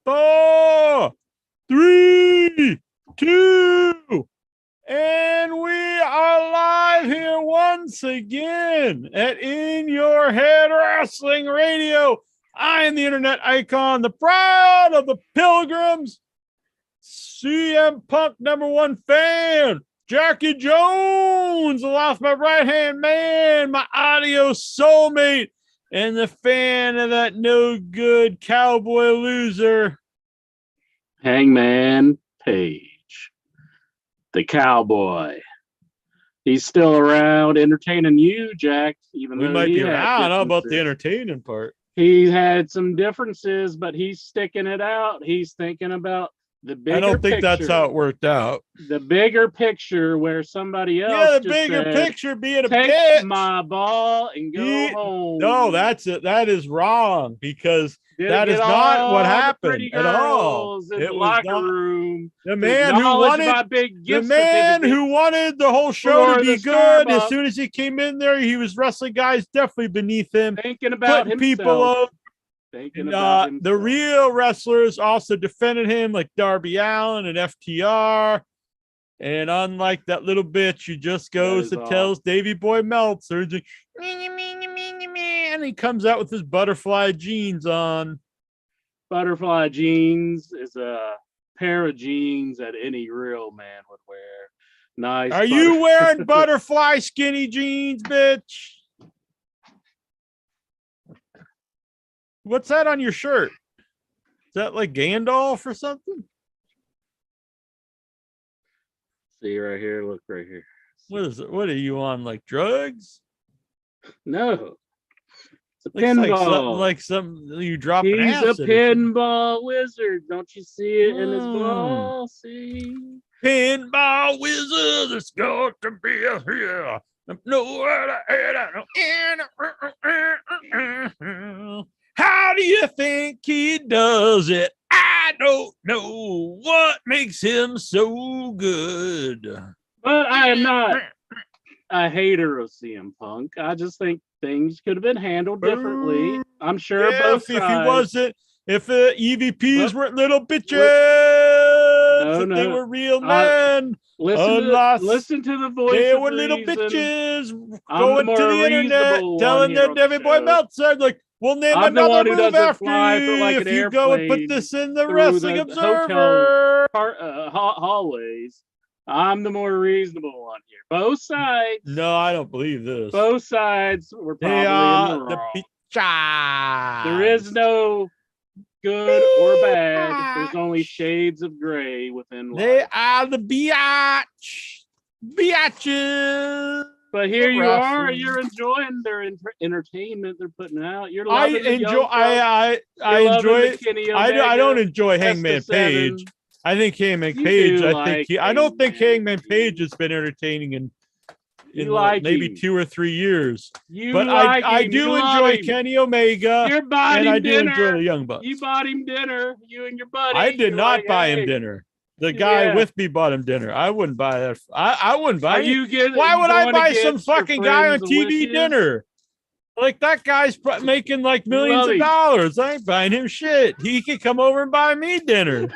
4, 3, 2, and we are live here once again at In Your Head Wrestling Radio. I am the internet icon, the proud of the Pilgrims, CM Punk #1 fan, Jackie Jones, along with my right-hand man, my audio soulmate, and the fan of that no-good cowboy loser, Hangman Page, the cowboy. He's still around entertaining you, Jack. Even we though might he be had around. I don't know about the differences. entertaining part. He had some differences, but he's sticking it out. He's thinking about the bigger I don't think picture. that's how it worked out. The bigger picture where somebody else Yeah, the just bigger said, picture being a take bitch. my ball and go home. No, that's it. That is wrong because Didn't that is get not what all the happened pretty at all. girls in It the was locker not room. the man who wanted my big the gift man certificate who wanted the whole show for to be the good. As Starbucks. soon as he came in there, he was wrestling guys definitely beneath him, Thinking about putting people himself. over. Thinking And, about himself. the real wrestlers also defended him, like Darby Allin and FTR. And unlike that little bitch who just goes and tells Davey Boy Meltzer, and he comes out with his butterfly jeans on. Butterfly jeans is a pair of jeans that any real man would wear. Nice. Are you wearing butterfly skinny jeans, bitch? What's that on your shirt? Is that like Gandalf or something? See right here. Look right here. What is it? What are you on? Like drugs? No. It's a Like pinball. Like some you drop. He's a pinball wizard. Don't you see it in his ball? See? Pinball wizard. There's got to be a here. Nowhere to. How do you think he does it? I don't know what makes him so good. But I am not a hater of CM Punk. I just think things could have been handled differently. I'm sure both sides. If he wasn't, if EVPs weren't little bitches, if they were real men. Listen to the voice. They of were little reason. bitches going to the internet, one telling here their on Davey the Boy show. Meltzer, like, we'll name I'm the another one who move doesn't after fly you for like if an you go and put airplane this in the through Wrestling the Observer. hallways. I'm the more reasonable one here. Both sides. No, I don't believe this. Both sides were probably They are in the wrong. bitches. There is no good or bad. There's only shades of gray within life. They are the biatches. But here you are. You're enjoying their entertainment they're putting out. You're loving I enjoy it. I don't enjoy Hangman Page. I think Hangman Page. I don't think Hangman Page has been entertaining in maybe 2 or 3 years. But I do enjoy Kenny Omega, and I do enjoy the Young Bucks. You bought him dinner. You and your buddy. I did not buy him dinner. The guy with me bought him dinner. I wouldn't buy that. I wouldn't buy it. Why would I buy some fucking guy on TV dinner? Like, that guy's making like millions of dollars. I ain't buying him shit. He could come over and buy me dinner.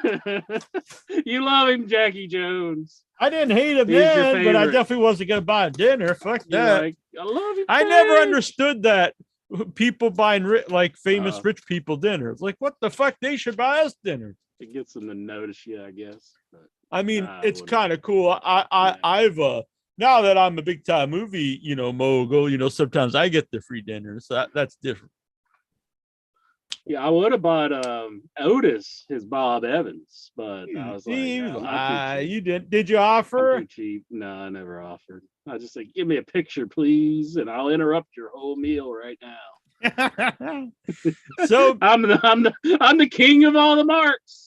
You love him, Jackie Jones. I didn't hate him then, but I definitely wasn't going to buy him dinner. Fuck that. I love him. I never understood that. People buying like famous rich people dinner. It's like, what the fuck? They should buy us dinner. It gets them to notice you, I guess. But, I mean, it's kind of cool. I've now that I'm a big time movie, mogul, sometimes I get the free dinner. So that's different. Yeah, I would have bought Otis his Bob Evans, but I was like, you didn't. Did you offer? I'm too cheap. No, I never offered. I just said, give me a picture, please, and I'll interrupt your whole meal right now. So I'm the king of all the marks.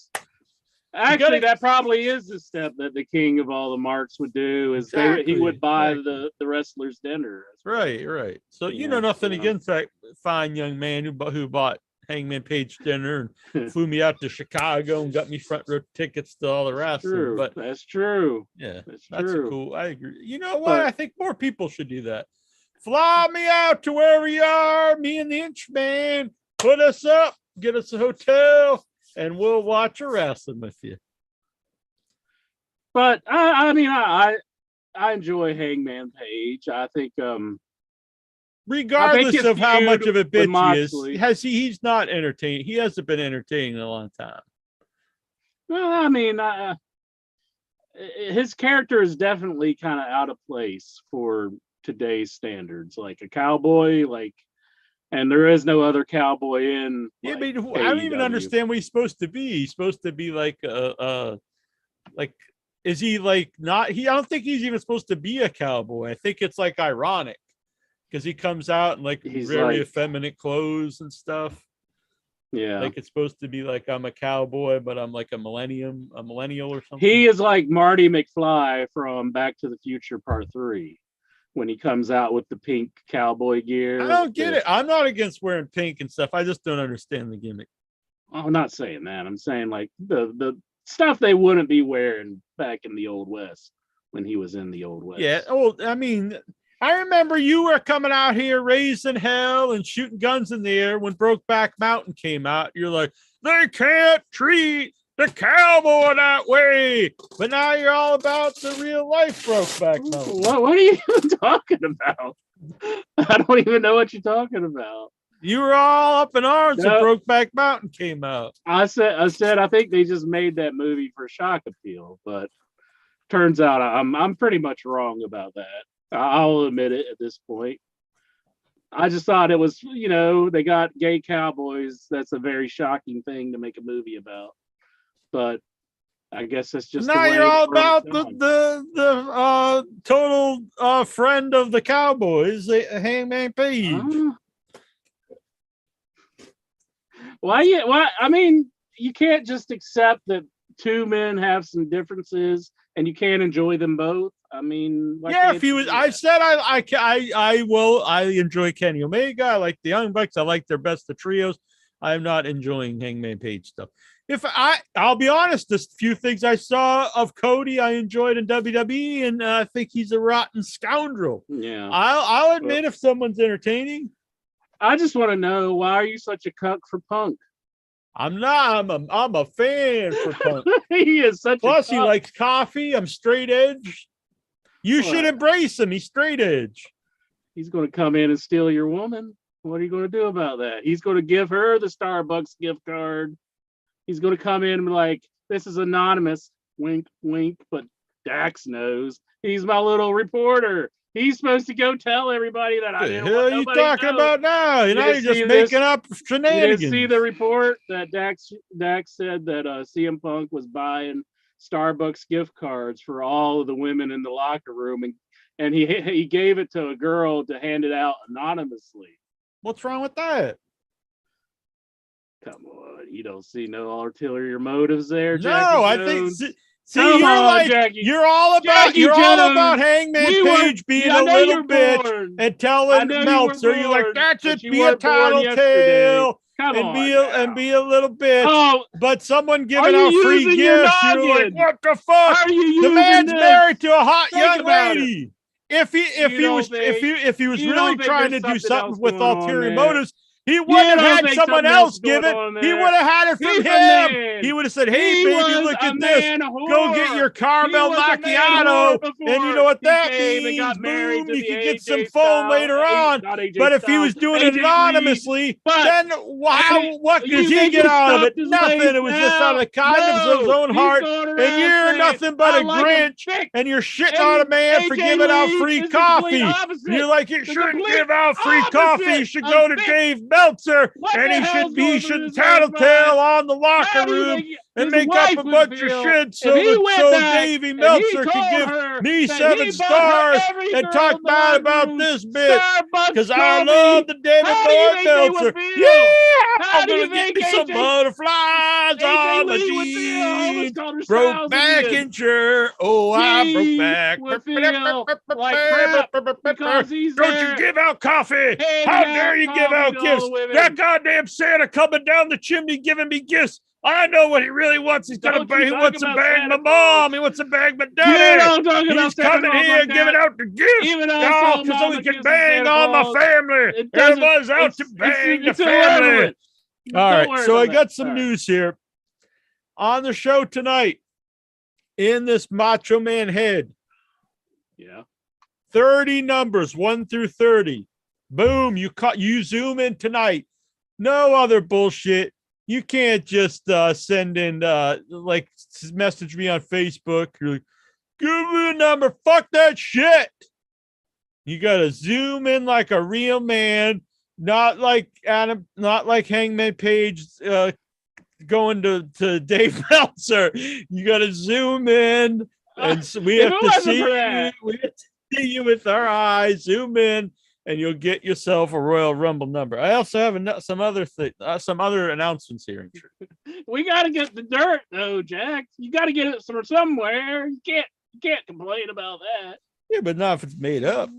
Actually, that probably is the step that the king of all the marks would do. Is he would buy the wrestler's dinner. Right. So you know nothing against that fine young man who bought Hangman Page dinner and flew me out to Chicago and got me front row tickets to all the wrestling. But that's true. Yeah, that's cool. I agree. You know what? I think more people should do that. Fly me out to wherever you are, me and the Inch Man. Put us up, get us a hotel, and we'll watch a wrestling with you. But I mean, I enjoy Hangman Page. I think, regardless of how much of a bitch he is, he's not entertaining. He hasn't been entertaining in a long time. Well, I mean, his character is definitely kind of out of place for today's standards, like a cowboy, and there is no other cowboy in. Yeah, but I don't even understand what he's supposed to be. He's supposed to be like is he like not? I don't think he's even supposed to be a cowboy. I think it's like ironic because he comes out in like very effeminate clothes and stuff. Yeah, like it's supposed to be like I'm a cowboy, but I'm like a millennial or something. He is like Marty McFly from Back to the Future Part 3 when he comes out with the pink cowboy gear. I don't get it. I'm not against wearing pink and stuff. I just don't understand the gimmick. I'm not saying that. I'm saying like the stuff they wouldn't be wearing back in the Old West when he was in the Old West. Yeah. Oh, I mean, I remember you were coming out here raising hell and shooting guns in the air when Brokeback Mountain came out. You're like, they can't treat the cowboy that way. But now you're all about the real life Brokeback Mountain. What are you talking about? I don't even know what you're talking about. You were all up in arms when Brokeback Mountain came out. I said I think they just made that movie for shock appeal, but turns out I'm pretty much wrong about that. I'll admit it at this point. I just thought it was, they got gay cowboys. That's a very shocking thing to make a movie about. But I guess that's just now you're all about the total friend of the Cowboys, Hangman Page. Well, I mean, you can't just accept that two men have some differences and you can't enjoy them both. I mean, if he was, I said I enjoy Kenny Omega. I like the Young Bucks. I like their best of trios. I'm not enjoying Hangman Page stuff. I'll be honest, the few things I saw of Cody, I enjoyed in WWE, and I think he's a rotten scoundrel. Yeah, I'll admit if someone's entertaining. I just want to know, why are you such a cuck for Punk? I'm not. I'm a fan for Punk. He is such. Plus, he likes coffee. I'm straight edge. You should embrace him. He's straight edge. He's going to come in and steal your woman. What are you going to do about that? He's going to give her the Starbucks gift card. He's going to come in and be like, this is anonymous. Wink, wink. But Dax knows. He's my little reporter. He's supposed to go tell everybody that I didn't. What the hell are you talking about now? You're just making up shenanigans. You didn't see the report that Dax said that CM Punk was buying Starbucks gift cards for all of the women in the locker room, and he gave it to a girl to hand it out anonymously. What's wrong with that? Come on, you don't see no ulterior motives there, no, Jackie I Jones. think. You're all about Hangman Page being a little bitch and telling Meltzer, you're like, that's it, be a tattletale and be a little bitch. Oh, but someone giving out free gifts, you're like, what the fuck? The man's married to a hot young lady. If he was really trying to do something with ulterior motives, he wouldn't have had someone else give it. He would have had it from him. He would have said, hey, baby, look at this. Go get your caramel macchiato. And you know what that means? Boom, you can get some foam later on. But if he was doing it anonymously, then what does he get out of it? Nothing. It was just out of the kindness of his own heart. And you're nothing but a Grinch. And you're shitting on a man for giving out free coffee. You're like, you shouldn't give out free coffee. You should go to Dave Meltzer, and he should tattletale on the locker room and make up a bunch of shit so Davey Meltzer can give me 7 stars and talk bad about this bitch because I love the David Boy Meltzer. Yeah, I'm gonna get me some butterflies on my jeans. Broke back in church. Oh, I broke back. Don't you give out coffee? How dare you give out gifts? That goddamn Santa coming down the chimney giving me gifts. I know what he really wants. He wants to bang my mom. He wants to bang my daddy. He's coming here giving out the gifts. Because so he can bang on my family. Everybody's out to bang the family. All right, so I got some news here. on the show tonight, in this Macho Man head, Yeah. 30 numbers, 1 through 30. Boom, you zoom in tonight. No other bullshit. You can't just send in message me on Facebook. You're like, give me a number. Fuck that shit. You gotta zoom in like a real man, not like Adam, not like Hangman Page going to Dave Meltzer. You gotta zoom in, and so we have to see you. We have to see you with our eyes. Zoom in, and you'll get yourself a Royal Rumble number. I also have some other announcements here. We got to get the dirt, though, Jack. You got to get it from somewhere. You can't complain about that. Yeah, but not if it's made up.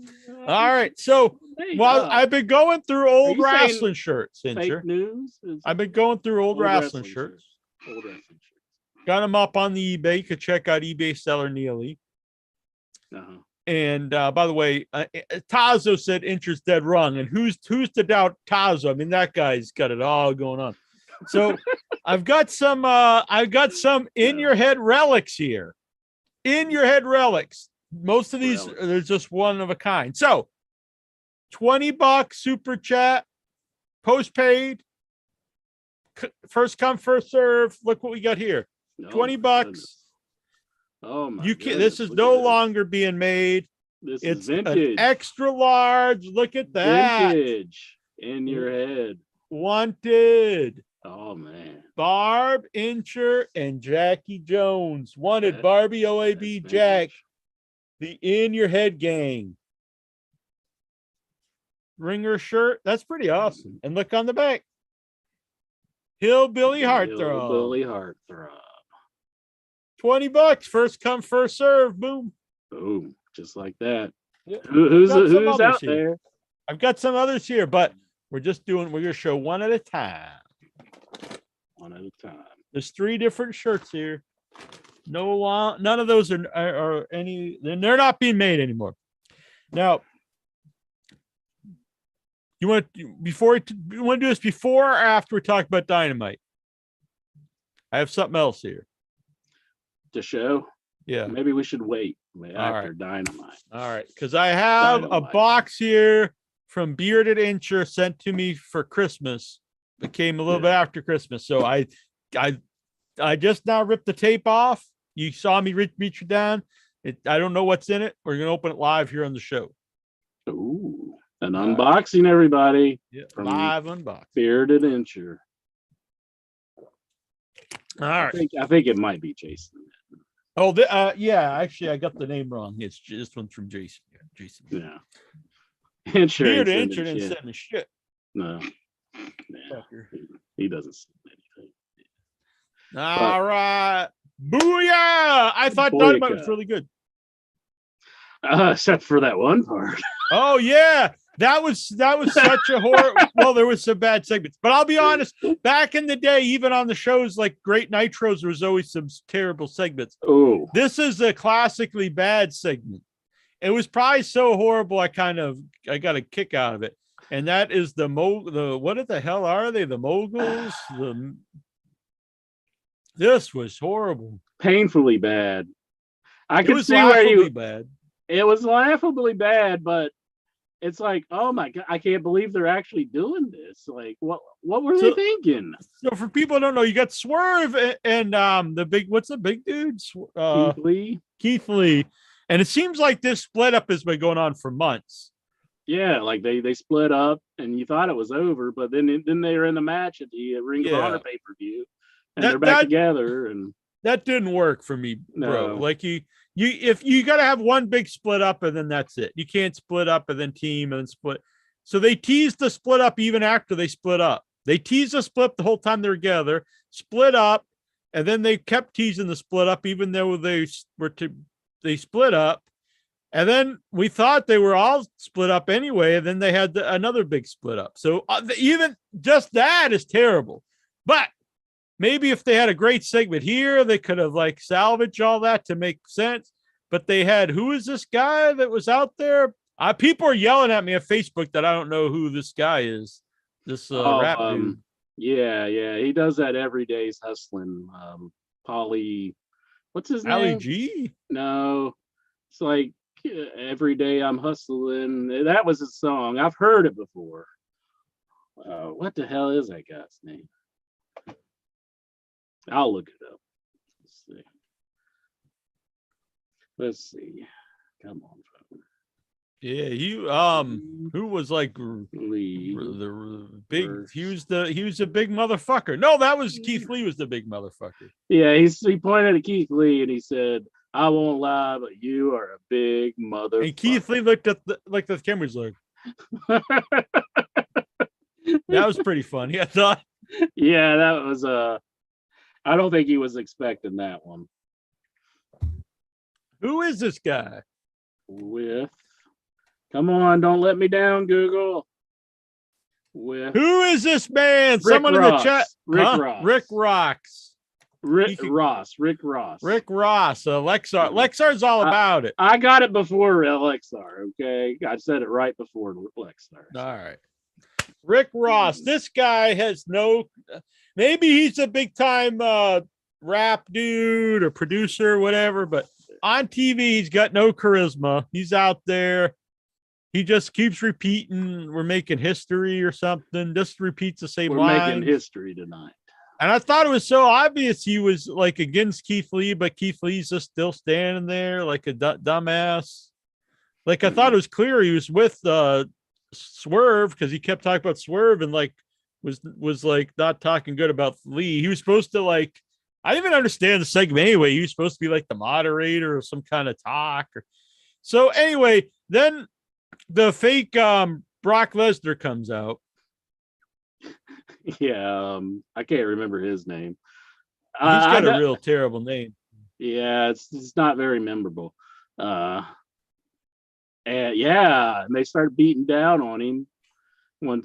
All right. So I've been going through old wrestling shirts, fake news. I've been going through old wrestling shirts. Old wrestling shirts. Got them up on the eBay. You could check out eBay seller Neely. Uh-huh. And by the way, Tazo said interest dead wrong. And who's to doubt Tazo? I mean, that guy's got it all going on. So I've got some in your head relics here. In your head relics. Most of these, there's just one of a kind. So $20 super chat, postpaid, first come, first serve. Look what we got here. $20. Goodness. Oh my! You can. This is no longer being made. It's vintage. An extra large. Look at that. Vintage in your head. Wanted. Oh man. Barb Incher and Jackie Jones. Wanted. Barbie OAB Jack. The In Your Head Gang. Ringer shirt. That's pretty awesome. And look on the back. Hillbilly Heartthrob. Hillbilly Heartthrob. $20. First come, first serve. Boom. Boom. Just like that. Yeah. Who's out there? I've got some others here, but we're going to show one at a time. One at a time. There's 3 different shirts here. None of those are any. They're not being made anymore. Now, you want to do this before or after we talk about Dynamite? I have something else here. To show? Yeah. Maybe we should wait after Dynamite. All right, because I have a box here from Bearded Incher sent to me for Christmas. It came a little bit after Christmas, so I just now ripped the tape off. You saw me reach it down. I don't know what's in it. We're going to open it live here on the show. Ooh, an unboxing, everybody. Yeah, live unboxing. Bearded Incher. All right. I think it might be Jason. Oh, yeah. Actually, I got the name wrong. It's this one's from Jason. Yeah, Jason. Yeah. Incher. Bearded Incher didn't send me shit. No. Yeah. He doesn't send anything. All right. Booyah! I thought Dynamite was really good. Except for that one part. Oh yeah, that was such a horror. Well, there was some bad segments, but I'll be honest. Back in the day, even on the shows like Great Nitros, there was always some terrible segments. Oh, this is a classically bad segment. It was probably so horrible. I got a kick out of it, and that is the what the hell are they? The Moguls. This was horrible. Painfully bad. I could see where you bad. It was laughably bad, but it's like, oh my god, I can't believe they're actually doing this. Like, what were they thinking? So for people who don't know, you got Swerve and what's the big dude? Keith Lee. And it seems like this split up has been going on for months. Yeah, like they split up and you thought it was over, but then they were in the match at the Ring of Honor pay-per-view. And they're back together, and that didn't work for me, bro. Like if you got to have one big split up, and then that's it. You can't split up and then team and then split. So they teased the split up even after they split up. They teased the split up the whole time they're together, split up, and then they kept teasing the split up even though they split up. And then we thought they were all split up anyway, and then they had another big split up. So even just that is terrible, but. Maybe if they had a great segment here, they could have salvaged all that to make sense. But they had, who is this guy that was out there? People are yelling at me on Facebook that I don't know who this guy is. This rap dude. Yeah. He does that every day's hustling. Polly. What's his Ali name? G. No, it's like every day I'm hustling. That was his song. I've heard it before. What the hell is that guy's name? I'll look it up. Let's see. Come on, folks. Yeah, who was like Lee. the big? He was the big motherfucker. No, that was Keith Lee was the big motherfucker. Yeah, he pointed at Keith Lee and he said, "I won't lie, but you are a big motherfucker." And Keith Lee looked at the cameras like, that was pretty funny. I thought. Yeah, that was I don't think he was expecting that one. Who is this guy? Come on, don't let me down, Google. Who is this man? Rick Someone Ross. in the chat. Rick Ross. Rick Rocks. Rick Ross. Rick Ross. Lexar. Lexar's all about it. I got it before Lexar. Okay, I said it right before Lexar. All right. Rick Ross. This guy has no. Maybe he's a big time rap dude or producer or whatever, but on TV he's got no charisma. He's out there. He just keeps repeating, "We're making history" or something. Just repeats the same line. We're making history tonight. And I thought it was so obvious he was like against Keith Lee, but Keith Lee's just still standing there like a dumbass. Like I thought it was clear he was with Swerve because he kept talking about Swerve and like was like not talking good about Lee. He was supposed to like, I didn't even understand the segment anyway. He was supposed to be like the moderator or some kind of talk. So anyway, then the fake Brock Lesnar comes out. Yeah, I can't remember his name. He's got a real terrible name. Yeah, it's not very memorable. And they start beating down on him.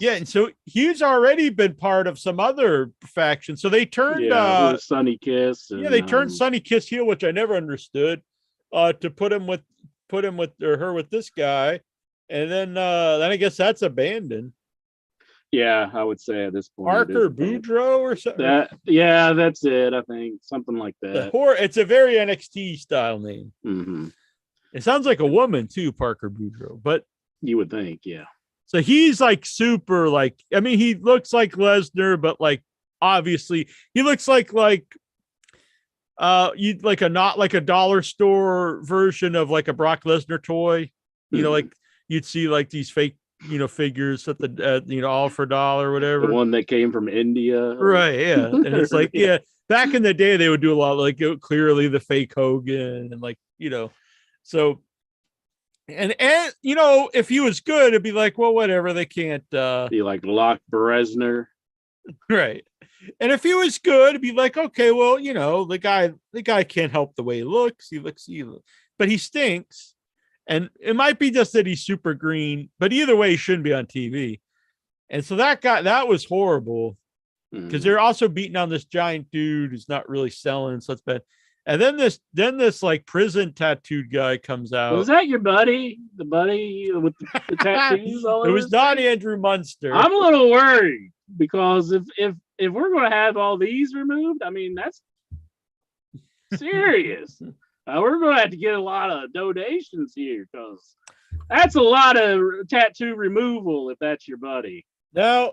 Yeah, and so he's already been part of some other faction. So they turned Sonny Kiss. And, they turned Sonny Kiss heel, which I never understood, to put him with her with this guy. And then I guess that's abandoned. Yeah, I would say at this point. Parker Boudreaux or something. That's it. I think something like that. It's a very NXT style name. Mm-hmm. It sounds like a woman too, Parker Boudreaux, but you would think, yeah. So he's like super, like, I mean, he looks like Lesnar, but like obviously he looks like you'd like not like a dollar store version of like a Brock Lesnar toy. You know, like you'd see like these fake, figures at the all for $1 or whatever. The one that came from India. Right, yeah. And it's like, yeah, back in the day they would do a lot like clearly the fake Hogan and like, so and if he was good, it'd be like, well, whatever, they can't be like Locke Bresner. Right. And if he was good, it'd be like, okay, well, the guy can't help the way he looks. He looks, but he stinks. And it might be just that he's super green, but either way, he shouldn't be on TV. And so that was horrible because they're also beating on this giant dude who's not really selling. So it's bad. And then this like prison tattooed guy comes out. Was that your buddy? The buddy with the tattoos? It was not Andrew Munster. I'm a little worried because if we're going to have all these removed, I mean, that's serious. We're going to have to get a lot of donations here because that's a lot of tattoo removal if that's your buddy. Now,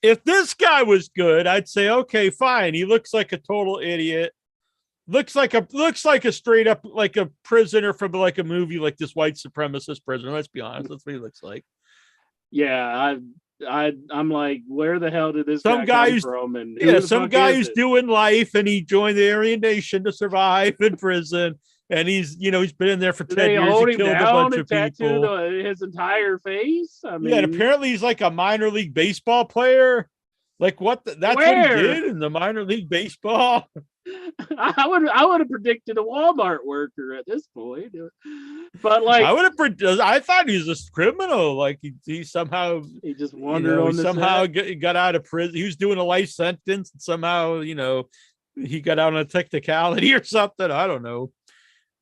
if this guy was good, I'd say, okay, fine. He looks like a total idiot. Looks like a straight up like a prisoner from like a movie, like this white supremacist prisoner. Let's be honest. That's what he looks like. Yeah, I'm like, where the hell did this guy come from? And some guy who's doing life and he joined the Aryan Nation to survive in prison. And he's been in there for 10 years. He killed a bunch of people. His entire face. I mean, yeah, and apparently he's like a minor league baseball player. Like what? That's what he did in the minor league baseball. I would have predicted a Walmart worker at this point, but like I thought he was a criminal. Like he somehow he just wandered on. Somehow got out of prison. He was doing a life sentence, and somehow he got out on a technicality or something. I don't know.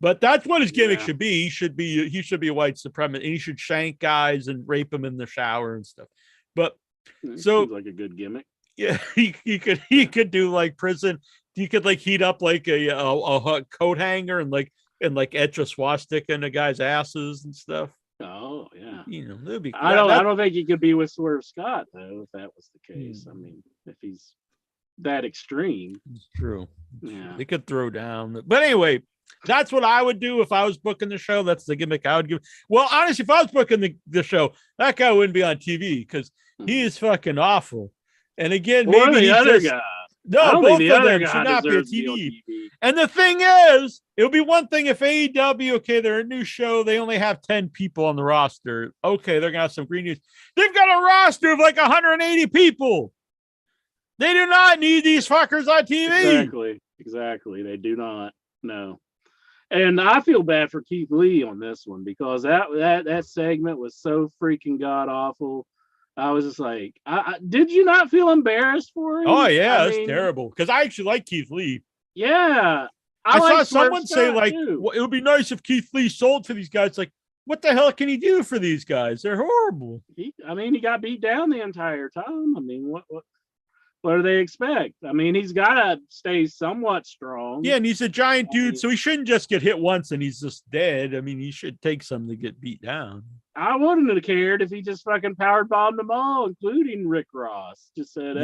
But that's what his gimmick should be. He should be a white supremacist, and he should shank guys and rape them in the shower and stuff. But seems like a good gimmick. Yeah, he could do like prison. You could like heat up like a coat hanger and etch a swastika in the guy's asses and stuff. Oh yeah. That'd be I don't think he could be with Swerve Scott though, if that was the case. I mean, if he's that extreme. It's true. Yeah. They could throw down. But anyway, that's what I would do if I was booking the show. That's the gimmick I would give. Well, honestly, if I was booking the show, that guy wouldn't be on TV because he is fucking awful. And again, Or maybe the other guy. No, both of them should not be on TV. And the thing is, it would be one thing if AEW, okay, they're a new show, they only have 10 people on the roster. Okay, they're going to have some green news. They've got a roster of like 180 people. They do not need these fuckers on TV. Exactly. They do not. No. And I feel bad for Keith Lee on this one because that segment was so freaking god awful. I was just like, did you not feel embarrassed for him? Oh yeah, that's terrible. Because I actually like Keith Lee. Yeah, I saw someone say like, well, it would be nice if Keith Lee sold for these guys. Like, what the hell can he do for these guys? They're horrible. He got beat down the entire time. I mean, what do they expect? I mean, he's got to stay somewhat strong. Yeah, and he's a giant dude, so he shouldn't just get hit once and he's just dead. I mean, he should take some to get beat down. I wouldn't have cared if he just fucking power bombed them all, including Rick Ross. Just said,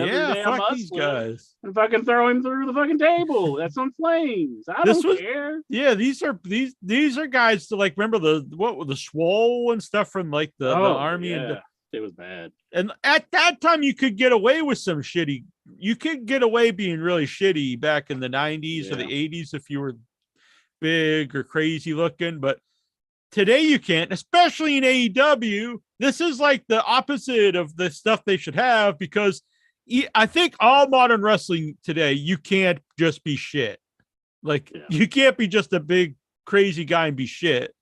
fuck these guys, and fucking throw him through the fucking table. That's on flames. I don't care. Yeah, these are guys to like remember the Swole and stuff from like the army and it was bad. And at that time, you could get away with some shitty. You could get away being really shitty back in the 90s or the 80s if you were big or crazy looking, but today you can't, especially in AEW. This is like the opposite of the stuff they should have because I think all modern wrestling today, you can't just be shit. Like you can't be just a big crazy guy and be shit.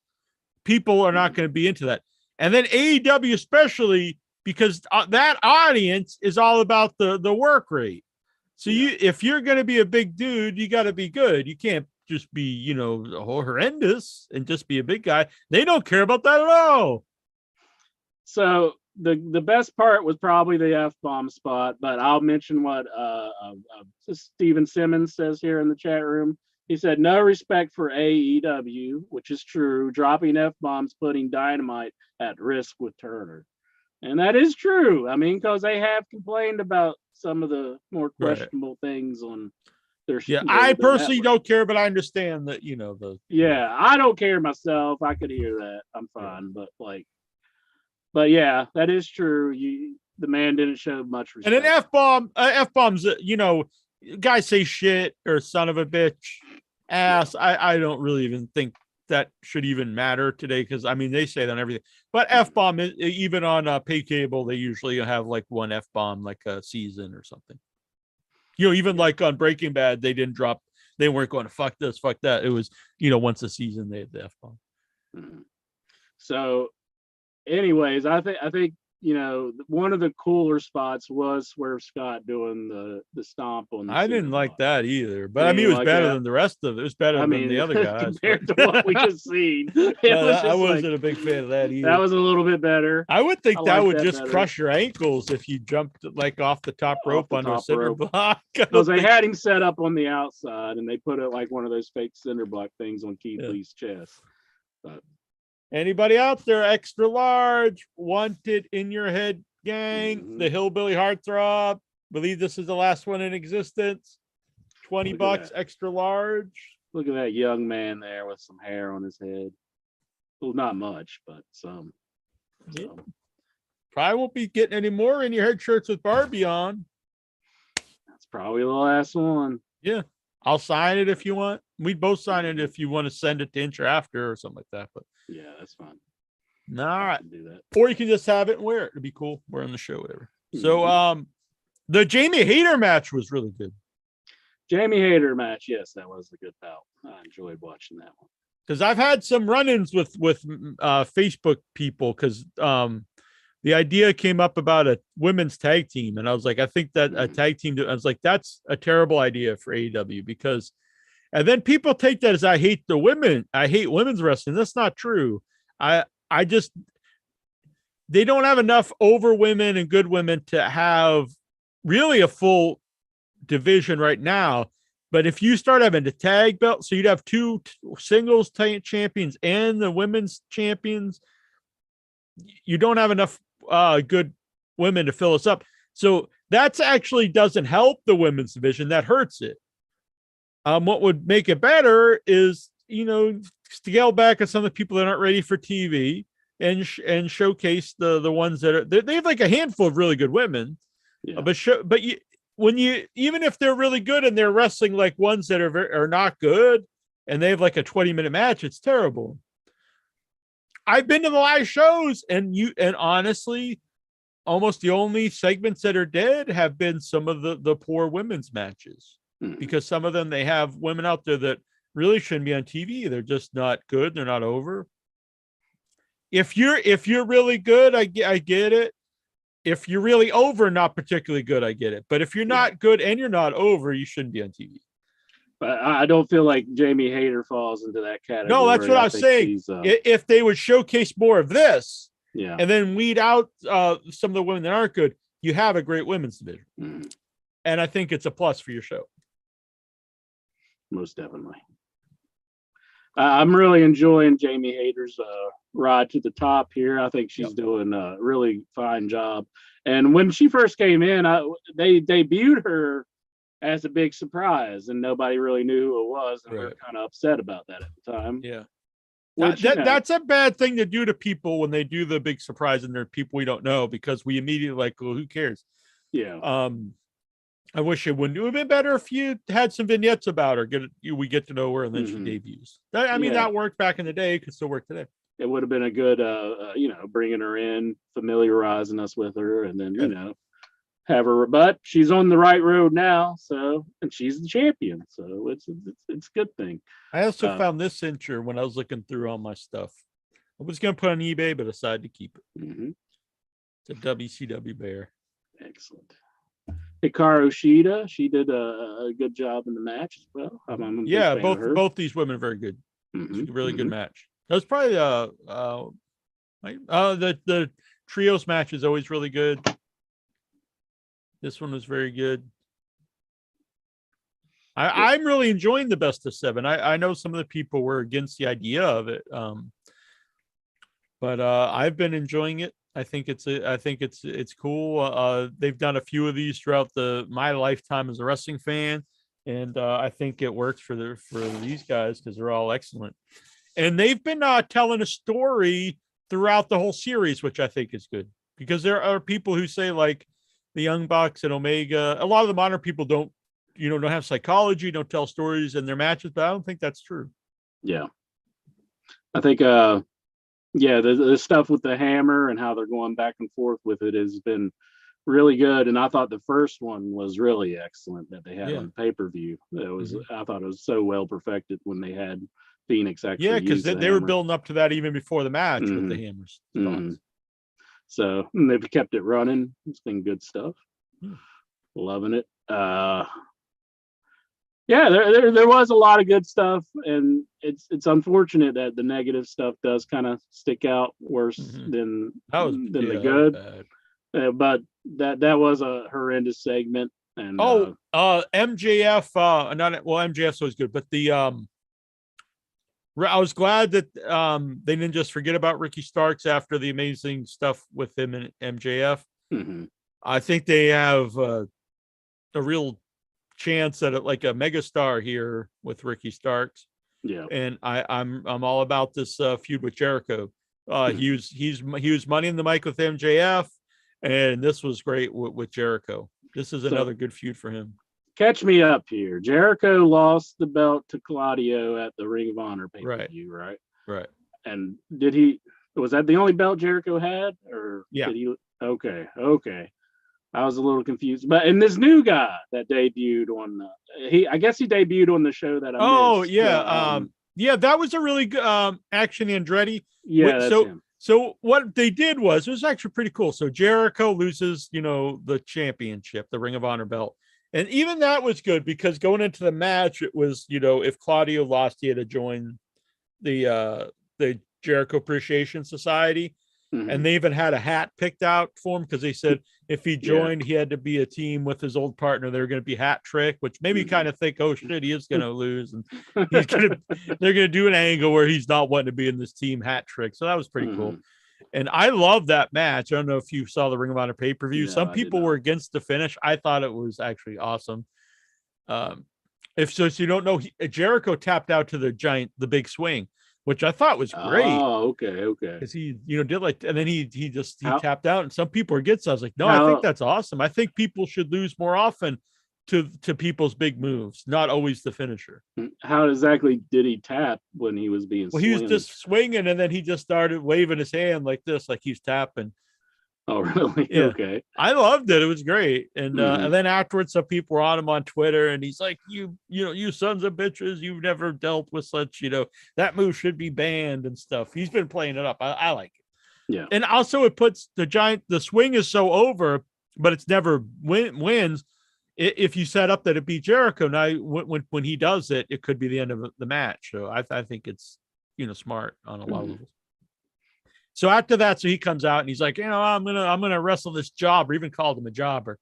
People are not going to be into that. And then AEW especially because that audience is all about the work rate. So if you're going to be a big dude, you got to be good. You can't just be, horrendous and just be a big guy. They don't care about that at all. So the best part was probably the F-bomb spot, but I'll mention what Steven Simmons says here in the chat room. He said, no respect for AEW, which is true. Dropping F-bombs, putting Dynamite at risk with Turner. And that is true. I mean, because they have complained about some of the more questionable things on their I personally don't care, but I understand that, I don't care myself. I could hear that. I'm fine. But yeah, that is true. The man didn't show much respect. And an F-bombs, guys say shit or son of a bitch, ass. I don't really even think that should even matter today because I mean they say that on everything. But F-bomb, even on pay cable, they usually have like one F-bomb like a season or something. Even like on Breaking Bad, they weren't going to fuck this, fuck that. It was, once a season they had the F-bomb. Mm-hmm. So anyways, I think one of the cooler spots was Swerve Scott doing the stomp on the I didn't like that either, but I mean, it was better than the rest of it. It was better than the other guys. Compared to what we just seen. I wasn't a big fan of that either. That was a little bit better. I would think that would just crush your ankles if you jumped like off the top rope onto a cinder block. Because they had him set up on the outside and they put it like one of those fake cinder block things on Keith Lee's chest. But anybody out there, extra large, wanted in your head, gang, the Hillbilly Heartthrob. Believe this is the last one in existence. $20 extra large. Look at that young man there with some hair on his head. Well, not much, but some. Yeah. Probably won't be getting any more in your head shirts with Barbie on. That's probably the last one. Yeah. I'll sign it if you want. We'd both sign it if you want to send it to Inch after or something like that. But yeah, that's fine. All right. Do that. Or you can just have it and wear it. It'd be cool. We're on the show, whatever. So the Jamie Hayter match was really good. Jamie Hayter match, yes, that was a good bout. I enjoyed watching that one. Because I've had some run-ins with Facebook people because the idea came up about a women's tag team. And I was like, I think that a tag team, I was like, that's a terrible idea for AEW because, and then people take that as I hate the women. I hate women's wrestling. That's not true. I just, they don't have enough over women and good women to have really a full division right now. But if you start having the tag belt, so you'd have two singles champions and the women's champions, you don't have enough good women to fill us up. So that's actually doesn't help the women's division. That hurts it. What would make it better is, scale back on some of the people that aren't ready for TV and showcase the ones that are. They have like a handful of really good women, even if they're really good and they're wrestling like ones that are not good, and they have like a 20-minute match, it's terrible. I've been to the live shows, and honestly, almost the only segments that are dead have been some of the poor women's matches, because some of them, they have women out there that really shouldn't be on TV. They're just not good. They're not over. If you're really good, I get it. If you're really over, not particularly good, I get it. But if you're not good and you're not over, you shouldn't be on TV. But I don't feel like Jamie Hayter falls into that category. No, that's what I was saying. If they would showcase more of this, and then weed out some of the women that aren't good, you have a great women's division. And I think it's a plus for your show. Most definitely. I'm really enjoying Jamie Hayter's ride to the top here. I think she's doing a really fine job. And when she first came in, they debuted her as a big surprise, and nobody really knew who it was, and we were kind of upset about that at the time. Yeah. That's a bad thing to do to people when they do the big surprise and they're people we don't know, because we immediately like, well, who cares? Yeah. I wish it wouldn't. It would have been better if you had some vignettes about her. We get to know her, and then she debuts. That worked back in the day. It could still work today. It would have been a good, bringing her in, familiarizing us with her, and then, have her. But she's on the right road now, and she's the champion. So it's a good thing. I also found this cincher when I was looking through all my stuff. I was going to put it on eBay, but decided to keep it. It's a WCW bear. Excellent. Hikaru Shida, she did a good job in the match as well. Both these women are very good. Really good match. That was probably the trios match is always really good. This one was very good. I'm really enjoying the best of 7. I know some of the people were against the idea of it, but I've been enjoying it. I think it's cool. They've done a few of these throughout my lifetime as a wrestling fan, and I think it works for these guys because they're all excellent. And they've been telling a story throughout the whole series, which I think is good, because there are people who say, like, the Young Bucks and Omega, a lot of the modern people don't have psychology, don't tell stories in their matches, but I don't think that's true. Yeah. I think, the stuff with the hammer and how they're going back and forth with it has been really good. And I thought the first one was really excellent that they had on pay-per-view. I thought it was so well perfected when they had Phoenix actually. Yeah, because they were building up to that even before the match with the hammers. So they've kept it running. It's been good stuff. Loving it. There was a lot of good stuff, and it's unfortunate that the negative stuff does kind of stick out worse than the good. But that was a horrendous segment. And MJF, MJF's always good, but I was glad that they didn't just forget about Ricky Starks after the amazing stuff with him and MJF. I think they have a real chance at like a megastar here with Ricky Starks. Yeah, and I'm all about this feud with Jericho. He was money in the mic with MJF, and this was great with Jericho. This is another good feud for him. Catch me up here. Jericho lost the belt to Claudio at the Ring of Honor pay-per-view, right? Right. And was that the only belt Jericho had? Or did he? Okay. I was a little confused. But and this new guy that debuted on I guess he debuted on the show that I missed. That was a really good Action Andretti. Yeah, that's him. So what they did was, it was actually pretty cool. So Jericho loses, the championship, the Ring of Honor belt. And even that was good, because going into the match, it was, if Claudio lost, he had to join the Jericho Appreciation Society. And they even had a hat picked out for him because they said if he joined, he had to be a team with his old partner. They were going to be hat trick, which made me kind of think, oh shit, he is going to lose, and they're going to do an angle where he's not wanting to be in this team hat trick. So that was pretty cool. And I love that match. I don't know if you saw the Ring of Honor pay-per-view. Some people were against the finish. I thought it was actually awesome. If you don't know, Jericho tapped out to the big swing, which I thought was great. Oh, okay. Because he, did like, and then he tapped out, and some people are against. I was like, no, I think that's awesome. I think people should lose more often to people's big moves, not always the finisher. How exactly did he tap when he was being? Well, he was just swinging, and then he just started waving his hand like this, like he's tapping. Oh, really? Yeah. Okay. I loved it. It was great. And and then afterwards, some people were on him on Twitter, and he's like, you sons of bitches, you've never dealt with such, that move should be banned and stuff. He's been playing it up. I like it. Yeah. And also it puts the swing is so over, but it's never wins. If you set up that it beat Jericho, now when he does it, it could be the end of the match. So I think it's, smart on a lot of levels. So after that, he comes out and he's like, I'm gonna wrestle this jobber. Even called him a jobber,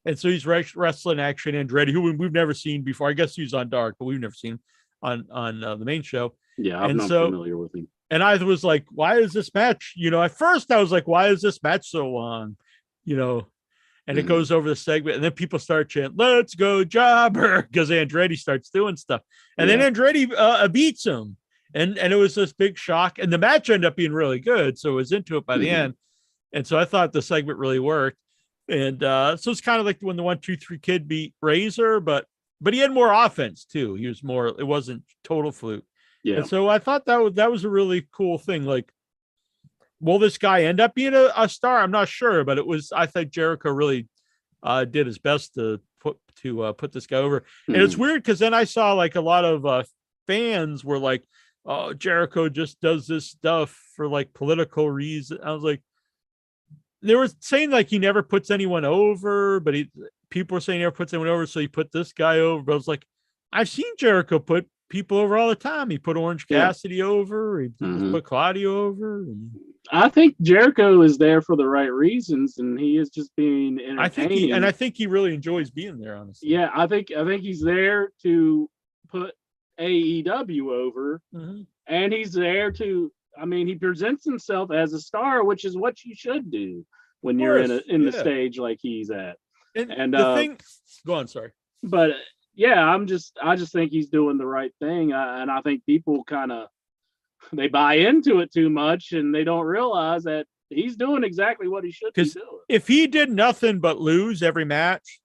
and so he's wrestling Action Andretti, who we've never seen before. I guess he was on Dark, but we've never seen him on the main show. Yeah, I'm not familiar with him. And I was like, why is this match? At first I was like, why is this match so long? And it goes over the segment, and then people start chanting, "Let's go, jobber," because Andretti starts doing stuff, and then Andretti beats him. And it was this big shock, and the match ended up being really good. So I was into it by the end. And so I thought the segment really worked. And so it's kind of like when the 1, 2, 3 Kid beat Razor, but he had more offense too. He was more, it wasn't total fluke. Yeah. And so I thought that was a really cool thing. Like, will this guy end up being a star? I'm not sure, but I think Jericho really did his best to put this guy over. And it's weird because then I saw like a lot of fans were like, oh, Jericho just does this stuff for like political reasons. I was like, they were saying like he never puts anyone over, but people were saying he never puts anyone over, so he put this guy over. But I was like, I've seen Jericho put people over all the time. He put Orange Cassidy over. He put Claudio over. I think Jericho is there for the right reasons, and he is just being entertaining. I think he really enjoys being there. Honestly, yeah, I think he's there to put AEW over, and he's there to, he presents himself as a star, which is what you should do when you're in the stage like he's at. And the thing, go on, sorry. But yeah, I just think he's doing the right thing, and I think people kind of, they buy into it too much, and they don't realize that he's doing exactly what he should be doing. If he did nothing but lose every match,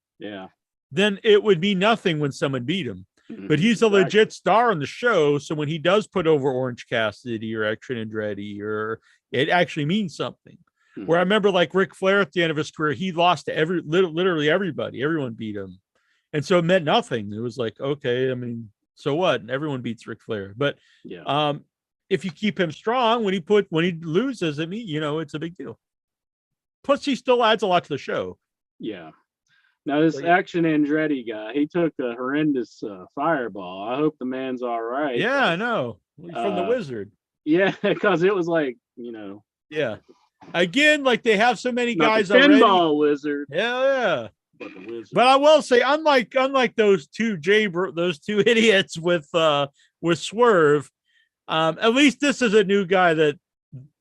then it would be nothing when someone beat him. But he's a legit star on the show, so when he does put over Orange Cassidy or Action Andretti, or it actually means something. Where I remember like Ric Flair at the end of his career, he lost to literally everybody. Everyone beat him, and so it meant nothing. It was like, okay, so what? Everyone beats Ric Flair, but if you keep him strong, when he loses, it's a big deal. Plus, he still adds a lot to the show. Yeah. Now, this Action Andretti guy, he took a horrendous fireball. I hope the man's all right. Yeah, I know. From the Wizard. Yeah, because it was like, Yeah. Again, like they have so many guys already. Pinball Wizard. Yeah. But I will say, unlike those two idiots with Swerve, at least this is a new guy that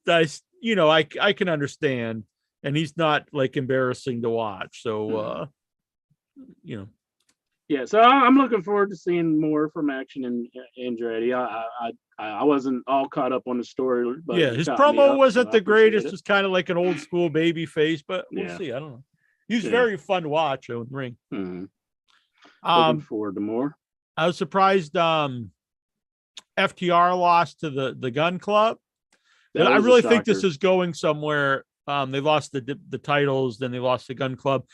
I can understand, and he's not like embarrassing to watch. So Yeah, so I'm looking forward to seeing more from Action and Andretti. I wasn't all caught up on the story, but his promo wasn't the greatest. It's kind of like an old school baby face, but we'll see. I don't know. He's very fun to watch in the ring. Looking forward to more. I was surprised FTR lost to the Gun Club. But I really think this is going somewhere. They lost the titles, then they lost the Gun Club.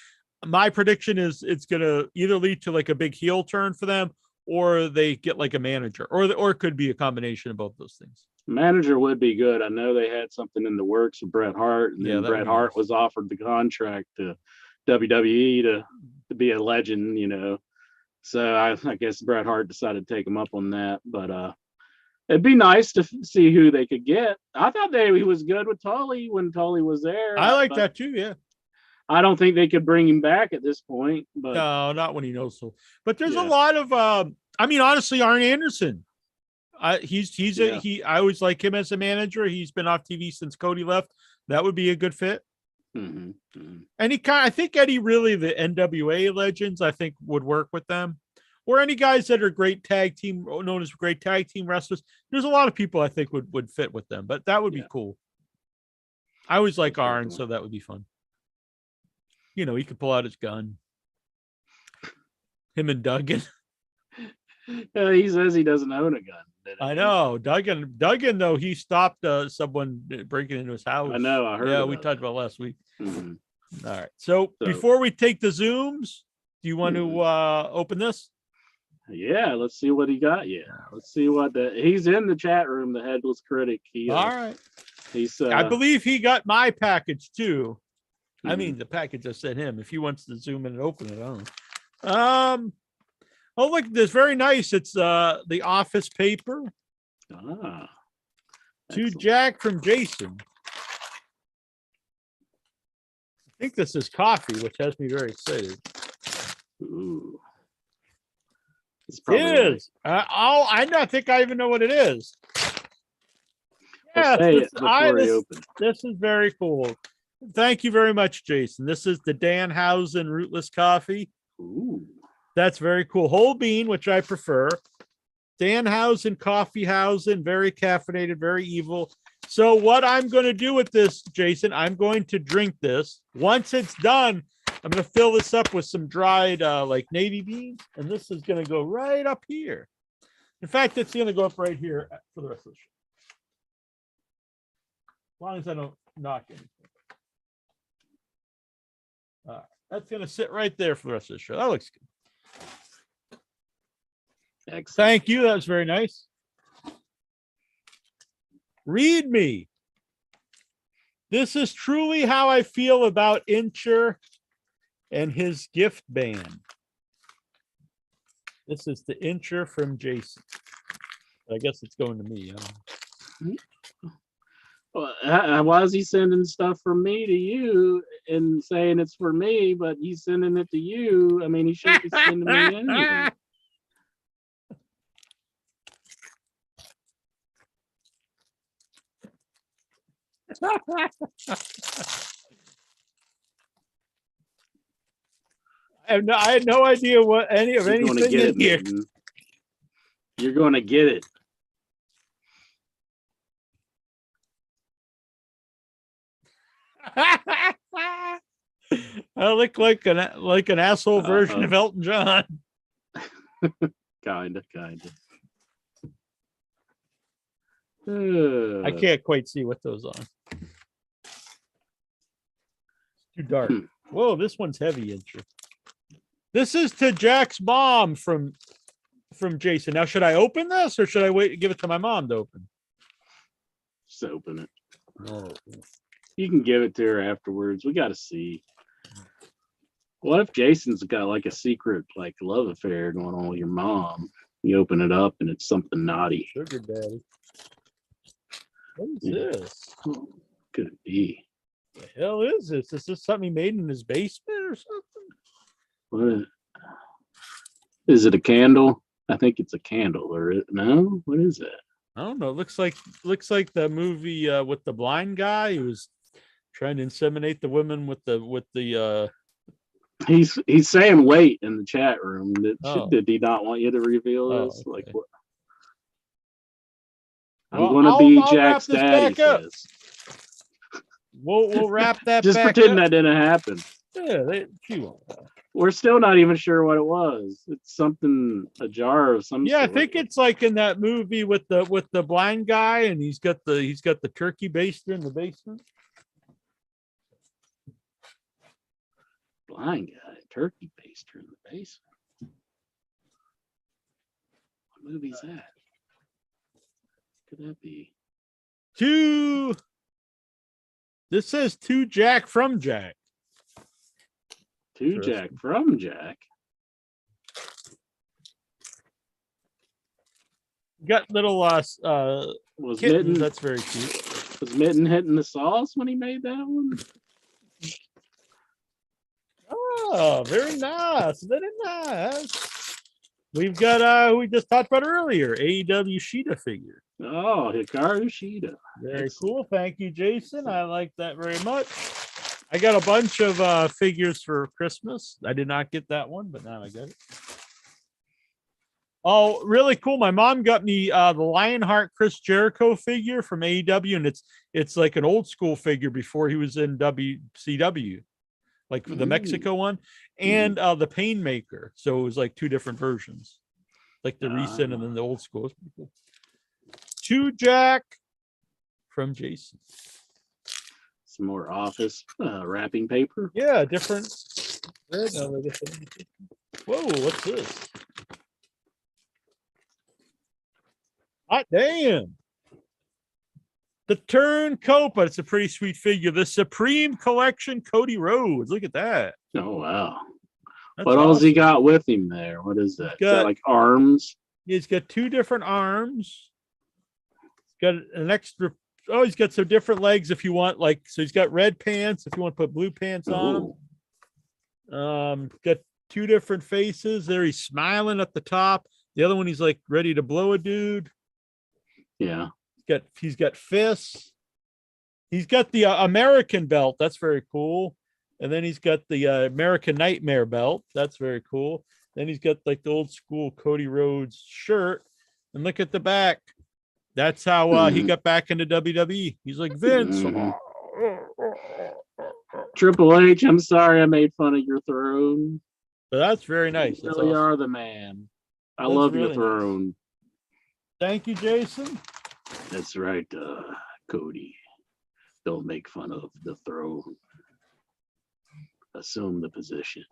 My prediction is it's going to either lead to like a big heel turn for them, or they get like a manager, or it could be a combination of both those things. Manager would be good. I know they had something in the works with Bret Hart, and then Bret Hart was offered the contract to WWE to be a legend, So I guess Bret Hart decided to take him up on that. But It'd be nice to see who they could get. I thought he was good with Tully when Tully was there. I like that too. Yeah. I don't think they could bring him back at this point. But no, not when he knows so. But there's a lot of. I mean, honestly, Arn Anderson. I always like him as a manager. He's been off TV since Cody left. That would be a good fit. Mm-hmm. Mm-hmm. And I think Eddie, really, the NWA legends, I think would work with them, or any guys that are great tag team, known as great tag team wrestlers. There's a lot of people I think would fit with them, but that would be cool. I always like Arn, so that would be fun. You know, he could pull out his gun. Him and Duggan. He says he doesn't own a gun. I know. Duggan, though, he stopped someone breaking into his house. I know. I heard. Yeah, we talked about last week. Mm-hmm. All right. So before we take the Zooms, do you want to open this? Yeah, let's see what he got. Yeah, let's see what he's in the chat room. The headless critic. All right. He's. I believe he got my package too. I mean, the package I sent him. If he wants to zoom in and open it, I don't know. Oh, look, this very nice. It's the office paper. To Jack from Jason. I think this is coffee, which has me very excited. Ooh. It is. I don't think I even know what it is. Yeah, this is very cool. Thank you very much, Jason. This is the Danhausen Rootless Coffee. Ooh. That's very cool. Whole bean, which I prefer. Danhausen, Coffeehausen, very caffeinated, very evil. So what I'm going to do with this, Jason, I'm going to drink this. Once it's done, I'm going to fill this up with some dried like navy beans, and this is going to go right up here. In fact, it's going to go up right here for the rest of the show. As long as I don't knock anything. That's going to sit right there for the rest of the show. That looks good. Excellent. Thank you. That was very nice. Read me. This is truly how I feel about Incher and his gift band. This is the Incher from Jason. I guess it's going to me. Why is he sending stuff from me to you and saying it's for me, but he's sending it to you? I mean, he shouldn't be sending me anything. I had no idea what anything in here. You're going to get it. I look like an asshole version of Elton John. Kinda. I can't quite see what those are. Too dark. Whoa, this one's heavy. This is to Jack's mom from Jason. Now, should I open this or should I wait and give it to my mom to open? Just open it. Oh. You can give it to her afterwards. We got to see. What if Jason's got like a secret like love affair going on with your mom? You open it up and it's something naughty. Sugar daddy. What is this? What could it be? The hell is this? Is this something he made in his basement or something? What is it? A candle? I think it's a candle. Or no? What is it? I don't know. It looks like the movie with the blind guy who was trying to inseminate the women with the. He's saying wait in the chat room. Did he not want you to reveal this? Okay. Like what? I'm going to be Jack's daddy. Says. We'll wrap that. Just back pretend up. that didn't happen. Yeah, she won't. We're still not even sure what it was. It's something, a jar of some. Yeah, sort. I think it's like in that movie with the blind guy, and he's got the turkey baster in the basement. Blind guy, turkey baster in the basement. What movie's that? Could that be? This says to Jack from Jack. To Jack from Jack. Got little Was kittens. Mitten, That's very cute. was Mitten hitting the sauce when he made that one? Oh, very nice. Very nice. We've got we just talked about earlier, AEW Sheeta figure. Oh, Hikaru Shida. Very Excellent. cool. Thank you, Jason. I like that very much. I got a bunch of figures for Christmas. I did not get that one, but now I got it. Oh, really cool. My mom got me the Lionheart Chris Jericho figure from AEW, and it's like an old school figure before he was in WCW, like the Mexico one, and the Painmaker. So it was like two different versions, like the recent and then the old school. Cool. Two Jack from Jason. Some more office wrapping paper. Yeah, different. Whoa, what's this? Hot damn. The Turncoat, but it's a pretty sweet figure. The Supreme Collection Cody Rhodes. Look at that. Oh, wow. That's what else he got with him there? What is that? Is that like arms? He's got two different arms. He's got an extra. Oh, he's got some different legs if you want. Like, so he's got red pants if you want to put blue pants on him. Got two different faces. There he's smiling at the top. The other one he's like ready to blow a dude. Yeah. He's got fists. He's got the American belt. That's very cool. And then he's got the American Nightmare belt. That's very cool. Then he's got like the old school Cody Rhodes shirt. And look at the back. That's how he got back into WWE. He's like, Vince. Triple H, I'm sorry I made fun of your throne. But that's very nice. You really are the man. I love your throne. Nice. Thank you, Jason. That's right, Cody. Don't make fun of the throne. Assume the position.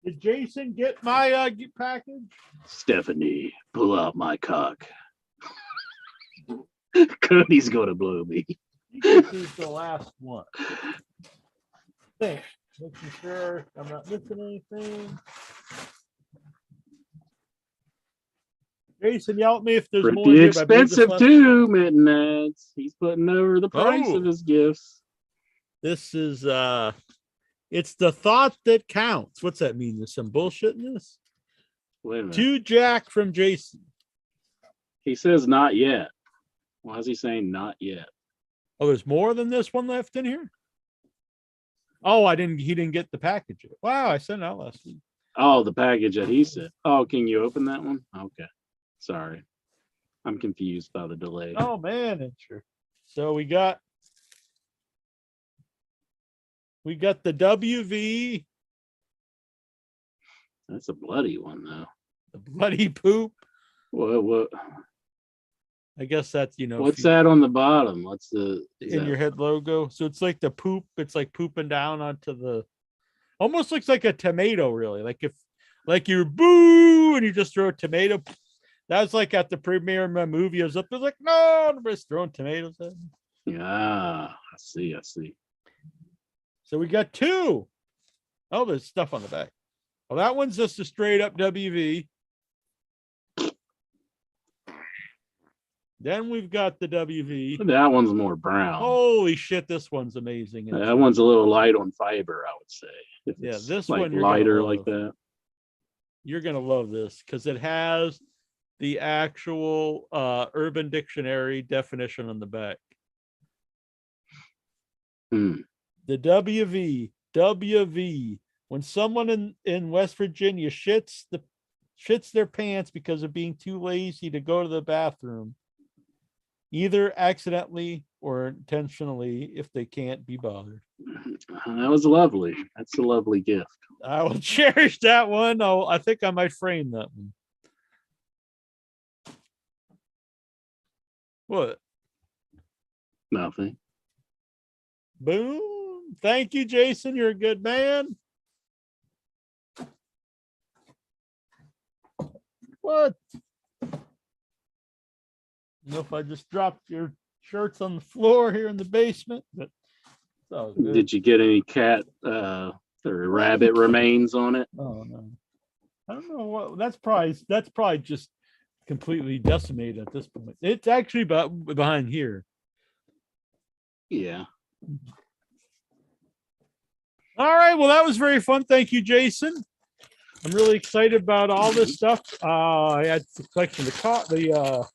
Did Jason get my package? Stephanie, pull out my cock. Cody's gonna blow me. This is the last one. Thanks. Making sure I'm not missing anything. Jason, yell at me if there's more. Pretty expensive too, Mittenheads. He's putting over the price of his gifts. This is it's the thought that counts. What's that mean? There's some bullshit in this. Wait a minute. Two Jack from Jason. He says not yet. Why is he saying not yet? Oh, there's more than this one left in here. Oh, he didn't get the package yet. Wow, I sent it out last week. Oh, the package that he said. Oh, can you open that one? Okay. Sorry. I'm confused by the delay. Oh man, sure. So we got the WV. That's a bloody one though. The bloody poop. What? I guess that's, what's that on the bottom? What's the in your head logo? So it's like the poop. It's like pooping down onto the. Almost looks like a tomato, really. Like if, like you're boo and you just throw a tomato. That was like at the premiere of my movie. I was up there like, no, nobody's throwing tomatoes at me. Yeah, I see. So we got two. Oh, there's stuff on the back. Well, that one's just a straight up WV. Then we've got the WV. That one's more brown. Holy shit, this one's amazing. That one's a little light on fiber, I would say. Yeah, this like one lighter like that. You're gonna love this because it has the actual Urban Dictionary definition on the back. The WV. When someone in West Virginia shits their pants because of being too lazy to go to the bathroom, either accidentally or intentionally, if they can't be bothered. That was lovely. That's a lovely gift. I will cherish that one. I think I might frame that one. What? Nothing. Boom. Thank you, Jason. You're a good man. What? If I just dropped your shirts on the floor here in the basement, but did you get any cat or rabbit remains on it? Oh no, I don't know what. That's probably just completely decimated at this point. It's actually behind here. Yeah. All right. Well, that was very fun. Thank you, Jason. I'm really excited about all this stuff. I had the collection of the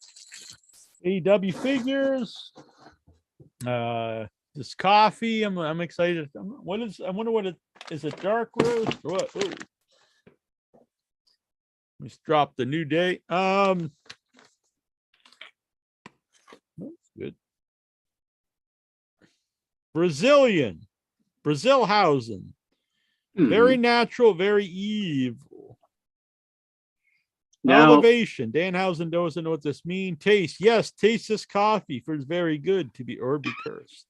AEW figures. This coffee. I'm excited. I wonder what it is. It dark roast or what? Ooh. Let's drop the new date. That's good. Brazilhausen. Very natural, very evil. Now, elevation. Danhausen doesn't know what this means. Taste. Yes, taste this coffee, for it's very good to be or be cursed.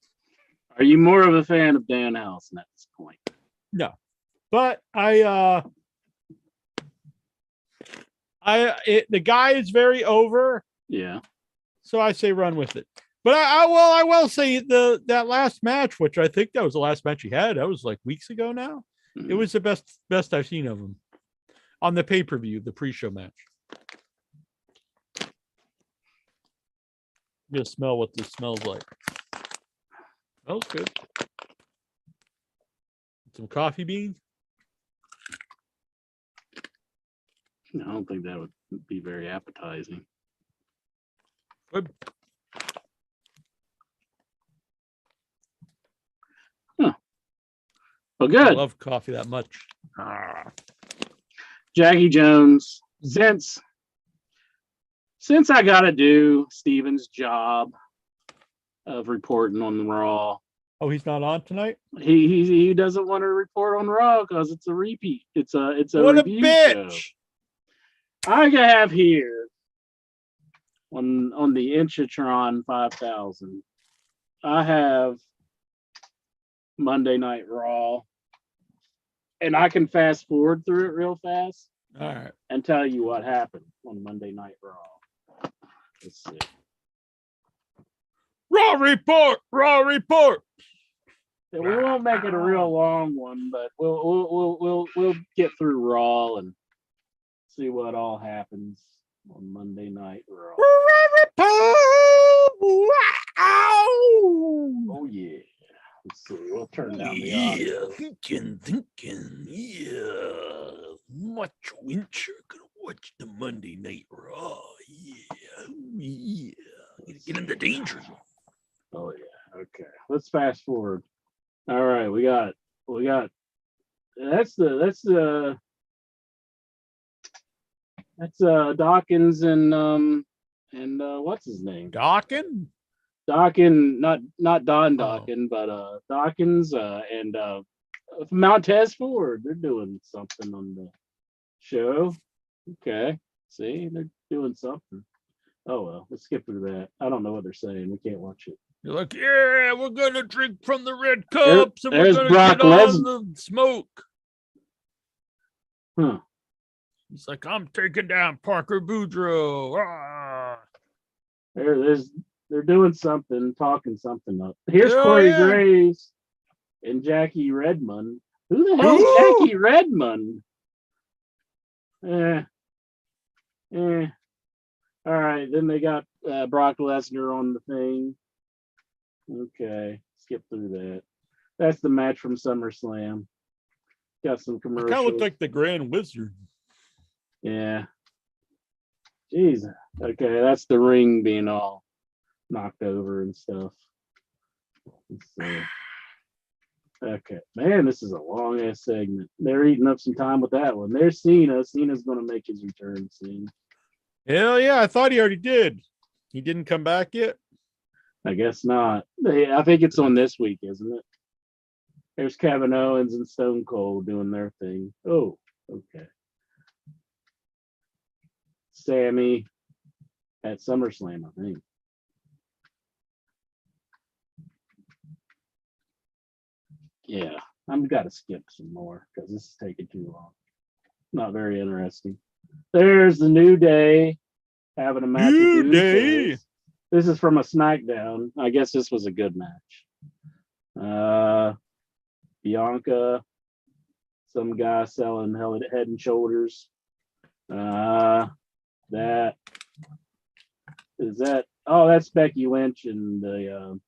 Are you more of a fan of Danhausen at this point? No. But the guy is very over. Yeah. So I say run with it. But I will say that last match, which I think that was the last match he had, that was like weeks ago now. Mm-hmm. It was the best I've seen of him on the pay-per-view, the pre-show match. Just smell what this smells like. Smells good. Some coffee beans. I don't think that would be very appetizing. Good. Huh. Well, good. I love coffee that much. Jackie Jones, since I got to do Steven's job of reporting on the Raw. Oh, he's not on tonight? He doesn't want to report on Raw because it's a repeat. It's a what review a bitch. Show. I have here on the Inchatron 5000. I have Monday Night Raw, and I can fast forward through it real fast. All right. And tell you what happened on Monday Night Raw. Let's see. Raw report. We won't make it a real long one, but we'll get through Raw and see what all happens on Monday Night Raw. Oh yeah. Let's see. We'll turn down the audio. Thinking. Yeah. Much winter. Gonna watch the Monday Night Raw. Yeah. Get in the danger zone. Oh yeah. Okay. Let's fast forward. All right. We got. That's Dawkins and what's his name? Dawkins, not Don Dawkins, but Dawkins and Montez Ford. They're doing something on the show. Okay, see, they're doing something. Oh well, let's skip through that. I don't know what they're saying. We can't watch it. You're like, yeah, we're gonna drink from the red cups and we're gonna Brock get on the smoke. Huh. He's like, I'm taking down Parker Boudreaux. Ah. They're doing something, talking something up. Here's Corey Graves and Jackie Redmond. Who the hell's Jackie Redmond? All right, then they got Brock Lesnar on the thing. Okay, skip through that. That's the match from SummerSlam. Got some commercials. Kind of looked like the Grand Wizard. Yeah. Jeez. Okay, that's the ring being all knocked over and stuff. Let's see. Okay, man, this is a long ass segment. They're eating up some time with that one. There's Cena. Cena's going to make his return soon. Hell yeah, I thought he already did. He didn't come back yet? I guess not. I think it's on this week, isn't it? There's Kevin Owens and Stone Cold doing their thing. Oh, okay. Sammy at SummerSlam, I think. Yeah, I've got to skip some more because this is taking too long. Not very interesting. There's the New Day having a match. New Day. This is from a SmackDown. I guess this was a good match. Bianca, some guy selling Head and Shoulders. That Is that? Oh, that's Becky Lynch and the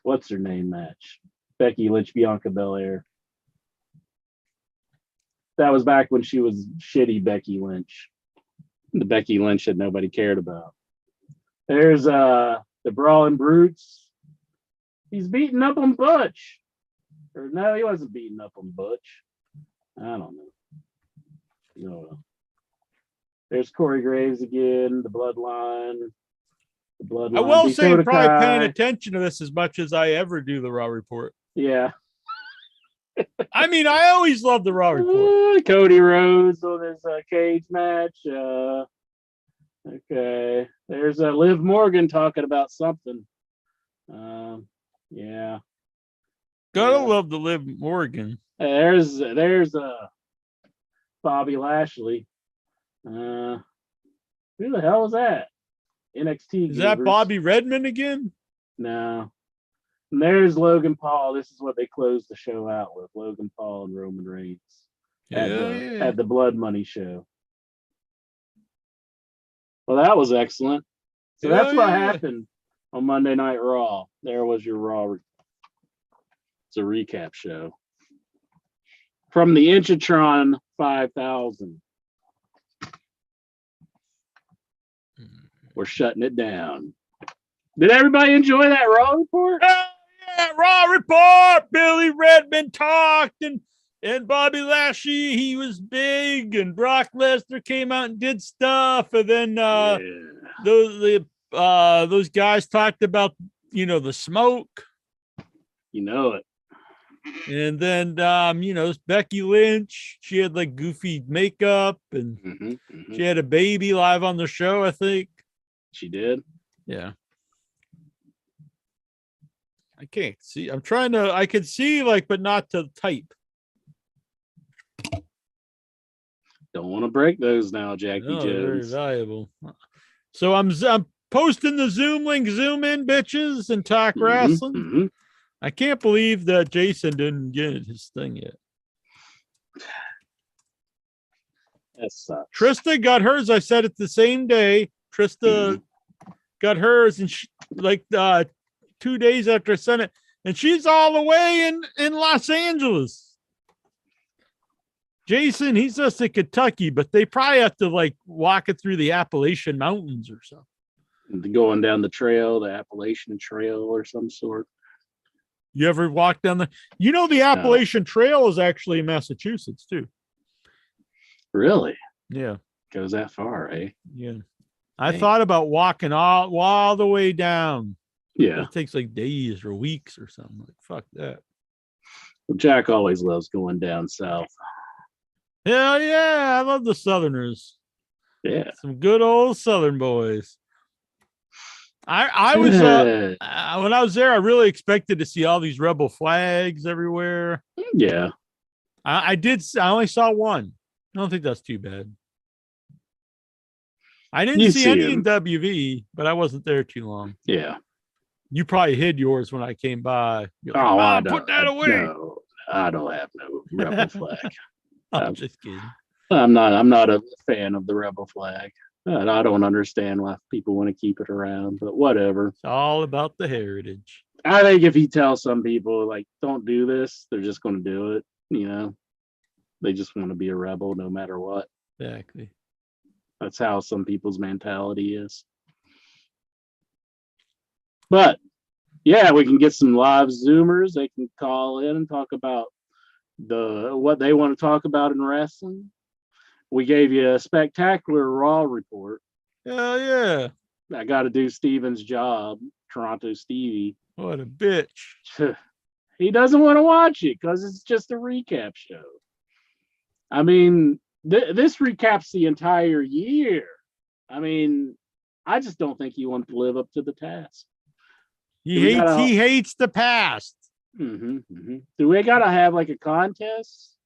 what's her name match? Becky Lynch, Bianca Belair. That was back when she was shitty Becky Lynch. The Becky Lynch that nobody cared about. There's the Brawling Brutes. He's beating up on Butch. Or no, he wasn't beating up on Butch. I don't know. No. There's Corey Graves again, the Bloodline. The Bloodline. I will say I'm Dakota probably Kai. paying attention to this as much as I ever do the Raw Report. Yeah. I mean, I always love the Raw Report. Cody Rhodes on his cage match. Okay. There's Liv Morgan talking about something. Yeah. Gotta love the Liv Morgan. There's Bobby Lashley. Who the hell is that? NXT. Is that Bobby Redmond again? No. And there's Logan Paul. This is what they closed the show out with. Logan Paul and Roman Reigns at the Blood Money show. Well, that was excellent. So that's what happened on Monday Night Raw. There was your Raw. It's a recap show. From the Inchatron 5000. We're shutting it down. Did everybody enjoy that Raw report? Yeah, Raw Report. Billy Redmond talked, and Bobby Lashley, he was big, and Brock Lesnar came out and did stuff, and then those guys talked about the smoke. You know it. And then Becky Lynch, she had like goofy makeup, and she had a baby live on the show, I think. She did? Yeah. I can't see. I can see but not to type. Don't want to break those now, Jackie Jones. Very valuable. So I'm posting the Zoom link. Zoom in, bitches, and talk wrestling. I can't believe that Jason didn't get his thing yet. That sucks. Trista got hers. I said it the same day. Trista got hers, and 2 days after I sent it, and she's all the way in Los Angeles. Jason, he's just in Kentucky, but they probably have to walk it through the Appalachian Mountains or something. Going down the trail, the Appalachian Trail or some sort. You ever walk down the Appalachian Trail is actually in Massachusetts too. Really? Yeah. Goes that far, eh? Yeah. I thought about walking all the way down. Yeah. It takes days or weeks or something. Fuck that. Well, Jack always loves going down south. Hell yeah. I love the Southerners. Yeah. Some good old Southern boys. I was when I was there, I really expected to see all these rebel flags everywhere. Yeah. I only saw one. I don't think that's too bad. I didn't see any in WV, but I wasn't there too long. Yeah. You probably hid yours when I came by. I put that away. No, I don't have no rebel flag. I'm just kidding. I'm not a fan of the rebel flag. I don't understand why people want to keep it around, but whatever. It's all about the heritage. I think if you tell some people don't do this, they're just going to do it. They just want to be a rebel no matter what. Exactly. That's how some people's mentality is. But yeah, we can get some live Zoomers. They can call in and talk about what they want to talk about in wrestling. We gave you a spectacular Raw report. Hell yeah. I got to do Steven's job, Toronto Stevie. What a bitch. He doesn't want to watch it because it's just a recap show. I mean, this recaps the entire year. I mean, I just don't think he wants to live up to the task. He hates the past. Do we got to have a contest?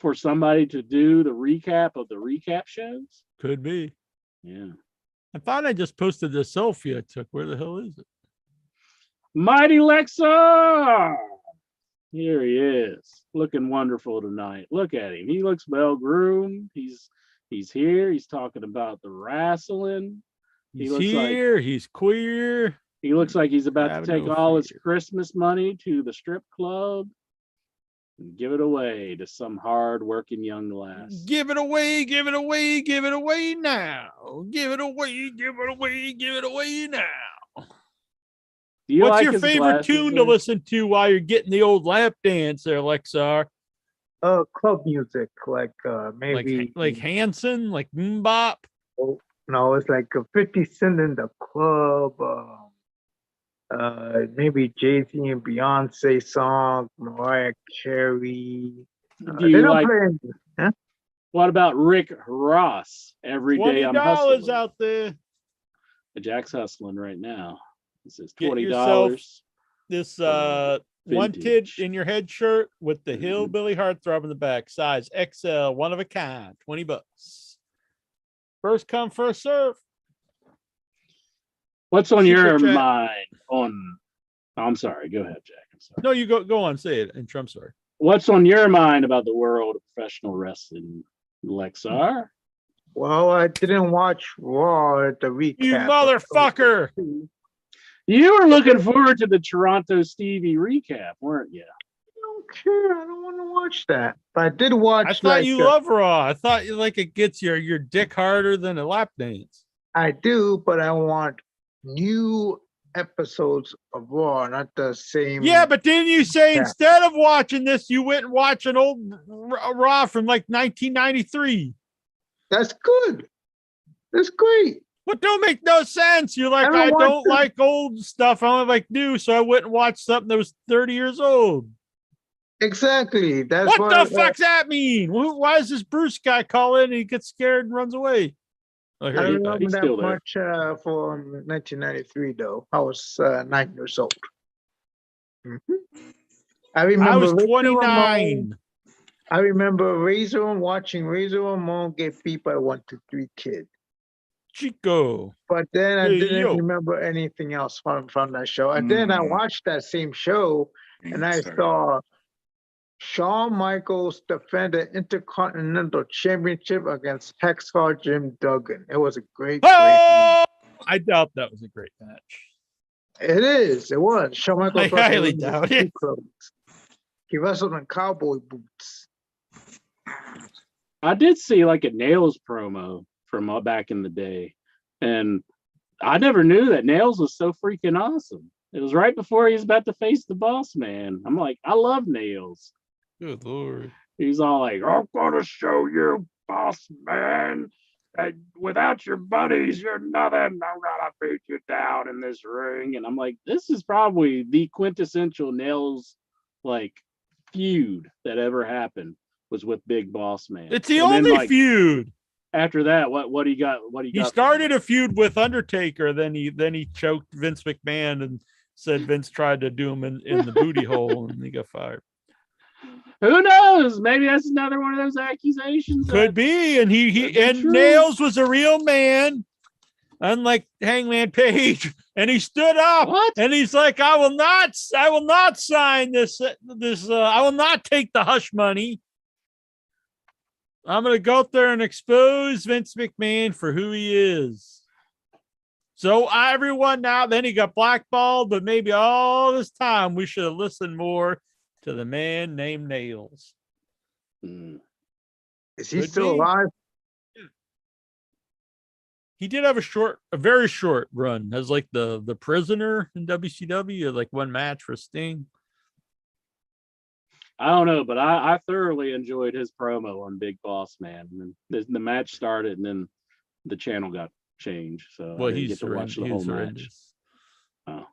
For somebody to do the recap of the recap shows? Could be. Yeah. I thought I just posted the selfie I took. Where the hell is it? Mighty Lexa! Here he is. Looking wonderful tonight. Look at him. He looks well groomed. He's He's here. He's talking about the wrestling. He's here. He's queer. He looks like he's about to take all his fear. Christmas money to the strip club and give it away to some hard-working young lass. Give it away, give it away, give it away now. Give it away, give it away, give it away now. What's your favorite tune to listen to while you're getting the old lap dance there, Lexar? Club music, like maybe like Hanson, like Mbop. Oh, no, it's like 50 Cent in the club. Maybe Jay-Z and Beyonce song, Mariah Carey. Do you like? Huh? What about Rick Ross? Every day I'm hustling. $20 out there. Jack's hustling right now. This is $20. This wanted in your head shirt with the hillbilly heartthrob in the back, size XL, one of a kind, $20. First come, first serve. What's on your mind? I'm sorry. Go ahead, Jack. I'm sorry. No, you go on. Say it. And I'm sorry. What's on your mind about the world of professional wrestling, Lexar? Well, I didn't watch Raw at the recap. You motherfucker! You were looking forward to the Toronto Stevie recap, weren't you? I don't care. I don't want to watch that. But I did watch. I thought you love Raw. I thought you like it gets your dick harder than a lap dance. I do, but I want new episodes of Raw, not the same. Yeah, but didn't you say instead of watching this, you went and watched an old Raw from like 1993? That's good. That's great. But don't make no sense. You're like, I don't like old stuff. I only like new, so I went and watched something that was 30 years old. Exactly. That's what the fuck's that mean? Why is this Bruce guy call in and he gets scared and runs away? I don't remember that much for 1993, though. I was 9 years old. I remember I was 29. I remember watching Razor Ramon get beat by 1-2-3 Kid. Chico. But then I didn't remember anything else from that show. And then I watched that same show and I saw Shawn Michaels defend the Intercontinental Championship against Hacksaw Jim Duggan. It was a great match. I doubt that was a great match. It is. It was. Shawn Michaels. I highly doubt it. He wrestled in cowboy boots. I did see like a Nails promo from back in the day, and I never knew that Nails was so freaking awesome. It was right before he was about to face the Boss Man. I'm like, I love Nails. Good Lord. He's all like, I'm gonna show you, Boss Man, that without your buddies, you're nothing. I'm gonna beat you down in this ring. And I'm like, this is probably the quintessential Nails like feud that ever happened was with Big Boss Man. It's the only feud. After that, what he got? He started a feud with Undertaker. Then he choked Vince McMahon and said Vince tried to do him in the booty hole, and he got fired. Who knows? Maybe that's another one of those accusations. Could be. And and Nails was a real man, unlike Hangman Page. And he stood up and he's like, I will not sign this. I will not take the hush money. I'm going to go up there and expose Vince McMahon for who he is. So everyone now, then he got blackballed, but maybe all this time we should have listened more to the man named Nails. Is he still alive? He did have a very short run as like the prisoner in WCW, like one match for Sting. I don't know, but I thoroughly enjoyed his promo on Big Boss Man. And the match started, and then the channel got changed, so I didn't get to watch the whole match. Oh.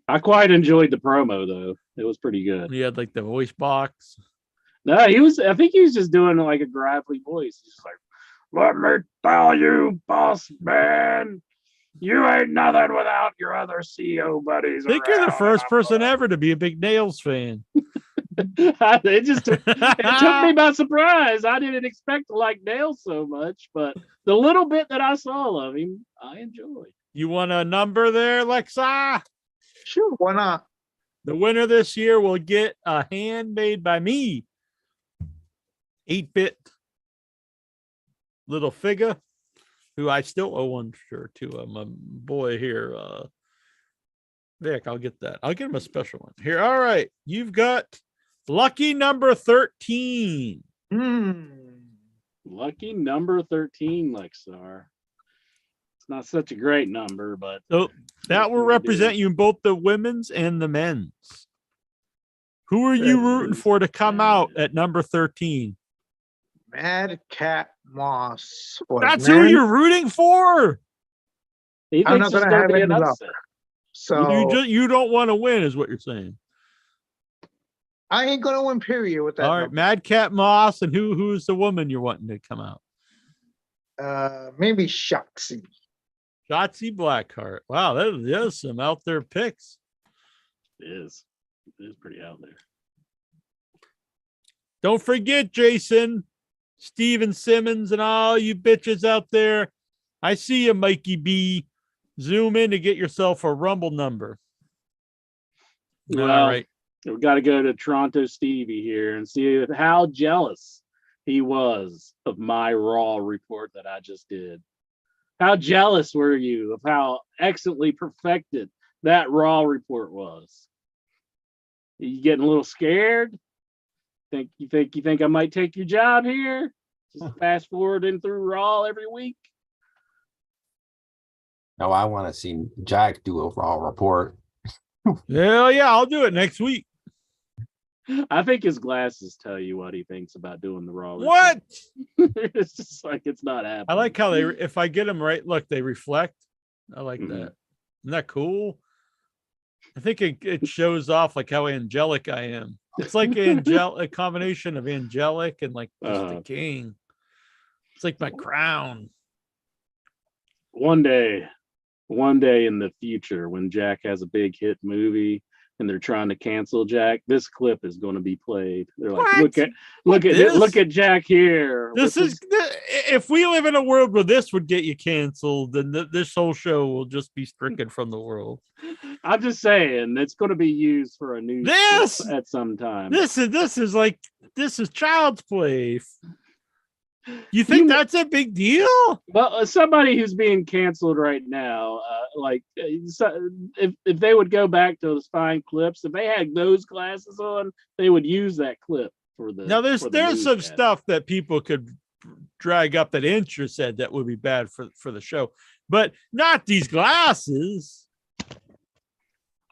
I quite enjoyed the promo though; it was pretty good. He had like the voice box. No, I think he was just doing like a gravelly voice. He's just like, "Let me tell you, Boss Man, you ain't nothing without your other CEO buddies." I think you're the first person ever to be a big Nails fan. It took me by surprise. I didn't expect to like Nails so much, but the little bit that I saw of him, I enjoyed. You want a number there, Lexa? Sure, why not? The winner this year will get a handmade by me 8-bit little figure, who I still owe one shirt to. My boy here, Vic. I'll get that. I'll get him a special one here. All right, you've got lucky number 13. Lucky number 13, Lexar. It's not such a great number, but so that will represent you in both the women's and the men's. Who are you rooting for to come out at number 13? Madcap Moss. That's who you're rooting for. I'm not going to have any luck. So you don't want to win, is what you're saying. I ain't going to win, period, with that. All right, Madcap Moss, and who's the woman you're wanting to come out? Maybe Shotzi. Shotzi Blackheart. Wow, there's some out there picks. It is pretty out there. Don't forget, Jason, Steven Simmons, and all you bitches out there. I see you, Mikey B. Zoom in to get yourself a Rumble number. Well, all right. We got to go to Toronto Stevie here and see how jealous he was of my Raw report that I just did. How jealous were you of how excellently perfected that Raw report was? Are you getting a little scared? You think I might take your job here? Just fast forwarding through Raw every week? No, I want to see Jack do a Raw report. Hell yeah, I'll do it next week. I think his glasses tell you what he thinks about doing the Raw. What? It's just like it's not happening. I like how if I get them right, look, they reflect. I like that. Isn't that cool? I think it shows off like how angelic I am. It's like a combination of angelic and like just the king. It's like my crown. One day in the future, when Jack has a big hit movie and they're trying to cancel Jack, this clip is going to be played. They're like, look at Jack here. If we live in a world where this would get you canceled, then this whole show will just be stricken from the world. I'm just saying it's going to be used for a news clip at some time. This is child's play. You think that's a big deal? Well, somebody who's being canceled right now, if they would go back to those fine clips, if they had those glasses on, they would use that clip for the. Now, there's some stuff that people could drag up that Incher said that would be bad for the show, but not these glasses.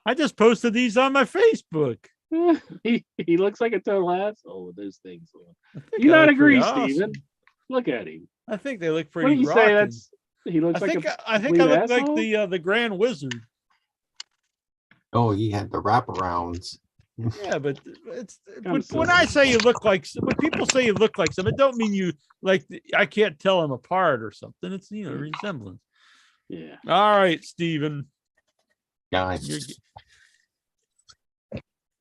I just posted these on my Facebook. he looks like a total asshole with those things on. You not agree, Steven? Look at him. I think they look pretty. What do you say? He looks like I think I look like the Grand Wizard. Oh, he had the wraparounds. Yeah, but when I say you look like, when people say you look like something, it don't mean you like. I can't tell them apart or something. It's resemblance. Yeah. All right, Steven. Guys,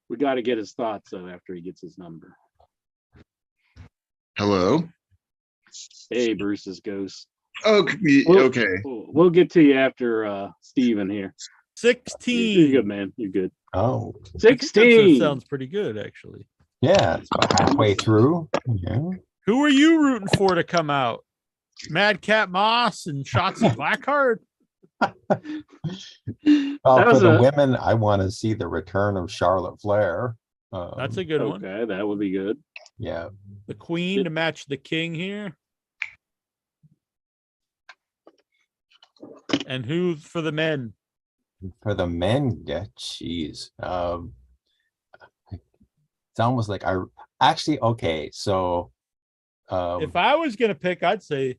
we got to get his thoughts though after he gets his number. Hello. Hey, Bruce's ghost. Okay. We'll get to you after Steven here. 16. You're good, man. You're good. Oh, 16. Sounds pretty good, actually. Yeah, it's about halfway through. Yeah. Who are you rooting for to come out? Madcap Moss and Shotzi Blackheart? For the women, I want to see the return of Charlotte Flair. That's a good one. Okay, that would be good. Yeah. The queen to match the king here. And who for the men? For the men, yeah, geez. It's almost like okay, so if I was gonna pick, I'd say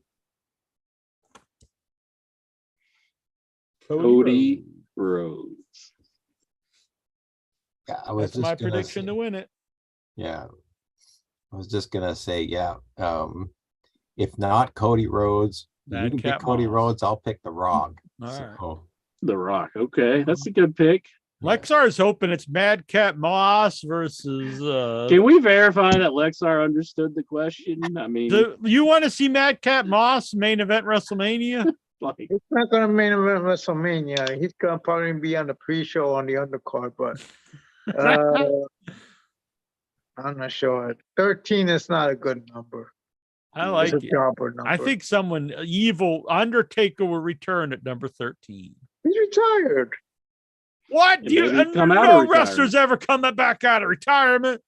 Cody Rhodes. Yeah, that's my prediction to win it. Yeah. I was just gonna say, yeah. If not Cody Rhodes, you can pick Cody Rhodes, I'll pick The Rock. Right. The Rock. Okay, that's a good pick. Lexar is hoping it's Madcap Moss versus. Can we verify that Lexar understood the question? I mean, you want to see Madcap Moss main event WrestleMania? He's not going to main event WrestleMania. He's going to probably be on the pre-show on the undercard, but I'm not sure. 13 is not a good number. I like it. Jobber number. I think someone evil Undertaker will return at number 13. He's retired. What? No wrestlers ever come back out of retirement.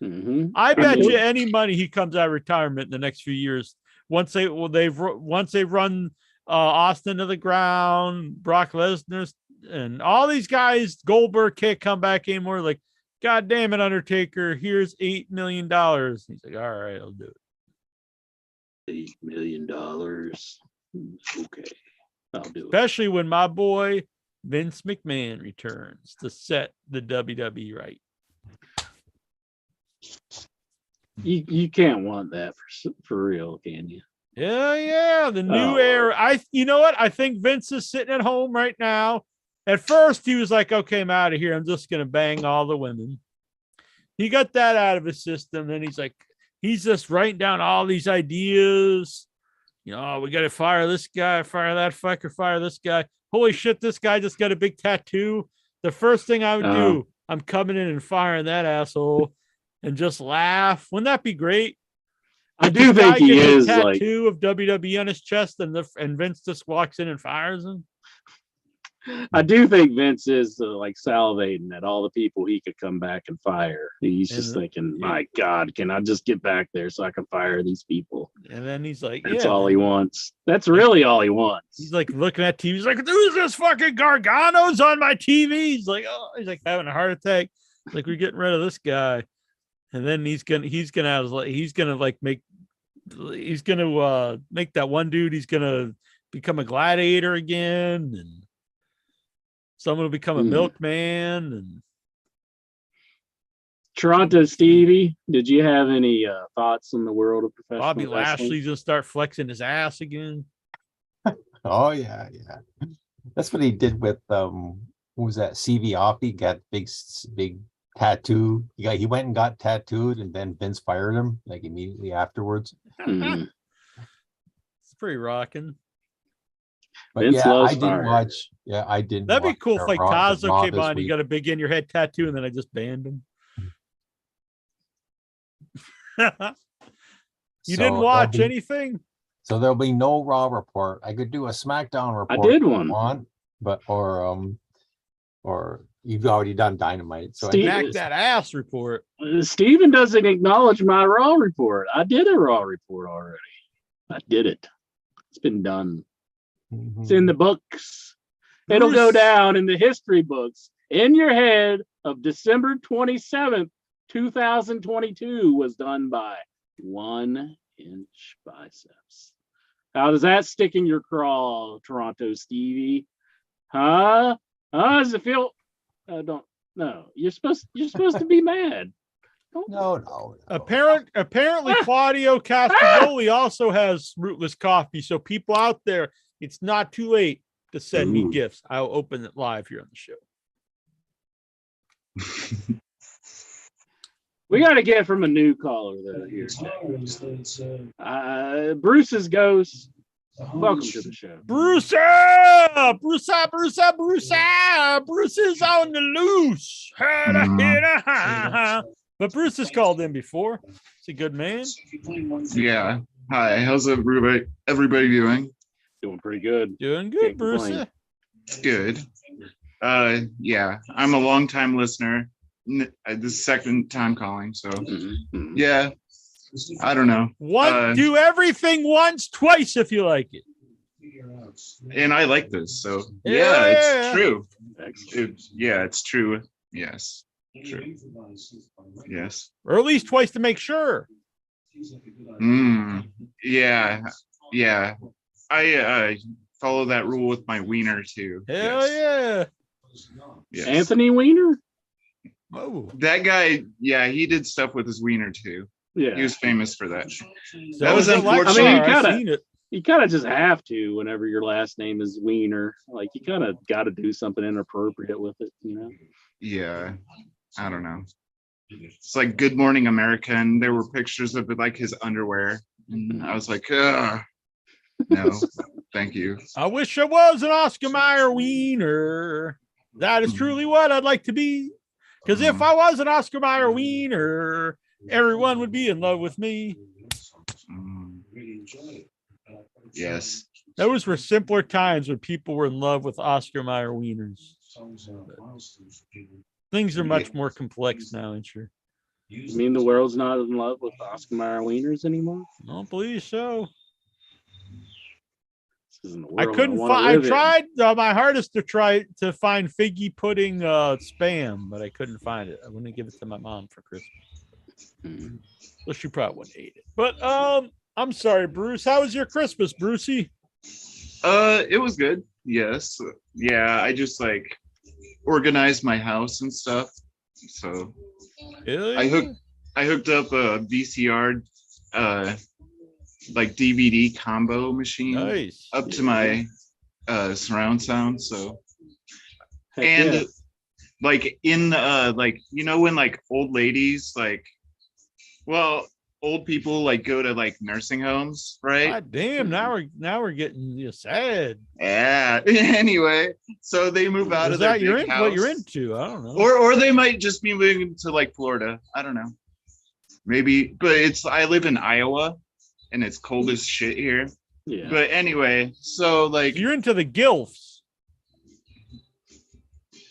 Mm-hmm. I bet you any money he comes out of retirement in the next few years. Once they run Austin to the ground, Brock Lesnar, and all these guys, Goldberg can't come back anymore. Like, God damn it, Undertaker! Here's $8 million. He's like, all right, I'll do it. $8 million. Okay, I'll do it. Especially when my boy Vince McMahon returns to set the WWE right. You can't want that for real, can you? Yeah. The new era. You know what? I think Vince is sitting at home right now. At first, he was like, okay, I'm out of here. I'm just going to bang all the women. He got that out of his system. Then he's like, he's just writing down all these ideas. We got to fire this guy, fire that fucker, fire this guy. Holy shit, this guy just got a big tattoo. The first thing I would do, I'm coming in and firing that asshole and just laugh. Wouldn't that be great? I do think he is a tattoo of WWE on his chest, and Vince just walks in and fires him. I do think Vince is salivating at all the people he could come back and fire. He's just thinking, my God, can I just get back there so I can fire these people? And then he's like, that's all he wants. That's really all he wants. He's like looking at TV. He's like, who's this fucking Gargano's on my TV? He's like, he's like having a heart attack. Like, we're getting rid of this guy. And then he's gonna make that one dude. He's gonna become a gladiator again, and someone will become a milkman. And Toronto Stevie, did you have any thoughts on the world of professional Bobby wrestling? Lashley's gonna start flexing his ass again. Oh yeah. That's what he did with who was that? CV Offie got big tattoo. He went and got tattooed, and then Vince fired him like immediately afterwards. It's pretty rocking. But Vince I didn't watch. Yeah, I didn't. That'd be cool if Tazo came on. He got a big in your head tattoo, and then I just banned him. You didn't watch anything, so there'll be no Raw report. I could do a SmackDown report. I did one, or you've already done Dynamite. So Smack that ass report. Steven doesn't acknowledge my Raw report. I did a Raw report already. I did it. It's been done. Mm-hmm. It's in the books. It'll go down in the history books. In Your Head of December 27th, 2022 was done by 1 inch biceps. How does that stick in your craw, Toronto Stevie? Huh? Does it feel? Don't. No, you're supposed to be mad. No. Apparently, Claudio Castagnoli also has rootless coffee. So people out there, it's not too late to send me gifts. I'll open it live here on the show. We got to get from a new caller though here. Bruce's Ghost. Welcome to the show, Bruce is on the loose. But Bruce has called in before. He's a good man. Yeah. Hi. How's everybody doing? Doing pretty good. Doing good, Bruce. Good. Yeah. I'm a long-time listener. This is second time calling, so yeah. I don't know. Do everything once, twice if you like it. And I like this, so yeah. It's true. It's true. Yes. True. Yes. Or at least twice to make sure. Yeah. I follow that rule with my wiener too. Hell yes. Yes. Anthony Weiner? Oh. That guy, yeah, he did stuff with his wiener too. Yeah. He was famous for that. That was unfortunate. You kind of just have to whenever your last name is Wiener. Like, you kind of got to do something inappropriate with it, you know? Yeah. I don't know. It's like Good Morning America, and there were pictures of it, like his underwear. And I was like, no, thank you. I wish I was an Oscar Mayer wiener. That is truly what I'd like to be. Because if I was an Oscar Mayer wiener, everyone would be in love with me. Yes. Those were simpler times when people were in love with Oscar Mayer wieners. Things are much more complex now, ain't sure. You mean the world's not in love with Oscar Mayer wieners anymore? I don't believe so. This isn't the I world couldn't wanna find. I live in. tried my hardest to try to find figgy pudding spam, but I couldn't find it. I want to give it to my mom for Christmas. Well, she probably wouldn't eat it. But I'm sorry, Bruce. How was your Christmas, Brucey? It was good. Yes. Yeah, I just like organized my house and stuff. So I hooked up a VCR like DVD combo machine up to my surround sound. So like in like when like old ladies old people like go to like nursing homes, right? God damn, now we're getting sad. Yeah. Anyway, so they move out of their big house. What you're into? I don't know. Or they might just be moving to like Florida. I don't know. Maybe, but I live in Iowa and it's cold as shit here. Yeah. But anyway, so like you're into the gilfs.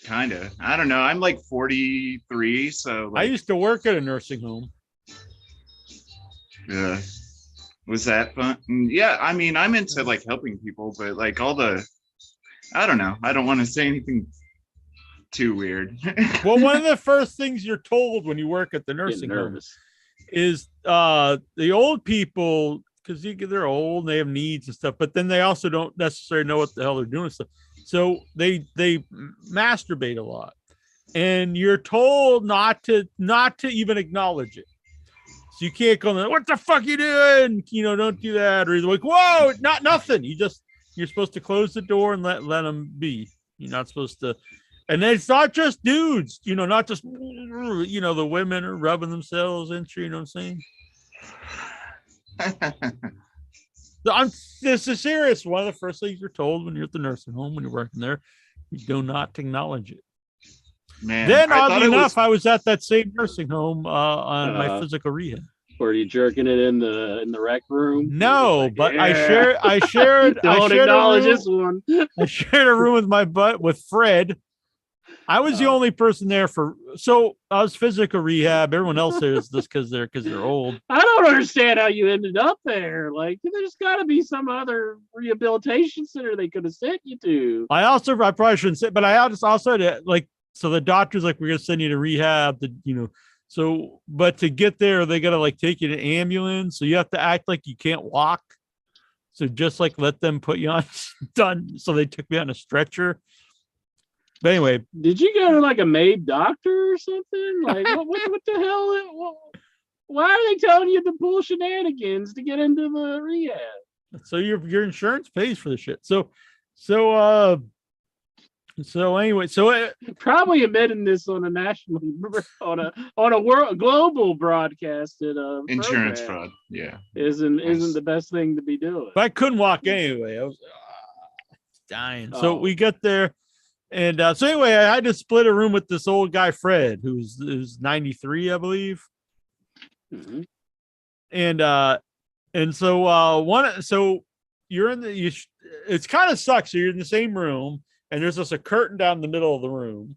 Kinda. I don't know. I'm like 43, so like, I used to work at a nursing home. Yeah. Was that fun? Yeah, I mean, I'm into like helping people, but like I don't know. I don't want to say anything too weird. Well, one of the first things you're told when you work at the nursing home is the old people, because they're old and they have needs and stuff, but then they also don't necessarily know what the hell they're doing and stuff. So they masturbate a lot, and you're told not to even acknowledge it. So you can't go, what the fuck you doing? Don't do that. Or he's like, whoa, nothing. You're supposed to close the door and let them be. You're not supposed to. And it's not just dudes, not just, the women are rubbing themselves into, you know what I'm saying? This is serious. One of the first things you're told when you're at the nursing home, when you're working there, you do not acknowledge it. Man, then oddly enough, I was at that same nursing home on my physical rehab. Were you jerking it in the rec room? No, like, but yeah. I shared Don't acknowledge this one. I shared a room with my butt with Fred. I was the only person there so I was physical rehab. Everyone else there is just because they're old. I don't understand how you ended up there. Like, there's got to be some other rehabilitation center they could have sent you to. I probably shouldn't say, but I also had to, like, so the doctor's like, we're gonna send you to rehab. So but to get there, they gotta like take you to ambulance. So you have to act like you can't walk. So just like let them put you on done. So they took me on a stretcher. But anyway, did you go to like a MAID doctor or something? Like what the hell? Why are they telling you to pull shenanigans to get into the rehab? So your insurance pays for the shit. So anyway, probably admitting this on a national, on a global broadcasted insurance fraud. Yeah, isn't the best thing to be doing. But I couldn't walk anyway. I was dying. So we get there. And so anyway, I had to split a room with this old guy, Fred, who's 93, I believe. Mm-hmm. And so you're in it's kind of sucks. So you're in the same room and there's just a curtain down the middle of the room.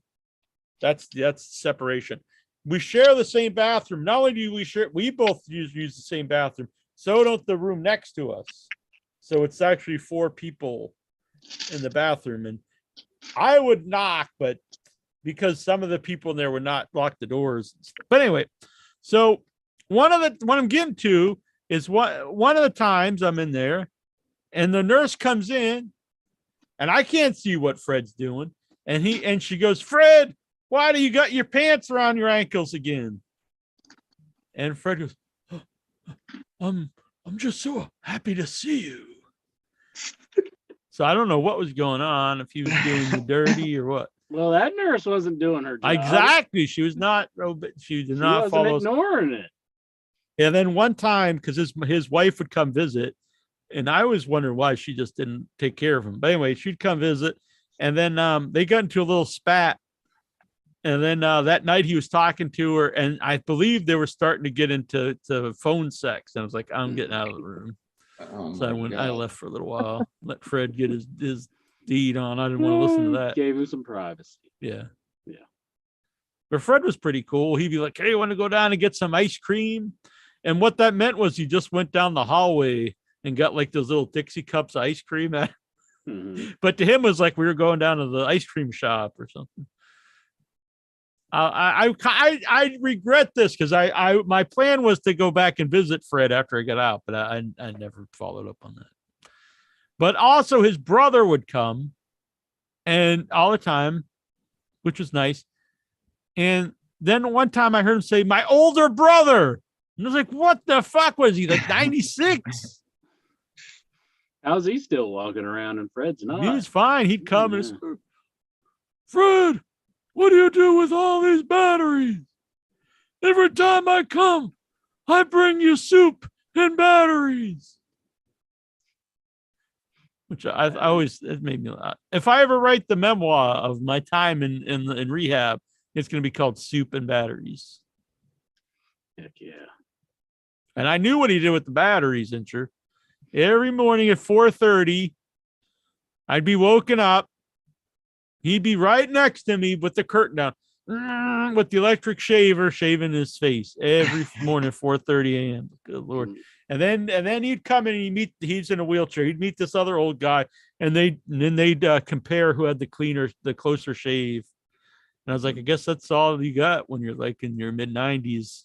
That's separation. We share the same bathroom. Not only do we both use the same bathroom. So don't the room next to us. So it's actually 4 people in the bathroom. And I would knock, but because some of the people in there would not lock the doors. But anyway, so what I'm getting to is one of the times I'm in there and the nurse comes in and I can't see what Fred's doing. And she goes, Fred, why do you got your pants around your ankles again? And Fred goes, I'm just so happy to see you. So I don't know what was going on, if he was doing the dirty or what. Well, that nurse wasn't doing her job. Exactly. She was not. She did not follow. Ignoring it. And then one time, because his wife would come visit, and I was wondering why she just didn't take care of him. But anyway, she'd come visit, and then they got into a little spat. And then that night he was talking to her, and I believe they were starting to get into phone sex. And I was like, I'm getting out of the room. Oh So my I God. left for a little while. Let Fred get his deed on. I didn't want to listen to that. Gave him some privacy. Yeah. Yeah. But Fred was pretty cool. He'd be like, hey, you want to go down and get some ice cream? And what that meant was you just went down the hallway and got like those little Dixie cups of ice cream. Mm-hmm. But to him, it was like we were going down to the ice cream shop or something. I regret this because my plan was to go back and visit Fred after I got out, but I never followed up on that. But also his brother would come and all the time, which was nice. And then one time I heard him say, my older brother. And I was like, what the fuck was he? Like 96? How's he still walking around and Fred's not? He was fine. He'd come and say, Fred, what do you do with all these batteries? Every time I come, I bring you soup and batteries. Which I always, it made me laugh. If I ever write the memoir of my time in rehab, it's going to be called Soup and Batteries. Heck yeah. And I knew what he did with the batteries, Incher. Every morning at 4:30, I'd be woken up. He'd be right next to me with the curtain down, with the electric shaver shaving his face every morning at 4:30 a.m. Good Lord. And then he'd come in and he's in a wheelchair. He'd meet this other old guy, and they'd compare who had the closer shave. And I was like, I guess that's all you got when you're like in your mid-90s.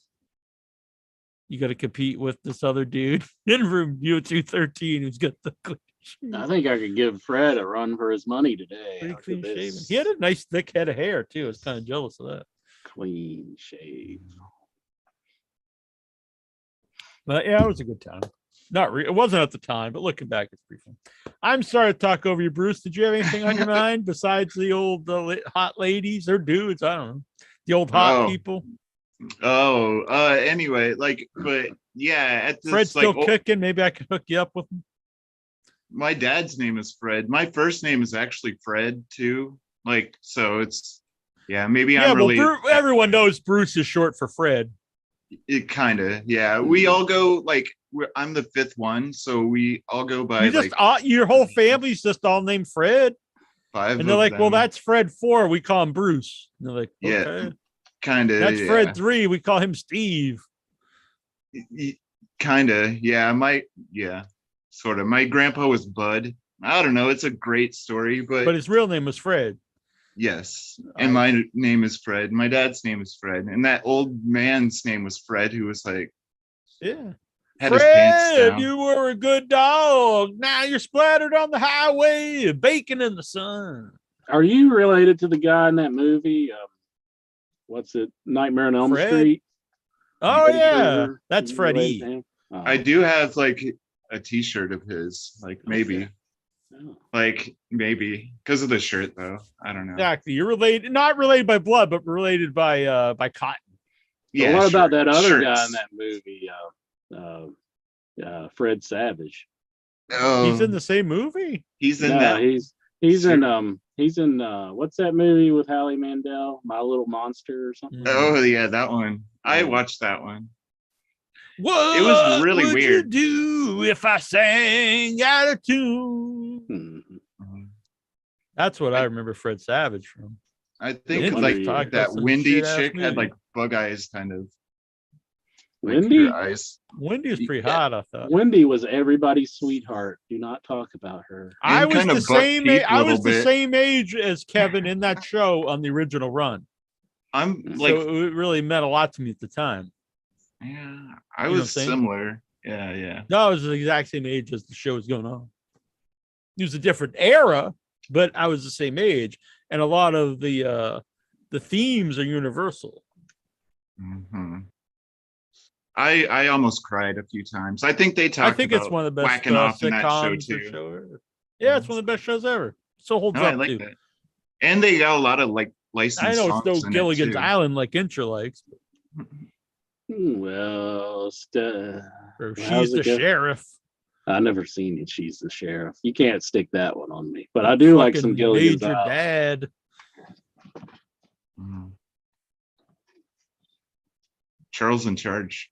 You got to compete with this other dude in room U213 who's got the clean shave. I think I could give Fred a run for his money today. Pretty clean shaven. He had a nice thick head of hair too. I was kind of jealous of that. Clean shave. But yeah, it was a good time. It wasn't at the time, but looking back, it's pretty fun. I'm sorry to talk over you, Bruce. Did you have anything on your mind besides the old hot ladies or dudes? I don't know. The old hot people. Anyway, but yeah, at this Fred's still cooking. Maybe I could hook you up with him. My dad's name is Fred. My first name is actually Fred too. So it's maybe I'm related. Everyone knows Bruce is short for Fred. It kind of, yeah. We all go I'm the fifth one, so we all go by your whole family's just all named Fred. 5. And they're like, well, that's Fred 4. We call him Bruce. And they're like, okay. Yeah, kind of. That's Fred 3. We call him Steve. Kind of, yeah. Sort of. My grandpa was Bud. I don't know. It's a great story, but his real name was Fred. Yes, and my name is Fred. My dad's name is Fred, and that old man's name was Fred, who was like, yeah, had his pants down. You were a good dog. Now you're splattered on the highway, baking in the sun. Are you related to the guy in that movie? What's it? Nightmare on Elm Street. Oh yeah, that's Freddie. I do have a T-shirt of his, maybe. Okay. Maybe because of the shirt, though. I don't know. Exactly. You're related, not related by blood, but related by cotton. Yeah. What about that other guy in that movie? Fred Savage. Oh, he's in the same movie. He's in that. He's in what's that movie with Hallie Mandel? My Little Monster or something. Oh yeah, that one. I watched that one. What it was really would weird. You do if I sang out of tune? Mm-hmm. That's what I remember Fred Savage from. I think that Wendy chick had bug eyes, kind of. Wendy? Eyes. Wendy was pretty hot, I thought. Wendy was everybody's sweetheart. Do not talk about her. I was the same. I was the same age as Kevin in that show on the original run. So it really meant a lot to me at the time. Yeah, I was similar. Yeah. No, I was the exact same age as the show was going on. It was a different era, but I was the same age, and a lot of the themes are universal. Mm-hmm. I almost cried a few times. I think they talked. I think it's one of the best sitcoms show. Yeah, it's one of the best shows ever. So holds up. I like that. And they got a lot of licensed. I know it's no Gilligan's Island like Incher likes. Well, or She's the Sheriff. I've never seen it. She's the Sheriff. You can't stick that one on me. But I do like some Gilligan's Island. Dad. Charles in Charge.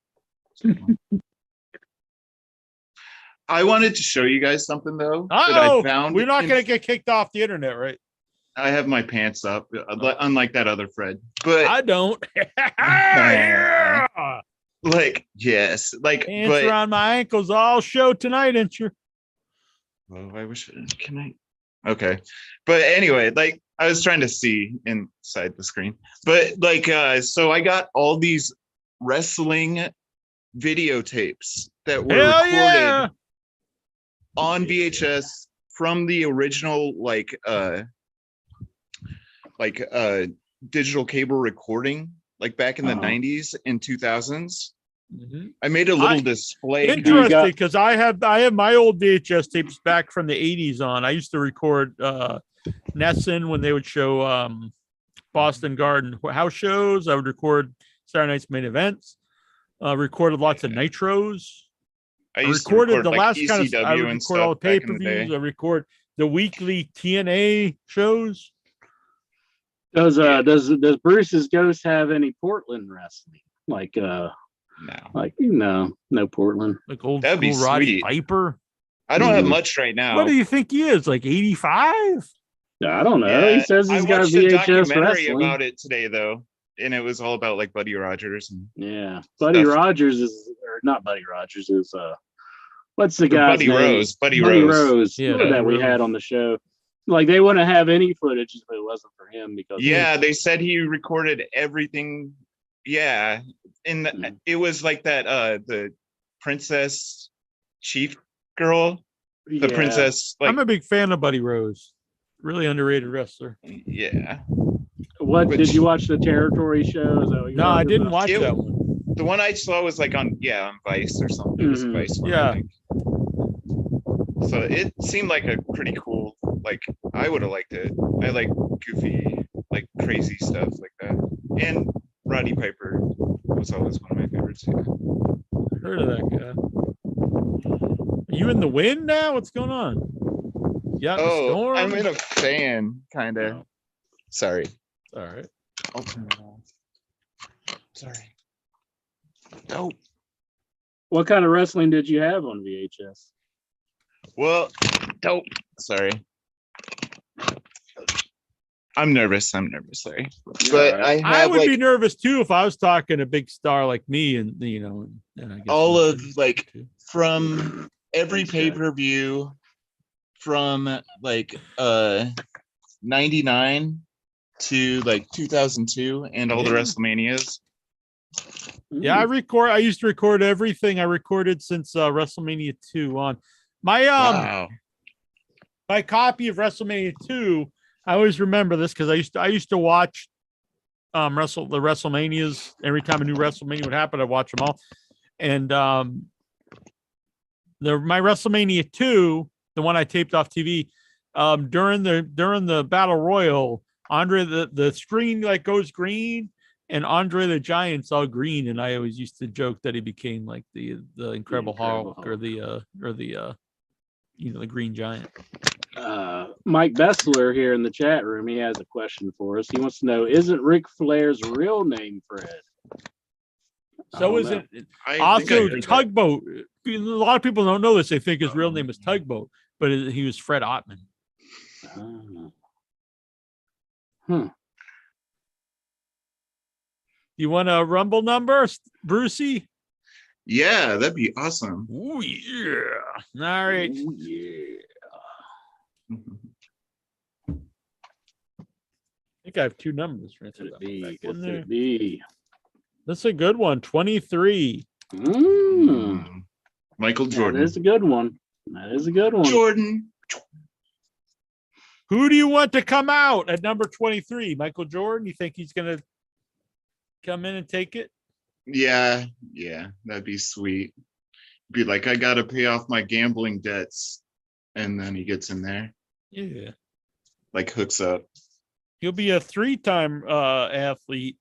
I wanted to show you guys something though that I found. We're not going to get kicked off the internet, right? I have my pants up, unlike that other Fred. But I don't. Yeah. Like, yes, like Pants around my ankles all show tonight, ain't you? Oh, I wish. Can I? Okay, but anyway, like I was trying to see inside the screen, but like, so I got all these wrestling videotapes that were recorded on VHS from the original, like digital cable recording, like back in the 90s and 2000s. Mm-hmm. I made a little display. Interesting, because I have my old VHS tapes back from the 80s on. I used to record Nesson when they would show Boston Garden house shows. I would record Saturday Night's Main Events. Recorded lots of Nitros. I recorded the last kind of. I would record all the pay-per-views. I record the weekly TNA shows. Does Bruce's Ghost have any Portland wrestling? Like no Portland. Like old school Roddy Piper. I don't have much right now. What do you think he is? Like 85? I don't know. Yeah, he says he's got a VHS documentary wrestling about it today though, and it was all about like Buddy Rogers and Buddy Rogers is, or not Buddy Rogers, is what's the guy's Buddy name? Rose. Buddy Rose that we had on the show. Like they wouldn't have any footage if it wasn't for him, because they said he recorded everything. Yeah, and it was like that the Princess Chief girl, the princess. Like, I'm a big fan of Buddy Rose, really underrated wrestler. Yeah. Did you watch the territory shows? No, I didn't watch that one. The one I saw was like on Vice or something. It was Vice one, I think. So it seemed like a pretty cool. Like I would have liked it. I like goofy, like crazy stuff like that. And Roddy Piper was always one of my favorites. Yeah. Heard of that guy. Are you in the wind now? What's going on? Yeah. Storm? I'm in a fan, kind of. Oh. Sorry. All right. I'll turn it on. Sorry. Dope. What kind of wrestling did you have on VHS? Well, dope. Sorry. I'm nervous. Sorry. But I would be nervous too if I was talking a big star like me, and and I guess all of like from every pay-per-view from like 99 to like 2002 and all the WrestleManias. Yeah, I used to record everything I recorded since WrestleMania 2 on. My my copy of WrestleMania 2, I always remember this because I used to watch the WrestleManias every time a new WrestleMania would happen. I'd watch them all, and my WrestleMania 2, the one I taped off TV, during the Battle Royal, Andre the screen like goes green, and Andre the Giant's all green, and I always used to joke that he became like the Incredible Hulk or the Green Giant. Mike Bessler here in the chat room, he has a question for us. He wants to know, isn't Ric Flair's real name Fred? So is it also Tugboat? A lot of people don't know this. They think his real name is Tugboat, but he was Fred Ottman. You want a Rumble number, Brucey? Yeah, that'd be awesome. Oh yeah! All right. Ooh, yeah. I think I have two numbers. Right? What could it be? That's a good one. 23. Michael Jordan. That is a good one. Jordan. Who do you want to come out at number 23? Michael Jordan? You think he's going to come in and take it? Yeah, that'd be sweet. Be like, I got to pay off my gambling debts. And then he gets in there. Yeah. Like hooks up. He'll be a 3-time athlete.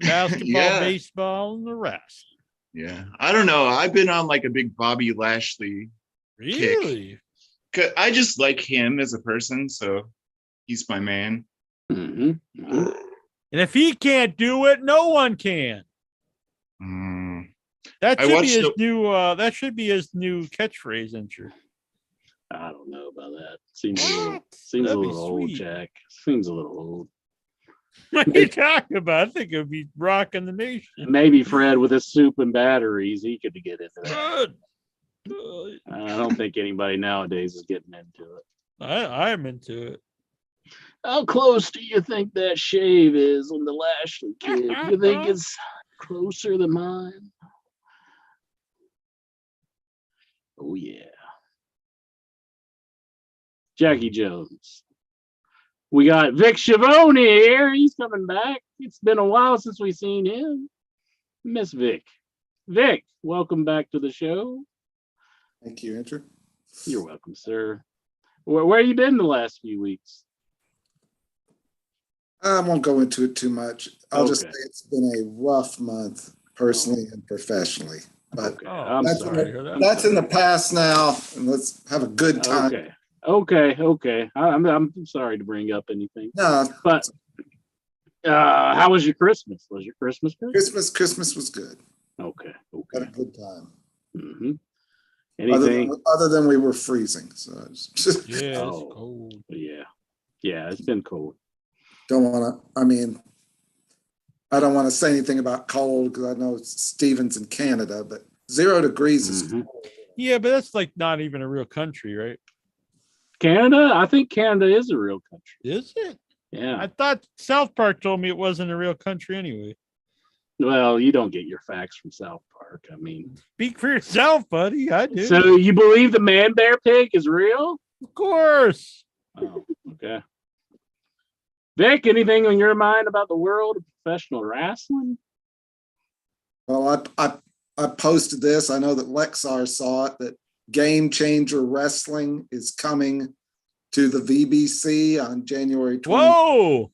Basketball, baseball, and the rest. Yeah. I don't know. I've been on like a big Bobby Lashley kick. I just like him as a person, so he's my man. Mm-hmm. And if he can't do it, no one can. That should be his new. That should be his new catchphrase, Incher. I don't know about that. Seems a little old, Jack. Seems a little old. What are you talking about? I think it would be rocking the nation. Maybe Fred with his soup and batteries, he could get into that. I don't think anybody nowadays is getting into it. I'm into it. How close do you think that shave is on the Lashley kid? You think it's closer than mine? Oh, yeah. Jackie Jones. We got Vic Schiavone here. He's coming back. It's been a while since we've seen him. Miss Vic. Vic, welcome back to the show. Thank you, Andrew. You're welcome, sir. Where you been the last few weeks? I won't go into it too much. I'll just say it's been a rough month, personally and professionally. But I'm sorry. That's in the past now, and let's have a good time. Okay. I'm sorry to bring up anything. No, but how was your Christmas? Was your Christmas good? Christmas was good. Okay. Had a good time. Mm-hmm. Anything other than we were freezing? So it's cold. Yeah, it's been cold. Don't want to. I mean, I don't want to say anything about cold because I know Steven's in Canada, but 0 degrees is cold. Yeah, but that's like not even a real country, right? Canada? I think Canada is a real country. Is it? Yeah. I thought South Park told me it wasn't a real country anyway. Well, you don't get your facts from South Park. I mean, speak for yourself, buddy. I do. So you believe the man bear pig is real? Of course. Oh, okay. Vic, anything on your mind about the world of professional wrestling? Well, I posted this. I know that Lexar saw it, that Game Changer Wrestling is coming to the VBC on January 20th. Whoa!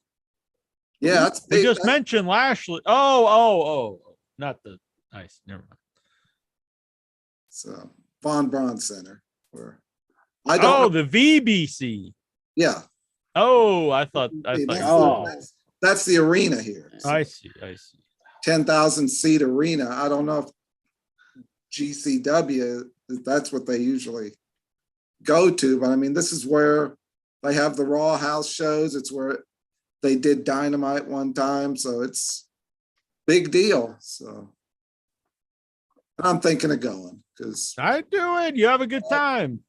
Yeah, that's big. We just mentioned Lashley. Oh. Not the nice. Never mind. So Von Braun Center. Where I don't the VBC. Yeah. Oh, I thought. That's the arena here. So I see. 10,000 seat arena. I don't know if GCW, that's what they usually go to, but I mean, this is where they have the Raw house shows. It's where they did Dynamite one time, so it's big deal. So I'm thinking of going because I do it. You have a good time.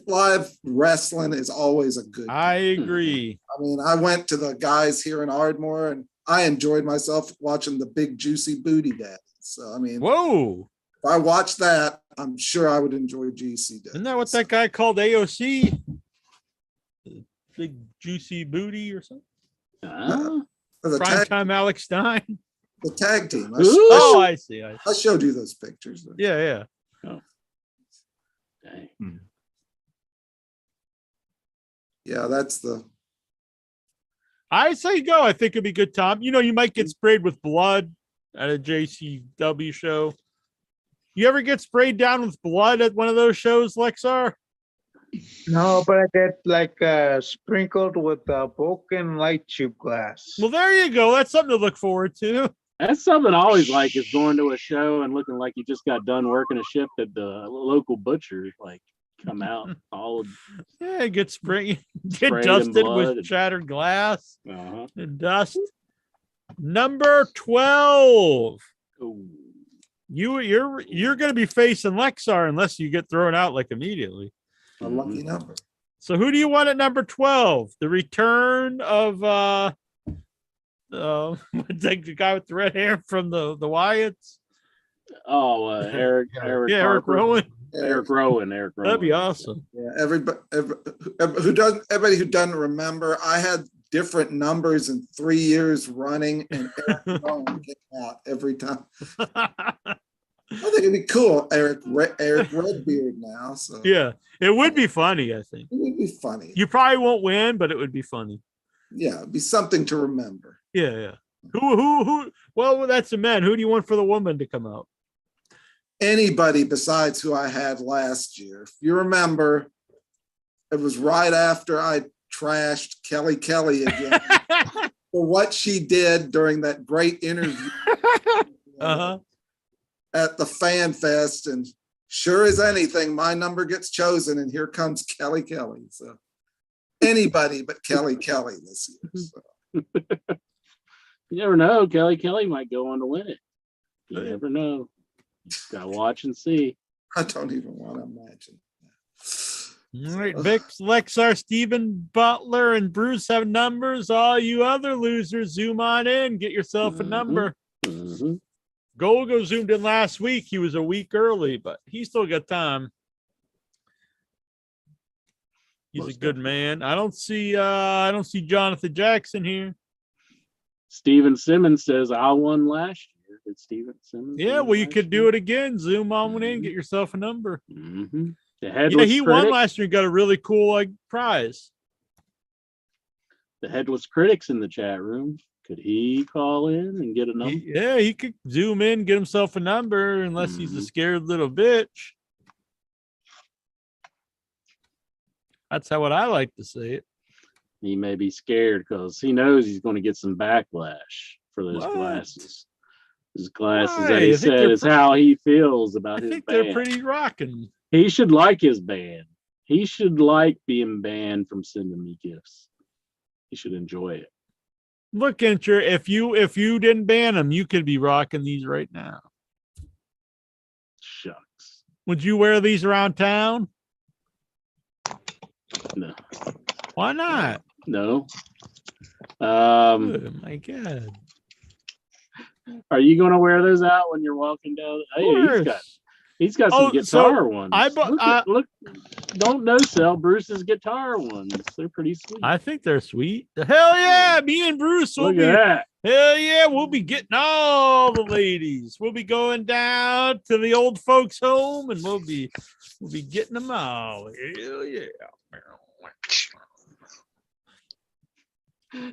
Live wrestling is always a good time. I agree. I mean, I went to the guys here in Ardmore and I enjoyed myself watching the Big Juicy Booty Dad. So I mean, whoa. If I watched that, I'm sure I would enjoy GC. Isn't that what that guy called AOC? Big Juicy Booty or something? Primetime Alex Stein. The tag team. I see. I showed you those pictures. Yeah. Oh. Dang. Yeah, that's the. I say go. I think it'd be good, Tom. You know, you might get sprayed with blood at a JCW show. You ever get sprayed down with blood at one of those shows, Lexar? No, but I get like sprinkled with broken light tube glass. Well, there you go. That's something to look forward to. That's something I always like, is going to a show and looking like you just got done working a shift at the local butcher. Like, come out all get sprayed, get dusted with shattered glass and dust. Number 12. Ooh. You're going to be facing Lexar unless you get thrown out like immediately. A lucky number. So who do you want at number 12? The return of the guy with the red hair from the Wyatts? Oh, Eric Rowan. Eric Rowan. That'd be awesome. Yeah, everybody who doesn't remember, I had different numbers in 3 years running, and Eric Rowan came out every time. I think it'd be cool. Eric Redbeard now. So yeah, it would be funny. I think it would be funny. You probably won't win, but it would be funny. Yeah, it'd be something to remember. Yeah. Who? Well, that's the man. Who do you want for the woman to come out? Anybody besides who I had last year. If you remember, it was right after I trashed Kelly again for what she did during that great interview. at the Fan Fest, and sure as anything, my number gets chosen, and here comes Kelly Kelly. So anybody but Kelly Kelly this year. So. You never know. Kelly Kelly might go on to win it. You never know. Gotta watch and see. I don't even want to imagine. All right, Vix, Lexar, Stephen Butler, and Bruce have numbers. All you other losers, zoom on in. Get yourself a number. Mm-hmm. Golgo zoomed in last week. He was a week early, but he still got time. He's a good man. I don't see Jonathan Jackson here. Steven Simmons says I won last year. Did Steven Simmons? Yeah, well, you could do it again. Zoom on in, get yourself a number. Mm-hmm. He won last year and got a really cool prize. The Headless Critics in the chat room. Could he call in and get a number? He could zoom in, get himself a number, unless he's a scared little bitch. That's what I like to say it. He may be scared because he knows he's going to get some backlash for those glasses. His glasses that he said is how he feels about his band. I think they're pretty rocking. He should like his band. He should like being banned from sending me gifts. He should enjoy it. Look, Incher, if you didn't ban them, you could be rocking these right now. Shucks. Would you wear these around town? No. Why not? No. Oh my God. Are you going to wear those out when you're walking down? Hey, he's got some guitar ones. Look, don't no sell Bruce's guitar ones. They're pretty sweet. I think they're sweet. Hell yeah, me and Bruce will be. Hell yeah, we'll be getting all the ladies. We'll be going down to the old folks' home, and we'll be getting them all. Hell yeah.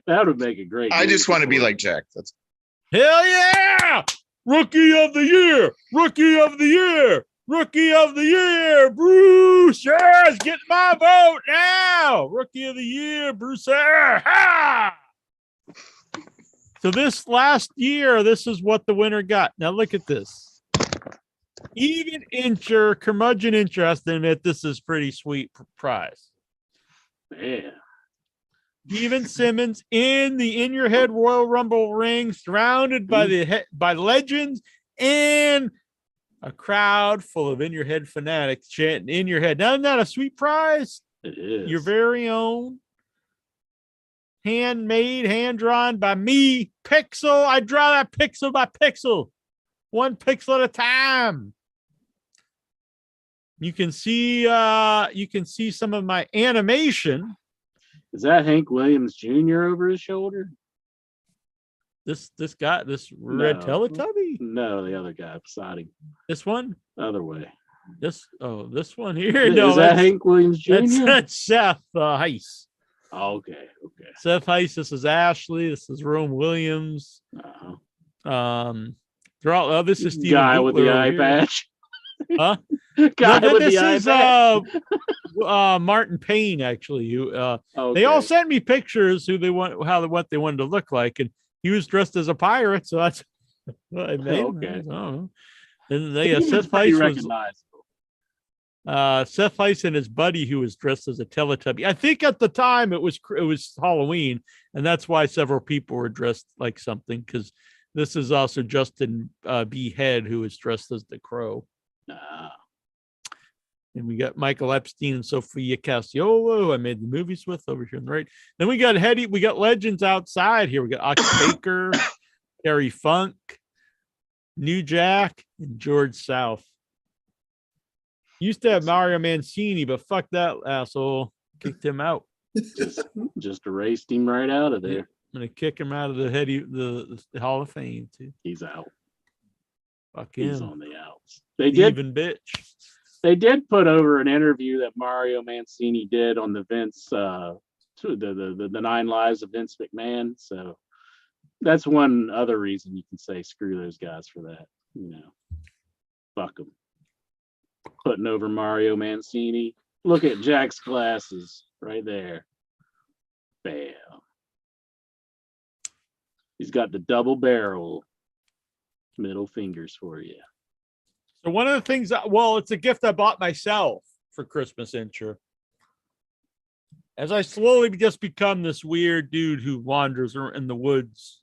That would make a great. I just want to be like Jack. That's hell yeah! Rookie of the year! Rookie of the year! Rookie of the year! Bruce is getting my vote now! Rookie of the year, Bruce. Ha! So this last year, this is what the winner got. Now look at this. Even Incher, curmudgeon Incher has to admit this is pretty sweet prize. Yeah. Steven Simmons in the In Your Head Royal Rumble ring, surrounded by legends and a crowd full of In Your Head fanatics chanting In Your Head. Now, isn't that a sweet prize? It is. Your very own. Handmade, hand-drawn by me. Pixel. I draw that pixel by pixel. One pixel at a time. You can see some of my animation. Is that Hank Williams Jr. over his shoulder? This red Teletubby? No, the other guy beside him. This one? Other way. This one here. No, is that Hank Williams Jr.? That's Seth Heiss. Oh, okay. Seth Heiss. This is Ashley. This is Rome Williams. They're all. This is Steve guy with the eye patch. Huh? This is Martin Payne actually. Who they all sent me pictures what they wanted to look like, and he was dressed as a pirate, so that's what I made. Okay. And Seth Heiss was Seth Heiss and his buddy who was dressed as a Teletubby. I think at the time it was Halloween, and that's why several people were dressed like something, because this is also Justin B. Head, who was dressed as the Crow. And we got Michael Epstein and Sophia Castiolo, who I made the movies with over here on the right. Then we got legends outside here. We got Ox Baker, Terry Funk, New Jack, and George South. Used to have Mario Mancini, but fuck that asshole. Kicked him out. Just erased him right out of there. I'm gonna kick him out of the Hall of Fame too. He's out. Fuck him. He's on the outs. Bitch. They did put over an interview that Mario Mancini did on the Vince, the 9 Lives of Vince McMahon. So that's one other reason you can say screw those guys for that. Fuck them. Putting over Mario Mancini. Look at Jack's glasses right there. Bam. He's got the double barrel middle fingers for you. So one of the things, it's a gift I bought myself for Christmas, Incher. As I slowly just become this weird dude who wanders in the woods,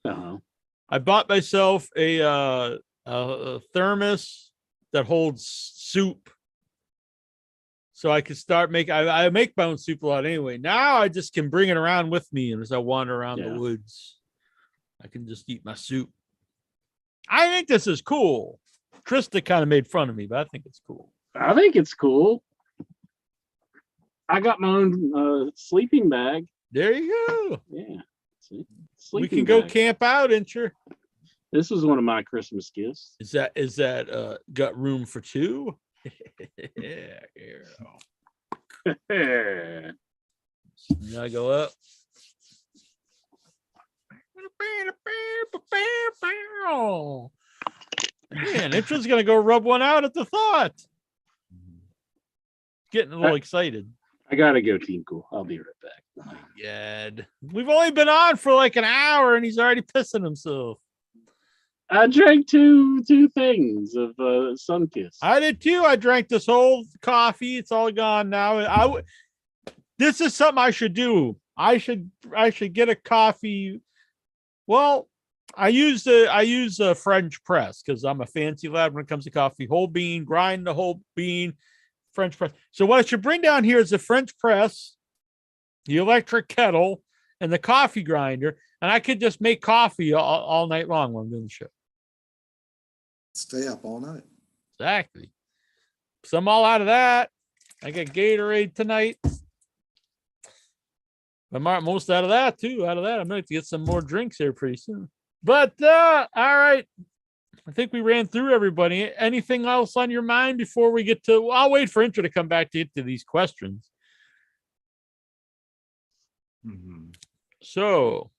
I bought myself a thermos that holds soup, so I can start making. I make my own soup a lot anyway. Now I just can bring it around with me, and as I wander around the woods, I can just eat my soup. I think this is cool. Trista kind of made fun of me, but I think it's cool. I think it's cool. I got my own sleeping bag. There you go. Yeah. See? We can go camp out, Incher. This was one of my Christmas gifts. Is that got room for two? Yeah. Now go up. Man, Incher's gonna go rub one out at the thought. Getting a little excited. I gotta go, Tinkle. I'll be right back. Yeah, we've only been on for like an hour, and he's already pissing himself. I drank two things of Sunkiss. I did too. I drank this whole coffee. It's all gone now. This is something I should do. I should get a coffee. Well, I use a French press because I'm a fancy lad when it comes to coffee. Whole bean, grind the whole bean, French press. So what I should bring down here is the French press, the electric kettle, and the coffee grinder, and I could just make coffee all night long when I'm doing the show. Stay up all night. Exactly. So I'm all out of that. I got Gatorade tonight. I'm most out of that too. Out of that, I'm going to get some more drinks here pretty soon. But all right. I think we ran through everybody. Anything else on your mind before we get to? I'll wait for Inter to come back to get to these questions. Mm-hmm. So,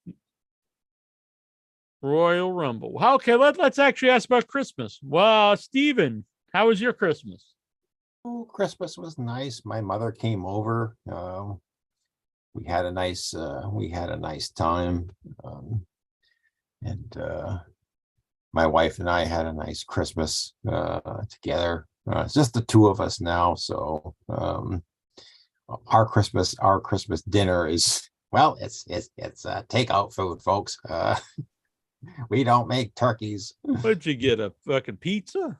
Royal Rumble. Okay, let's actually ask about Christmas. Well, Steven, how was your Christmas? Oh, Christmas was nice. My mother came over. We had a nice time, and my wife and I had a nice Christmas together. It's just the two of us now, so our Christmas dinner is, well, it's takeout food, folks. We don't make turkeys. What'd you get, a fucking pizza?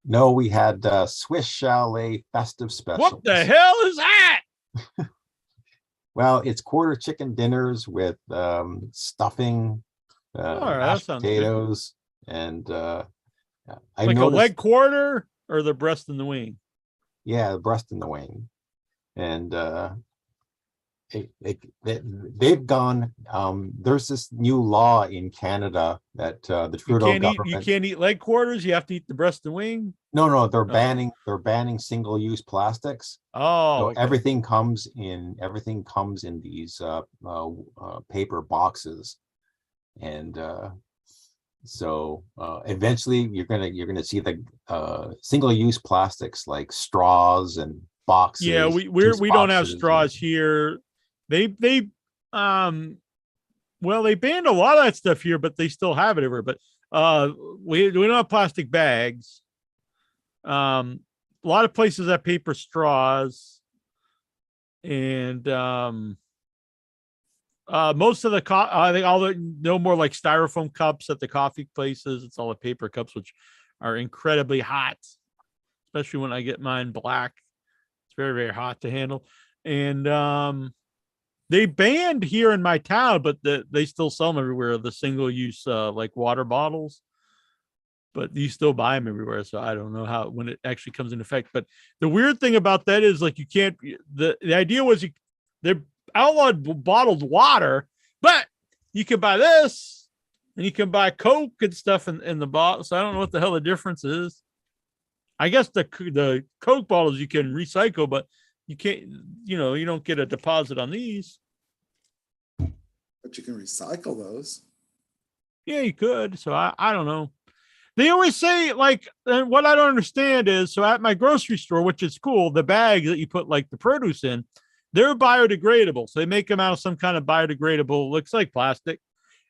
No, we had Swiss Chalet festive specials. What the hell is that? Well, it's quarter chicken dinners with stuffing, mashed potatoes, and I like noticed, a leg quarter or the breast and the wing. Yeah, the breast and the wing, and they've gone. There's this new law in Canada that the Trudeau government. You can't eat leg quarters. You have to eat the breast and wing. No, they're banning single-use plastics. Oh, so okay. Everything comes in these paper boxes, and so eventually you're gonna see the single-use plastics like straws and boxes. Yeah, we don't have straws here. They banned a lot of that stuff here, but they still have it everywhere. But we don't have plastic bags. A lot of places have paper straws, and most of the I think no more like styrofoam cups at the coffee places. It's all the paper cups, which are incredibly hot, especially when I get mine black. It's very, very hot to handle. And they banned here in my town, but they still sell them everywhere, the single-use like water bottles. But you still buy them everywhere, so I don't know when it actually comes into effect. But the weird thing about that is, like, you can't. The idea was they outlawed bottled water, but you can buy this, and you can buy Coke and stuff in the bottle. So I don't know what the hell the difference is. I guess the Coke bottles you can recycle, but you can't. You don't get a deposit on these. But you can recycle those. Yeah, you could. So I don't know. They always say, like, and what I don't understand is, so at my grocery store, which is cool, the bags that you put like the produce in, they're biodegradable. So they make them out of some kind of biodegradable, looks like plastic.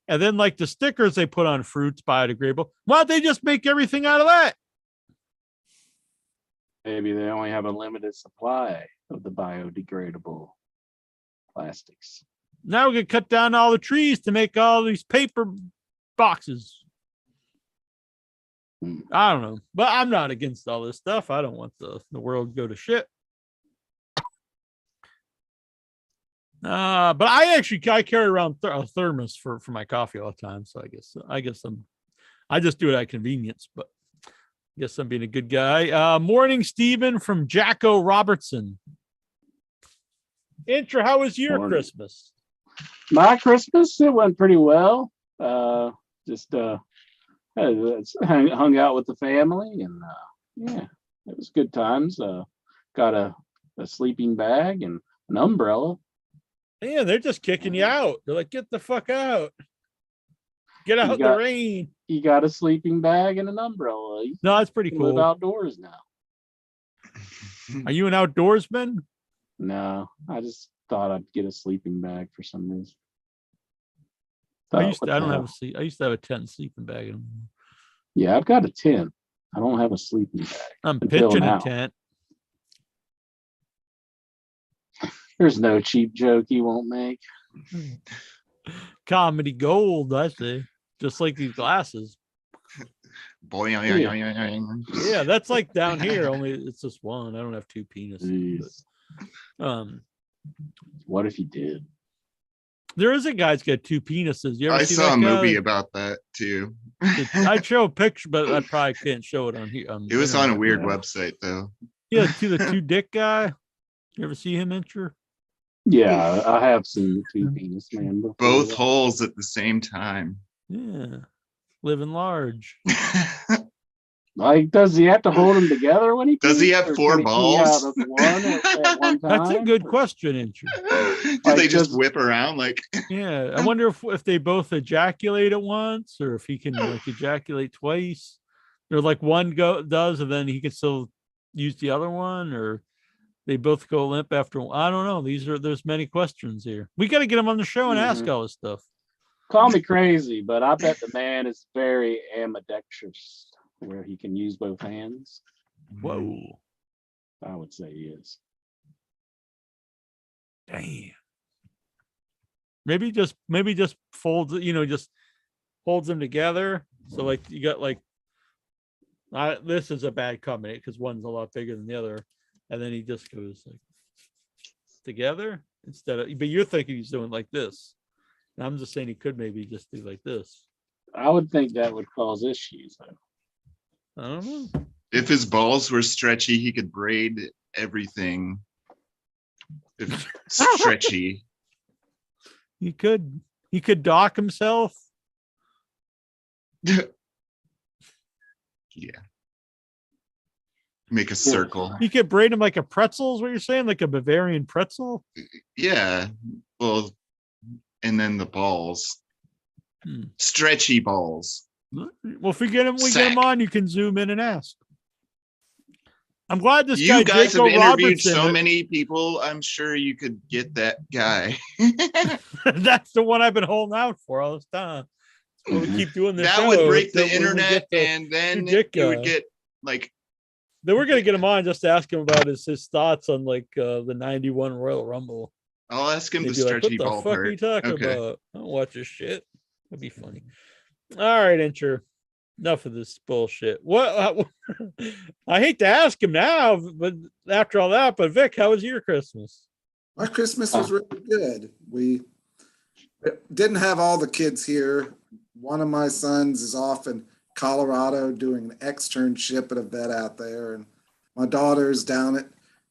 And then like the stickers they put on fruits, biodegradable. Why don't they just make everything out of that? Maybe they only have a limited supply of the biodegradable plastics. Now we can cut down all the trees to make all these paper boxes. I don't know, but I'm not against all this stuff. I don't want the world to go to shit. But I carry around a thermos for my coffee all the time. So I guess I just do it at convenience, but I guess I'm being a good guy. Morning, Stephen from Jacko Robertson. Intro, how was your Christmas? My Christmas, it went pretty well. Just hung out with the family, and yeah, it was good times. Got a sleeping bag and an umbrella. Yeah, they're just kicking you out. They're like, get the fuck out. Get out the rain. You got a sleeping bag and an umbrella. No, that's pretty cool. Live outdoors now. Are you an outdoorsman? No, I just thought I'd get a sleeping bag for some reason. I used to have a tent and sleeping bag. Yeah, I've got a tent. I don't have a sleeping bag. I'm pitching a tent. There's no cheap joke he won't make. Comedy gold, I say. Just like these glasses. Boy, yeah, that's like down here. Only it's just one. I don't have two penises. But, what if you did? There is a guy's got two penises. You ever I see saw that a guy? movie about that too. I'd show a picture, but I probably can't show it on here. It was on a weird website though. Yeah, the two dick guy. You ever see him enter? Yeah, I have seen the two penis man before. Both holes at the same time. Yeah, living large. Like, does he have to hold them together when he does? He have four balls? At one time? That's a good question, Andrew. Do they just whip around like? Yeah, I wonder if they both ejaculate at once, or if he can like ejaculate twice, or like one does and then he can still use the other one, or they both go limp after. I don't know. There's many questions here. We got to get him on the show and ask all this stuff. Call me crazy, but I bet the man is very ambidextrous, where he can use both hands. Whoa. I would say he is. Damn. Maybe just folds, just holds them together. So like you got like, this is a bad combination because one's a lot bigger than the other. And then he just goes like together instead of, but you're thinking he's doing like this. And I'm just saying he could maybe just do like this. I would think that would cause issues though. I don't know. If his balls were stretchy, he could braid everything. If stretchy. He could dock himself. Yeah. Make a circle. You could braid him like a pretzel, is what you're saying? Like a Bavarian pretzel? Yeah. Well, and then the balls. Stretchy balls. Well, if we get him on, you can zoom in and ask. I'm glad this guy, you guys Jericho have interviewed Robertson, so many people. I'm sure you could get that guy. That's the one I've been holding out for all this time. So we keep doing this. That would break the internet, and then you would get like. Then we're gonna get him on just to ask him about his thoughts on like the '91 Royal Rumble. I'll ask him the like, stretchy ball. What the fuck part. are you talking about? I don't watch this shit. That'd be funny. All right, Incher. Enough of this bullshit. What? I hate to ask him now, but after all that, but Vic, how was your Christmas? My Christmas was really good. We didn't have all the kids here. One of my sons is off in Colorado doing an externship at a vet out there, and my daughter's down at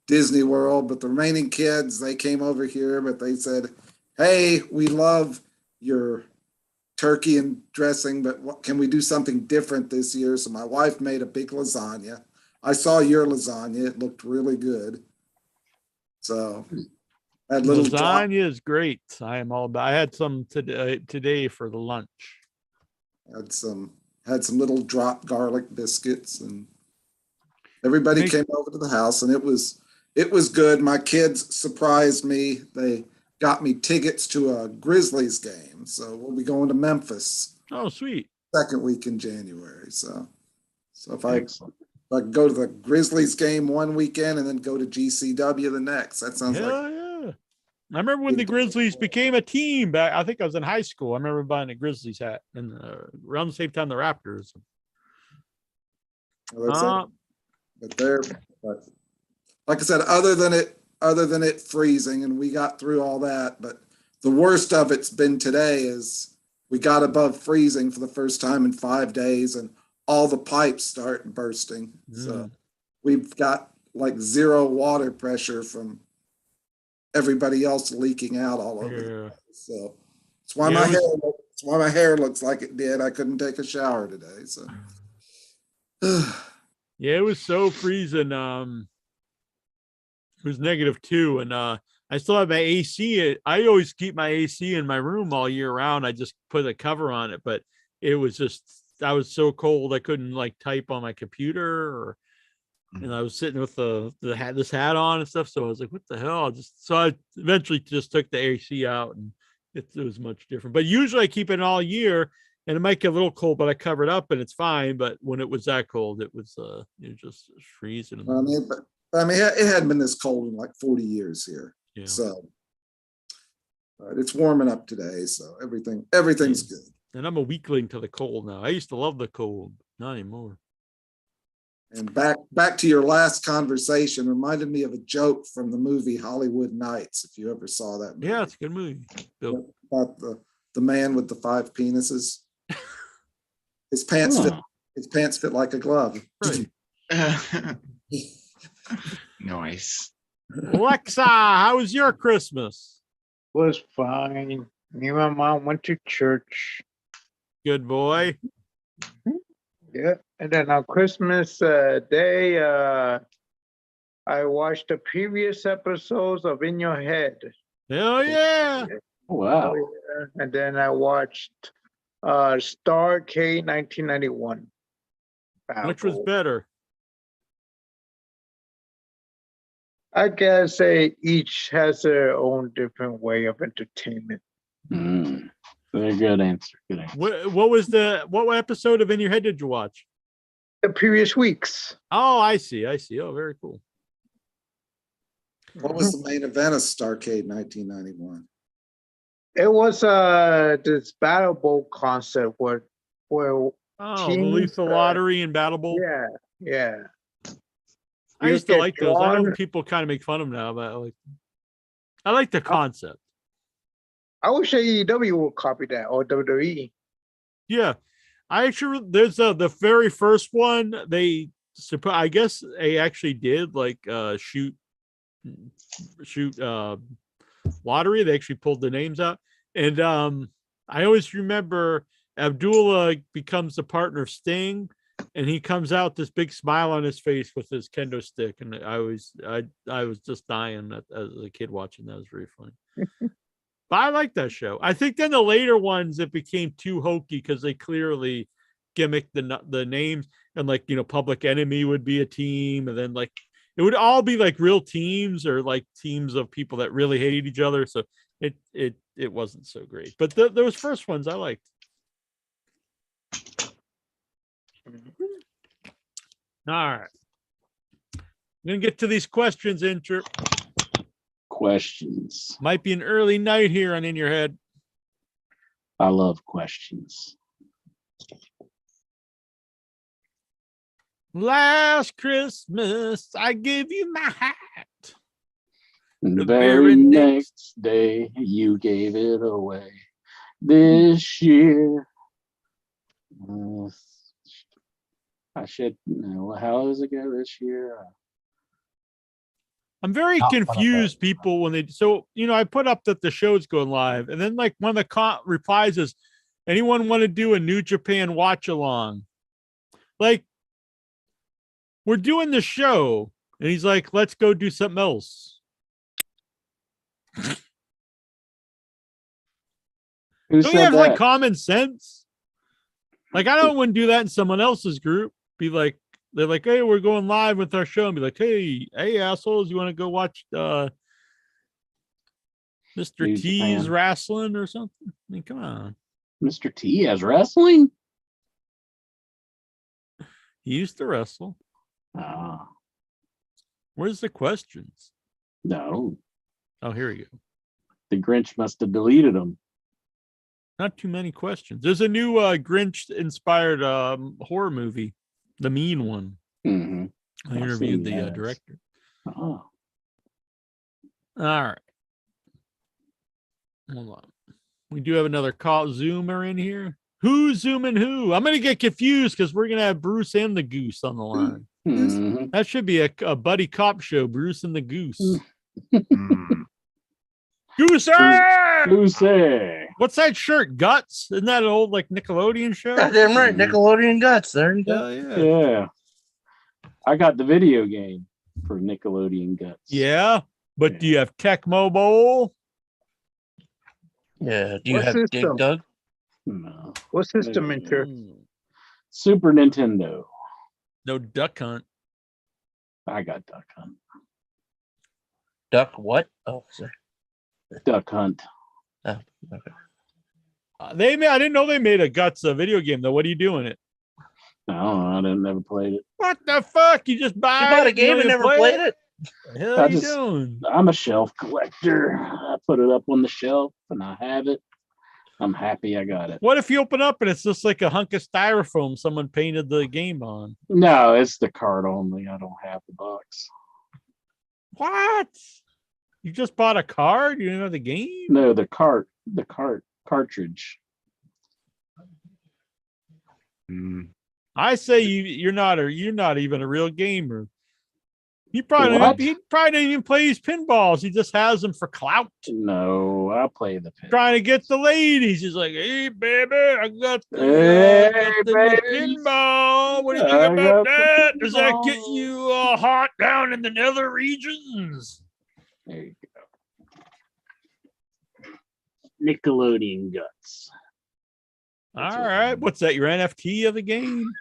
Disney World. But the remaining kids, they came over here, but they said, "Hey, we love your turkey and dressing, but what can we do something different this year?" So my wife made a big lasagna. I saw your lasagna; it looked really good. So that little lasagna is great. I am all about. I had some today for the lunch. Had some little drop garlic biscuits, and everybody came over to the house, and it was good. My kids surprised me. They got me tickets to a Grizzlies game, so we'll be going to Memphis. Oh, sweet! Second week in January. So if Like go to the Grizzlies game one weekend and then go to GCW the next. That sounds like Yeah. I remember when the Grizzlies became a team back. I think I was in high school. I remember buying a Grizzlies hat, and around the same time the Raptors. but like I said, other than it freezing, and we got through all that, but the worst of it's been today is we got above freezing for the first time in 5 days, and all the pipes start bursting. So we've got like zero water pressure from everybody else leaking out all over the place. So that's why my hair looks like it did. I couldn't take a shower today. So yeah, it was so freezing. It was -2, and I still have my AC. I always keep my AC in my room all year round. I just put a cover on it, but it was just, I was so cold I couldn't like type on my computer, and I was sitting with this hat on and stuff. So I was like, what the hell? So I eventually just took the AC out, and it was much different. But usually I keep it all year, and it might get a little cold, but I cover it up and it's fine. But when it was that cold, it was just freezing. I mean, it hadn't been this cold in like 40 years here. Yeah. So it's warming up today, so everything's good. And I'm a weakling to the cold now. I used to love the cold, not anymore. And back to your last conversation reminded me of a joke from the movie Hollywood Nights, if you ever saw that movie. Yeah, it's a good movie. About the man with the 5 penises. His pants fit like a glove. Right. Nice. Alexa, how was your Christmas? Was fine. Me and my mom went to church. Good boy. Yeah, and then on Christmas Day, I watched the previous episodes of In Your Head. Hell yeah! Wow. And then I watched Starcade 1991. Which was better? I guess each has their own different way of entertainment. Very good answer. Good answer. What episode of In Your Head did you watch? The previous weeks. Oh, I see. Oh, very cool. What was the main event of Starcade 1991? It was this battle bowl concept where the Lethal Lottery and Battle Bowl. Yeah. I used to like those. I know people kind of make fun of them now, but I like the concept. I wish AEW would copy that, or WWE. Yeah, there's the very first one. I guess they actually did like shoot lottery. They actually pulled the names out, and I always remember Abdullah becomes the partner of Sting, and he comes out this big smile on his face with his kendo stick, and I was just dying as a kid watching that. It was very funny. But I like that show. I think then the later ones, it became too hokey because they clearly gimmicked the names, and like, Public Enemy would be a team, and then like it would all be like real teams or like teams of people that really hated each other. So it wasn't so great. But those first ones I liked. All right. I'm gonna get to these questions, Inter. Questions. Might be an early night here on In Your Head. I love questions. Last Christmas, I gave you my hat. The very next day, you gave it away. This year, I should know. How does it go this year? I'm very confused, people, when I put up that the show's going live, and then like one of the replies is, anyone want to do a New Japan watch along? Like, we're doing the show, and he's like, let's go do something else. Don't you have like common sense? Like, I wouldn't do that in someone else's group. Be like, they're like, hey, we're going live with our show, and be like, hey, assholes, you want to go watch Mr. T's wrestling or something? I mean, come on. Mr. T has wrestling? He used to wrestle. Where's the questions? No. Oh, here we go. The Grinch must have deleted them. Not too many questions. There's a new Grinch-inspired horror movie, The Mean One. Mm-hmm. I interviewed the director. Oh. All right. Hold on. We do have another call. Zoomer in here. Who's zooming who? I'm going to get confused because we're going to have Bruce and the Goose on the line. Mm-hmm. That should be a buddy cop show, Bruce and the Goose. Goose! Goose! What's that shirt? Guts? Isn't that an old like Nickelodeon show? Damn right, Nickelodeon Guts. There you go. Yeah. I got the video game for Nickelodeon Guts. Yeah, but do you have Tecmo Bowl? Yeah. Do you have Dig Dug? No. What system enter? Super Nintendo. No Duck Hunt. I got Duck Hunt. Duck what? Oh, sorry. Duck Hunt. Oh, okay. I didn't know they made a Guts video game though. What are you doing it? I don't know. I didn't never played it. What the fuck? You just buy? You bought a game and never played it? What the hell are you doing? I'm a shelf collector. I put it up on the shelf and I have it. I'm happy I got it. What if you open up and it's just like a hunk of styrofoam someone painted the game on? No, it's the card only. I don't have the box. What? You just bought a card? You didn't have the game? No, the cartridge. I say you're not even a real gamer. He probably didn't even play his pinballs. He just has them for clout. No, I play the pinball. Trying to get the ladies. He's like, hey baby, I got the pinball. What do you think about that? Does that get you hot down in the nether regions? There you go. Nickelodeon Guts. All right. What's that? Your NFT of the game?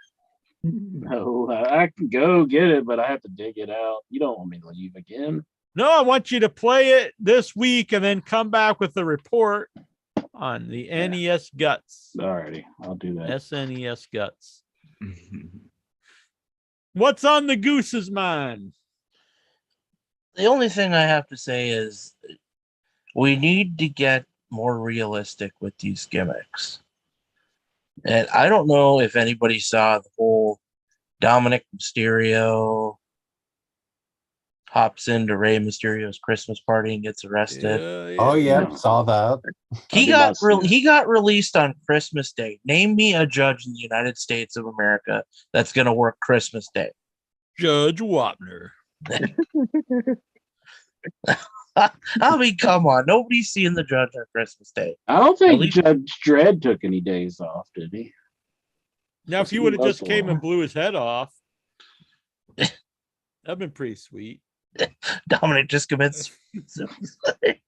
No, I can go get it, but I have to dig it out. You don't want me to leave again. No, I want you to play it this week and then come back with the report on the NES Guts. Alrighty, I'll do that. SNES Guts. What's on the Goose's mind? The only thing I have to say is we need to get more realistic with these gimmicks. And I don't know if anybody saw the whole Dominic Mysterio hops into Rey Mysterio's Christmas party and gets arrested. Oh yeah, saw that. He got released on Christmas Day. Name me a judge in the United States of America that's going to work Christmas Day. Judge Wapner. I mean, come on. Nobody's seeing the judge on Christmas Day. I don't think Judge Dredd took any days off, did he? Now, if he would have just came and blew his head off, that'd been pretty sweet. Dominic just commits suicide.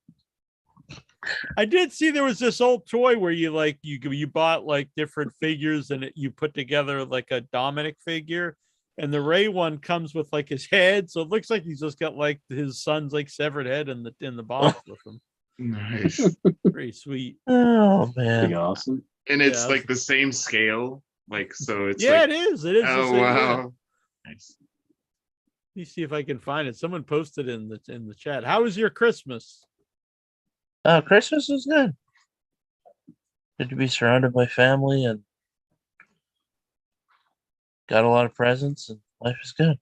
I did see there was this old toy where you bought like different figures and you put together like a Dominic figure. And the Ray one comes with like his head, so it looks like he's just got like his son's like severed head in the box with him. Nice, pretty sweet. Oh man, pretty awesome. And it's like the same scale, like so. It's it is. It is. Oh wow, nice. Let me see if I can find it. Someone posted in the chat. How was your Christmas? Christmas was good. Good to be surrounded by family and got a lot of presents, and life is good.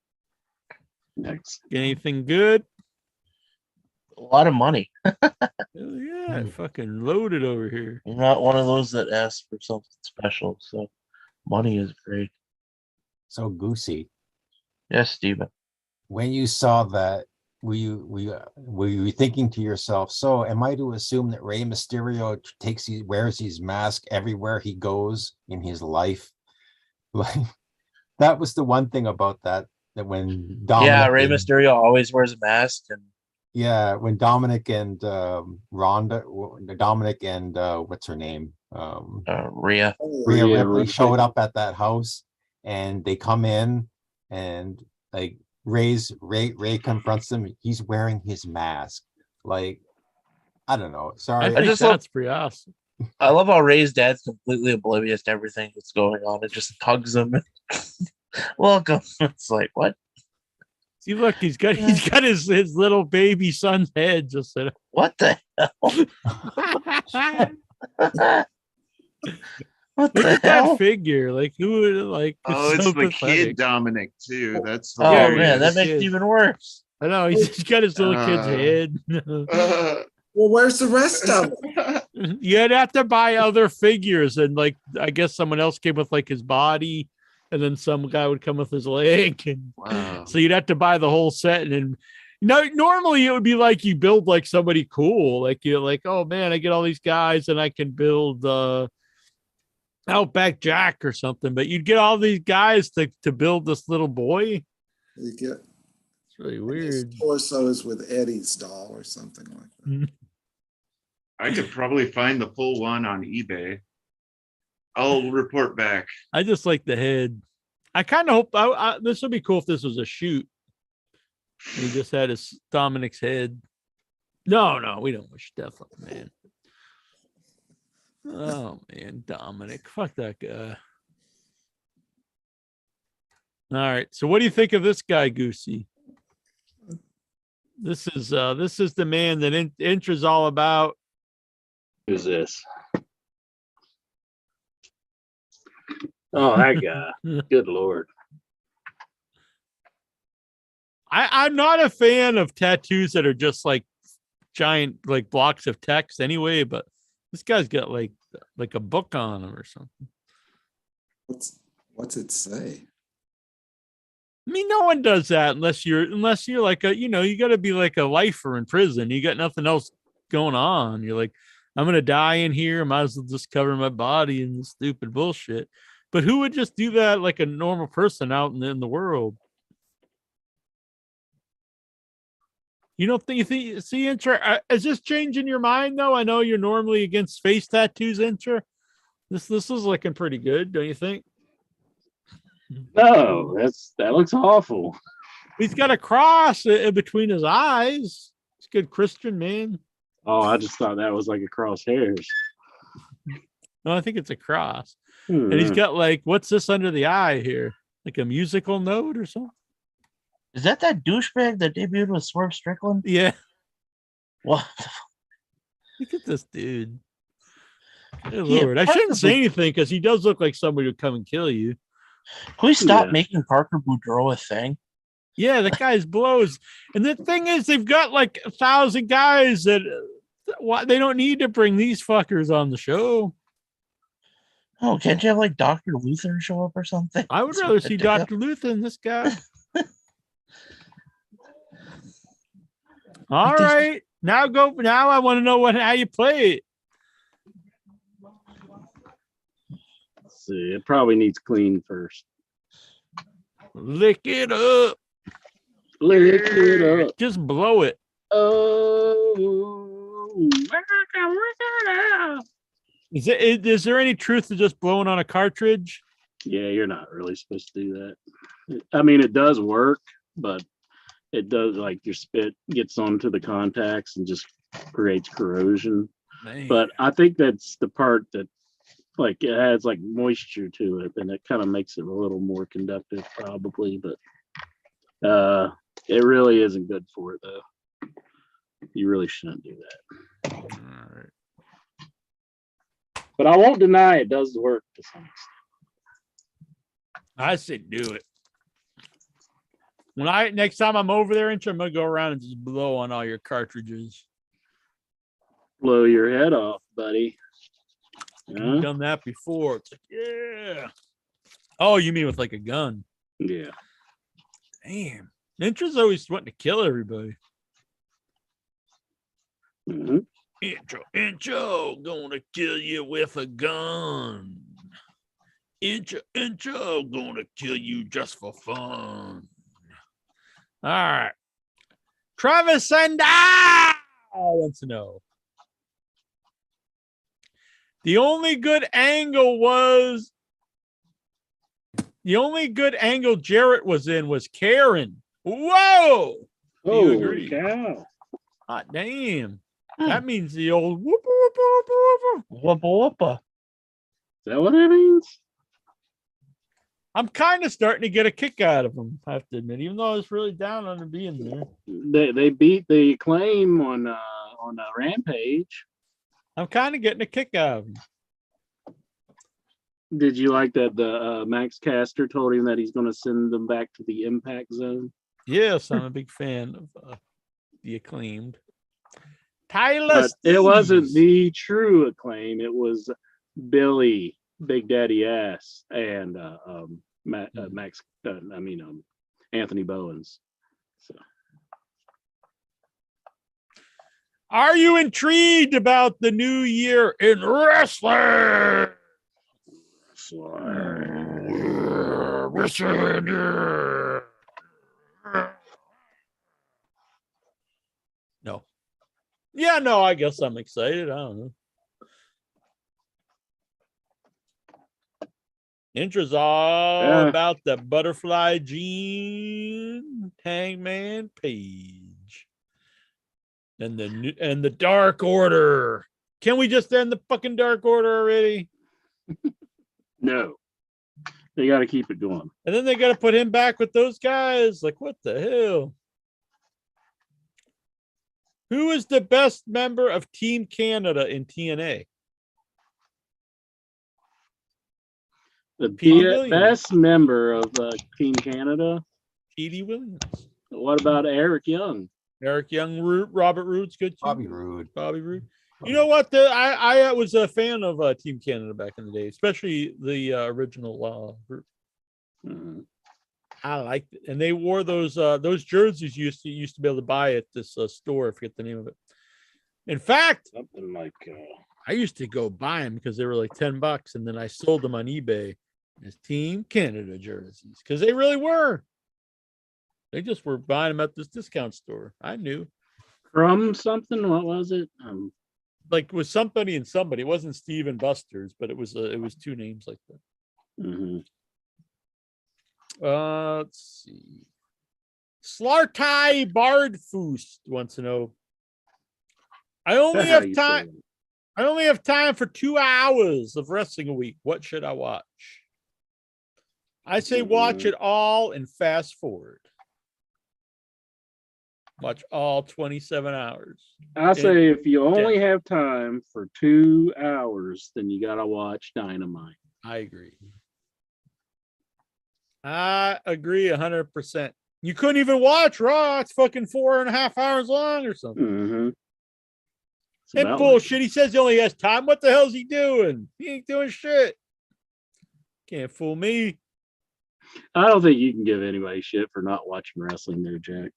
Next. Anything good? A lot of money. Yeah, fucking loaded over here. I'm not one of those that asks for something special, so money is great. So Goosey. Yes, Steven. When you saw that, were you thinking to yourself, so am I to assume that Rey Mysterio wears his mask everywhere he goes in his life? Like, that was the one thing about that when Dominic Rey Mysterio always wears a mask, and when Dominic and Dominic and what's her name, Rhea Ripley showed up at that house, and they come in, and like Ray confronts them. He's wearing his mask. Like, I don't know. Sorry, I think that's pretty awesome. I love how Ray's dad's completely oblivious to everything that's going on. It just hugs him. Welcome. It's like, what? See, look, he's got his little baby son's head just set up. What the hell? What Look the at hell? that figure. Like, who would like? Oh, it's so the pathetic. kid Dominic too. That's Oh hilarious. man, that makes Kid. it even worse. I know he's got his little kid's head. Well, where's the rest of them? You'd have to buy other figures, and like I guess someone else came with like his body, and then some guy would come with his leg, and Wow. so you'd have to buy the whole set. And normally it would be like you build like somebody cool, like you're like, oh man, I get all these guys, and I can build Outback Jack or something. But you'd get all these guys to build this little boy. You get It's really his weird. torso is with Eddie's doll or something like that. I could probably find the full one on eBay. I'll report back. I just like the head. I kind of hope this would be cool if this was a shoot. And he just had his Dominic's head. No, we don't wish death on the man. Oh man, Dominic, fuck that guy. All right, so what do you think of this guy, Goosey? This is the man that Intra's all about. Who's this? Oh, that guy. Good Lord. I'm not a fan of tattoos that are just like giant like blocks of text anyway, but this guy's got like a book on him or something. What's it say? I mean, no one does that unless you're like you got to be like a lifer in prison. You got nothing else going on. You're like, I'm going to die in here. I might as well just cover my body in this stupid bullshit. But who would just do that like a normal person out in the world? You don't think see, Intra, is this changing your mind though? I know you're normally against face tattoos, Intra. This is looking pretty good, don't you think? No, that looks awful. He's got a cross in between his eyes. He's a good Christian man. Oh, I just thought that was like a crosshairs. No, I think it's a cross. And he's got like, what's this under the eye here? Like a musical note or something? Is that douchebag that debuted with Swerve Strickland? Yeah. What? Look at this dude. Good Lord. I shouldn't say anything because he does look like somebody who'd come and kill you. Can we stop making Parker Boudreaux a thing? Yeah, that guy's blows. And the thing is, they've got like 1,000 guys that they don't need to bring these fuckers on the show. Oh, can't you have like Dr. Luther show up or something? I would rather see Dr. Luther than this guy. All right. Now I want to know how you play it. Let's see. It probably needs clean first. Lick it up. Lick it up. Just blow it. Oh. Is there any truth to just blowing on a cartridge? Yeah, you're not really supposed to do that. I mean, it does work, but it does like your spit gets onto the contacts and just creates corrosion. Man. But I think that's the part that like it has like moisture to it and it kind of makes it a little more conductive probably, but it really isn't good for it though. You really shouldn't do that. All right. But I won't deny it does work to some extent. I say do it. Next time I'm over there, I'm gonna go around and just blow on all your cartridges. Blow your head off, buddy. You've done that before. It's like, yeah. Oh, you mean with like a gun? Yeah. Damn. Intra's always wanting to kill everybody. Mm-hmm. Intro, gonna kill you with a gun. Intro, gonna kill you just for fun. All right. Travis Sandow wants to know. The only good angle Jarrett was in was Karen. Whoa! Do you agree? Cow. Hot damn. That means the old whoop whoop whoop whoop whoop whoop. Is that what that means? I'm kind of starting to get a kick out of him, I have to admit, even though I was really down on him being there. They beat the Acclaim on Rampage. I'm kind of getting a kick out of him. Did you like that the Max Caster told him that he's going to send them back to the Impact Zone? Yes, I'm a big fan of the Acclaimed. Tyler But it Steves. wasn't the true Acclaim. It was Billy, Big Daddy Ass, and Anthony Bowens. So. Are you intrigued about the new year in wrestling? No. Yeah, no, I guess I'm excited. I don't know. Intra's all about the Butterfly Gene, Hangman Page, and the Dark Order. Can we just end the fucking Dark Order already? No, they got to keep it going. And then they got to put him back with those guys. Like, what the hell? Who is the best member of Team Canada in TNA? The best member of Team Canada? Petey Williams. What about Eric Young? Eric Young, Robert Roode's good too. Bobby Roode. You know what? I was a fan of Team Canada back in the day, especially the original group. Mm-hmm. I liked it, and they wore those jerseys you used to be able to buy at this store. I forget the name of it. In fact, something like I used to go buy them because they were like $10, and then I sold them on eBay as Team Canada jerseys because they really were. They just were buying them at this discount store. I knew. From something. What was it? Like with somebody and somebody. It wasn't Steve and Buster's, but it was two names like that. Mm-hmm. Let's see. Slartai Bardfoos wants to know. I only have time for 2 hours of wrestling a week. What should I watch? I say watch it all and fast forward. Watch all 27 hours. I say if you only have time for 2 hours, then you got to watch Dynamite. I agree. I agree 100%. You couldn't even watch Raw. It's fucking 4.5 hours long or something. Mm-hmm. And bullshit. He says he only has time. What the hell's he doing? He ain't doing shit. Can't fool me. I don't think you can give anybody shit for not watching wrestling there, Jack.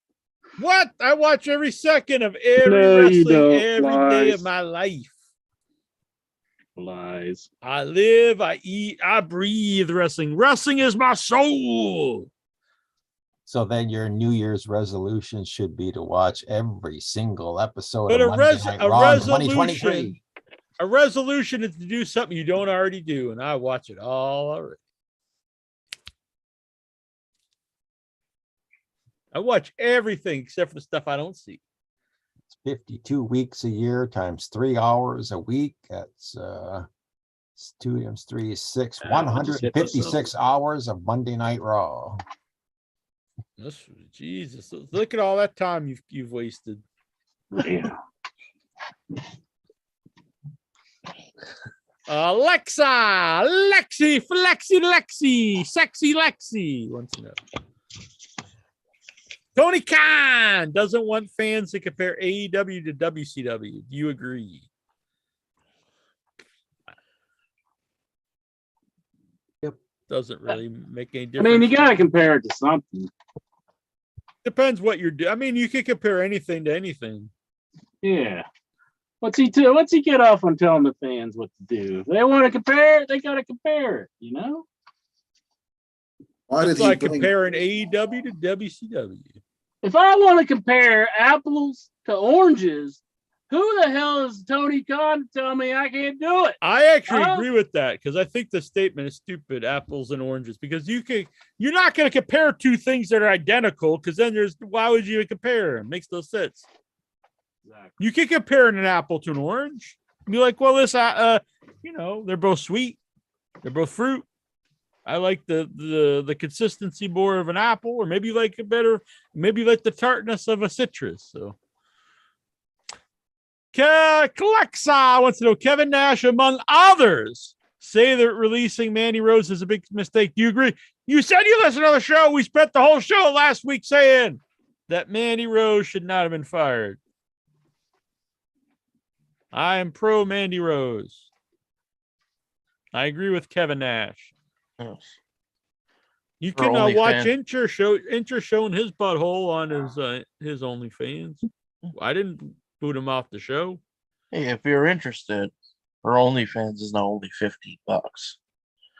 What? I watch every second of every wrestling every day of my life. Lies. I live, I eat, I breathe wrestling. Wrestling is my soul. So then your New Year's resolution should be to watch every single episode of Monday Night Raw in 2023. A resolution is to do something you don't already do, and I watch it all already. I watch everything except for the stuff I don't see. It's 52 weeks a year times 3 hours a week. That's 2 times 3 is 6. 156 hours of Monday Night Raw. Jesus, look at all that time you've wasted. Yeah. Alexa, Lexi, sexy Lexi wants to know. Tony Khan doesn't want fans to compare AEW to WCW. Do you agree? Yep. Doesn't really make any difference. I mean, you got to compare it to something. Depends what you're doing. I mean, you could compare anything to anything. Yeah. What's he get off on telling the fans what to do? If they want to compare it, they got to compare it, you know? Why did it's like comparing AEW to WCW. If I want to compare apples to oranges, who the hell is Tony Khan to tell me I can't do it? I actually agree with that because I think the statement is stupid, apples and oranges, because you're not going to compare two things that are identical because then why would you compare them? Makes no sense. Exactly. You can compare an apple to an orange. Be like, well, this, they're both sweet. They're both fruit. I like the consistency more of an apple, or maybe you like it better. Maybe you like the tartness of a citrus. So, Klexa wants to know, Kevin Nash, among others, say that releasing Mandy Rose is a big mistake. Do you agree? You said you listened to the show. We spent the whole show last week saying that Mandy Rose should not have been fired. I am pro Mandy Rose. I agree with Kevin Nash. Yes. You For can watch OnlyFans. Incher showing his butthole on his OnlyFans. I didn't boot him off the show. Hey, if you're interested, her OnlyFans is now only $50.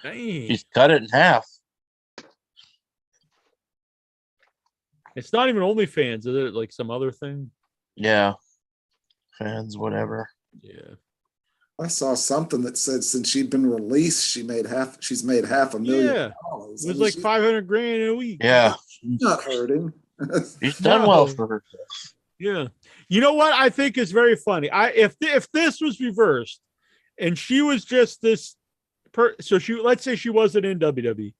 Dang. She's cut it in half. It's not even OnlyFans, is it? Like some other thing? Yeah. Fans, whatever. Yeah. I saw something that said since she'd been released, she's made $500,000. Yeah. It was like $500,000 in a week. Yeah. She's not hurting. She's done well for herself. Yeah. You know what I think is very funny? If this was reversed and she was just this let's say she wasn't in WWE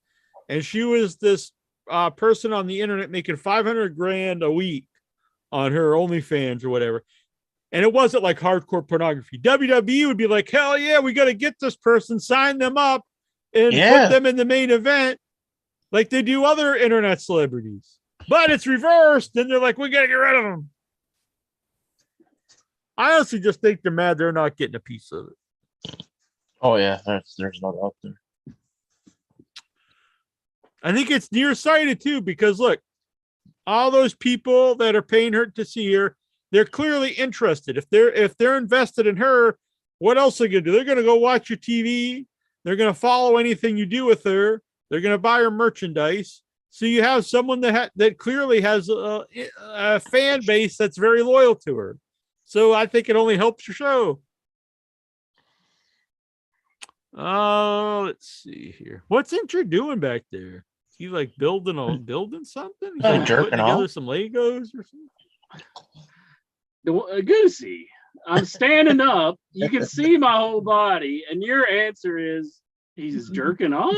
and she was this person on the internet making $500,000 a week on her OnlyFans or whatever, and it wasn't like hardcore pornography, WWE would be like, hell yeah, we got to get this person, sign them up, and put them in the main event like they do other internet celebrities. But it's reversed, and they're like, we got to get rid of them. I honestly just think they're mad they're not getting a piece of it. Oh, yeah. There's no doubt there. I think it's nearsighted, too, because, look, all those people that are paying her to see her, they're clearly interested. If they're invested in her, what else are they going to do? They're going to go watch your TV. They're going to follow anything you do with her. They're going to buy her merchandise. So you have someone that clearly has a fan base that's very loyal to her. So I think it only helps your show. Let's see here. What's Incher doing back there? Is he like building something? He's like jerking putting together off? some Legos or something? Goosey, I'm standing up. You can see my whole body, and your answer is he's jerking off?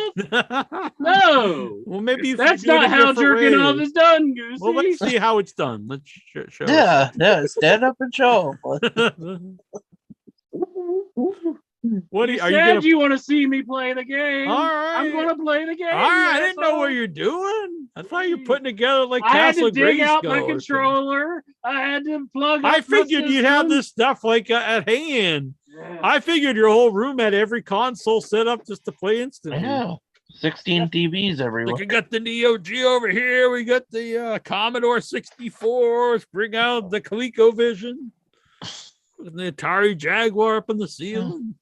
No. Well, maybe that's not how jerking off is done, Goosey. Well, let's see how it's done. Let's show. Yeah. Stand up and show. What you are said you want to see me play the game? All right. I'm going to play the game. All right, I didn't know what you're doing. I thought you were putting together like I had Castle to dig out Grayskull my or controller. I had to plug. I figured you'd have this stuff like at hand. Yeah. I figured your whole room had every console set up just to play instantly. Yeah. 16 TVs everywhere. Like we got the Neo Geo over here. We got the Commodore 64. Let's bring out the ColecoVision. And the Atari Jaguar up in the ceiling.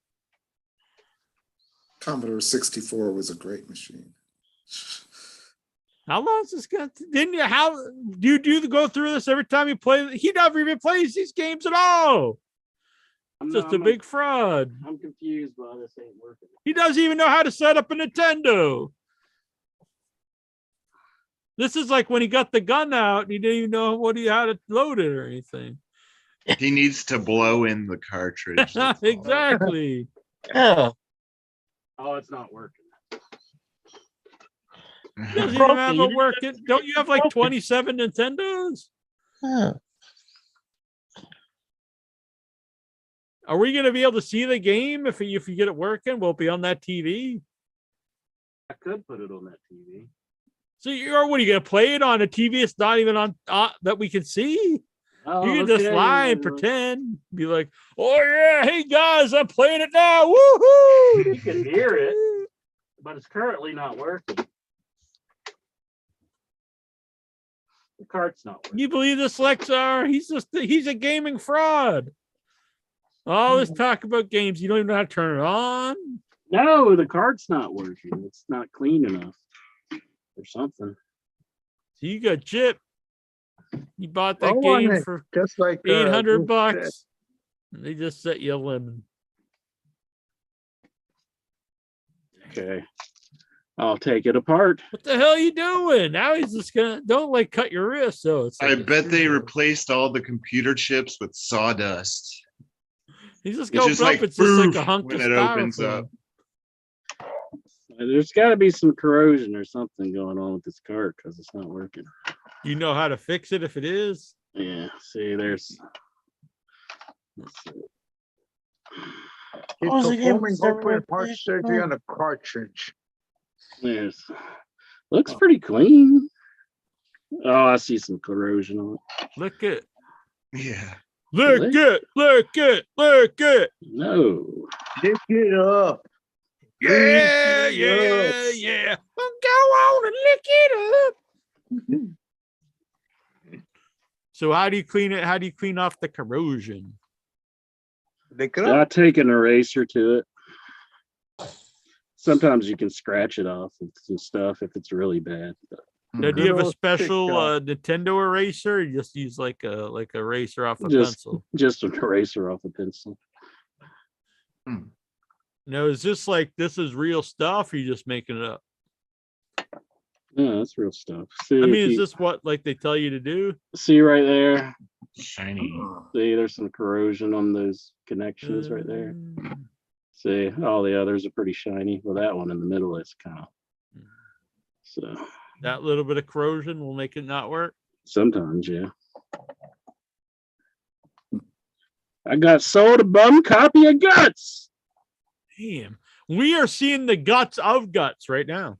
Commodore 64 was a great machine. How long is this going to? Didn't you? How do you go through this every time you play? He never even plays these games at all. Just a big fraud. I'm confused why this ain't working. He doesn't even know how to set up a Nintendo. This is like when he got the gun out and he didn't even know how to load it or anything. He needs to blow in the cartridge. Exactly. Yeah. Oh, it's not working. He doesn't even have it working. Don't you have like 27 Nintendos? Yeah. Are we going to be able to see the game if you get it working? Will it be on that TV? I could put it on that TV. So what are you going to play it on a TV? It's not even on that we can see. Oh, You can just lie and pretend. Be like, oh yeah, hey guys, I'm playing it now. Woohoo! You can hear it, but it's currently not working. The cart's not working. You believe this, Lexar? He's a gaming fraud. All this talk about games, you don't even know how to turn it on. No, the cart's not working. It's not clean enough or something. So you got Chip. You bought that I game want it for just like $800. And they just set you a lemon. Okay. I'll take it apart. What the hell are you doing? Now he's just don't like cut your wrist. So it's I bet they replaced all the computer chips with sawdust. He's just It's going just up. like It's just like a poof hunk when of it opens styrofoam. up. There's got to be some corrosion or something going on with this cart because it's not working. You know how to fix it if it is? Yeah. See, there's. Let's see. He's performing open heart surgery on a cartridge. Looks pretty clean. Oh, I see some corrosion on it. Look it. Yeah. Look it. No. Lick it up. Yeah. Go on and lick it up. So how do you clean it? How do you clean off the corrosion? Lick it up. I take an eraser to it. Sometimes you can scratch it off with some stuff if it's really bad. Now, do you have a special Nintendo eraser? Or you just use like a eraser off a pencil? Just an eraser off a pencil. Now, is this like this is real stuff? Or are you just making it up? Yeah, that's real stuff. See, I mean, is this what like they tell you to do? See right there? Shiny. See, there's some corrosion on those connections right there. See, all the others are pretty shiny. Well, that one in the middle is kind of. So that little bit of corrosion will make it not work. Sometimes, yeah. I got sold a bum copy of Guts. Damn, we are seeing the guts of Guts right now.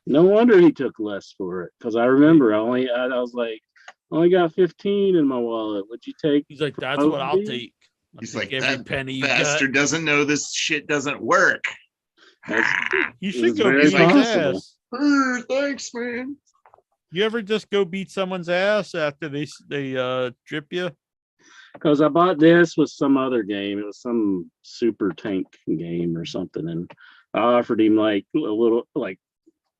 No wonder he took less for it, because I remember I was like, I only got 15 in my wallet. Would you take? He's like, that's what I'll take. He's like, every that penny you bastard got. doesn't know this shit doesn't work. You should go beat someone's ass. Thanks, man. You ever just go beat someone's ass after they drip you? Because I bought this with some other game. It was some super tank game or something, and I offered him like a little, like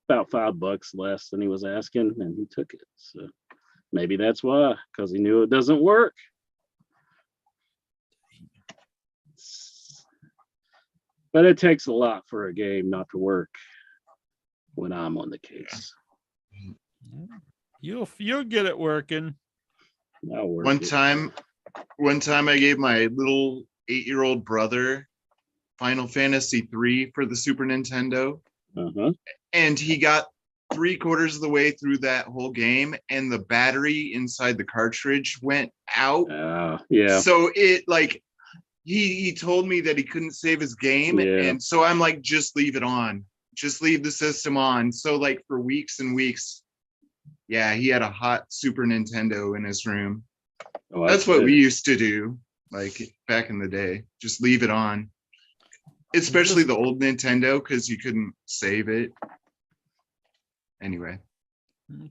about $5 less than he was asking, and he took it. So maybe that's why, because he knew it doesn't work. But it takes a lot for a game not to work when I'm on the case. You'll get it working. One time I gave my little 8-year-old brother Final Fantasy III for the Super Nintendo. And he got 3/4 of the way through that whole game, and the battery inside the cartridge went out. Yeah. So it like he told me that he couldn't save his game, and so I'm like, just leave it on. Just leave the system on. So like for weeks and weeks, yeah, he had a hot Super Nintendo in his room. Oh, that's what we used to do, like back in the day. Just leave it on. Especially the old Nintendo, because you couldn't save it. Anyway,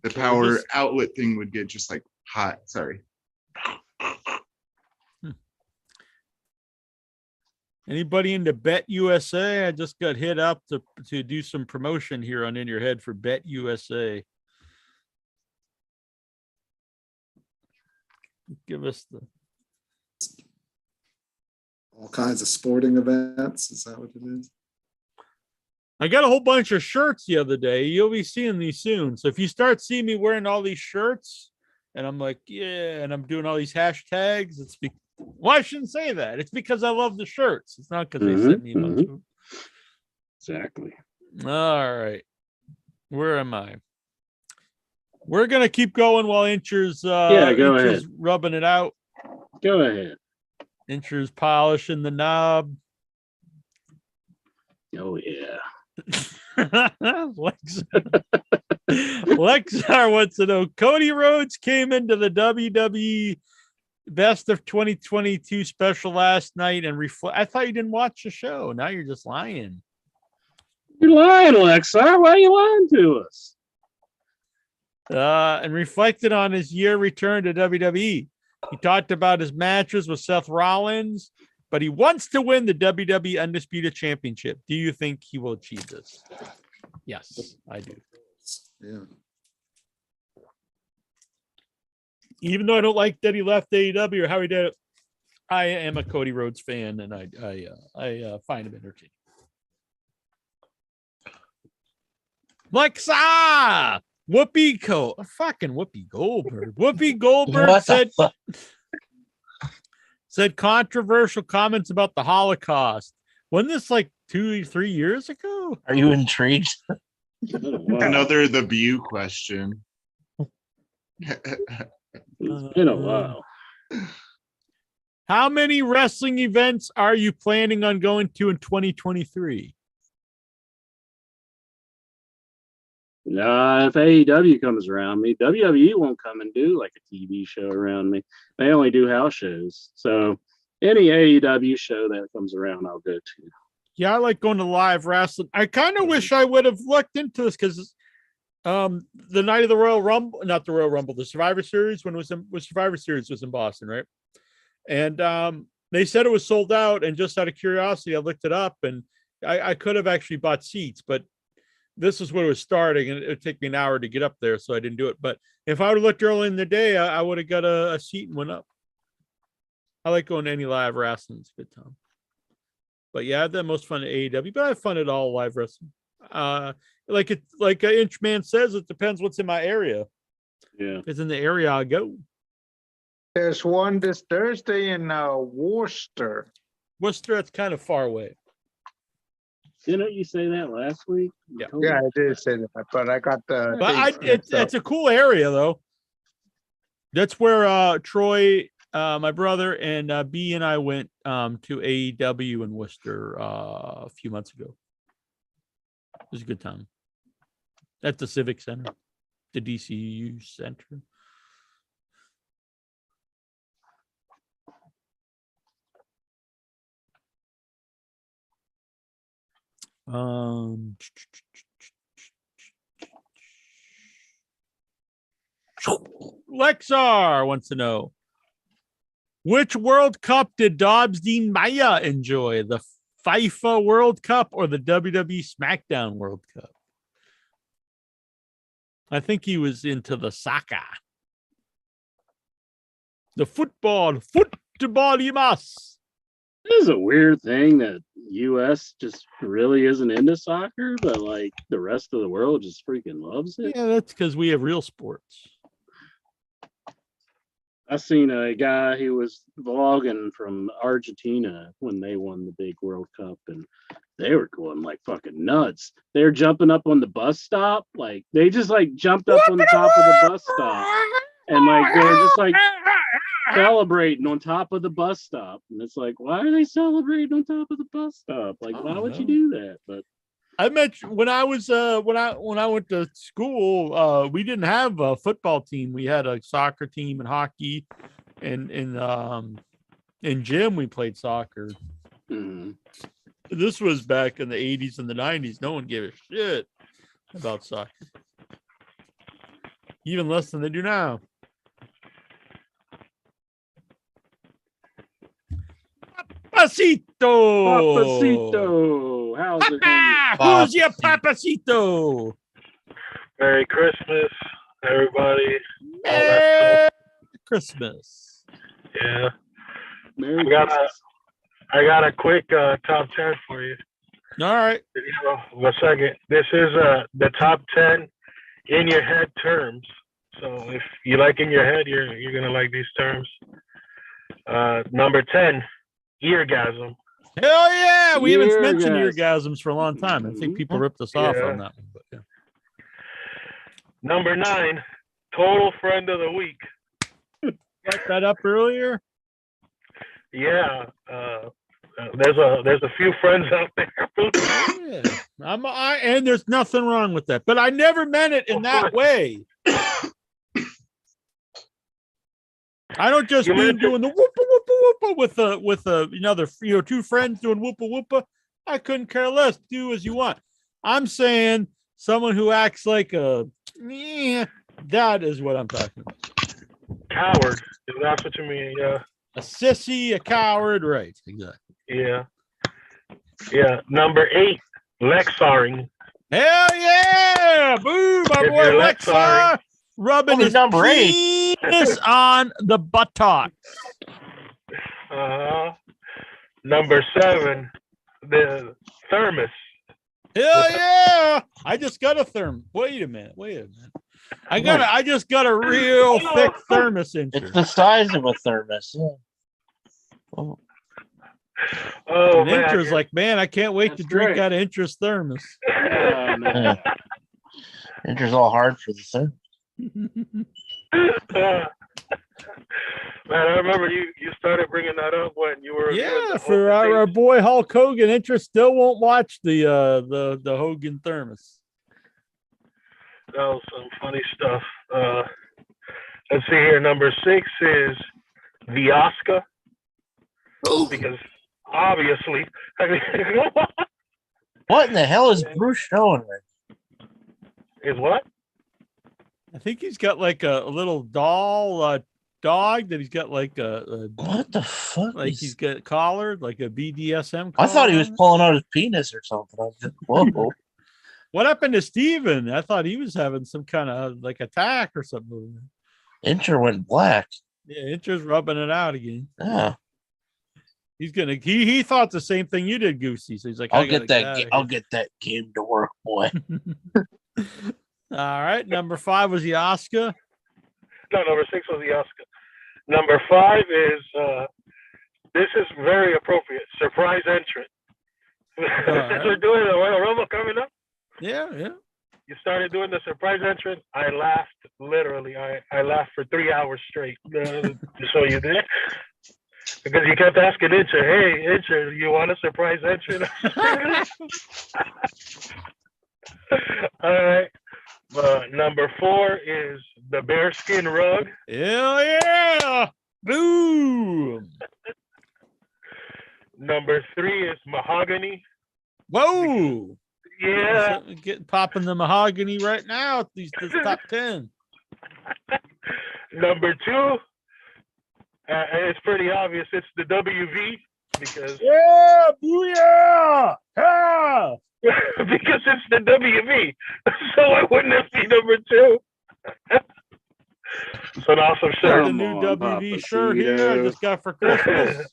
the power outlet thing would get just like hot. Sorry. Anybody into Bet USA? I just got hit up to do some promotion here on In Your Head for Bet USA. Give us the all kinds of sporting events. Is that what it is? I got a whole bunch of shirts the other day. You'll be seeing these soon. So if you start seeing me wearing all these shirts, and I'm like, yeah, and I'm doing all these hashtags, well, I shouldn't say that. It's because I love the shirts. It's not because they sent me a bunch of them. Exactly. All right. Where am I? We're gonna keep going while Incher's go ahead. Rubbing it out. Go ahead. Incher's polishing the knob. Oh yeah. Lexar wants to know, Cody Rhodes came into the WWE Best of 2022 special last night and I thought you didn't watch the show. Now you're just lying. You're lying, Lexar. Why are you lying to us? And reflected on his year return to WWE. He talked about his matches with Seth Rollins, but he wants to win the WWE Undisputed Championship. Do you think he will achieve this? Yes, I do. Yeah. Even though I don't like that he left AEW or how he did it, I am a Cody Rhodes fan, and I find him entertaining. Lexa! Whoopi Goldberg. said controversial comments about the Holocaust. Wasn't this like 2-3 years ago? Are you intrigued? Another The View question. It's been a while. How many wrestling events are you planning on going to in 2023? If AEW comes around me, WWE won't come and do like a TV show around me. They only do house shows. So any AEW show that comes around, I'll go to. Yeah, I like going to live wrestling. I kind of wish I would have looked into this because the night of the Royal Rumble, not the Royal Rumble, the Survivor Series, when Survivor Series was in Boston, right? And they said it was sold out. And just out of curiosity, I looked it up, and I could have actually bought seats, but this is when it was starting, and it would take me an hour to get up there, so I didn't do it. But if I would have looked early in the day, I would have got a seat and went up. I like going to any live wrestling. It's a good time. But yeah, I had the most fun at AEW, but I have fun at all live wrestling. Like Inchman says, it depends what's in my area. Yeah. If it's in the area, I'll go. There's one this Thursday in Worcester. Worcester, that's kind of far away. Didn't you say that last week? Yeah. Yeah, I did say that, but I got the. But it's a cool area, though. That's where Troy, my brother, and B and I went to AEW in Worcester a few months ago. It was a good time. At the Civic Center, the DCU Center. Lexar wants to know, which World Cup did Dobbs Dean Maya enjoy, the FIFA World Cup or the WWE SmackDown World Cup? I think he was into the soccer. The football, you must. It is a weird thing that U.S. just really isn't into soccer, but like the rest of the world just freaking loves it. Yeah, that's because we have real sports. I seen a guy who was vlogging from Argentina when they won the big World Cup, and they were going like fucking nuts. They were jumping up on the bus stop, like they just like jumped up on the top of the bus stop, and like they were just like celebrating on top of the bus stop. And it's like, why are they celebrating on top of the bus stop? Like, why would you do that? But I mentioned when I was when I went to school, we didn't have a football team. We had a soccer team and hockey, and in gym we played soccer. mm-hmm. This was back in the 80s and the 90s. No one gave a shit about soccer, even less than they do now. Papacito, how's it going? Who's your Papacito? Merry Christmas, everybody. Merry Christmas. Yeah. Merry Christmas. I got a quick top 10 for you. All right. A second. This is the top 10 in your head terms. So if you like in your head, you're gonna like these terms. Number 10, eargasm. Hell yeah! We haven't mentioned eargasms for a long time. I think people ripped us off on that one. But yeah. Number 9, total friend of the week. Brought that up earlier. Yeah, there's a few friends out there. Yeah, and there's nothing wrong with that. But I never meant it in that way. I don't just mean doing the whoopa whoopa with another two friends doing whoopa whoopa. I couldn't care less. Do as you want. I'm saying someone who acts like a that is what I'm talking about. Coward. If that's what you mean, yeah. A sissy, a coward, right? Exactly. Yeah. Yeah. Number 8, Lexaring. Hell yeah! Boo, my boy Lexar rubbing his penis on the buttocks. Number 7, the thermos. Hell yeah! I just got a thermos. Wait a minute. I just got a real thick thermos insert. It's the size of a thermos. Yeah. Oh, Oh, And man. Intra's like, man, I can't wait to That's drink great. out of Intra's thermos. Oh, no. yeah. Inter's all hard for the thing. Man, I remember you started bringing that up when you were reviewing Yeah, the for Hogan our thing. boy Hulk Hogan, Intra still won't watch the Hogan thermos. That was some funny stuff. Let's see here. Number 6 is the Oscar. Because obviously, I mean, What in the hell is Bruce showing right? is what? I think he's got like a little doll dog that he's got like a What the fuck? like he's got collared, like a BDSM collar. I thought he was on it. pulling out his penis or something. I was just, whoa. What happened to Steven? I thought he was having some kind of like attack or something. Inter went black. Yeah, Intra's rubbing it out again. Yeah. He's gonna he thought the same thing you did, Goosey. So he's like, I'll get that game to work, boy. All right, number 5 was the Oscar. No, number 6 was the Oscar. Number 5 is this is very appropriate. Surprise entrant. Since we're doing the Royal Rumble coming up, Yeah. you started doing the surprise entrant. I laughed literally. I laughed for 3 hours straight. To show you that. Because you kept asking Incher, hey, Incher, you want a surprise entrant? All right. Number 4 is the bearskin rug. Hell yeah! Boom! Number 3 is mahogany. Whoa! Yeah. Get popping the mahogany right now at this top 10. Number 2, it's pretty obvious. It's the WV because Yeah! Booyah! Ah! because it's the WV. So I wouldn't have seen number 2. It's an awesome Got shirt. the Come new on, WV shirt here I Papacito. just got for Christmas.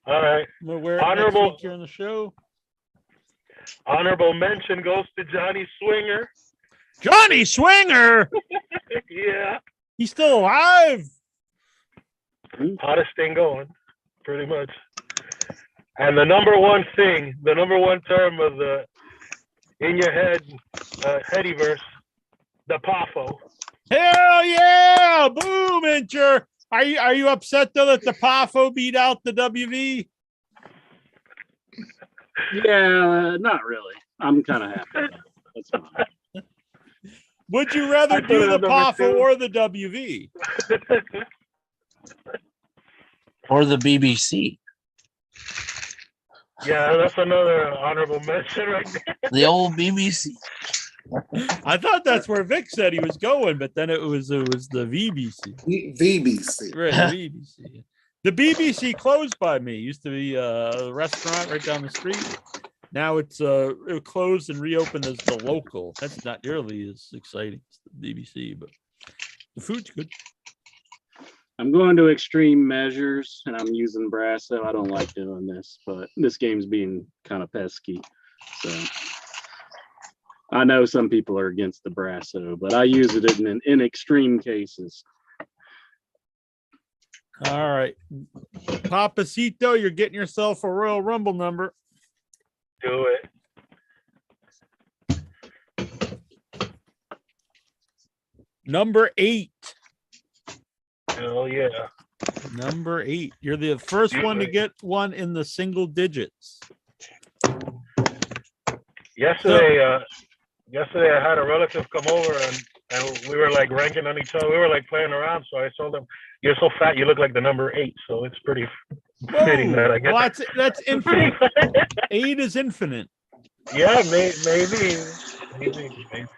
All right. I'm gonna wear it next Honorable- week during the show. Honorable mention goes to Johnny Swinger. Johnny Swinger! Yeah. He's still alive! Hottest thing going, pretty much. And the number one thing, the number one term of the in your head headyverse, the PAFO. Hell yeah! Boom, Incher! Are you upset though that the PAFO beat out the WV? Yeah, not really. I'm kind of happy. That's fine. Would you rather I put do it the at number PAFO 2. or the WV? Or the BBC. Yeah, that's another honorable mention right there. The old BBC. I thought that's where Vic said he was going, but then it was the VBC. VBC. Right, the VBC. The BBC closed by me. Used to be a restaurant right down the street. Now it's it closed and reopened as the local. That's not nearly as exciting as the BBC, but the food's good. I'm going to extreme measures and I'm using Brasso. I don't like doing this, but this game's being kind of pesky. So I know some people are against the Brasso, but I use it in extreme cases. All right. Papacito, you're getting yourself a Royal Rumble number. Do it. Number 8. Hell yeah. Number 8. You're the first one to get one in the single digits. Yesterday I had a relative come over and we were like ranking on each other. We were like playing around. So I told him, "You're so fat, you look like the number 8." So it's pretty fitting that I get. Well, that's infinite. 8 is infinite. Yeah, maybe.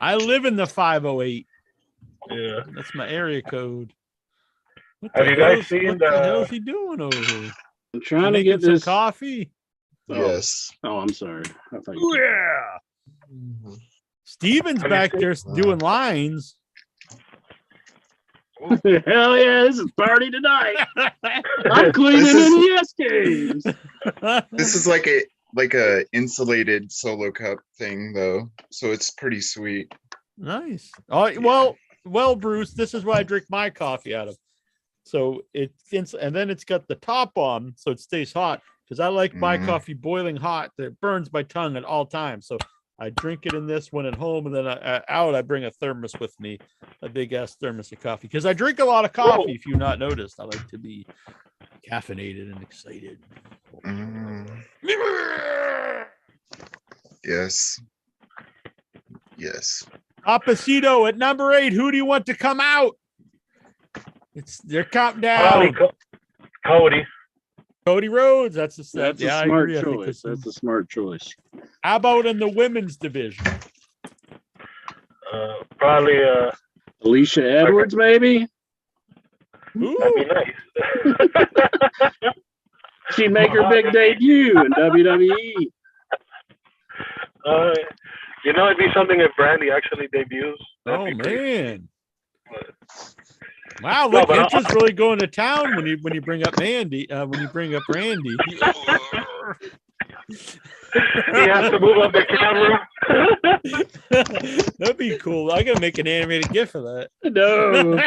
I live in the 508. Yeah. That's my area code. What Have the you guys hell's- seen what the hell the? is he doing over here? I'm trying to Making get some this. coffee. Yes. Oh, I'm sorry. I thought Ooh, you yeah. Steven's Have you back seen- there doing lines. Hell yeah, this is party tonight. I'm cleaning This is- NES games. This is like a insulated solo cup thing though, so it's pretty sweet. Nice. Oh well, Bruce. This is what I drink my coffee out of. So and then it's got the top on, so it stays hot. Because I like my coffee boiling hot. That burns my tongue at all times. So I drink it in this when at home, and then I bring a thermos with me, a big ass thermos of coffee. Because I drink a lot of coffee. If you've not noticed, I like to be caffeinated and excited. Yes. Yes. Opposito at number 8. Who do you want to come out? They're counting down. Cody Rhodes. That's a smart choice. That's a smart choice. How about in the women's division? Probably Alicia Edwards, maybe. Ooh. That'd be nice. She'd make her big debut in WWE. It'd be something if Brandy actually debuts. Oh man! Wow, look, you're just really going to town when you bring up Randy. When you bring up Randy, he has to move up the camera. That'd be cool. I gotta make an animated GIF of that. No,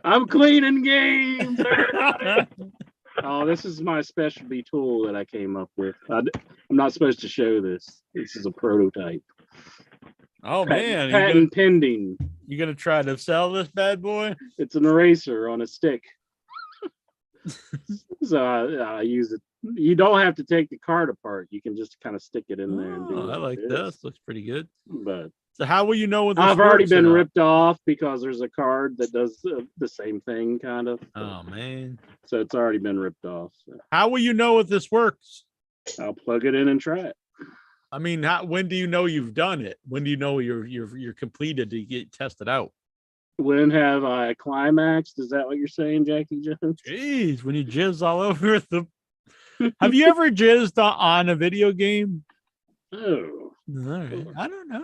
I'm cleaning games. Oh, this is my specialty tool that I came up with. I'm not supposed to show this. This is a prototype. Oh man, patent pending. You gonna try to sell this bad boy? It's an eraser on a stick. So I use it. You don't have to take the card apart. You can just kind of stick it in there. And do I like this. Looks pretty good. But so how will you know what this I've already been ripped off because there's a card that does the same thing, kind of. Oh man! So it's already been ripped off. So. How will you know if this works? I'll plug it in and try it. I mean, when do you know you've done it? When do you know you're completed to get tested out? When have I climaxed? Is that what you're saying, Jackie Jones? Jeez, when you jizz all over the. Have you ever jizzed on a video game? Oh, right. I don't know.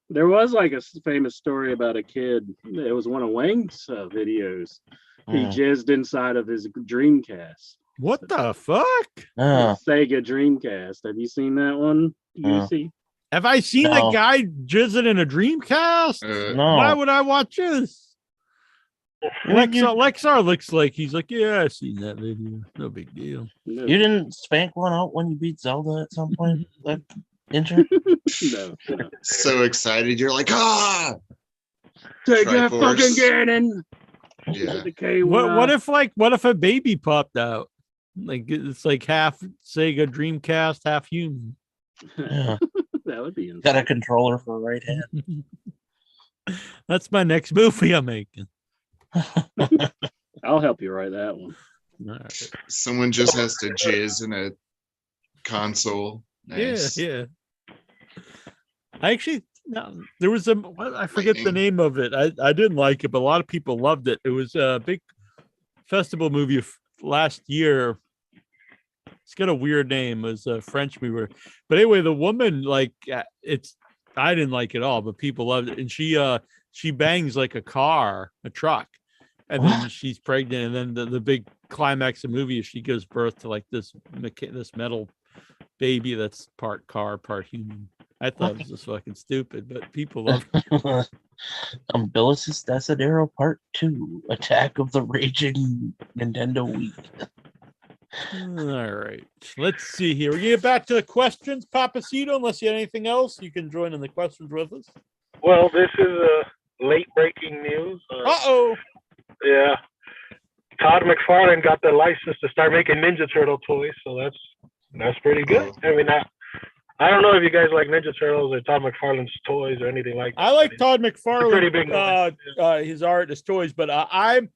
There was like a famous story about a kid. It was one of Wang's videos. He jizzed inside of his Dreamcast. What the fuck? Sega Dreamcast. Have you seen that one? UC? Have I seen the guy jizzing in a Dreamcast? No. Why would I watch this? Lexar looks like he's like, yeah, I've seen that video. No big deal. You didn't spank one out when you beat Zelda at some point? Like intro? No. So excited, you're like, take that fucking Ganon. Yeah. What if a baby popped out? Like it's like half Sega Dreamcast, half human. Yeah. That would be insane. Got a controller for right hand. That's my next movie I'm making. I'll help you write that one. Right. Someone just has to jizz in a console. Nice. Yeah. I actually there was I forget the name of it. I didn't like it, but a lot of people loved it. It was a big festival movie last year. It's got a weird name. It was a French movie. But anyway, the woman, like, I didn't like it all, but people loved it. And she bangs like a truck, and then she's pregnant. And then the big climax of the movie is she gives birth to like this metal baby that's part car, part human. I thought it was just fucking stupid, but people love it. Umbilicus Desidero Part 2, Attack of the Raging Nintendo Wii. All right. Let's see here. We get back to the questions, Papacito. Unless you have anything else, you can join in the questions with us. Well, this is late breaking news. Yeah. Todd McFarlane got the license to start making Ninja Turtle toys, so that's pretty good. I mean, I don't know if you guys like Ninja Turtles or Todd McFarlane's toys or anything like that. I like Todd McFarlane, pretty big his art, his toys, but I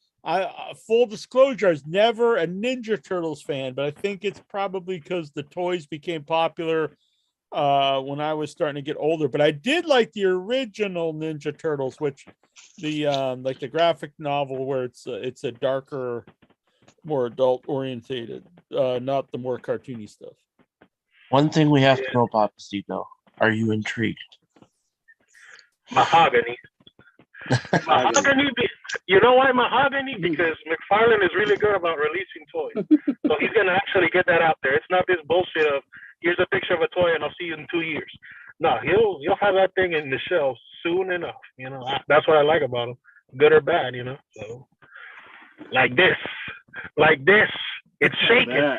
full disclosure, I was never a Ninja Turtles fan, but I think it's probably because the toys became popular when I was starting to get older. But I did like the original Ninja Turtles, which like the graphic novel where it's a darker, more adult orientated, not the more cartoony stuff. One thing we have to know, Papacito. Are you intrigued? Mahogany. Mahogany. You know why Mahogany? Because McFarlane is really good about releasing toys. So he's going to actually get that out there. It's not this bullshit of, here's a picture of a toy and I'll see you in 2 years. No, he'll have that thing in the shelves soon enough. You know, that's what I like about him. Good or bad, you know. So like this. It's shaking.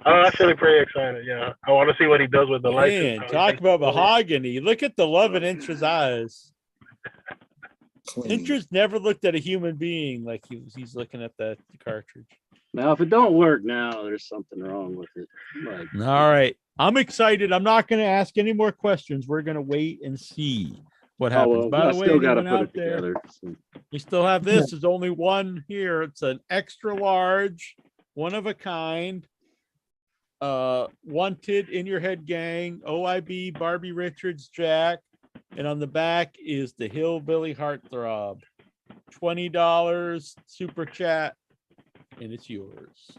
I'm actually pretty excited. Yeah, I want to see what he does with the lights. Man, talk about mahogany. Look at the love in Intra's eyes. Intra's never looked at a human being like he's looking at the cartridge. Now, if it don't work now, there's something wrong with it. Like, all right. I'm excited. I'm not going to ask any more questions. We're going to wait and see what happens. By the way, still got to put it together. We still have this. There's only one here. It's an extra large, one of a kind. Wanted in your head gang, OIB, Barbie Richards, Jack. And on the back is the Hillbilly Heartthrob. $20 super chat. And it's yours.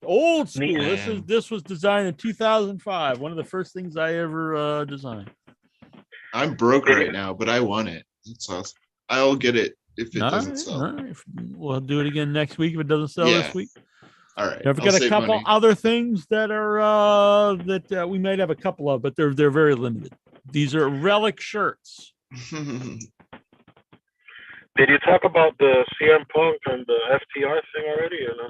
Old school. This was designed in 2005. One of the first things I ever designed. I'm broke right now, but I want it. It's awesome. I'll get it if it doesn't sell. All right. We'll do it again next week if it doesn't sell this week. All right. I've got a couple other things that are that we might have a couple of, but they're very limited. These are relic shirts. Did you talk about the CM Punk and the FTR thing already, or no?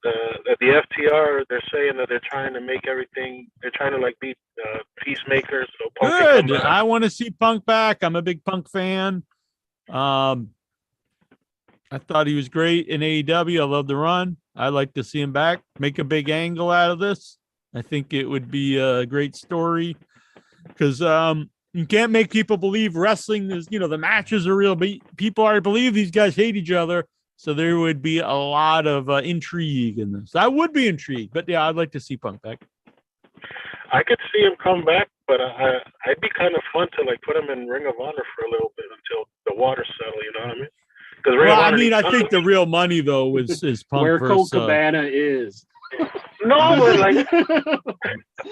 The FTR, they're saying that they're trying to make everything. They're trying to like be peacemakers. So Punk good. I want to see Punk back. I'm a big Punk fan. I thought he was great in AEW. I love the run. I'd like to see him back. Make a big angle out of this. I think it would be a great story because you can't make people believe wrestling is, the matches are real, but people already believe these guys hate each other. So there would be a lot of intrigue in this. I would be intrigued, but yeah, I'd like to see Punk back. I could see him come back, but I'd be kind of fun to like put him in Ring of Honor for a little bit until the waters settle. You know what I mean? Well, I mean, I think the real money though is Punk where versus, Colt Cabana is. No, but like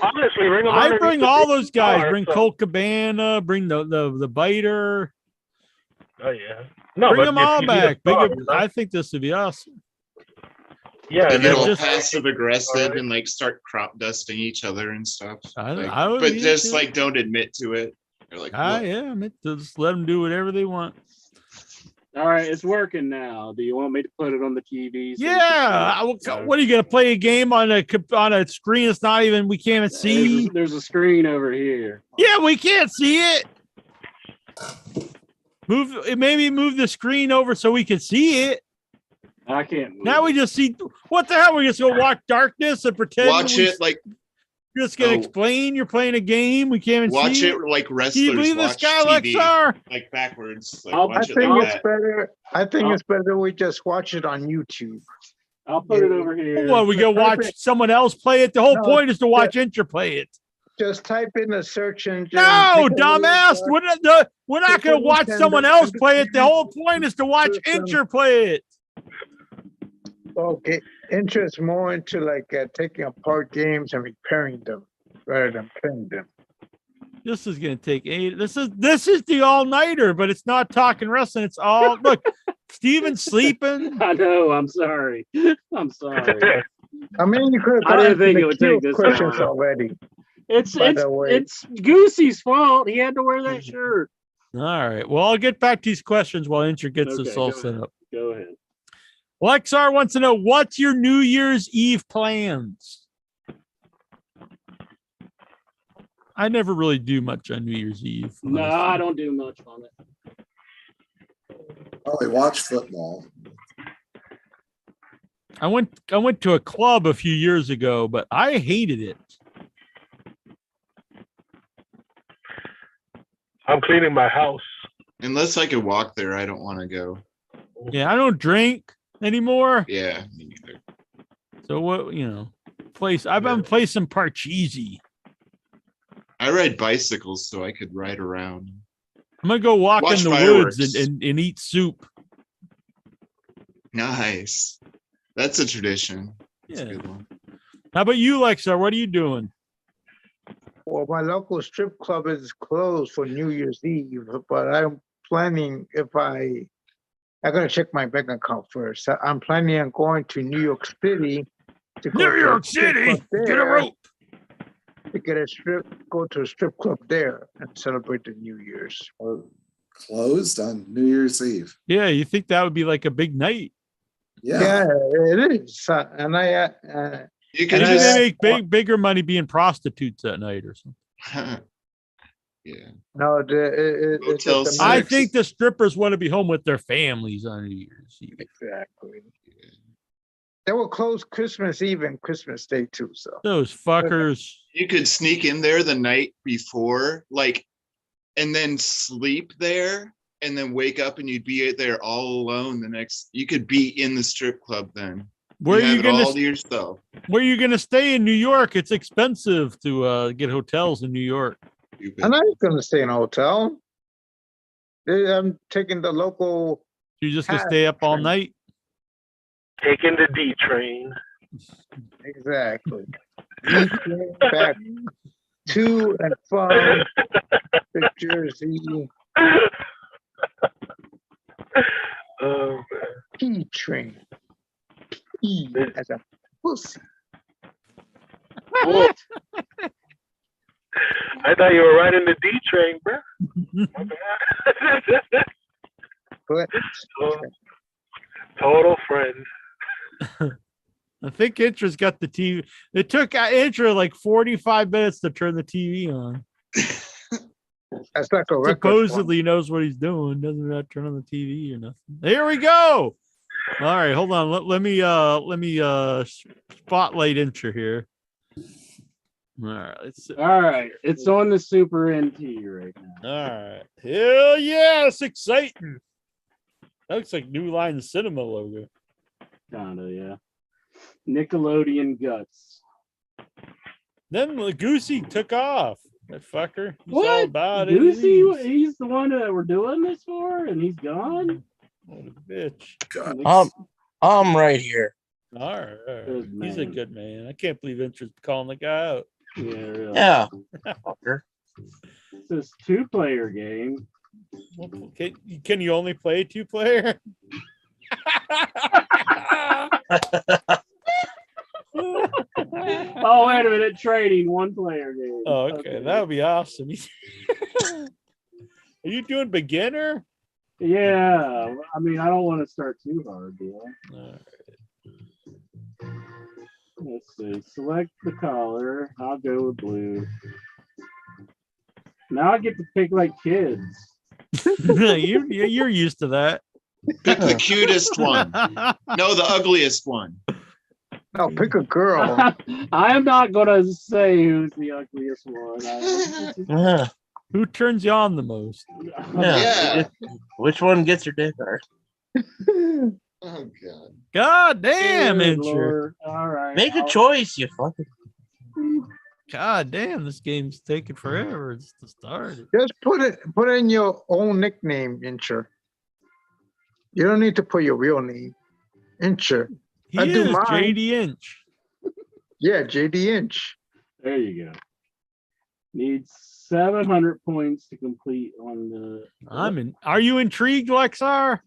honestly, Ring of Honor. I bring all those guys. Bring Colt Cabana. Bring the biter. Oh yeah. No, bring them all back. I think this would be awesome. Yeah, they get all passive aggressive and like start crop dusting each other and stuff. But just like don't admit to it. You're like, just let them do whatever they want. All right, it's working now. Do you want me to put it on the TV? What are you gonna play a game on a screen? It's not even we can't see. There's a screen over here. Yeah, we can't see it. Maybe move the screen over so we can see it. I can't move. Now we just see what the hell? We just go watch darkness and pretend. Watch it like you're just gonna explain you're playing a game. We can't even watch see it like wrestlers. Can you believe watch this guy, TV, Lexar? Like backwards. Like, I think it's better. I think it's better we just watch it on YouTube. I'll put it over here. Well, we go watch someone else play it. The whole point is to watch Inter play it. Just type in the search engine. No, dumbass. We're not going to watch someone else play it. The whole point is to watch Inter play it. Okay. Inter is more into like taking apart games and repairing them rather than playing them. This is going to take 8. This is the all-nighter, but it's not talking wrestling. It's all look. Steven's sleeping. I know. I'm sorry. I'm sorry. I mean, you could. I didn't think it would take this questions already. It's Goosey's fault. He had to wear that shirt. All right. Well, I'll get back to these questions while Inter gets this all set up. Go ahead. Lexar wants to know, what's your New Year's Eve plans? I never really do much on New Year's Eve. No, I don't do much on it. I watch football. I went to a club a few years ago, but I hated it. I'm cleaning my house. Unless I could walk there, I don't want to go. Yeah, I don't drink anymore. Yeah, me neither. So what, I've been playing some Parcheesi. I ride bicycles so I could ride around. I'm gonna go watch in the fireworks. woods and eat soup. Nice. That's a tradition. That's a good one. How about you, Lexar? What are you doing? Well, my local strip club is closed for New Year's Eve, but I'm planning I'm going to check my bank account first. I'm planning on going to New York City. Get a rope. To go to a strip club there and celebrate the New Year's. closed on New Year's Eve. Yeah, you think that would be like a big night? Yeah, it is. And You Maybe could they just make bigger money being prostitutes at night or something. yeah. no, it's just Motel a I Six. think the strippers want to be home with their families on New Year's Eve. Exactly. They will close Christmas Eve and Christmas Day too. So Those fuckers. You could sneak in there the night before, like, and then sleep there, and then wake up, and you'd be there all alone the next. You could be in the strip club then. Where are you have it all gonna to yourself? Where are you gonna stay in New York? It's expensive to get hotels in New York. I'm not going to stay in a hotel. I'm taking the local. You just gonna stay up all train. night? Taking the D train. Exactly. Back to and from New Jersey. Oh, P train. P as a pussy. man. I thought you were riding the D train, bro. My bad. But Total friend. I think Intra's got the TV. It took Intra like 45 minutes to turn the TV on. that's like a record. Supposedly he knows what he's doing. Doesn't have to turn on the TV or nothing. Here we go. All right, hold on. Let me spotlight Intra here. All right, let's see. All right, it's on the Super NT right now. All right. Hell yeah, it's exciting. That looks like New Line Cinema logo. Kinda, yeah. Nickelodeon Guts. Then Goosey took off. That fucker. He's What? all about it. Lucy, he's the one that we're doing this for, and he's gone. What a bitch. God. I'm right here. All right. Good He's a man. good man. I can't believe Intra's calling the guy out. Yeah, really. Yeah. Fucker. It's this 2-player game. Can you only play 2-player? Oh, wait a minute. Trading 1-player game. Oh, okay. That would be awesome. Are you doing beginner? Yeah. I mean, I don't want to start too hard, do I? All right. Let's see. Select the color. I'll go with blue. Now I get to pick like kids. You're used to that. Pick the cutest one. No, the ugliest one. No, pick a girl. I am not going to say who's the ugliest one. Yeah. Who turns you on the most? Yeah. Which one gets your dick hard? Oh God. God damn, Good Intra. Lord. All right. Make a choice, you fucking. God damn, this game's taking forever just to start. Just put in your own nickname, Incher. You don't need to put your real name. Incher. He I do is mine. JD Inch. Yeah, JD Inch. There you go. Needs 700 points to complete on the. Are you intrigued, Lexar?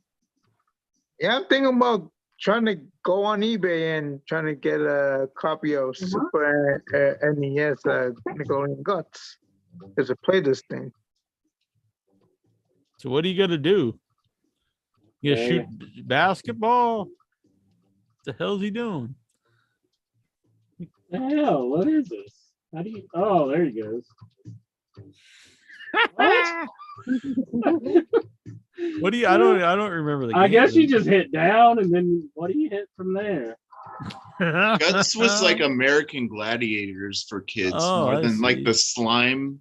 Yeah, I'm thinking about trying to go on eBay and trying to get a copy of Super NES Nickelodeon Guts. Just to play this thing. So what are you gonna do? You gonna shoot basketball? What the hell's he doing? The hell, what is this? How do you? Oh, there he goes. What? What do you? I don't remember the game. I guess you just hit down, and then what do you hit from there? Guts was like American Gladiators for kids more than like the slime.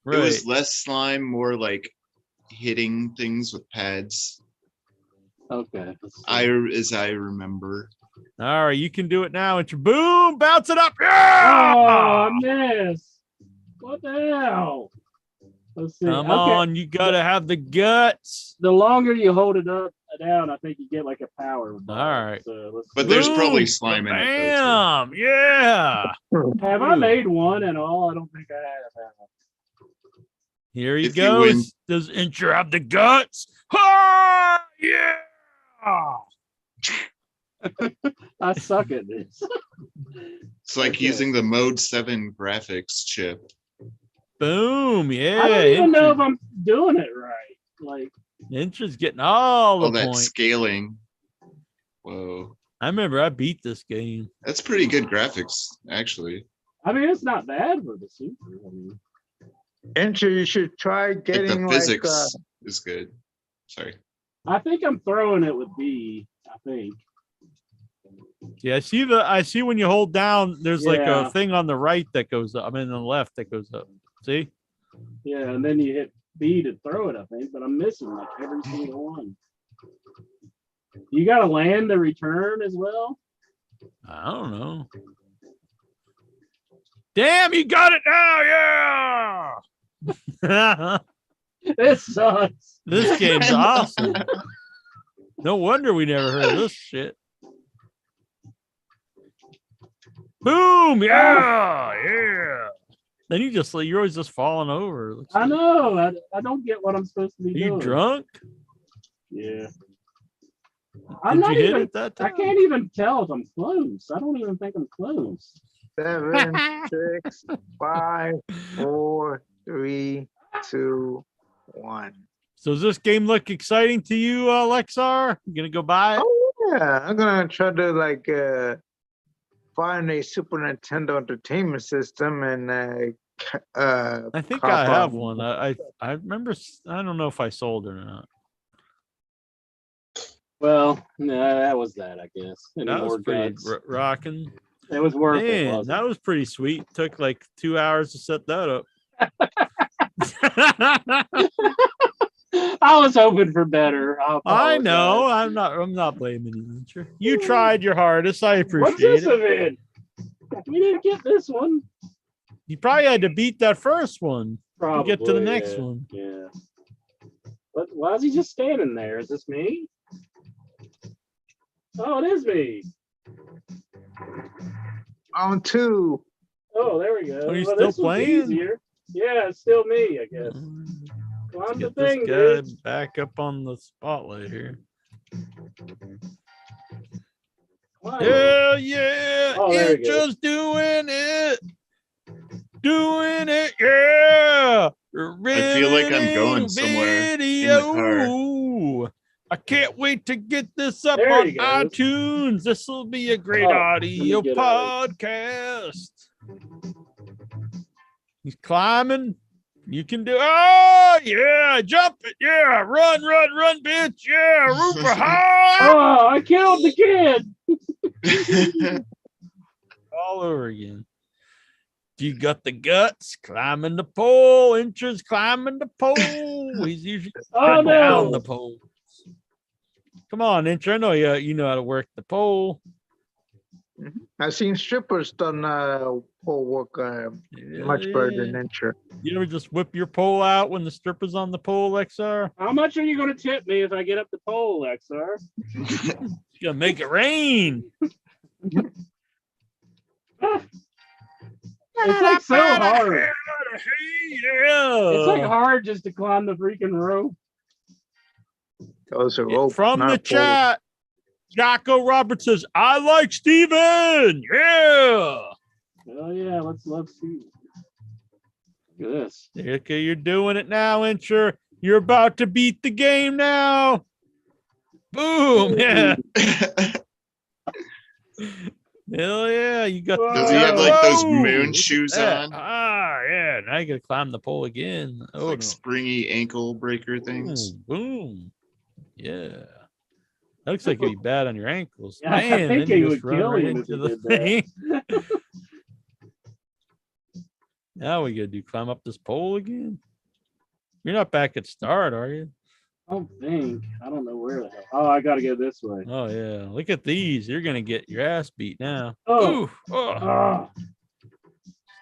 Right. It was less slime, more like hitting things with pads. Okay. As I remember. All right, you can do it now. It's your boom, bounce it up. Yeah! Oh, I missed. What the hell? Let's see. Come on, you gotta have the guts. The longer you hold it up down, I think you get like a power. All right. So But there's probably slime in it. Bam! Yeah. Have I made one at all? I don't think I have. Here he If you win. goes. Does Incher have the guts? Ha! Yeah. I suck at this. It's like using the Mode 7 graphics chip. Boom. Yeah. I don't even know Incher. if I'm doing it right. Like Ninja's getting all All the that points. scaling. Whoa. I remember I beat this game. That's pretty good graphics, actually. I mean, it's not bad for the Super. I mean, Enter, you should try Like getting the physics is good. Sorry. I think I'm throwing it with B. I think. Yeah, I see when you hold down, there's like Yeah. a thing on the right that goes up. I mean, on the left that goes up. See? Yeah, and then you hit B to throw it. I think, but I'm missing like every single one. You got to land the return as well. I don't know. Damn, you got it now, yeah. This sucks. This game's awesome. No wonder we never heard of this shit. Boom! Yeah, yeah. Then you're always just falling over. I know. I don't get what I'm supposed to be doing. You drunk? Yeah. Did you hit it that time? I can't even tell if I'm close. I don't even think I'm close. 7, 6, 5, 4, 3, 2, 1. So does this game look exciting to you, Lexar? You gonna go buy it? Oh yeah, I'm gonna try to find a Super Nintendo Entertainment System and I think I have one. I remember. I don't know if I sold it or not. Well, no, that was that. I guess. That was pretty rocking. It was worth it. Man, that was pretty sweet. Took like 2 hours to set that up. I was hoping for better. I know. I'm not blaming you. You tried your hardest. I appreciate What's this it. event? We didn't get this one. You probably had to beat that first one Probably, to get to the next one. Yeah. But why is he just standing there? Is this me? Oh, it is me. On 2. Oh, there we go. Are you Well, still this was playing? easier. Yeah, it's still me, I guess. Let's Climb the get this thing, guy dude. back up on the spotlight here. Climb. Hell yeah! Oh, there we It's go. just doing it. Doing it, yeah! I feel like I'm going somewhere in the car. I can't wait to get this up There on he goes. iTunes. This will be a great Oh, audio let me get out podcast. He's climbing. You can do. Oh yeah, jump it. Yeah, run, bitch. Yeah, Rupert high. Oh, I killed the kid. All over again. You got the guts climbing the pole. Inches climbing the pole. He's usually Oh, no. down the pole. Come on, Inch. I know you know how to work the pole. I've seen strippers done pole work much better than Enter. You ever just whip your pole out when the stripper's on the pole, XR? How much are you going to tip me if I get up the pole, XR? You're gonna make it rain. It's like so hard. Yeah. It's like hard just to climb the freaking rope. Those are ropes, From not the poles. chat, Jocko Roberts says, I like Steven. Yeah. Oh yeah, let's see. Look at this. Okay, you're doing it now, Incher. You're about to beat the game now. Boom. Yeah. Hell yeah. You got Does he have like those Whoa. moon shoes Yeah. on? Ah, yeah. Now you gotta climb the pole again. It's Oh, like no. springy ankle breaker things. Boom. Yeah. That looks like it'd be bad on your ankles. Yeah, I Man, think then he you just would run kill right him if into he the did that. thing. Now we gotta do climb up this pole again. You're not back at start, are you? I don't think. I don't know where the hell. Oh, I gotta go this way. Oh yeah. Look at these. You're gonna get your ass beat now. Oh. Ooh, oh. Ah.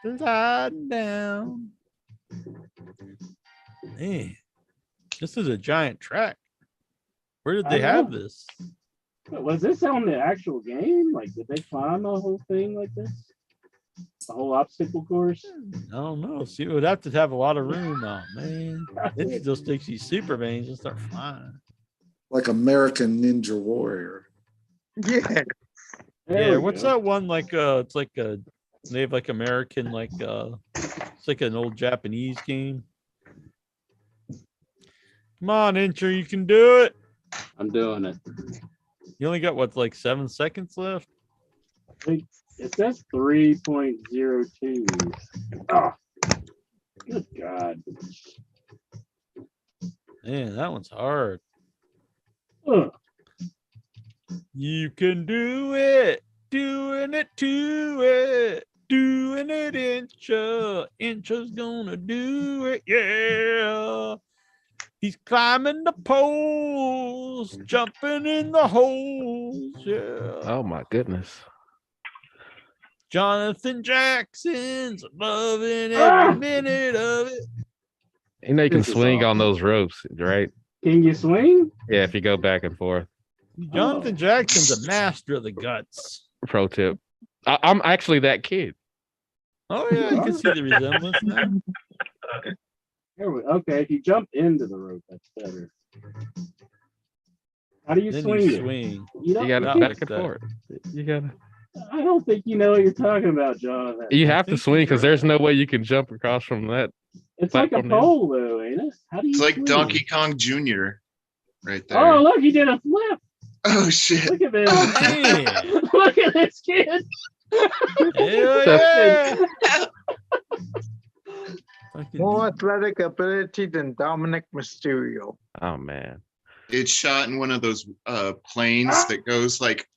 Sliding down. Man, this is a giant track. Where did they I have know. this? Was this on the actual game? Like, did they climb the whole thing like this? The whole obstacle course? I don't know. See, it would have to have a lot of room. Oh man, then you just takes these super veins and start flying. Like American Ninja Warrior. Yeah. There Yeah, we what's go. that one like? It's like a they have like American it's like an old Japanese game. Come on, Incher, you can do it. I'm doing it. You only got what, like 7 seconds left? It says 3.02. Oh, good God. Man, that one's hard. Ugh. You can do it. Doing it to it. Doing it, Incher. Incher's gonna do it. Yeah. He's climbing the poles, jumping in the holes. Yeah. Oh my goodness. Jonathan Jackson's loving every minute of it. You know you can This is swing on awful. those ropes, right? Can you swing? Yeah, if you go back and forth. Jonathan Jackson's a master of the guts. Pro tip. I'm actually that kid. Oh yeah, you can see the resemblance now. Okay, if you jump into the rope, that's better. How do you Then swing you it? swing. You don't, You gotta Not back like and that. forth. You gotta. I don't think you know what you're talking about, Jonathan. You have to think swing you're because there's no way you can jump across from that. It's like a platform now. pole, though, ain't it? How do you It's like swing? Donkey Kong Jr. right there. Oh, look, he did a flip. Oh shit. Look at this. Man. Look at this kid. Hell yeah. More athletic ability than Dominic Mysterio. Oh man. It's shot in one of those planes that goes like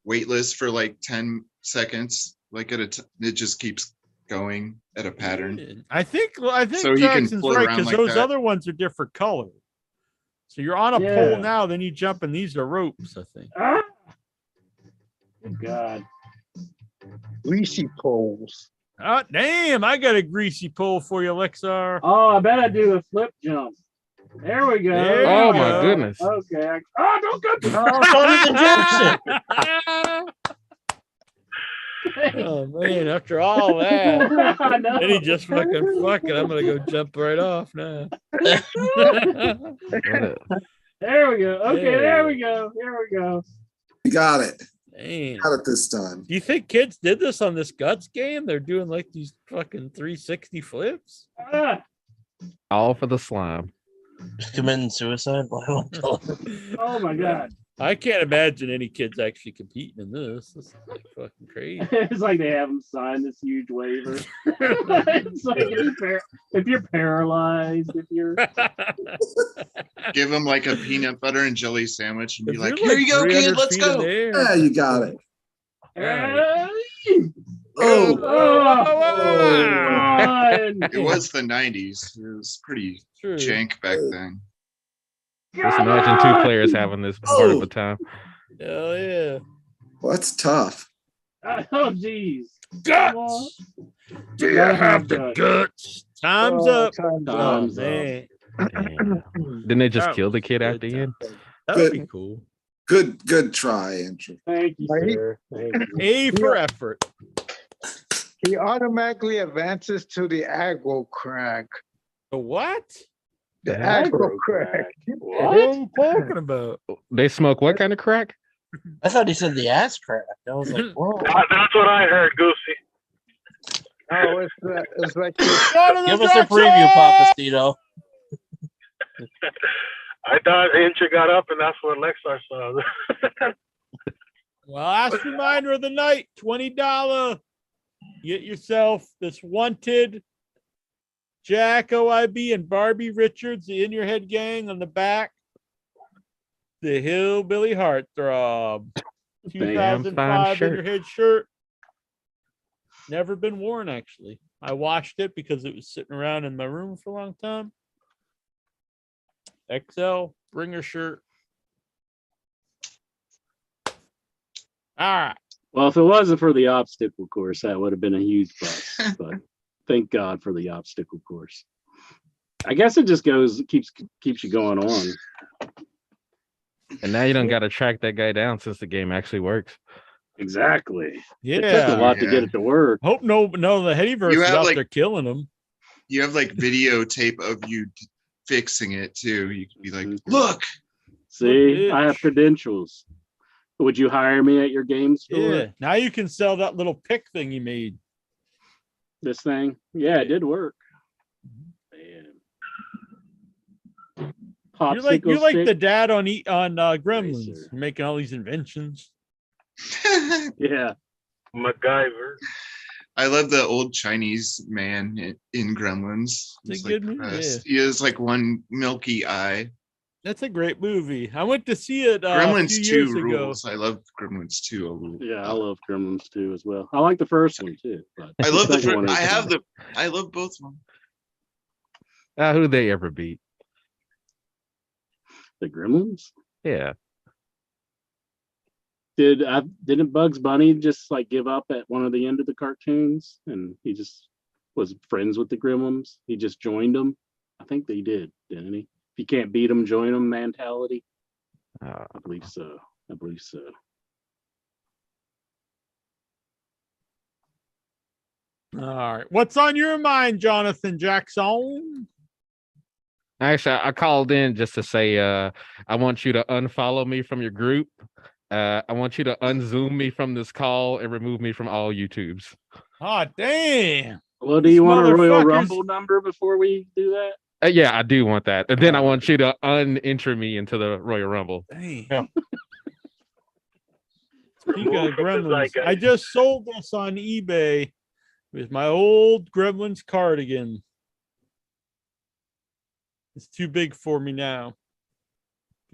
weightless for like 10 seconds. Like it just keeps going at a pattern. I think So you can Jackson's float right around because like those that. other ones are different colors. So you're on a Yeah. pole now, then you jump, and these are ropes, I think. Ah! Good God. Greasy poles. Oh, damn, I got a greasy pole for you, Lexar. Oh, I bet I do a flip jump. There we go. There Oh you my go. goodness. Okay. Oh, don't go. Oh, Jonathan Jackson. Oh, man, after all that. I know. Then he just fucking fuck it. I'm going to go jump right off now. What a- There we go. Okay, There there we we go. Here we go. You got it. Damn. Got it this time. Do you think kids did this on this Guts game? They're doing like these fucking 360 flips? Ah, all for the slime. Committing suicide. oh my God. I can't imagine any kids actually competing in this. This is like fucking crazy. It's like they have them sign this huge waiver. It's like if you're paralyzed, if you're Give them like a peanut butter and jelly sandwich and be If like, you're here you go, 300 kid, let's feet in go. the air- Yeah, you got it. Oh, God. it was the 90s. It was pretty True. jank back then. Just imagine two players having this part of a time. Hell yeah. Well, that's tough. Oh, geez. Guts! Do you Gotta have have the guts. guts? Time's up. Time's Oh, up. Time's up. man. Damn. Didn't they just That kill the was kid good at the end? That would be cool. Good try, Andrew. Thank you, Right. sir. Thank you. A for effort. He automatically advances to the aggro crack. The what? The Aggro aggro crack. What are you talking about? They smoke what kind of crack? I thought he said the ass crack. I was like, whoa. That's what I heard, Goosey. Oh, it's like Give us a preview, Papa Stito. I thought Incher got up, and that's what Lexar saw. Well, last reminder of the night, $20. Get yourself this wanted Jack OIB and Barbie Richards, the In Your Head gang on the back. The Hillbilly Heartthrob. Damn fine 2005 In Your shirt. Head shirt. Never been worn, actually. I washed it because it was sitting around in my room for a long time. XL Bringer shirt. All right. Well, if it wasn't for the obstacle course, that would have been a huge plus. But thank God for the obstacle course. I guess it just keeps you going on. And now you don't got to track that guy down since the game actually works. Exactly. It took a Yeah. lot to get it to work. Hope no, the Headyverse You is have, out like- there killing them. You have like videotape of you fixing it too. You could be like, Mhm. look, See, I have bitch. credentials. Would you hire me at your game store? Yeah. Now you can sell that little pick thing you made. This thing? Yeah, it did work. Man. popsicle You're like stick the dad on Gremlins, racer. making all these inventions. Yeah. MacGyver. I love the old Chinese man in Gremlins. It's a He's good like the movie, best. He has like one milky eye. That's a great movie. I went to see it a Gremlins few 2 years ago. rules. I love Gremlins 2 a little. Yeah, I love Gremlins 2 as well. I like the first one too. But I love the second one first. is- I love both of them. Who they ever beat? the Gremlins. Yeah. Didn't Bugs Bunny just like give up at one of the end of the cartoons, and he just was friends with the Gremlins? He just joined them. I think they did, didn't he? If you can't beat them, join them mentality. I believe so. All right. What's on your mind, Jonathan Jackson? Actually, I called in just to say I want you to unfollow me from your group. I want you to unzoom me from this call and remove me from all YouTubes. Oh, damn. Well, do you want a Royal Rumble number before we do that? Yeah, I do want that. And then I want you to unenter me into the Royal Rumble. Damn. Speaking of Gremlins, I just sold this on eBay with my old Gremlins cardigan. It's too big for me now.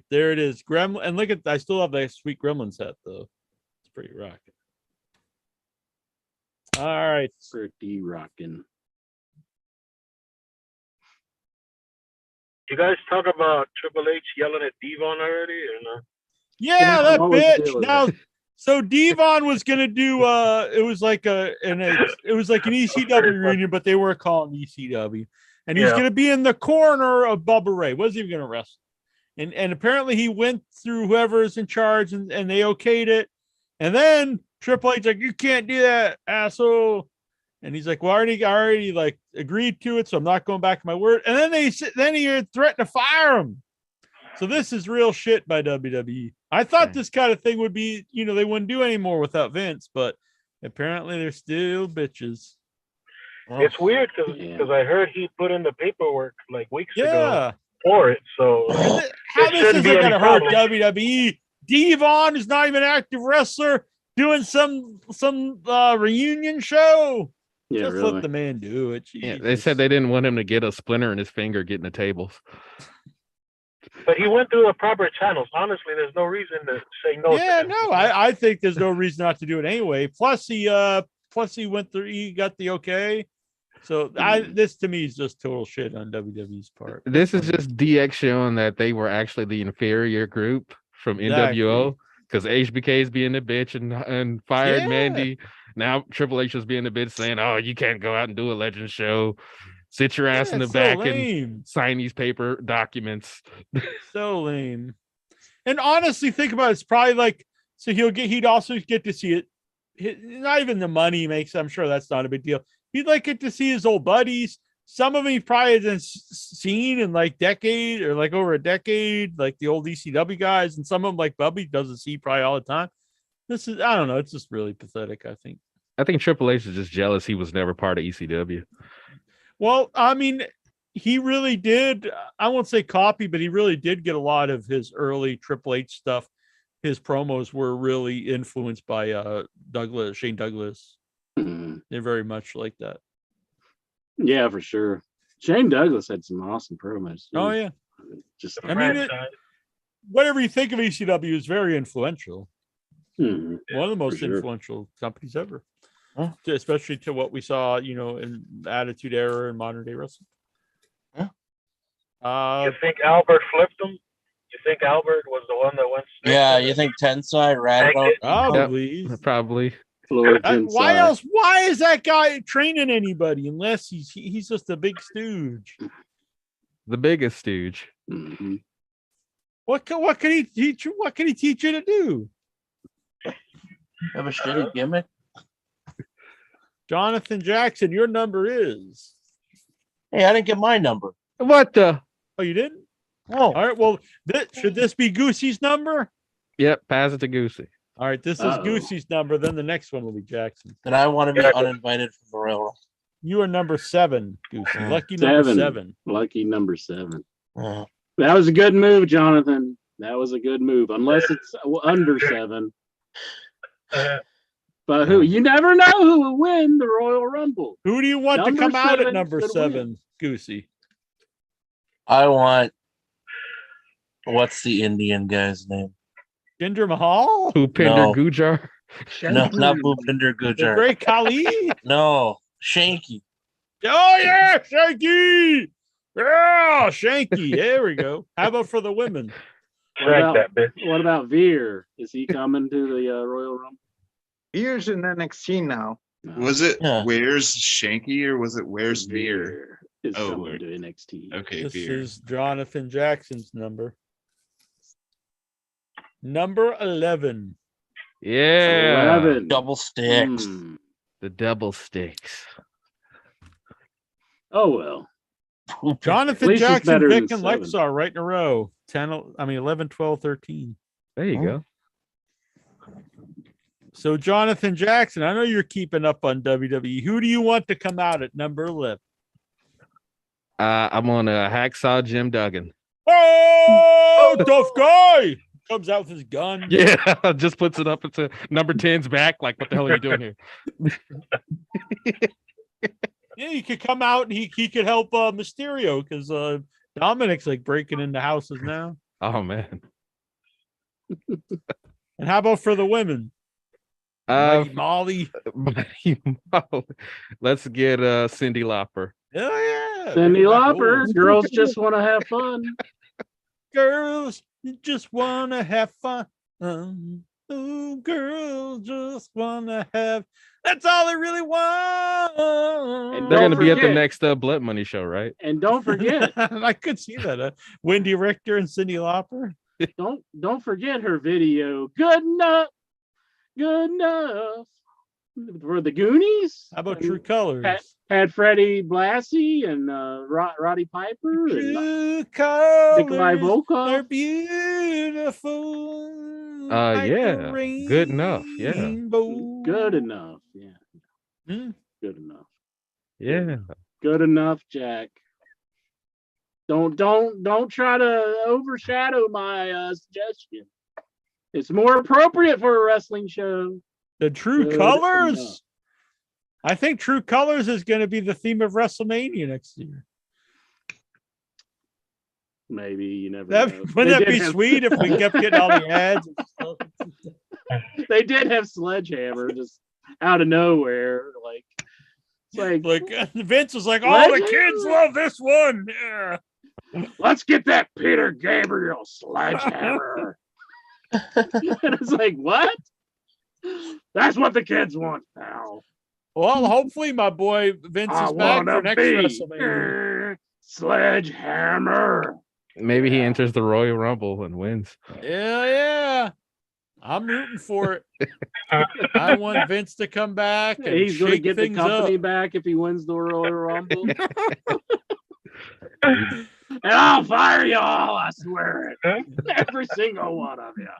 There it is. And look at, I still have that sweet Gremlins hat though. It's pretty rocking. All right. Pretty rocking. You guys talk about Triple H yelling at Devon already, or no? Yeah, that bitch. Now, so Devon was gonna do it was like an ECW reunion, but they were calling ECW. And he's gonna be in the corner of Bubba Ray. Wasn't even gonna wrestle. And apparently he went through whoever's in charge and they okayed it. And then Triple H like, you can't do that, asshole. And he's like, well, I already like agreed to it, so I'm not going back to my word. And then he threatened to fire him. So this is real shit by WWE. I thought this kind of thing would be, they wouldn't do any more without Vince, but apparently they're still bitches. It's weird because I heard he put in the paperwork like weeks ago for it. So how this isn't going to hurt WWE? Devon is not even an active wrestler doing some reunion show. Yeah, just really. let the man do it. Yeah, they said they didn't want him to get a splinter in his finger getting the tables. But he went through the proper channels. Honestly, there's no reason to say no. Yeah, no, I think there's no reason not to do it anyway. Plus he went through. He got the okay. So this to me is just total shit on WWE's part. This is just DX showing that they were actually the inferior group from NWO because HBK is being a bitch and fired Mandy. Now Triple H is being a bitch saying, "Oh, you can't go out and do a Legend show. Sit your ass in the back and sign these paper documents." So lame. And honestly, think about it. It's probably like so he'd also get to see it. Not even the money he makes. I'm sure that's not a big deal. He'd like get to see his old buddies. Some of them he probably hasn't seen in like decade or like over a decade, like the old ECW guys, and some of them like Bubby doesn't see probably all the time. I don't know. It's just really pathetic, I think. I think Triple H is just jealous he was never part of ECW. Well, I mean, he really did. I won't say copy, but he really did get a lot of his early Triple H stuff. His promos were really influenced by Shane Douglas. They're very much like that. Yeah, for sure. Shane Douglas had some awesome promos. Oh yeah. Just I mean, whatever you think of ECW is very influential. One of the most influential companies ever. Especially to what we saw, in the Attitude Era and modern day wrestling. You think Albert flipped him? You think Albert was the one that went? Yeah, you think Tensai ratted out? Probably. Probably. Why else? Why is that guy training anybody unless he's just a big stooge? The biggest stooge. Mm-hmm. What can he teach you? What can he teach you to do? Have a shitty gimmick. Jonathan Jackson, your number is. Hey, I didn't get my number. What the? Oh, you didn't? Oh. All right. Well, should this be Goosey's number? Yep. Pass it to Goosey. All right. This is Goosey's number. Then the next one will be Jackson. Then I want to be uninvited from the railroad. You are number 7, Goosey. Lucky number 7. Lucky number 7. That was a good move, Jonathan. That was a good move, unless it's under 7. But you never know who will win the Royal Rumble. Who do you want to come out at number 7, win. Goosey? I want. What's the Indian guy's name? Jinder Mahal? Bhupinder Gujar. No, not Bhupinder The Gujar. Great Khali? No, Shanky. Oh yeah, Shanky! Yeah, Shanky. There we go. How about for the women? What about Veer? Is he coming to the Royal Rumble? Veer's in NXT now. Was it Where's Shanky or was it Where's Veer? Is coming to NXT. Okay, This Veer. is Jonathan Jackson's number. Number 11. Yeah. 11. Double sticks. The double sticks. Oh well. Jonathan Jackson, better Vic, than and 7. Lexar right in a row. 11, 12, 13. There you go. So Jonathan Jackson, I know you're keeping up on WWE. Who do you want to come out at number 11? I'm on a Hacksaw Jim Duggan. Oh, tough guy! Comes out with his gun. Yeah, just puts it up into number 10's back. Like, what the hell are you doing here? Yeah, he could come out and he could help Mysterio because Dominic's like breaking into houses now. Oh man. And how about for the women? Mighty Molly. Let's get Cyndi Lauper. Oh yeah. Cyndi Lauper. Girls just want to have fun. Girls just want to have fun. Oh, girls just want to have. That's all they really want. And they're going to be at the next Blood Money show, right? And don't forget, I could see that. Wendy Richter and Cyndi Lauper. Don't forget her video. Good enough for the Goonies. How about True Colors? Had Freddie Blassie and Roddy Piper True and Colors. Nikolai Volkov. They're beautiful. Yeah, good enough. Yeah, good enough. Yeah, good enough. Yeah, good enough, Jack. Don't try to overshadow my suggestion. It's more appropriate for a wrestling show. The True Colors. Enough. I think True Colors is going to be the theme of WrestleMania next year. Maybe, you never know. Wouldn't that be sweet if we kept getting all the ads and stuff? They did have Sledgehammer just out of nowhere. Like Vince was like, "Oh, the kids love this one. Yeah, let's get that Peter Gabriel Sledgehammer." And it's like, what? That's what the kids want now. Well, hopefully my boy Vince is back for next WrestleMania. Sledgehammer. Maybe he enters the Royal Rumble and wins. Yeah. I'm rooting for it. I want Vince to come back. And he's going to get the company up. Back if he wins the Royal Rumble. And I'll fire you all, I swear it. Every single one of you.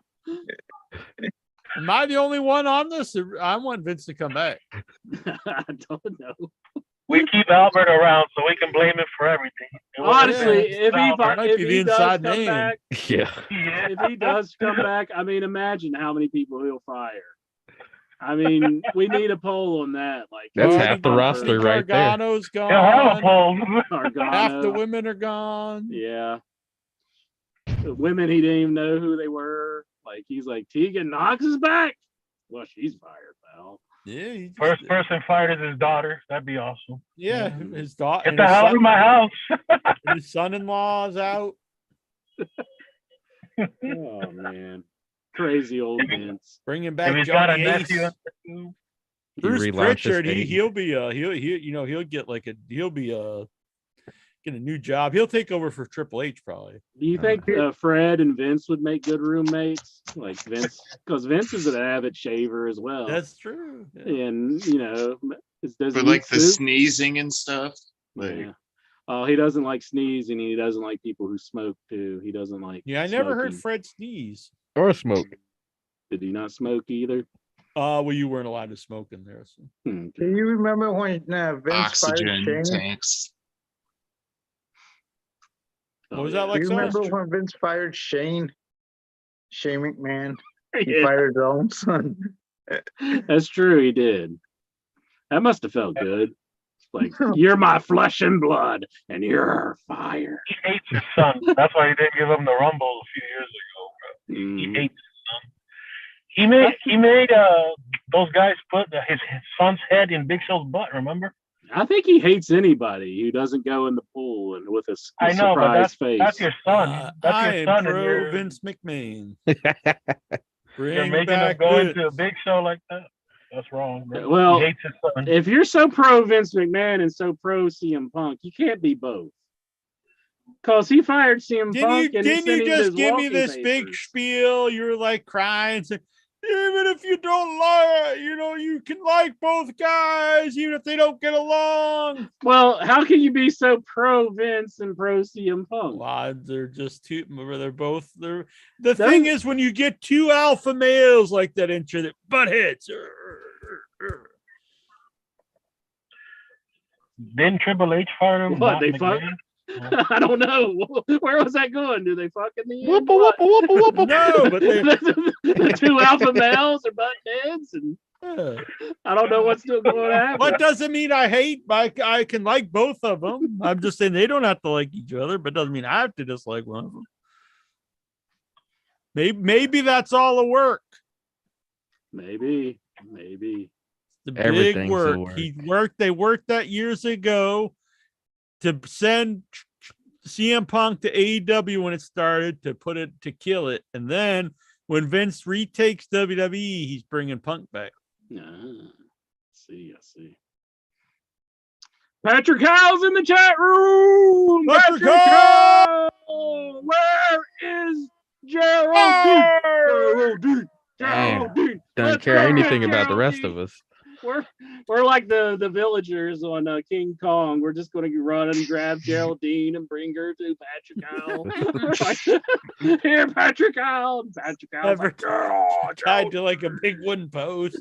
Am I the only one on this? I want Vince to come back. I don't know. We keep Albert around so we can blame him for everything. Honestly, if he does come man. back, if he does come back, I mean, imagine how many people he'll fire. I mean, we need a poll on that. Like that's half the roster right there. Gargano's gone. Half the women are gone. Yeah. The women, he didn't even know who they were. Like, he's like, Tegan Knox is back. Well, she's fired, pal. Yeah. First person fired is his daughter. That'd be awesome. Yeah, his daughter. Get the hell out of my house. His son-in-law's out. Oh man, crazy old Vince. Bringing back Johnny Ace. Bruce Pritchard. He'll be get a new job. He'll take over for Triple H probably. Do you think Fred and Vince would make good roommates? Like Vince, because Vince is an avid shaver as well. That's true. Yeah. And but like the sneezing and stuff. Yeah. Oh, he doesn't like sneezing. He doesn't like people who smoke too. He doesn't like. Yeah, I never heard Fred sneeze or smoke. Did he not smoke either? Well, you weren't allowed to smoke in there. So. Do you remember when Vince oxygen fired Shane? Tanks. What was that like? Do you remember when Vince fired Shane McMahon? He Yeah. fired his own son. That's true, he did. That must have felt good. It's like, you're my flesh and blood, and you're fired. He hates his son. That's why he didn't give him the Rumble a few years ago, bro. He hates his son. He made those guys put his son's head in Big Show's butt, remember? I think he hates anybody who doesn't go in the pool and with a I know, surprise but face. that's your son. That's your son. Pro Vince McMahon. You're making him go into a Big Show like that. That's wrong, bro. Well, he hates his son. If you're so pro Vince McMahon and so pro CM Punk, you can't be both. Because he fired CM Punk. Didn't you just give me this big spiel? You were like crying, saying, even if you don't like, you can like both guys, even if they don't get along. Well, how can you be so pro Vince and pro CM Punk? Well, they're just two. They're both. The thing is, when you get two alpha males like that into that butt heads. Didn't Triple H fire him? What, they fuck? I don't know. Where was that going? Do they fuck in the end? No, but the two alpha males are butting heads, and I don't know what's still going on. What doesn't mean I hate. I can like both of them. I'm just saying they don't have to like each other, but doesn't mean I have to dislike one of them. Maybe that's all the work. Maybe. The big work. They worked that years ago to send CM Punk to AEW when it started, to kill it. And then when Vince retakes WWE, he's bringing Punk back. I see. Patrick Howell's in the chat room. Patrick Howell! Where is Geraldine? Don't care anything about the rest of us. We're like the villagers on King Kong. We're just going to run and grab Geraldine and bring her to Patrick Howell. Here, Patrick Howell. Patrick Howell. Tied to like a big wooden post.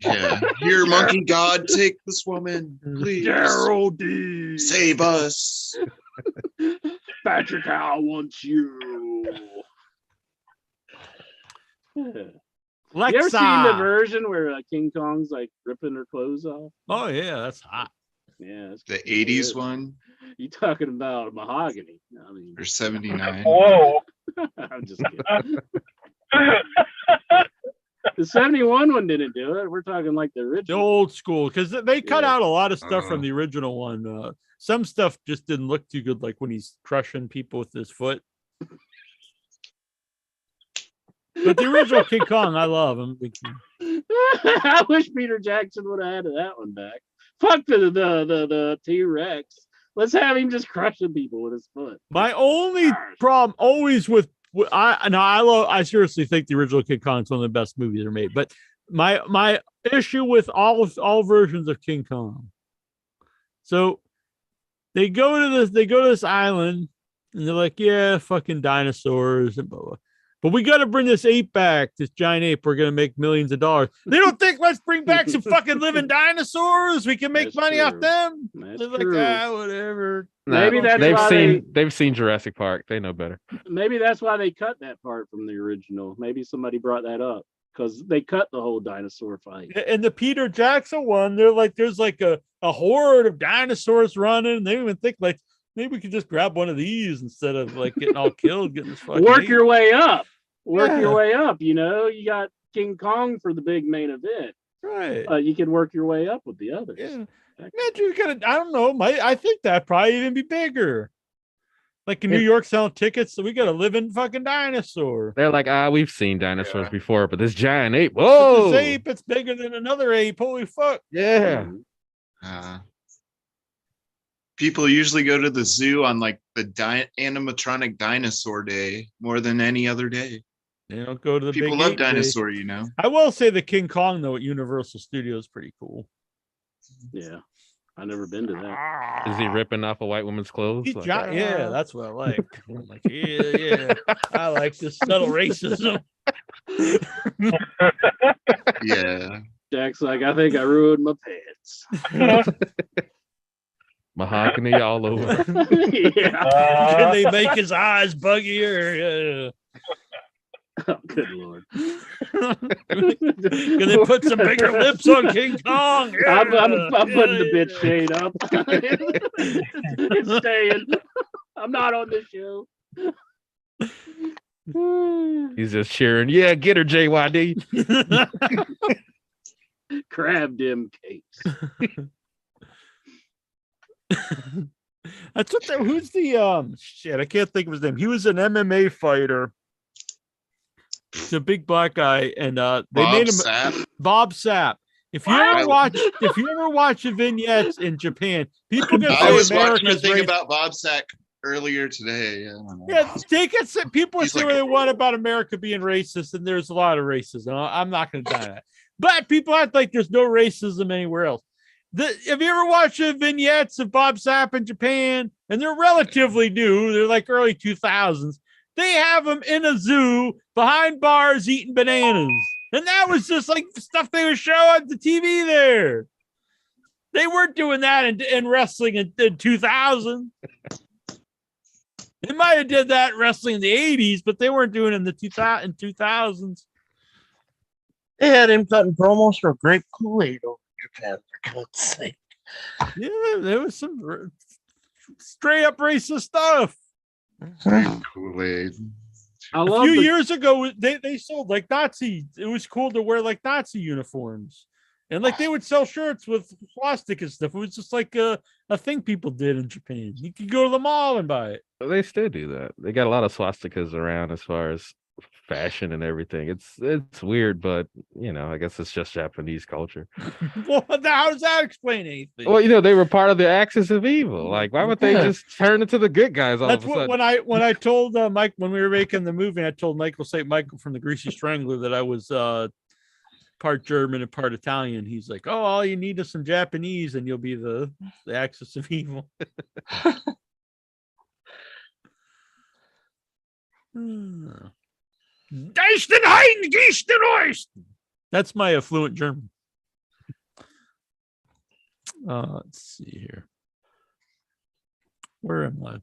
Yeah. Here, monkey god, take this woman, please. Geraldine, save us. Patrick Howell wants you. Lexa. You ever seen the version where King Kong's like ripping her clothes off? Oh yeah, that's hot. Yeah, that's the 80s one. You talking about mahogany? I mean, or 79. Whoa! I'm just kidding. The 71 one didn't do it. We're talking like the original, the old school, because they cut out a lot of stuff from the original one. Some stuff just didn't look too good, like when he's crushing people with his foot. But the original King Kong, I love him. I wish Peter Jackson would have added that one back. Fuck the T-Rex. Let's have him just crushing people with his foot. My only problem always I seriously think the original King Kong is one of the best movies ever made. But my issue with all versions of King Kong. So they go to this island and they're like, yeah, fucking dinosaurs and blah blah. But we got to bring this ape back, this giant ape. We're going to make millions of dollars. They don't think, let's bring back some fucking living dinosaurs. We can make money off them. They're like, whatever. Maybe they've seen Jurassic Park. They know better. Maybe that's why they cut that part from the original. Maybe somebody brought that up because they cut the whole dinosaur fight. And the Peter Jackson one, they're like, there's like a horde of dinosaurs running. And they even think like, maybe we could just grab one of these instead of like getting all killed, getting this fucking Work your way up. Your way up, you got King Kong for the big main event. Right. You can work your way up with the others. Yeah. Imagine I don't know. I think that'd probably even be bigger. Like in New York selling tickets, so we got a living fucking dinosaur. They're like, we've seen dinosaurs before, but this giant ape, whoa. This ape, it's bigger than another ape. Holy fuck. Yeah. People usually go to the zoo on like the animatronic dinosaur day more than any other day. They don't go to the people big love dinosaur, I will say the King Kong though at Universal Studios is pretty cool. Yeah, I've never been to that. Is he ripping off a white woman's clothes? Yeah, that's what I like. I'm like, yeah. I like this subtle racism. Yeah. Jack's like, I think I ruined my pants. Mahogany all over. Yeah. Can they make his eyes buggier? Oh, good lord. Can they put some bigger lips on King Kong? I'm putting the bitch shade up. It's staying. I'm not on this show. He's just cheering. Yeah, get her, JYD. Crab dim cakes. That's what. Who's the shit? I can't think of his name. He was an MMA fighter. He's a big black guy, and they made him Bob Sapp. If you ever watch the vignettes in Japan, people get I was watching a America's thing race. about Bob Sack earlier today. Yeah, they get people He's say like what they want about America being racist, and there's a lot of racism. I'm not going to deny that, but people act like there's no racism anywhere else. Have you ever watched the vignettes of Bob Sapp in Japan? And they're relatively new. They're like early 2000s. They have him in a zoo behind bars eating bananas. And that was just like stuff they would show on the TV there. They weren't doing that in wrestling in 2000. They might have did that in wrestling in the 80s, but they weren't doing it in the 2000s. They had him cutting promos for Grape Kool-Aid over Japan, for God's sake. Yeah, there was some straight up racist stuff. Kool-Aid. A few years ago, they sold like Nazi. It was cool to wear like Nazi uniforms, and like they would sell shirts with swastika stuff. It was just like a thing people did in Japan. You could go to the mall and buy it. They still do that. They got a lot of swastikas around as far as fashion and everything. It's weird, but I guess it's just Japanese culture. Well, how does that explain anything? Well, they were part of the axis of evil. Like, why would they just turn into the good guys all That's of a sudden? when I told Mike when we were making the movie, I told Michael St. Michael from the Greasy Strangler that I was part German and part Italian. He's like, "Oh, all you need is some Japanese, and you'll be the axis of evil." That's my affluent German. Let's see here. Where am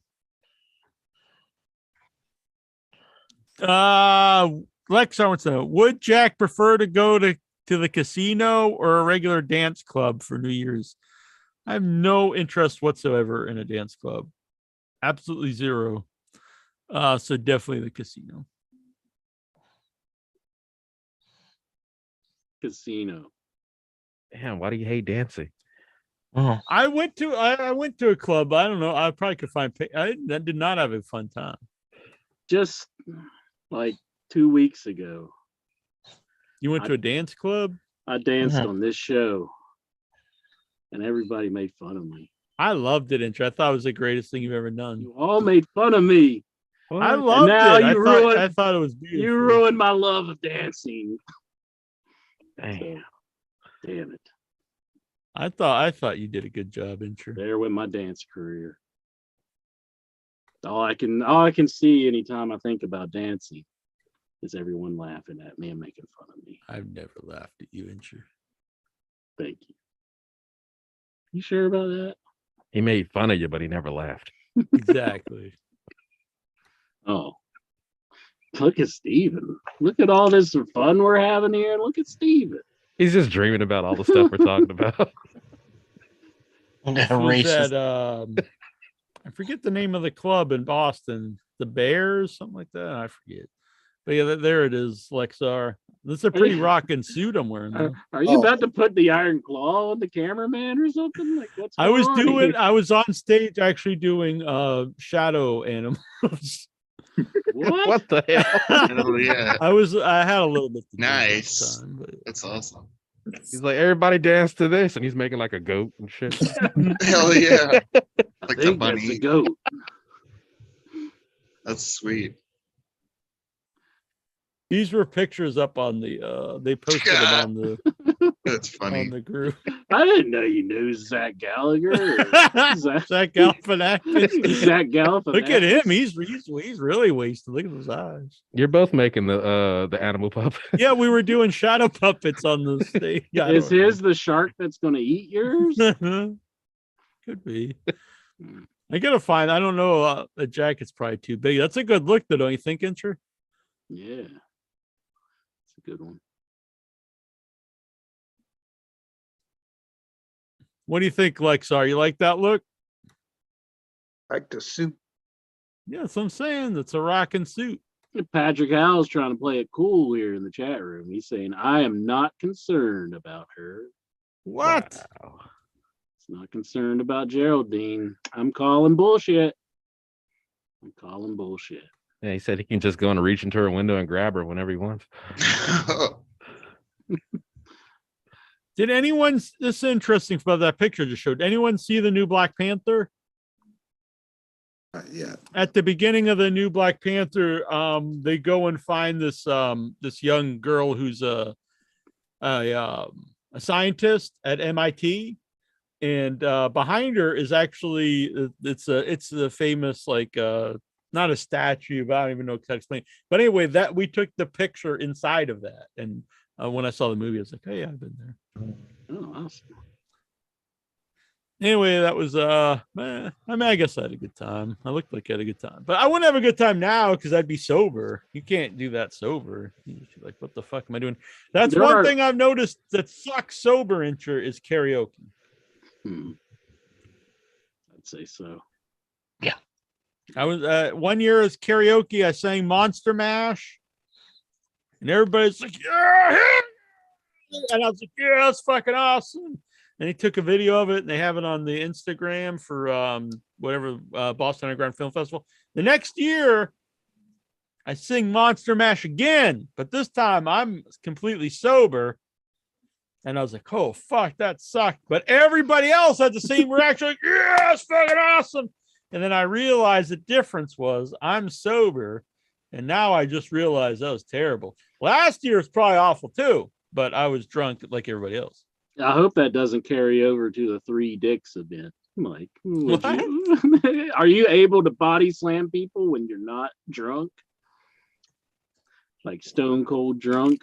I? Lex wants to know, would Jack prefer to go to the casino or a regular dance club for New Year's? I have no interest whatsoever in a dance club. Absolutely zero. So definitely the casino. Casino. Damn, why do you hate dancing? I went to a club. I don't know. I probably could find. I did not have a fun time. Just like 2 weeks ago. You went to a dance club? I danced on this show, and everybody made fun of me. I loved it, Intro. I thought it was the greatest thing you've ever done. You all made fun of me. What? I loved it. I thought it was beautiful. You ruined my love of dancing. Damn it. I thought you did a good job, Intro. There went my dance career. All I can see anytime I think about dancing is everyone laughing at me and making fun of me. I've never laughed at you, Intro. Thank you. You sure about that? He made fun of you, but he never laughed. Exactly. Oh. Look at Steven. Look at all this fun we're having here. Look at Steven. He's just dreaming about all the stuff we're talking about. I forget the name of the club in Boston. The Bears, something like that. I forget. But yeah, there it is, Lexar. This is a pretty rocking suit I'm wearing. Are you about to put the iron claw on the cameraman or something? Like what's I was on stage actually doing shadow animals. What the hell? Oh, yeah. I had a little bit to nice. Time, but... That's awesome. He's like, everybody dance to this, and he's making like a goat and shit. Hell yeah. Like the bunny. That's a goat. That's sweet. These were pictures up on the they posted them on the That's funny. on the group. I didn't know you knew Zach Gallagher. Zach Galifianakis. Zach Galifianakis. Look at him. He's really wasted. Look at those eyes. You're both making the animal puppet. Yeah, we were doing shadow puppets on the stage. Is his the shark that's going to eat yours? Could be. I gotta find. I don't know. The jacket's probably too big. That's a good look, though, don't you think, Incher? Yeah, it's a good one. What do you think, Lexar? You like that look? Like the suit. Yeah, that's what I'm saying. It's a rocking suit. Patrick Howell's trying to play it cool here in the chat room. He's saying, I am not concerned about her. What? Wow. It's not concerned about Geraldine. I'm calling bullshit. Yeah, he said he can just go and reach into her window and grab her whenever he wants. Did anyone, this is interesting about that picture just showed, anyone see the new Black Panther? Yeah. At the beginning of the new Black Panther, they go and find this this young girl who's a scientist at MIT, and behind her is actually it's the famous not a statue, but I don't even know how to explain. But anyway, that we took the picture inside of that, and when I saw the movie, I was like, oh yeah, I've been there. Oh, awesome. Anyway, that was I mean, I guess I had a good time. I looked like I had a good time, but I wouldn't have a good time now because I'd be sober. You can't do that sober. You'd just be like, what the fuck am I doing? That's one thing I've noticed that sucks sober, Incher, is karaoke. I'd say so. Yeah. I was 1 year as karaoke. I sang Monster Mash, and everybody's like, yeah, and I was like, yeah, that's fucking awesome. And he took a video of it, and they have it on the Instagram for whatever Boston Underground Film Festival. The next year, I sing Monster Mash again, but this time I'm completely sober. And I was like, oh, fuck, that sucked. But everybody else had the same reaction, like, yeah, it's fucking awesome. And then I realized the difference was I'm sober, and now I just realized that was terrible. Last year was probably awful, too, but I was drunk like everybody else. I hope that doesn't carry over to the 3 Dicks event. Like, are you able to body slam people when you're not drunk? Like stone cold drunk?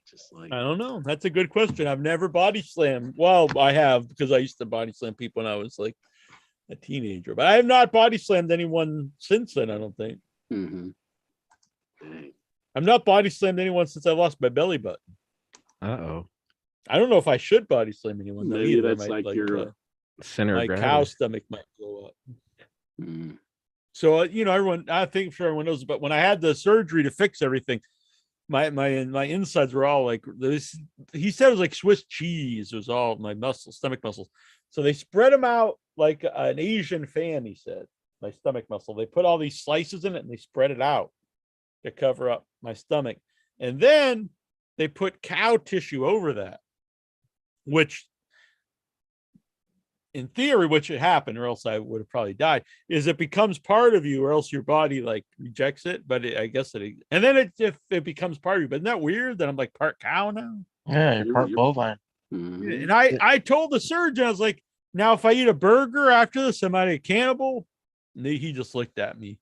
Just like, I don't know. That's a good question. I've never body slammed. Well, I have, because I used to body slam people when I was like a teenager, but I have not body slammed anyone since then, I don't think. Mm-hmm. I've not body slammed anyone since I lost my belly button. Uh-oh. I don't know if I should body slam anyone. Maybe that's like your center my of gravity. cow stomach might blow up. Mm. So everyone, I think sure everyone knows, but when I had the surgery to fix everything, my insides were all like this. He said it was like Swiss cheese. It was all my muscles, stomach muscles. So they spread them out like an Asian fan. He said my stomach muscle. They put all these slices in it and they spread it out to cover up my stomach, and then they put cow tissue over that. Which, in theory, what should happen, or else I would have probably died, is it becomes part of you, or else your body like rejects it. But I guess and then if it becomes part of you, but isn't that weird that I'm like part cow now? Yeah, you're part bovine. And I told the surgeon, I was like, now if I eat a burger after this, am I a cannibal? And he just looked at me.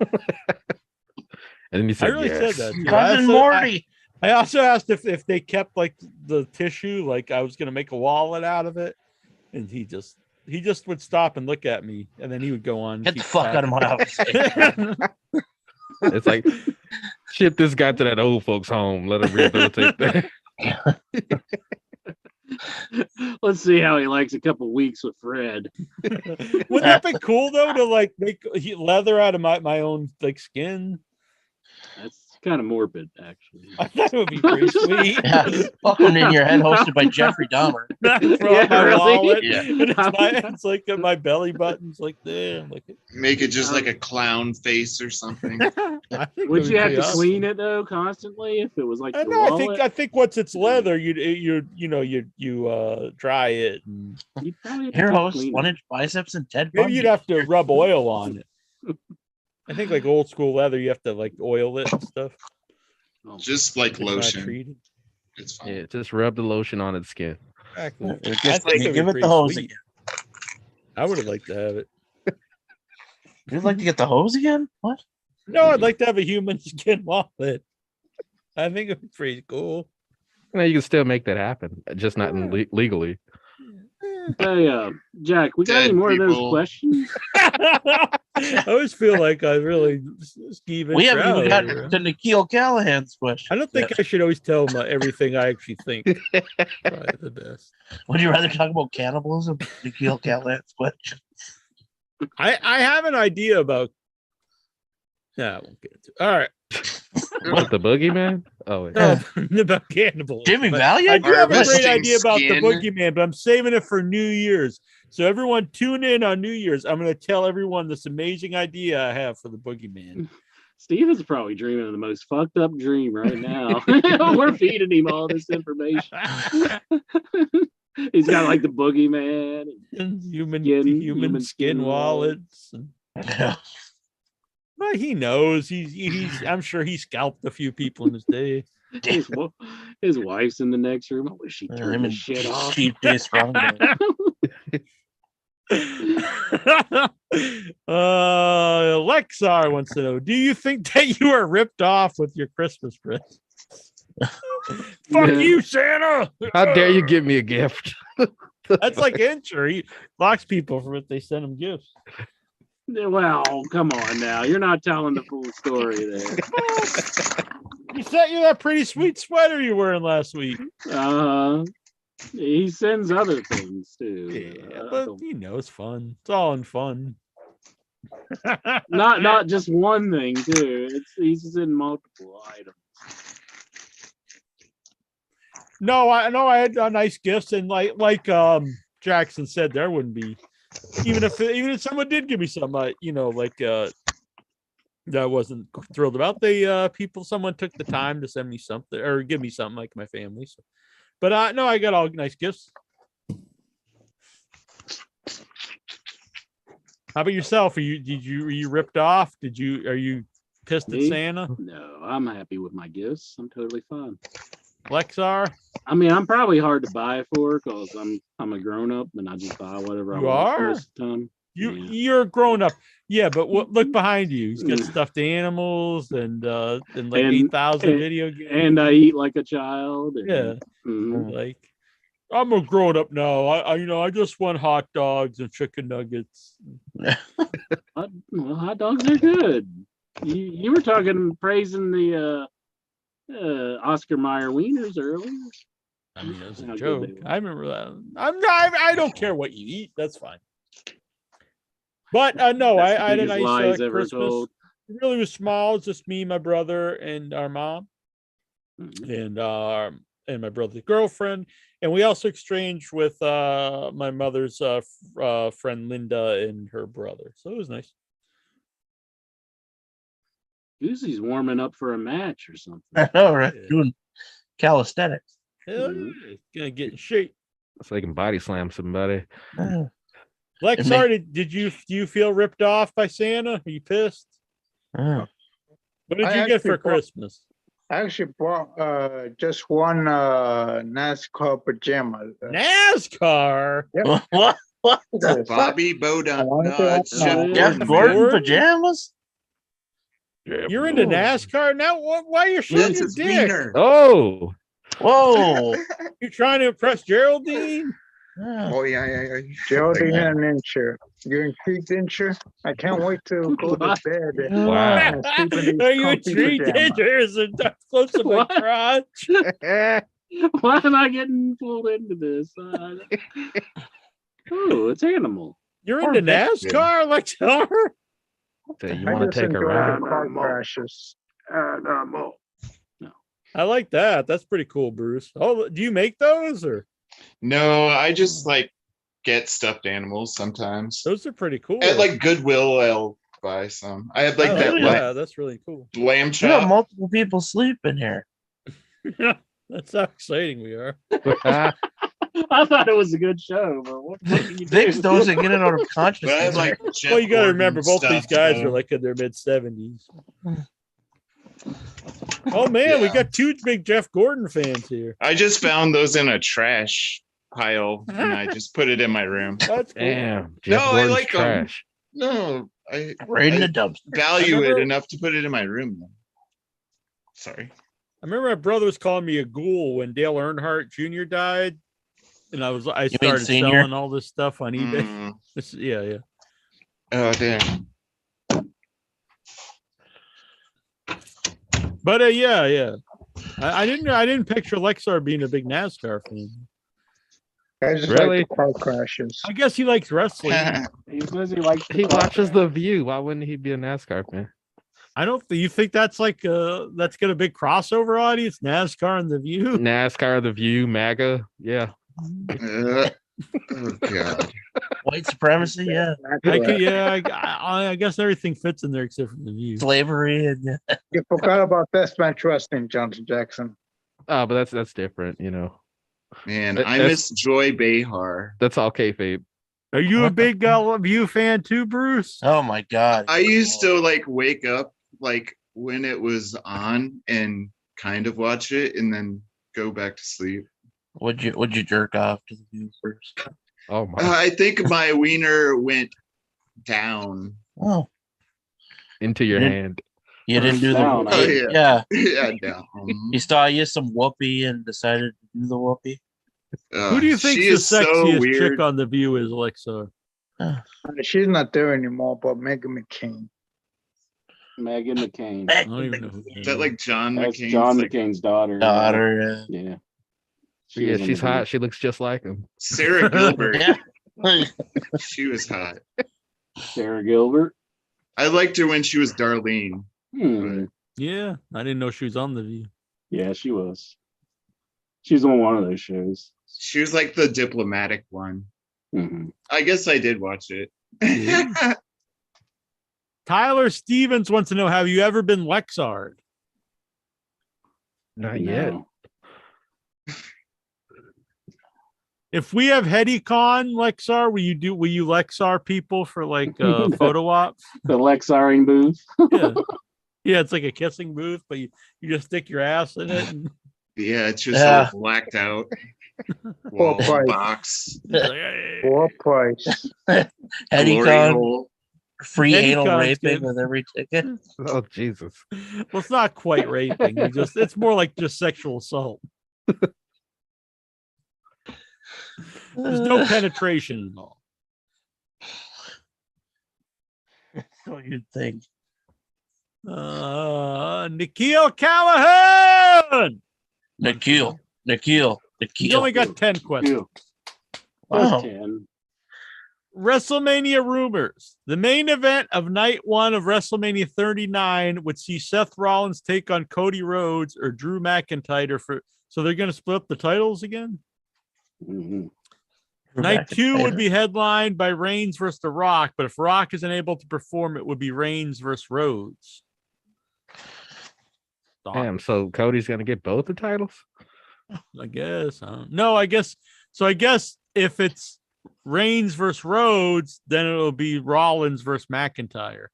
And then he said, I really said that. Cousin Morty. I also asked if they kept like the tissue, like I was gonna make a wallet out of it, and he just would stop and look at me, and then he would go on. Get the fuck out of my house. It's like, ship this guy to that old folks' home. Let him rehabilitate there. Let's see how he likes a couple weeks with Fred. Wouldn't that be cool though to like make leather out of my own like skin? That's kind of morbid, actually. I thought it would be pretty sweet. Yeah, Welcome in Your Head, hosted by Jeffrey Dahmer. Yeah, my really? wallet. Yeah. And it's like my belly button's like there. I'm like, Make it just like a clown face or something. Would you have to clean it though constantly if it was like your wallet? I think once it's leather, you dry it. And Here, host 1 inch biceps and Ted maybe Bundy. you'd have to rub oil on it. I think like old school leather, you have to like oil it and stuff. Just like It's not lotion. treated. It's fine. Yeah, just rub the lotion on its skin. Exactly. Give it the hose again. I would have liked to have it. You'd like to get the hose again? What? No, I'd like to have a human skin wallet. I think it'd be pretty cool. You can still make that happen, just not legally. Hey, Jack, we got any more of those questions? I always feel like I really skeeve. We haven't even gotten to Nikhil Callahan's question. I don't think I should always tell him everything I actually think. Probably the best. Would you rather talk about cannibalism? Nikhil Callahan's question. I have an idea about. Yeah, I won't get into it. All right. What, the boogeyman? Oh, wait. No, about cannibalism. Jimmy Valiant? I do have a great Harvesting idea about the skin. boogeyman, but I'm saving it for New Year's. So everyone tune in on New Year's. I'm going to tell everyone this amazing idea I have for the boogeyman. Steven's probably dreaming of the most fucked up dream right now. We're feeding him all this information. He's got like the boogeyman and human skin wallets. Well, he knows. He's. I'm sure he scalped a few people in his day. His wife's in the next room. I wish she turned the shit off. Cheap days wrong. Lexar wants to know: do you think that you are ripped off with your Christmas presents? Fuck you, Santa! How dare you give me a gift? That's like Incher. He locks people for if they send him gifts. Well, come on now. You're not telling the full story there. He sent you that pretty sweet sweater you were wearing last week. He sends other things too. Yeah, but you know, it's fun. It's all in fun. not just one thing too. He's in multiple items. No, I had nice gifts, and like Jackson said, there wouldn't be even if someone did give me some, that I wasn't thrilled about. Someone took the time to send me something or give me something, like my family. So, but no, I got all nice gifts. How about yourself? Were you ripped off? Are you pissed at Santa? No, I'm happy with my gifts. I'm totally fine. Lexar? I mean, I'm probably hard to buy for because I'm a grown up and I just buy whatever I want most of the time. You're a grown up. Yeah, but look behind you. He's got stuffed animals and 8,000 video games. And I eat like a child. Like I'm a grown up now. I just want hot dogs and chicken nuggets. Well, hot dogs are good. You were praising the Oscar Mayer wieners earlier. I mean, it was a joke. I remember that. I don't care what you eat. That's fine. But no, I had a nice Christmas. It really was small. It's just me, my brother, and our mom, and my brother's girlfriend. And we also exchanged with my mother's friend Linda and her brother. So it was nice. Usually he's warming up for a match or something. I know, right? Yeah. Doing calisthenics. Hell yeah. Gonna get in shape. So they can body slam somebody. Lexar, do you feel ripped off by Santa? Are you pissed? What did you get for Christmas? I actually bought just one NASCAR pajama. NASCAR? Yep. What? Bobby Bowden. Jeff Gordon pajamas? You're into NASCAR now? Why are you showing your dick? Oh, whoa! You trying to impress Geraldine? Oh yeah. Geraldine and Incher. You're intrigued, Incher? I can't wait to go to bed. Wow. Are you intrigued? There's a close to my crotch. Why am I getting pulled into this? Oh, it's animal. You're into NASCAR, Lexar? So you want to take a ride? Car crashes. No. I like that. That's pretty cool, Bruce. Oh, do you make those or? No, I just get stuffed animals sometimes. Those are pretty cool. At Goodwill, I'll buy some. I have that's really cool. Lamb We chop. have multiple people sleeping here. That's how exciting we are. I thought it was a good show, but what can you Vic's doesn't get it out of consciousness. Well, you got to remember, both these guys are in their mid-70s. Oh man, we got two big Jeff Gordon fans here. I just found those in a trash pile and I just put it in my room. That's cool. Damn. No, I like trash. No, I right in the dumpster. Value it enough to put it in my room. Sorry. I remember my brother was calling me a ghoul when Dale Earnhardt Jr. died. and I mean started senior? selling all this stuff on eBay. Yeah. Oh damn. But yeah. I didn't picture Lexar being a big NASCAR fan. I just Really? like the car crashes. I guess he likes wrestling. He says he likes. He watches The View. Why wouldn't he be a NASCAR fan? I don't. You think that's like that's got a big crossover audience? NASCAR and The View. NASCAR, The View, MAGA. Yeah. Oh god. White supremacy, yeah. I guess everything fits in there except for The View. Slavery and You forgot about Deathmatch Wrestling, Johnson Jackson. Oh, but that's different, you know. Man, I That's- miss Joy Behar. That's all kayfabe. Are you a big View fan too, Bruce? oh my god. I used to like wake up like when it was on and kind of watch it and then go back to sleep. Would you jerk off to The View first? Oh my. I think my wiener went down. Oh, Into your You hand. you didn't do the Down, Oh, whoopee? yeah. Yeah. Yeah, down. You saw you some whoopee and decided to do the whoopee. Who do you think she the is so sexiest weird. chick on The View is, Alexa? She's not there anymore, but Megan McCain. Megan McCain. I don't even know who Is that like John That's McCain's John like, McCain's daughter. Daughter. Yeah. Yeah, was on she's The hot. She looks just like him. Sarah Gilbert? Yeah. She was hot. Sarah Gilbert. I liked her when she was Darlene. Yeah, I didn't know she was on The View. Yeah, she was. She's on one of those shows. She was like the diplomatic one. Mhm. I guess I did watch it. Yeah. Tyler Stevens wants to know: have you ever been Lexard? Not yet. No. If we have HeadyCon Lexar, will you Lexar people for like photo ops? The Lexaring booth. Yeah. Yeah, it's like a kissing booth, but you just stick your ass in it. And Yeah, it's just Yeah. all blacked out. Poor Wall price. box. it's like, hey. Poor price. Glory HeadyCon, hole. free anal HeadyCon's raping good. with every ticket. Oh Jesus. Well, it's not quite raping. It's more like just sexual assault. There's no penetration involved. So you'd think. Nikhil Callahan. Nikhil. He's only got 10 questions. Wow. 10. WrestleMania rumors. The main event of night 1 of WrestleMania 39 would see Seth Rollins take on Cody Rhodes or Drew McIntyre so they're going to split up the titles again. Mhm. Night 2 would be headlined by Reigns versus The Rock, but if Rock isn't able to perform, it would be Reigns versus Rhodes. Damn, so Cody's gonna get both the titles? I guess. I guess if it's Reigns versus Rhodes, then it'll be Rollins versus McIntyre.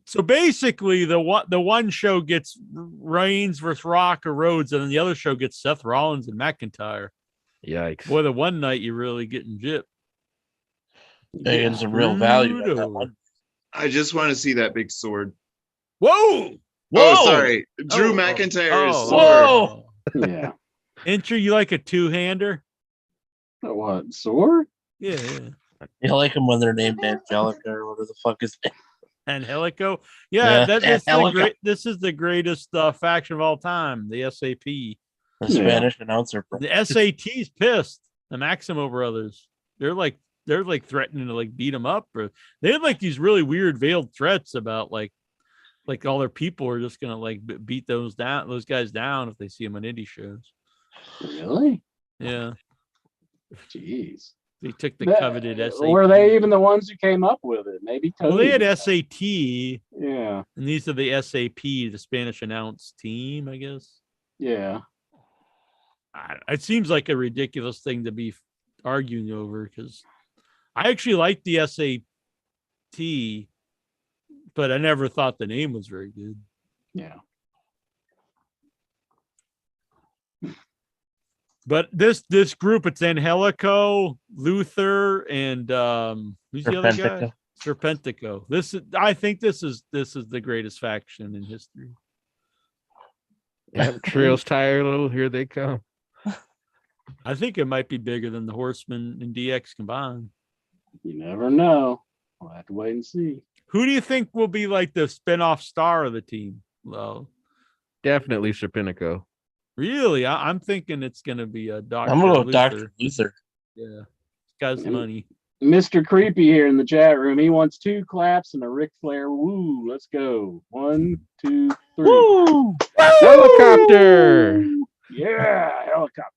So basically, the one show gets Reigns versus Rock or Rhodes, and then the other show gets Seth Rollins and McIntyre. Yikes. Boy, the one night you're really getting gypped. Getting some real value in that one. I just want to see that big sword. Whoa! Oh, sorry. Drew Oh, McIntyre's oh, sword. Whoa! Yeah. Intro, you like a two-hander? What, sword? Yeah. You like them when they're named Angelica or whatever the fuck is it? Angelico. Yeah, Yeah, Angelica. This is the greatest faction of all time, the SAP. The Spanish announcer. The SAT's pissed. The Maximo brothers. They're like threatening to like beat them up, or they had like these really weird veiled threats about like all their people are just gonna like beat those guys down if they see them on indie shows. Really? Yeah, Jeez. they took the coveted SAT. Were they even the ones who came up with it? Maybe Cody. Well, they had did. SAT, Yeah. and these are the SAP, the Spanish announce team, I guess. Yeah. It seems like a ridiculous thing to be arguing over because I actually like the SAT, but I never thought the name was very good. Yeah. But this group, it's Angelico, Luther, and who's the other guy? Serpentico. I think this is the greatest faction in history. Yep, Trios Tyler, here they come. I think it might be bigger than the Horsemen and DX combined. You never know. We'll have to wait and see. Who do you think will be like the spinoff star of the team? Well, Definitely Serpentico. really, I'm thinking it's going to be a Dr. I'm gonna go Luther. Dr. Luther. Yeah, this guy's money. Mr. Creepy here in the chat room. He wants 2 claps and a Ric Flair woo. Let's go. 1, 2, 3. Woo! Helicopter. Yeah, helicopter.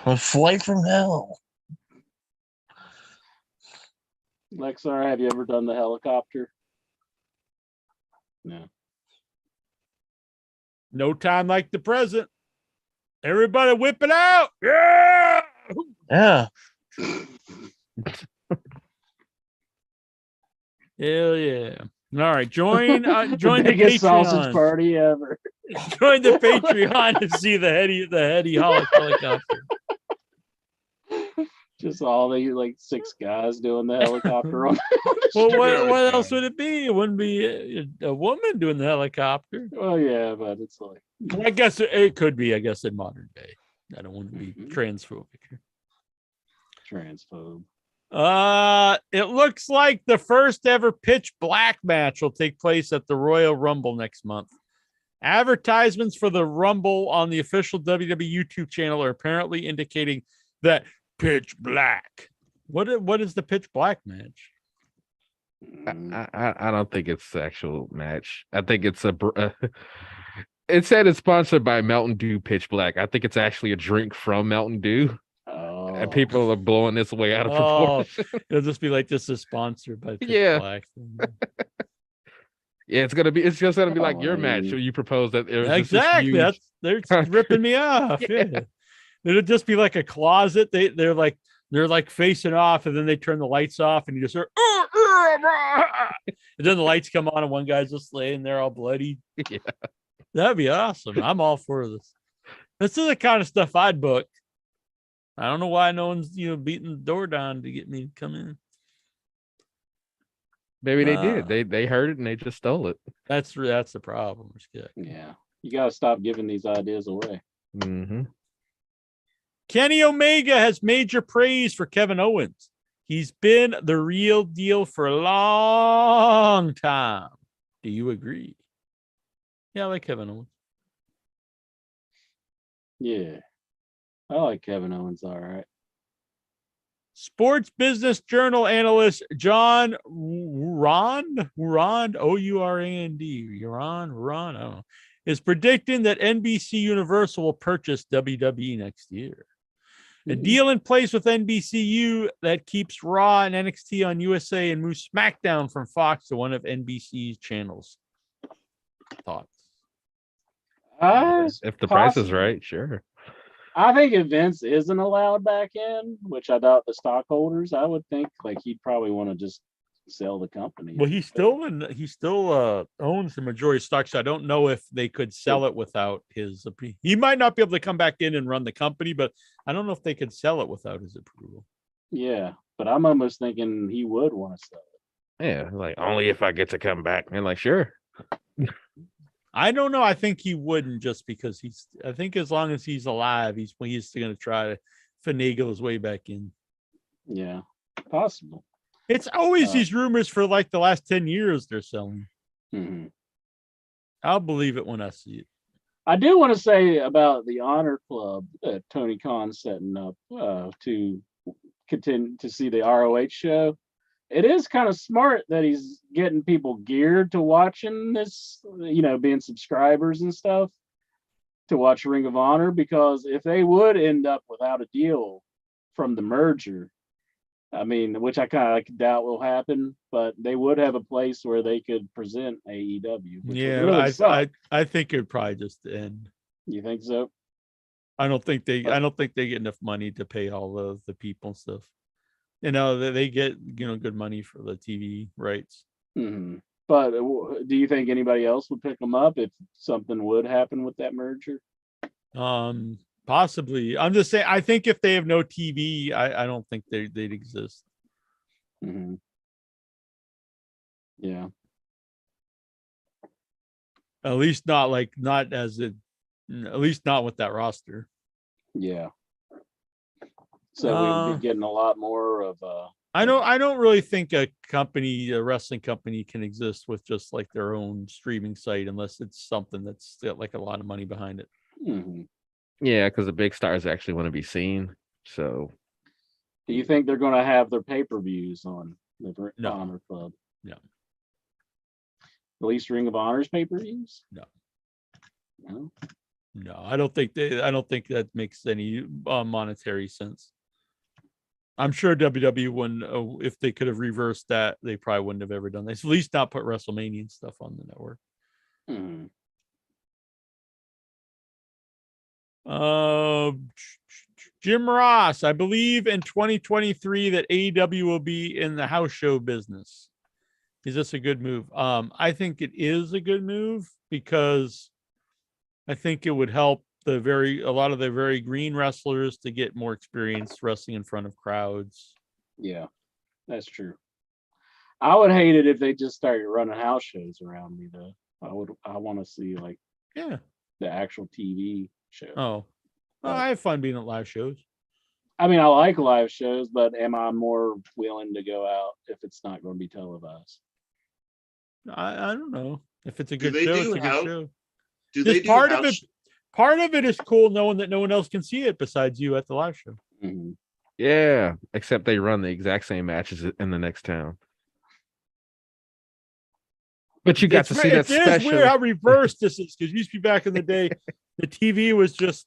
A flight from hell. Lexar, have you ever done the helicopter? No. No time like the present. Everybody whip it out. Yeah. Yeah. Hell yeah. All right. Join the Biggest sausage Patreon. party ever. Join the Patreon to see the heady helicopter. Just all the like 6 guys doing the helicopter on. Well, what else would it be? It wouldn't be a woman doing the helicopter. Well, yeah, but it's like I guess it could be. I guess in modern day. I don't want to be transphobic here. Transphobe. It looks like the first ever pitch black match will take place at the Royal Rumble next month. Advertisements for the Rumble on the official WWE YouTube channel are apparently indicating that pitch black. What is the pitch black match? I don't think it's the actual match. I think it's it said it's sponsored by Mountain Dew Pitch Black. I think it's actually a drink from Mountain Dew. Oh. And people are blowing this way out of proportion. It'll just be like this is sponsored by Pitch Yeah. Black. Yeah, it's just gonna be like your match. So you propose that there's Exactly. They're ripping me off. Yeah. It'll just be like a closet. They're like facing off, and then they turn the lights off, and you just hear, and then the lights come on, and one guy's just laying there all bloody. Yeah. That'd be awesome. I'm all for this. This is the kind of stuff I'd book. I don't know why no one's beating the door down to get me to come in. Maybe they did. They heard it and they just stole it. That's the problem. Yeah, you gotta stop giving these ideas away. Mm-hmm. Kenny Omega has major praise for Kevin Owens. He's been the real deal for a long time. Do you agree? Yeah, I like Kevin Owens. Yeah, I like Kevin Owens. All right. Sports Business Journal analyst John Ourand, O-U-R-A-N-D, Ron, I don't know, is predicting that NBC Universal will purchase WWE next year. A deal in place with NBCU that keeps Raw and NXT on USA and moves SmackDown from Fox to one of NBC's channels. Thoughts? If the price is right, sure. I think if Vince isn't allowed back in, which I doubt the stockholders, I would think like he'd probably want to just sell the company. Well, he still owns the majority of stock, so I don't know if they could sell it without his opinion. He might not be able to come back in and run the company, but I don't know if they could sell it without his approval. Yeah, but I'm almost thinking he would want to sell it. Yeah, like only if I get to come back. And like, sure. I don't know. I think he wouldn't, just because I think as long as he's alive, he's going to try to finagle his way back in. Yeah, possible. It's always these rumors for like the last 10 years they're selling. Mm-hmm. I'll believe it when I see it. I do want to say about the Honor Club that Tony Khan's setting up to continue to see the ROH show. It is kind of smart that he's getting people geared to watching this, being subscribers and stuff to watch Ring of Honor, because if they would end up without a deal from the merger, I mean, which I kind of doubt will happen, but they would have a place where they could present AEW. Yeah, really I think it'd probably just end. You think so? I don't think they get enough money to pay all of the people and stuff. They get good money for the TV rights. Mm-hmm. But do you think anybody else would pick them up if something would happen with that merger? Possibly. I'm just saying. I think if they have no TV, I don't think they'd exist. Mm-hmm. Yeah. At least not with that roster. Yeah. So we'll be getting a lot more of. I don't really think a wrestling company, can exist with just like their own streaming site unless it's something that's got like a lot of money behind it. Mm-hmm. Yeah, because the big stars actually want to be seen. So, do you think they're going to have their pay-per-views on the Honor Club? No. At least Ring of Honor's pay-per-views? No. No. No, I don't think that makes any monetary sense. I'm sure WWE wouldn't, if they could have reversed that, they probably wouldn't have ever done this. At least not put WrestleMania and stuff on the network. Mm-hmm. Jim Ross, I believe in 2023 that AEW will be in the house show business. Is this a good move? I think it is a good move because I think it would help a lot of the very green wrestlers to get more experience wrestling in front of crowds. Yeah, that's true. I would hate it if they just started running house shows around me though. I want to see like the actual TV show. Oh, well, I have fun being at live shows. I mean, I like live shows, but am I more willing to go out if it's not going to be televised? I don't know. If it's a good show, it's a good show. Do they do part of it is cool knowing that no one else can see it besides you at the live show. Mm-hmm. Yeah, except they run the exact same matches in the next town. But you got to see that special. It's weird how reversed this is because used to be back in the day, the TV was just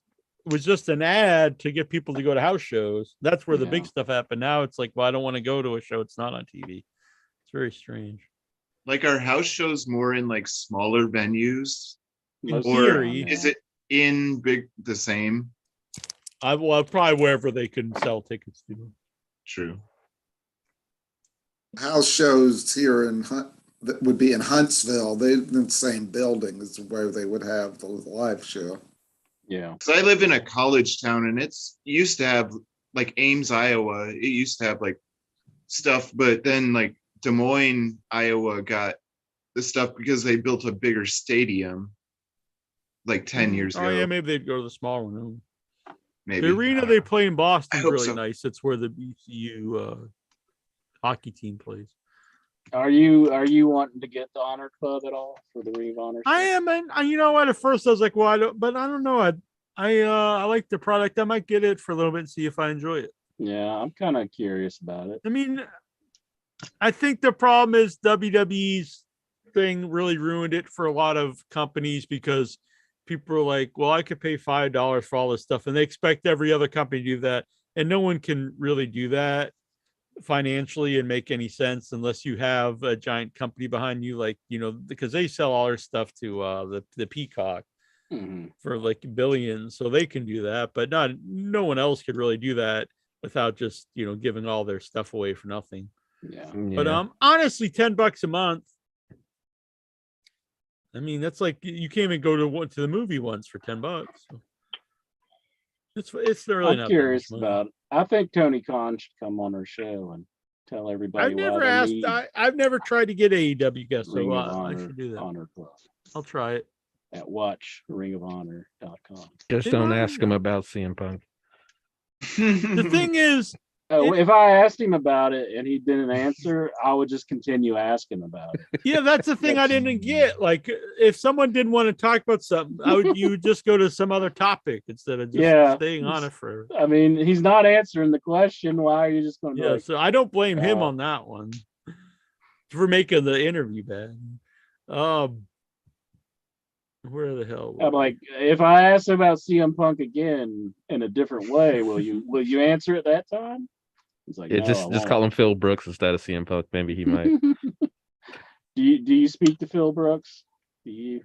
an ad to get people to go to house shows. That's where the big stuff happened. Now it's like, well, I don't want to go to a show. It's not on TV. It's very strange. Like, are house shows more in like smaller venues? In theory, is it in the same? Probably wherever they can sell tickets to. True. House shows here that would be in Huntsville. They're in the same building as where they would have the live show. Yeah. Because I live in a college town and it's used to have like Ames, Iowa. It used to have like stuff, but then like Des Moines, Iowa got the stuff because they built a bigger stadium like 10 years ago. Oh, yeah, maybe they'd go to the smaller one. Maybe. The arena they play in Boston is really nice. It's where the BCU hockey team plays. Are you wanting to get the Honor Club at all for the Ring of Honor? I am, and you know what? At first I was like, well, I don't know. I like the product. I might get it for a little bit and see if I enjoy it. Yeah, I'm kind of curious about it. I mean, I think the problem is WWE's thing really ruined it for a lot of companies because people are like, well, I could pay $5 for all this stuff, and they expect every other company to do that, and no one can really do that financially and make any sense unless you have a giant company behind you, like, you know, because they sell all their stuff to the Peacock for like billions, so they can do that, but no one else could really do that without just, you know, giving all their stuff away for nothing. Yeah. But honestly, $10 a month, I mean, that's like you can't even go to the movie once for $10. So it's really. I'm curious about it. I think Tony Khan should come on our show and tell everybody. I've never tried to get AEW guests, so I should do that. Honor Club. I'll try it at watchringofhonor.com. Just don't ask him about CM Punk. The thing is, if I asked him about it and he didn't answer, I would just continue asking about it. Yeah, that's the thing I didn't get. Like, if someone didn't want to talk about something, you would just go to some other topic instead of just staying on it for. I mean, he's not answering the question. Why are you just going to? Yeah, so I don't blame him on that one for making the interview bad. Where the hell? I'm like, if I ask about CM Punk again in a different way, will you answer it that time? He's like, yeah, just call him Phil Brooks instead of CM Punk. Maybe he might. Do you speak to Phil Brooks? Do you?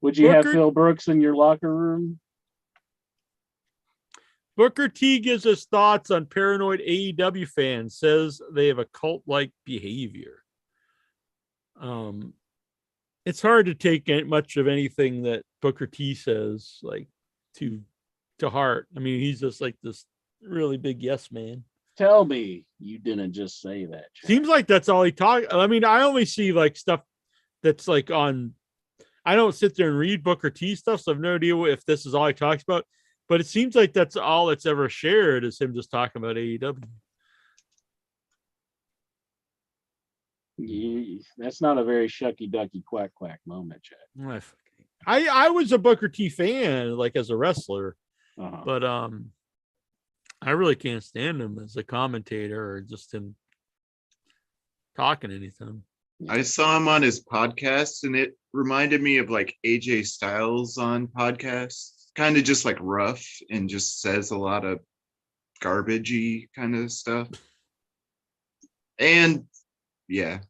Would you have Phil Brooks in your locker room? Booker T gives us thoughts on paranoid AEW fans. Says they have a cult-like behavior. It's hard to take much of anything that Booker T says like to heart. I mean, he's just like this really big yes man. Tell me you didn't just say that. Jack. Seems like that's all he talks. I mean, I only see like stuff that's like on. I don't sit there and read Booker T stuff, so I have no idea if this is all he talks about. But it seems like that's all it's ever shared is him just talking about AEW. Yeah, that's not a very shucky ducky quack quack moment, Chad. I was a Booker T fan, like as a wrestler, but I really can't stand him as a commentator or just him talking anything. I saw him on his podcast, and it reminded me of like AJ Styles on podcasts, kind of just like rough and just says a lot of garbagey kind of stuff. And yeah.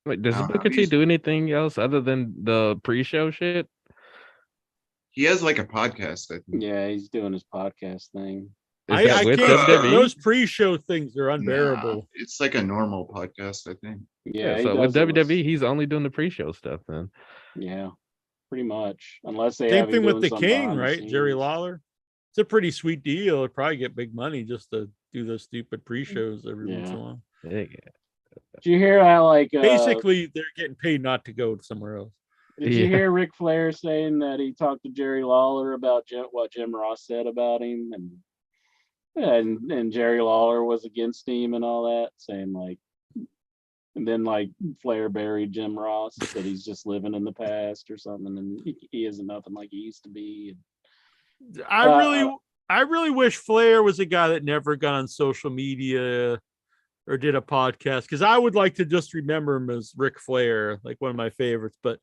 Wait, does Booker T do anything else other than the pre-show shit? He has like a podcast, I think. Yeah, he's doing his podcast thing. I can't. Those pre-show things are unbearable. Nah, it's like a normal podcast, I think. Yeah, so with WWE, he's only doing the pre-show stuff then. Yeah, pretty much. Unless they same thing with the King, right? Jerry Lawler. It's a pretty sweet deal. It'd probably get big money just to do those stupid pre-shows every once in a while. Yeah. Did you hear how like basically they're getting paid not to go somewhere else? Did you hear Ric Flair saying that he talked to Jerry Lawler about what Jim Ross said about him, and Jerry Lawler was against him and all that, saying like, and then like Flair buried Jim Ross, that he's just living in the past or something, and he isn't nothing like he used to be. I really wish Flair was a guy that never got on social media or did a podcast, because I would like to just remember him as Ric Flair, like one of my favorites, but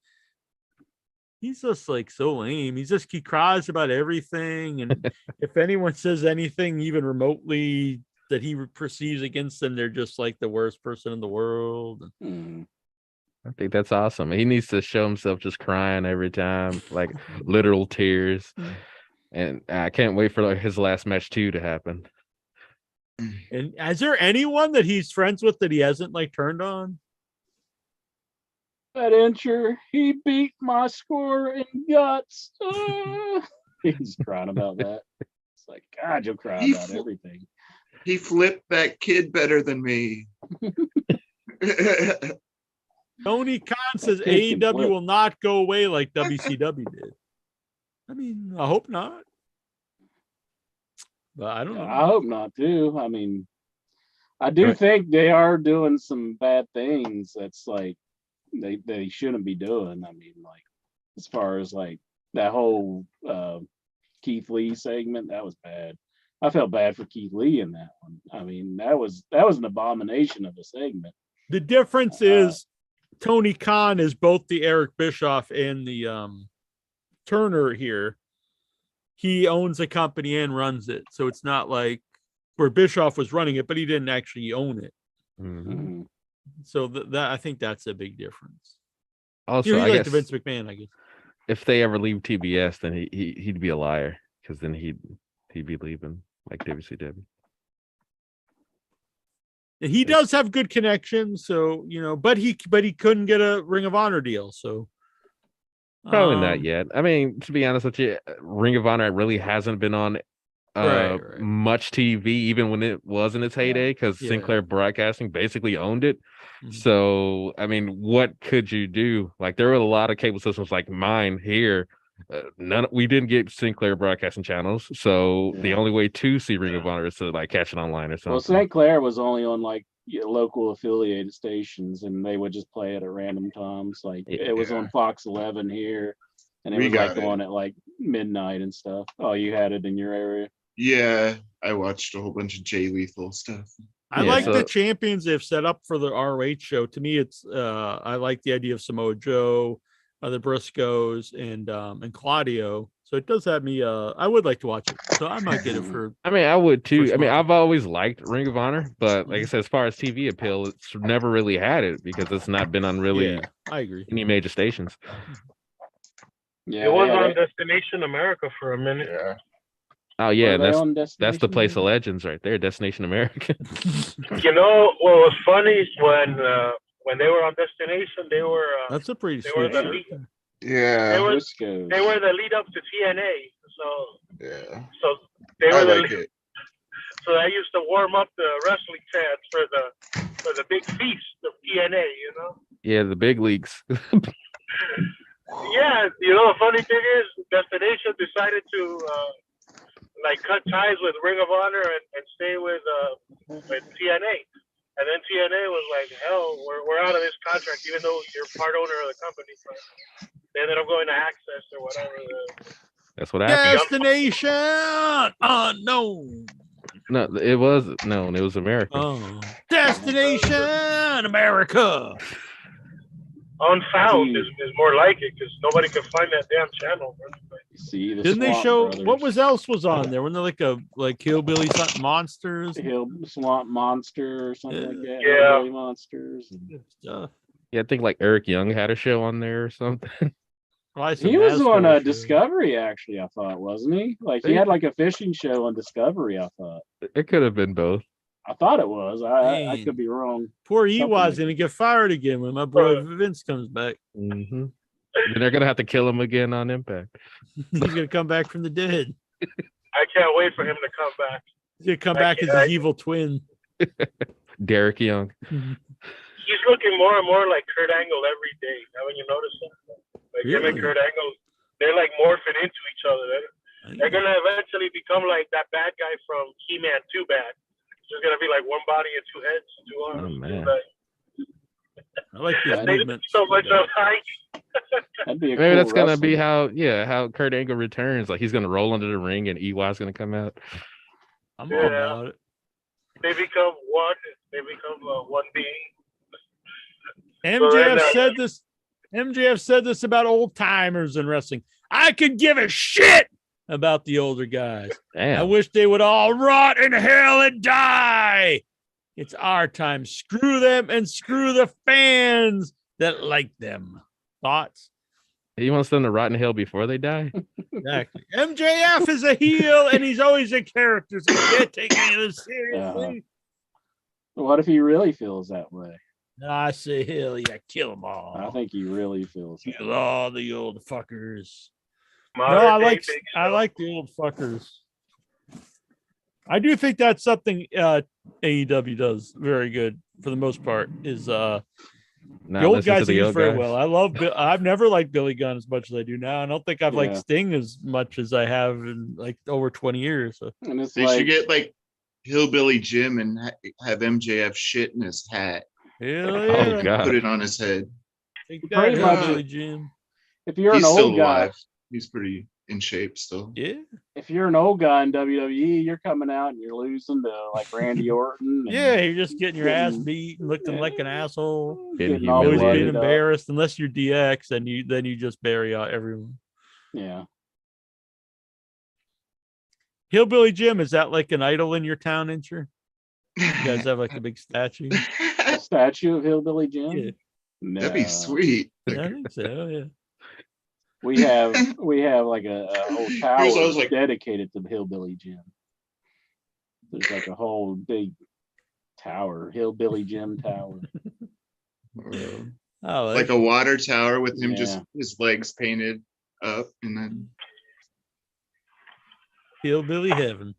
he's just like so lame. He cries about everything. And if anyone says anything even remotely that he perceives against them, they're just like the worst person in the world. I think that's awesome. He needs to show himself just crying every time, like literal tears. And I can't wait for his last match too to happen. And is there anyone that he's friends with that he hasn't like turned on? That incher, he beat my score in guts. He's crying about that. It's like, God, you'll cry about everything. He flipped that kid better than me. Tony Khan says AEW will not go away like WCW did. I mean, I hope not. But I don't know. I hope not too. I mean, I do think they are doing some bad things that's like they shouldn't be doing. I mean, like as far as like that whole Keith Lee segment, that was bad. I felt bad for Keith Lee in that one. I mean, that was an abomination of a segment. The difference is Tony Khan is both the Eric Bischoff and the Turner here. He owns a company and runs it. So it's not like where Bischoff was running it, but he didn't actually own it. Mm-hmm. So that I think that's a big difference. Also, I guess the Vince McMahon, I guess. If they ever leave TBS, then he'd be a liar, because then he'd be leaving like WCW. He does have good connections, so but he couldn't get a Ring of Honor deal, so probably not yet. I mean, to be honest with you, Ring of Honor really hasn't been on much TV, even when it was in its heyday, because Sinclair Broadcasting basically owned it. Mm-hmm. So, I mean, what could you do? Like, there were a lot of cable systems like mine here. We didn't get Sinclair Broadcasting channels, so the only way to see Ring of Honor is to like catch it online or something. Well, Sinclair was only on like local affiliated stations, and they would just play it at random times. Like it was on Fox 11 here, and it was like on at like midnight and stuff. Oh, you had it in your area? Yeah, I watched a whole bunch of Jay Lethal stuff. I like the champions they've set up for the ROH show. To me, it's I like the idea of Samoa Joe, the Briscoes, and Claudio. So it does have me. I would like to watch it. So I might get it for. I mean, I would too. I mean, I've always liked Ring of Honor, but like I said, as far as TV appeal, it's never really had it because it's not been on really. I agree. Any major stations. Yeah, it was on Destination America for a minute. Yeah. Oh yeah, that's the place of legends right there, Destination America. You know what was funny is when they were on Destination, they were that's a pretty sweet shirt. Yeah, they were the lead up to TNA. So so they were it. So I used to warm up the wrestling fans for the big feast of TNA. Yeah, the big leagues. Yeah, the funny thing is, Destination decided to like cut ties with Ring of Honor and stay with TNA. And then TNA was like, hell, we're out of this contract, even though you're part owner of the company. But they ended up going to Access or whatever. That's what happened. Destination unknown. No, it was known. It was America. Oh, Destination America. Unfound is more like it because nobody can find that damn channel. See, didn't they show what else was on there? Wasn't there like hillbilly monsters, swamp monster or something like that? Yeah, hillbilly monsters and stuff. Yeah, I think like Eric Young had a show on there or something. He was on Discovery, actually. I thought, wasn't he? Like he had like a fishing show on Discovery. I thought it could have been both. I thought it was. I could be wrong. Poor Ewa's gonna get fired again when my boy Vince comes back. Mm-hmm. And they're gonna have to kill him again on Impact. He's gonna come back from the dead. I can't wait for him to come back. He's gonna come back as his evil twin, Derek Young. He's looking more and more like Kurt Angle every day. Haven't you noticed that? Like him and Kurt Angle, they're like morphing into each other. They're gonna eventually become like that bad guy from He-Man 2 Bad. It's just gonna be like one body and two heads, two arms. Oh man. I like this movement. So much of height. Maybe that's gonna be how Kurt Angle returns. Like he's gonna roll under the ring and EY's gonna come out. I'm all about it. They become one. They become one being. MJF said this about old timers in wrestling. I could give a shit about the older guys. Damn. I wish they would all rot in hell and die. It's our time. Screw them and screw the fans that like them. Thoughts? He wants them to rot in hell before they die. Exactly. MJF is a heel and he's always a character, so you can't take any of this seriously. What if he really feels that way? I say, hell yeah, kill them all. I think he really feels that. Kill all the old fuckers. I like the old fuckers. I do think that's something AEW does very good for the most part. Is the old guys use very well. I've never liked Billy Gunn as much as I do now. I don't think I've liked Sting as much as I have in like over 20 years. So. And they should get like Hillbilly Jim and have MJF shit in his hat. Hell yeah. Oh God! Put it on his head. Pretty much, Jim. If you're He's an still old guy, alive. He's pretty in shape still. Yeah. If you're an old guy in WWE, you're coming out and you're losing to like Randy Orton. Yeah, you're just getting your ass beat and looking like an asshole. Always being embarrassed. Unless you're DX, then you just bury out everyone. Yeah. Hillbilly Jim, is that like an idol in your town, Incher? You guys have like a big statue? A statue of Hillbilly Jim? Yeah. No. That'd be sweet. Yeah, I think so, yeah. We have like a whole tower dedicated to Hillbilly Jim. There's like a whole big tower, Hillbilly Jim Tower. Like a water tower with him just his legs painted up and then Hillbilly Heaven.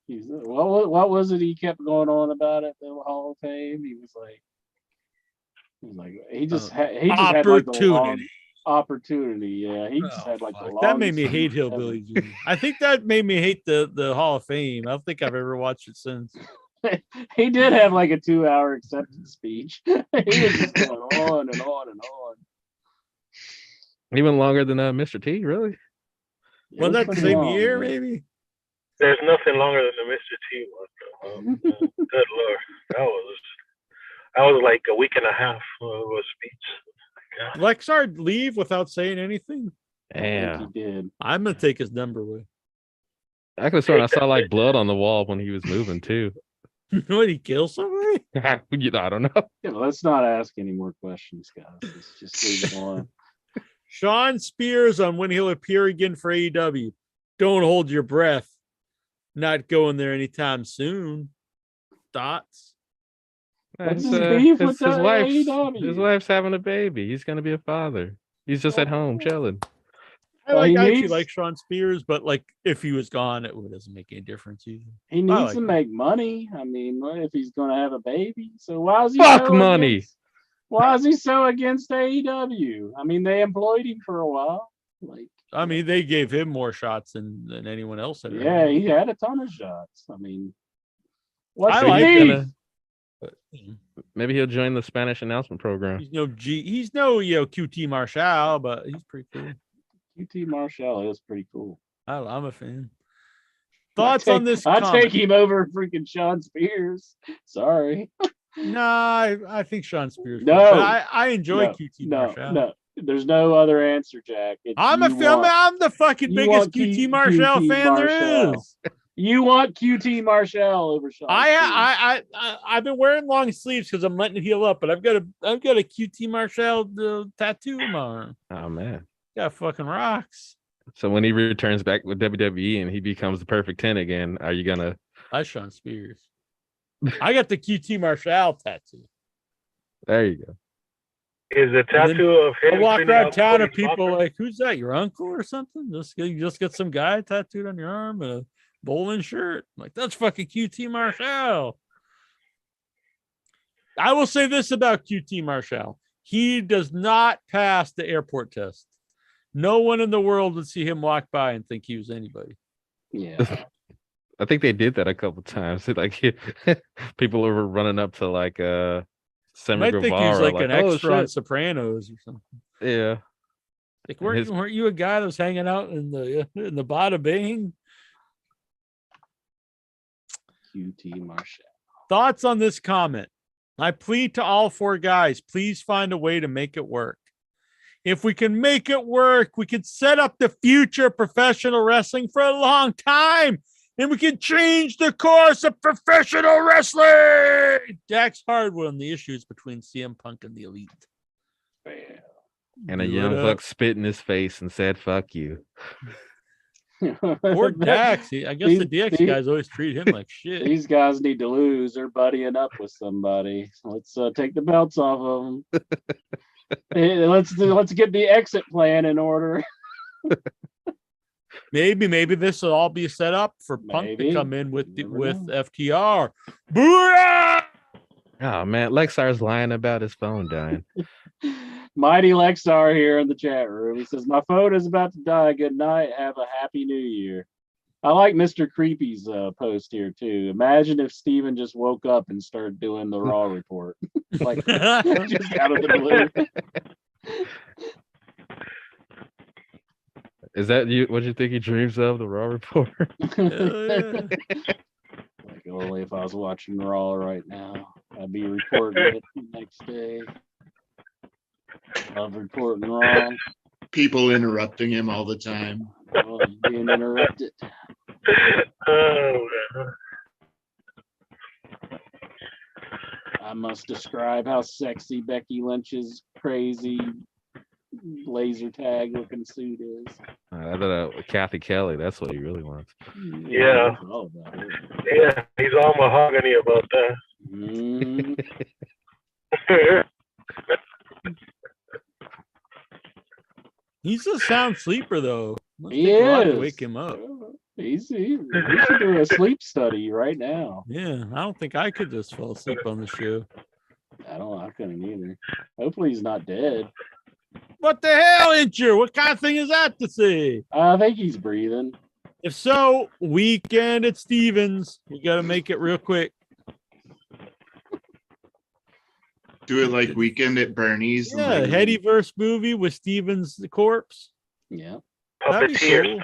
What was it he kept going on about at the Hall of Fame? He just had like the long opportunity. Yeah, he just had like the long. That made me hate Hillbilly Jim. I think that made me hate the Hall of Fame. I don't think I've ever watched it since. He did have like a 2-hour acceptance speech. He was just going on and on and on. Even longer than Mr. T, really? Wasn't that the same year, maybe? There's nothing longer than the Mr. T one. Good Lord. That was like a week and a half of a speech. Lexard leave without saying anything? Yeah. He did. I'm going to take his number away. I could have sworn I saw like blood on the wall when he was moving too. Would he kill somebody? I don't know. Yeah, let's not ask any more questions, guys. Let's just leave it on. Sean Spears on when he'll appear again for AEW. Don't hold your breath. Not going there anytime soon. Thoughts? What's his beef with his wife's having a baby. He's gonna be a father. He's just at home chilling. I actually like Sean Spears, but like if he was gone, it doesn't make any difference either. He needs to make money. I mean, if he's gonna have a baby, so why is he money? Why is he so against AEW? I mean, they employed him for a while. Like, I mean, they gave him more shots than anyone else. Yeah, he had a ton of shots. I mean, I like maybe he'll join the Spanish announcement program. He's no QT Marshall, but he's pretty cool. QT Marshall is pretty cool. I'm a fan. Thoughts on this? I'd take him over freaking Sean Spears. Sorry. Nah, I think Sean Spears. No, I enjoy QT Marshall. No, there's no other answer, Jack. I'm the fucking biggest QT Marshall fan there is. You want QT Marshall over Sean? I've been wearing long sleeves because I'm letting it heal up, but I've got a QT Marshall tattoo on my arm. Oh man, yeah, fucking rocks. So when he returns back with WWE and he becomes the perfect 10 again, are you gonna? I Sean Spears. I got the QT Marshall tattoo. There you go. Is the tattoo of him? I walk around town and people like, "Who's that? Your uncle or something?" You just get some guy tattooed on your arm and a bowling shirt. I'm like, that's fucking QT Marshall. I will say this about QT Marshall: he does not pass the airport test. No one in the world would see him walk by and think he was anybody. Yeah. I think they did that a couple times. Like people were running up to like Sammy Guevara. I think he's like an extra on Sopranos or something. Yeah. Like weren't you a guy that was hanging out in the Bada Bing? QT Marshall. Thoughts on this comment? I plead to all four guys, please find a way to make it work. If we can make it work, we can set up the future of professional wrestling for a long time, and we can change the course of professional wrestling. Dax Hardwood on the issues between CM Punk and the Elite. And a young buck spit in his face and said, "Fuck you." Poor Dax. I guess the DX guys always treat him like shit. These guys need to lose. They're buddying up with somebody. Let's take the belts off of them. Let's get the exit plan in order. Maybe this will all be set up for Punk to come in with FTR. Booyah! Oh man, Lexar's lying about his phone dying. Mighty Lexar here in the chat room. He says, "My phone is about to die. Good night. Have a happy new year." I like Mr. Creepy's post here too. Imagine if Steven just woke up and started doing the Raw report. Like just out of the blue. Is that you? What do you think he dreams of? The Raw report? Like only if I was watching Raw right now, I'd be reporting it the next day. Love reporting Raw. People interrupting him all the time. Oh, being interrupted. I must describe how sexy Becky Lynch's crazy laser tag looking suit is. I thought Kathy Kelly. That's what he really wants. Yeah. Yeah, he's all mahogany about that. He's a sound sleeper, though. He is. Wake him up. We should do a sleep study right now. Yeah, I don't think I could just fall asleep on the show. I couldn't either. Hopefully he's not dead. What the hell, Incher? What kind of thing is that to say? I think he's breathing. If so, weekend at Stevens. We got to make it real quick. Do it like Weekend at Bernie's. Yeah, Headyverse movie with Stevens the corpse. Yeah. That'd be cool.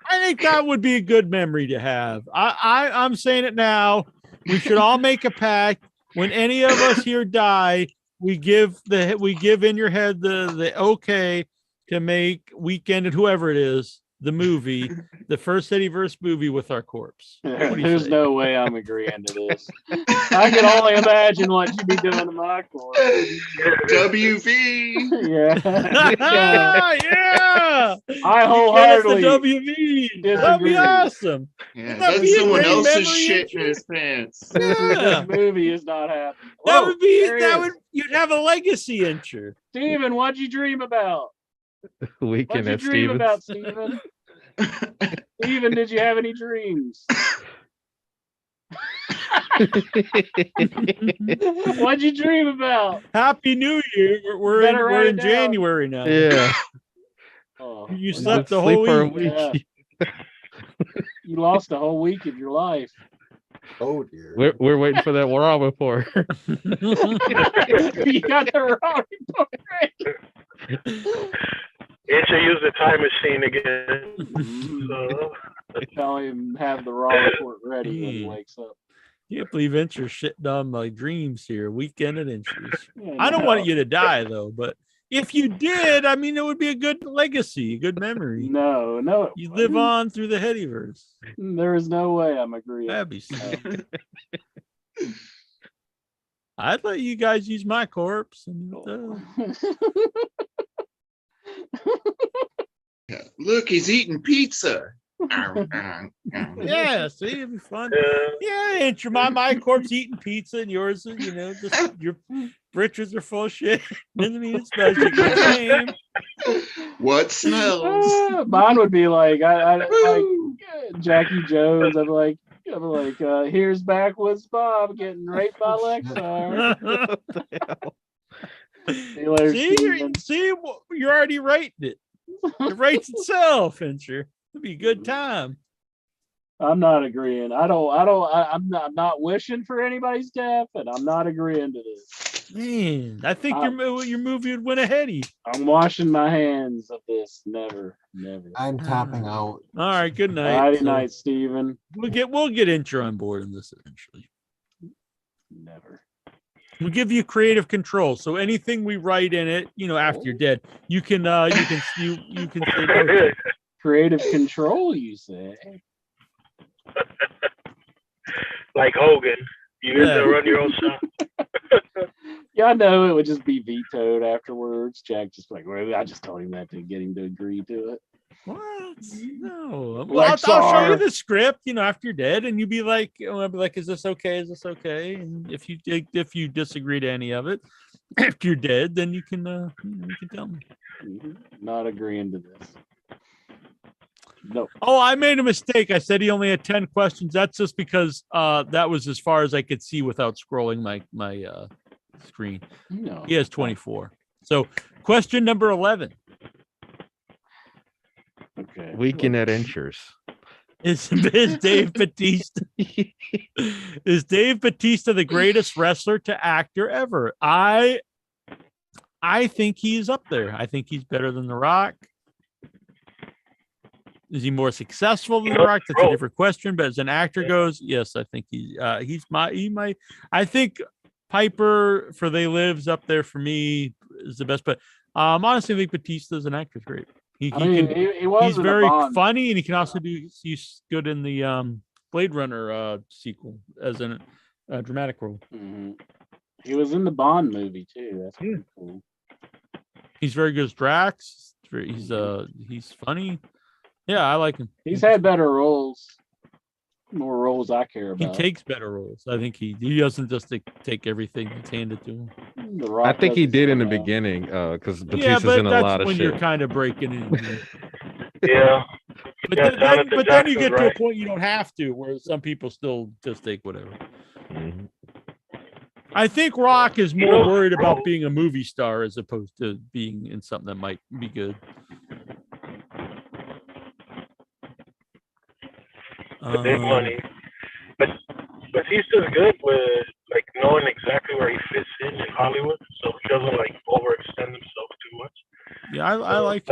I think that would be a good memory to have. I'm saying it now. We should all make a pact. When any of us here die, we give in your head the okay to make Weekend at whoever it is, the movie, the first Headyverse movie with our corpse. There's no way I'm agreeing to this. I can only imagine what you'd be doing to my corpse. WV. Yeah. I wholeheartedly the WV. disagree. That'd be awesome. Yeah, that's someone else's shit in his pants. Yeah. This movie is not happening. You'd have a legacy Incher. Steven, what'd you dream about? Weekend What'd at you dream Stevens. about, Steven? Steven, did you have any dreams? What'd you dream about? Happy New Year. We're in January now. Yeah. Oh, You Just slept the sleep whole for a week. week. yeah. You lost a whole week of your life. Oh dear. We're waiting for that Raw report. You got the wrong report. It should use the time machine again. So, Tell him have the raw report ready when he wakes up. Can't believe Incher's shitting on my dreams here. Weekend at Incher's. Yeah, I don't no. want you to die though, but if you did, I mean, it would be a good legacy, a good memory. No. You live on through the Headyverse. There is no way I'm agreeing. That'd be sad. I'd let you guys use my corpse. And, Look, he's eating pizza. yeah, see, it'd be fun. Yeah, Incher, my corpse eating pizza and yours, just your britches are full of shit. Doesn't mean it's special. The same. What smells? Mine would be like like Jackie Jones. I'm like, here's Backwoods Bob getting raped by Lexar. See, you're already writing it. It writes itself, Incher. It'd be a good time. I'm not agreeing. I'm not wishing for anybody's death, and I'm not agreeing to this. Man, I think your movie would win a Heady. I'm washing my hands of this. Never. I'm tapping out. All right, good night. Friday night, Steven. We'll get Incher on board in this eventually. Never. We'll give you creative control. So anything we write in it, after you're dead, you can say no. Creative control, you say? Like Hogan, you get to run your own show. Yeah, I know it would just be vetoed afterwards. Jack just like, well, I just told him that to get him to agree to it. What? No. Well, I'll show you the script, after you're dead, and you'll be like, I'll be like, is this okay? Is this okay? And if you disagree to any of it, after you're dead, then you can tell me. Not agreeing to this. No. Oh, I made a mistake. I said he only had 10 questions. That's just because that was as far as I could see without scrolling my screen. No. He has 24. So, question number 11. Okay. Weekend at Inchers. Is Dave Bautista the greatest wrestler to actor ever? I think he's up there. I think he's better than The Rock. Is he more successful than The Rock? That's a different question. But as an actor goes, yes, I think he's my. I think Piper for They Live's up there for me is the best. But honestly, I think Batista as an actor is great. He's very funny, and he can also he's good in the Blade Runner sequel as a dramatic role. Mm-hmm. He was in the Bond movie too. That's pretty cool. He's very good as Drax. He's funny. Yeah, I like him. He's had better roles. More roles I care about. He takes better roles. I think he doesn't just take everything that's handed to him. I think he did in the beginning because Batista's in a lot of shit. When you're kind of breaking in. Yeah. But then you get to a point you don't have to, where some people still just take whatever. Mm-hmm. I think Rock is more worried about being a movie star as opposed to being in something that might be good. Big money, but he's just good with like knowing exactly where he fits in Hollywood, so he doesn't like overextend himself too much. Yeah, I like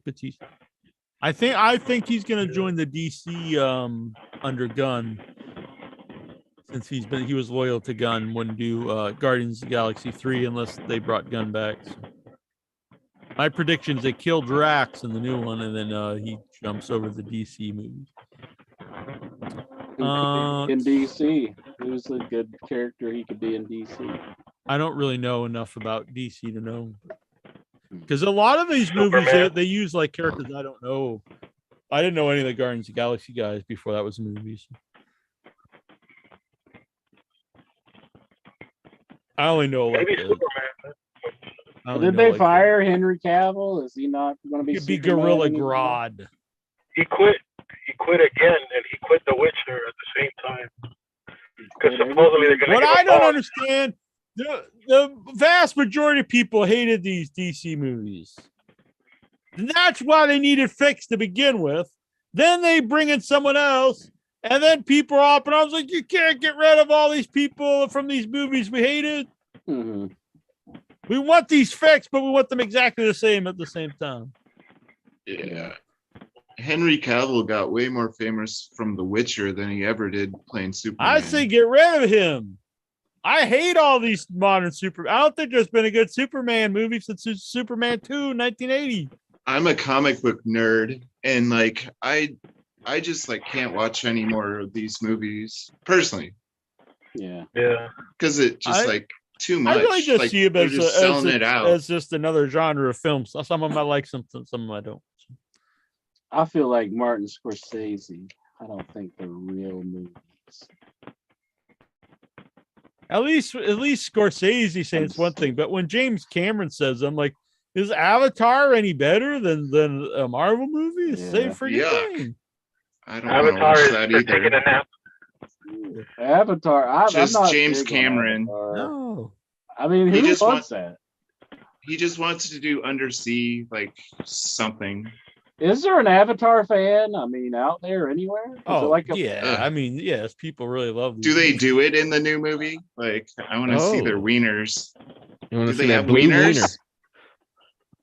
Batista. I think he's gonna join the DC under Gunn, since he was loyal to Gunn. Wouldn't do Guardians of the Galaxy 3 unless they brought Gunn back. So. My prediction is they kill Drax in the new one, and then he jumps over the DC movies. In DC, who's a good character he could be in DC? I don't really know enough about DC to know, because a lot of these movies they use like characters I don't know. I didn't know any of the Guardians of the Galaxy guys before that was movies. I only know like. Maybe Superman. Did they fire Henry Cavill? Is he not going to be? Could be Gorilla Grodd. He quit again, and he quit The Witcher at the same time. Because supposedly they're going to. What I don't understand, the vast majority of people hated these DC movies. That's why they needed fixed to begin with. Then they bring in someone else, and then people are up, and I was like, you can't get rid of all these people from these movies we hated. Mm-hmm. We want these fixed, but we want them exactly the same at the same time. Yeah. Henry Cavill got way more famous from The Witcher than he ever did playing Superman. I say get rid of him. I hate all these modern I don't think there's been a good Superman movie since Superman 2 in 1980. I'm a comic book nerd, and like I just like can't watch any more of these movies personally. Yeah. Because it just like too much. I really just like, see it as just another genre of films. Some of them I like, some of them I don't. I feel like Martin Scorsese. I don't think they're real movies. At least Scorsese saying it's one thing, but when James Cameron says, I'm like, is Avatar any better than a Marvel movie? Yeah. Say freaking thing. I don't Avatar watch that either. Taking a nap. Avatar. Just I'm not James Cameron. No. I mean, who just wants that? He just wants to do undersea, like something. Is there an Avatar fan? I mean, out there anywhere? I mean, yes, people really love these. Do they do it in the new movie? Like, I want to see their wieners. Do they have wieners?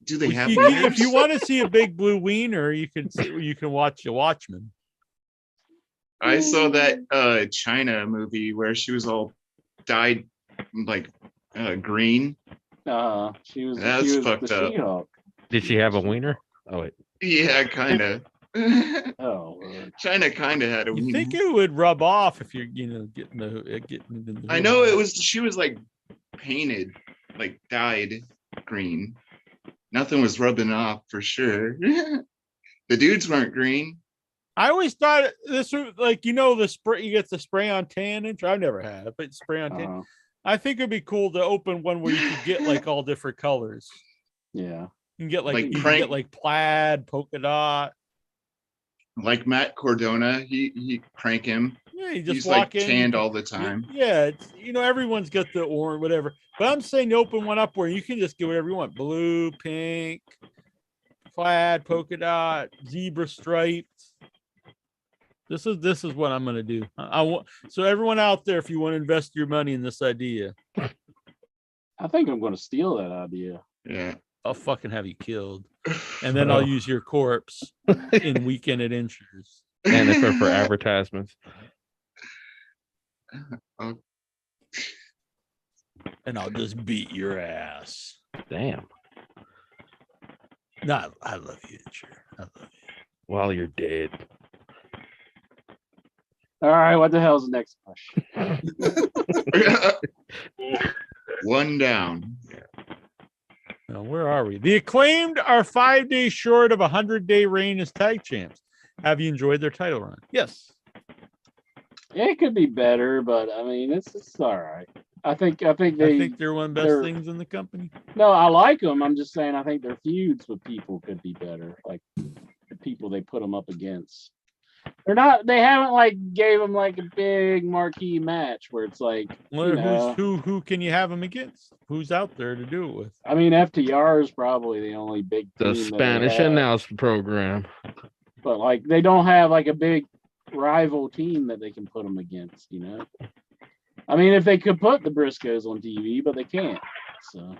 Do they have wieners? If you want to see a big blue wiener, you can watch The Watchmen. I saw that China movie where she was all dyed like green. She was fucked up. She-Hulk. Did she have a wiener? Oh wait. Yeah, kind of. Oh, China kind of had a wiener. You think it would rub off if you're, getting the I know it was. She was like painted, like dyed green. Nothing was rubbing off for sure. The dudes weren't green. I always thought this was like, the spray, you get the spray on tan intro. I've never had it, but spray on tan. I think it'd be cool to open one where you could get like all different colors. Yeah. You can get like plaid, polka dot. Like Matt Cardona, he crank him. Yeah, you just he's walk like in, tanned all the time. Yeah, it's, everyone's got the orange, whatever. But I'm saying you open one up where you can just get whatever you want: blue, pink, plaid, polka dot, zebra striped. This is what I'm gonna do. I want so everyone out there, if you want to invest your money in this idea, I think I'm gonna steal that idea. Yeah. I'll fucking have you killed, and then I'll use your corpse in Weekend at Insurance. And it's for advertisements. And I'll just beat your ass. Damn. No, I love you, Insurance. I love you. While you're dead. All right, what the hell's the next question? One down. Now, where are we? The Acclaimed are 5 days short of a 100-day reign as tag champs. Have you enjoyed their title run? Yes. It could be better, but I mean, it's all right. I think they're one of the best things in the company. No, I like them. I'm just saying I think their feuds with people could be better. Like the people they put them up against. They haven't like gave them like a big marquee match where it's like, who can you have them against? Who's out there to do it with? I mean, FTR is probably the only big the Spanish announce program. But like they don't have like a big rival team that they can put them against, I mean, if they could put the Briscoes on TV, but they can't. So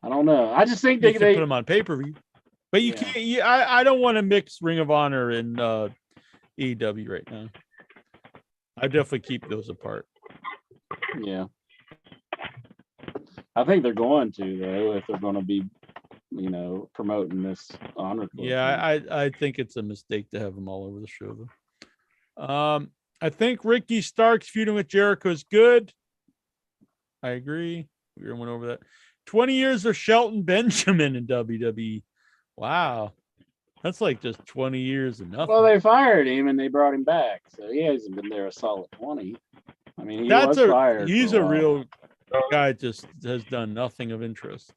I don't know. I just think they put them on pay-per-view. But you can't. I don't want to mix Ring of Honor and AEW right now. I definitely keep those apart. Yeah, I think they're going to though. If they're going to be, promoting this Honor Club. Yeah, I think it's a mistake to have them all over the show though. I think Ricky Starks feuding with Jericho is good. I agree. We went over that. 20 years of Shelton Benjamin in WWE. Wow. That's like just 20 years of nothing. Well, they fired him and they brought him back. So he hasn't been there a solid 20. I mean, he was fired. He's a real guy, just has done nothing of interest.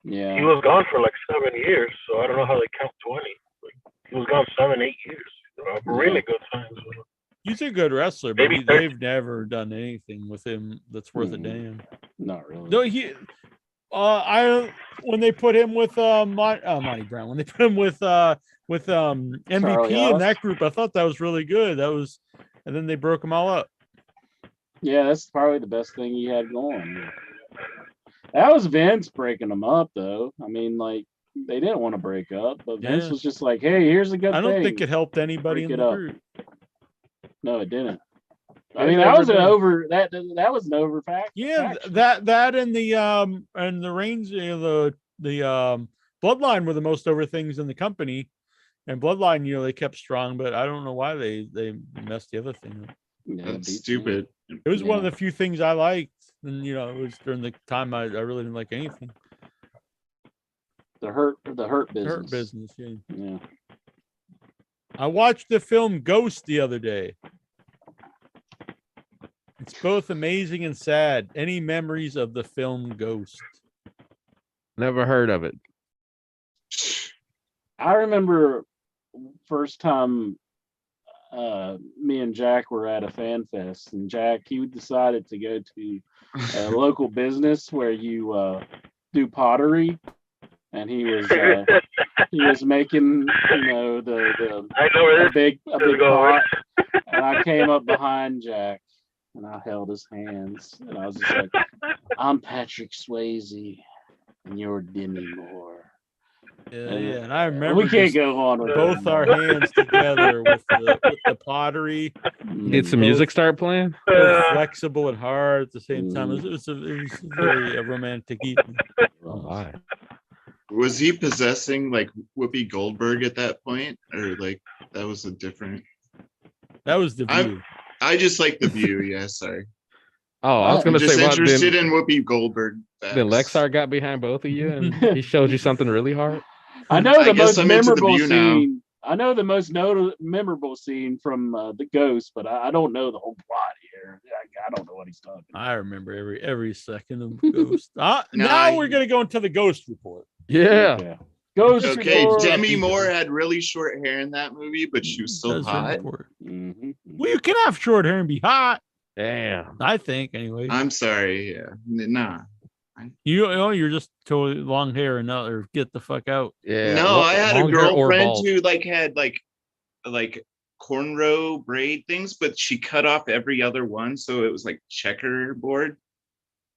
Yeah. He was gone for like 7 years, so I don't know how they count 20. He was gone 7, 8 years. Really good times. He's a good wrestler, but they've never done anything with him that's worth a damn. Not really. No, When they put him with Monty Brown, when they put him with MVP in that group, I thought that was really good. And then they broke them all up. Yeah, that's probably the best thing he had going. That was Vince breaking them up, though. I mean, like, they didn't want to break up, but Vince was just like, "Hey, here's a good thing." I don't think it helped anybody in the group. No, it didn't. I mean, that was an over fact. Yeah, that and the Reigns, the Bloodline were the most over things in the company, and Bloodline, they kept strong, but I don't know why they messed the other thing up. Yeah, that's stupid. It was one of the few things I liked, and it was during the time I really didn't like anything. The hurt business. The hurt business, yeah. Yeah. I watched the film Ghost the other day. It's both amazing and sad. Any memories of the film Ghost? Never heard of it. I remember first time me and Jack were at a fan fest, and Jack, he decided to go to a local business where you do pottery, and he was making a big pot, and I came up behind Jack and I held his hands, and I was just like, "I'm Patrick Swayze, and you're Demi Moore." Yeah, and I remember we can't go on with both our hands together with the pottery. Did some music start playing? So flexible and hard at the same time. It was very romantic evening. Oh my! Was he possessing like Whoopi Goldberg at that point, or like that was a different? That was The View. I just like The View. Yeah, sorry. Oh, I was going to say, just interested in Whoopi Goldberg. Then Lexar got behind both of you, and he showed you something really hard. I know the most memorable scene. I know the most memorable scene from the Ghost, but I don't know the whole plot here. I don't know what he's talking about. I remember every second of Ghost. Now we're gonna go into the Ghost report. Yeah. Ghost okay, report. Demi Moore had really short hair in that movie, but she was still hot. Mm-hmm. Well, you can have short hair and be hot. Damn. I think anyway. I'm sorry. Yeah. Nah. You're just totally long hair and or get the fuck out. Yeah. No, I had a girlfriend who had like cornrow braid things, but she cut off every other one, so it was like checkerboard.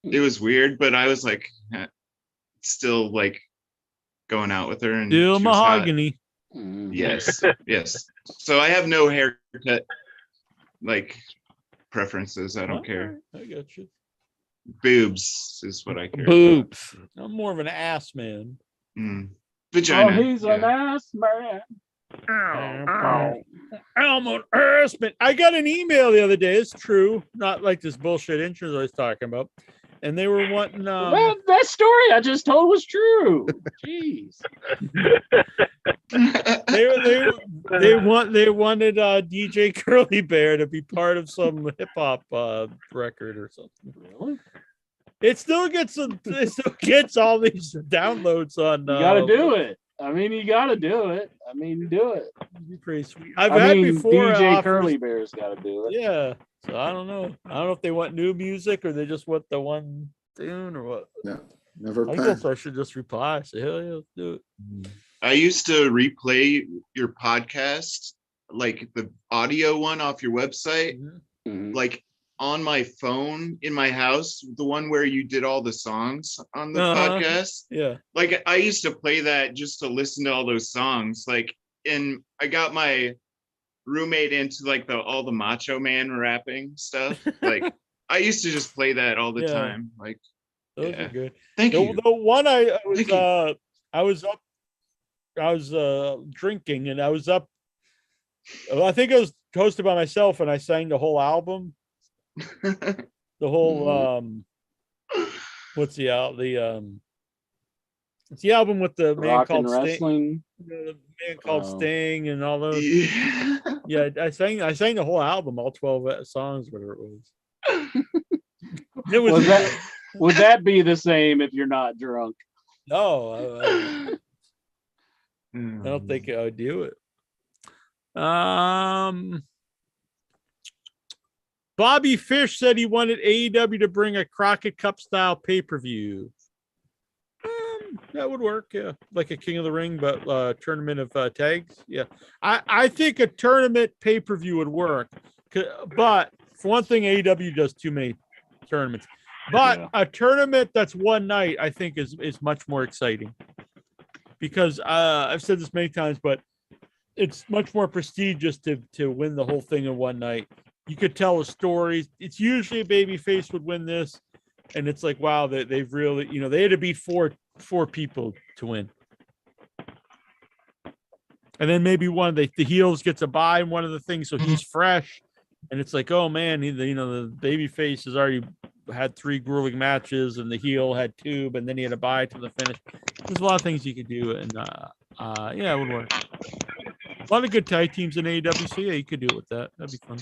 It was weird, but I was like still like going out with her, and still mahogany. Yes. So I have no haircut like preferences. I don't care. I got you. Boobs is what I care. Boobs. About. I'm more of an ass man. Vagina. Oh, he's an ass man. I'm an ass man. I got an email the other day. It's true, not like this bullshit intro I was talking about. And they were wanting. That story I just told was true. Jeez. they wanted DJ Curly Bear to be part of some hip hop record or something. Really? It still gets all these downloads on. You gotta do it. I mean, you gotta do it. I mean, do it. It'd be pretty sweet. I've had before. DJ Curly Bear's gotta do it. Yeah. So I don't know. I don't know if they want new music or they just want the one tune or what. Yeah, never. I guess I should just reply. Say, hell yeah, let's do it. I used to replay your podcast, like the audio one off your website, like on my phone in my house, the one where you did all the songs on the podcast. Yeah. Like I used to play that just to listen to all those songs. Like, and I got my roommate into like all the Macho Man rapping stuff. Like I used to just play that all the time. Like those are good. Thank you. The one I was drinking and I was up. I think I was hosted by myself and I sang the whole album. The whole what's the it's the album with the man Rock called and Wrestling. The man called Sting and all those. Yeah, I sang the whole album, all 12 songs, whatever it was. It was would that be the same if you're not drunk? No, I don't think I would do it. Bobby Fish said he wanted AEW to bring a Crockett Cup style pay-per-view. That would work. Yeah, like a King of the Ring, but tournament of tags. Yeah, I think a tournament pay-per-view would work. But for one thing, AEW does too many tournaments. But a tournament that's one night, I think, is much more exciting. Because I've said this many times, but it's much more prestigious to win the whole thing in one night. You could tell a story. It's usually a babyface would win this, and it's like, wow, they've really, they had to beat four people to win. And then maybe one of the heels gets a bye in one of the things, so he's fresh, and it's like, oh man, the babyface has already had 3 grueling matches, and the heel had 2, but then he had a bye to the finish. There's a lot of things you could do, and it would work. A lot of good tag teams in AEW, so yeah, you could do it with that. That'd be fun.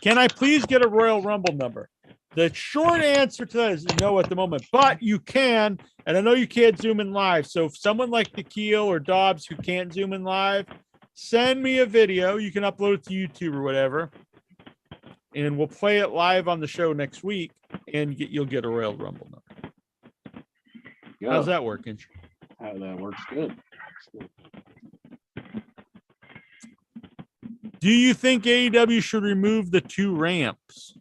Can I please get a Royal Rumble number? The short answer to that is no at the moment, but you can, and I know you can't zoom in live. So if someone like Nikhil or Dobbs who can't zoom in live, send me a video. You can upload it to YouTube or whatever, and we'll play it live on the show next week, and you'll get a Royal Rumble number. How's that working? How that works good. Do you think AEW should remove the 2 ramps?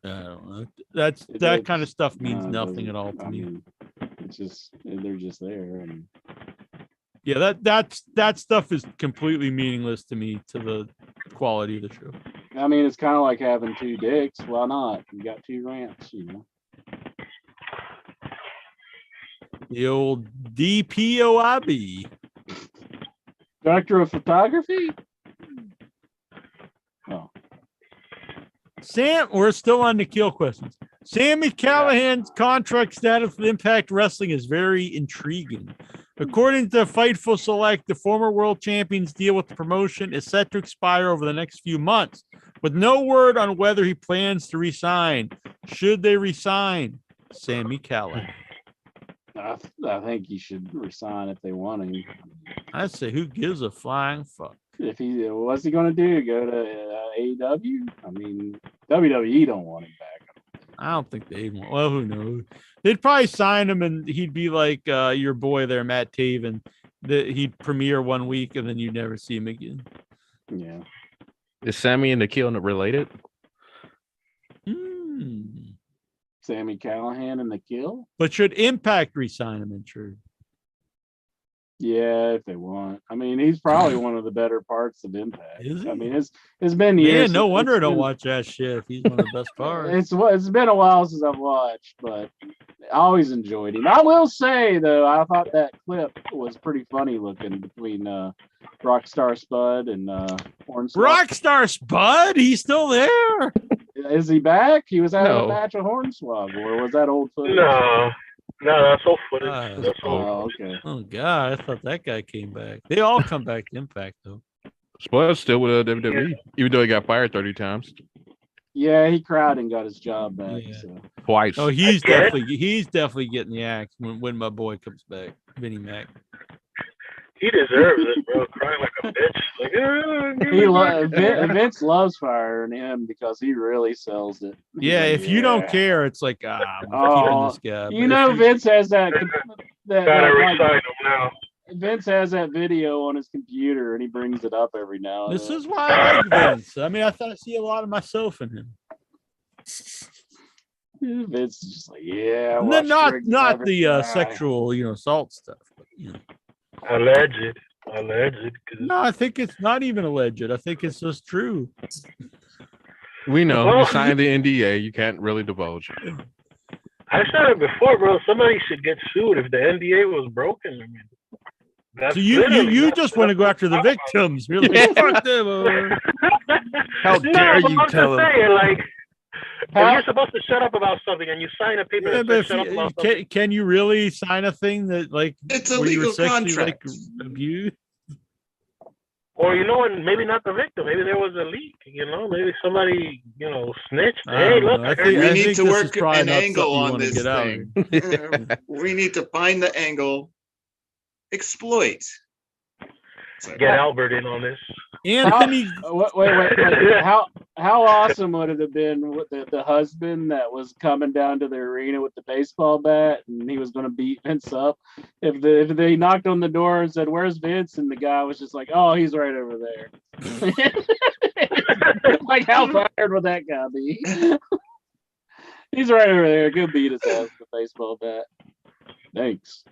I don't know. That kind of stuff means nothing at all to me. It's just they're just there, and yeah, that stuff is completely meaningless to me to the quality of the show. I mean, it's kind of like having 2 dicks. Why not? You got 2 ramps, The old DPOIB. Director of photography? Oh. Sam, we're still on Nikhil questions. Sami Callihan's contract status with Impact Wrestling is very intriguing. According to Fightful Select, the former world champion's deal with the promotion is set to expire over the next few months, with no word on whether he plans to resign. Should they resign Sami Callihan? I think he should resign if they want him. I'd say, who gives a flying fuck? What's he gonna do? Go to AEW? I mean, WWE don't want him back. I don't think they'd want. Well, who knows? They'd probably sign him, and he'd be like your boy there, Matt Taven. He'd premiere one week, and then you'd never see him again. Yeah. Is Sami and Nikhil related? Sami Callihan and Nikhil? But should Impact re-sign him? Sure. Yeah, if they want. I mean, he's probably one of the better parts of Impact. Is he? I mean, it's been years. Yeah, no wonder I don't watch that shit. He's one of the best parts. It's been a while since I've watched, but I always enjoyed him. I will say though, I thought that clip was pretty funny looking between Rockstar Spud and Hornswoggle. Rockstar Spud? He's still there? Is he back? He was having a match with Hornswoggle, or was that old footage? No, that's old footage. Okay. Oh God, I thought that guy came back. They all come back to Impact though. Spud's still with WWE, even though he got fired 30 times. Yeah, he cried and got his job back. Yeah. So. Twice. Oh, he's definitely getting the axe when my boy comes back, Vinnie Mac. He deserves it, bro. Crying like a bitch. Vince loves firing him because he really sells it. Yeah, if you don't care, it's like I'm keeping this guy. Vince has that. Gotta resign him now. Vince has that video on his computer, and he brings it up every now and then. This is why I like Vince. I mean, I thought I see a lot of myself in him. Vince is just like, yeah. Not the sexual, assault stuff. But, Alleged. No, I think it's not even alleged. I think it's just true. We know you signed the NDA. You can't really divulge. I said it before, bro. Somebody should get sued if the NDA was broken. I mean, so you just want to go after the victims, really? Fuck them. How dare you tell them? If you're supposed to shut up about something and you sign a paper that says shut up about something. Can you really sign a thing that it's a legal contract? Abused? Or and maybe not the victim. Maybe there was a leak. Maybe somebody snitched. Hey, look, we need to work an angle on this thing. We need to find the angle. Exploit. get Albert in on this. Anthony, wait. How awesome would it have been with the husband that was coming down to the arena with the baseball bat and he was going to beat Vince up? If they knocked on the door and said, "Where's Vince?" and the guy was just like, "Oh, he's right over there." Like, how fired would that guy be? He's right over there. Go beat his ass with a baseball bat. Thanks.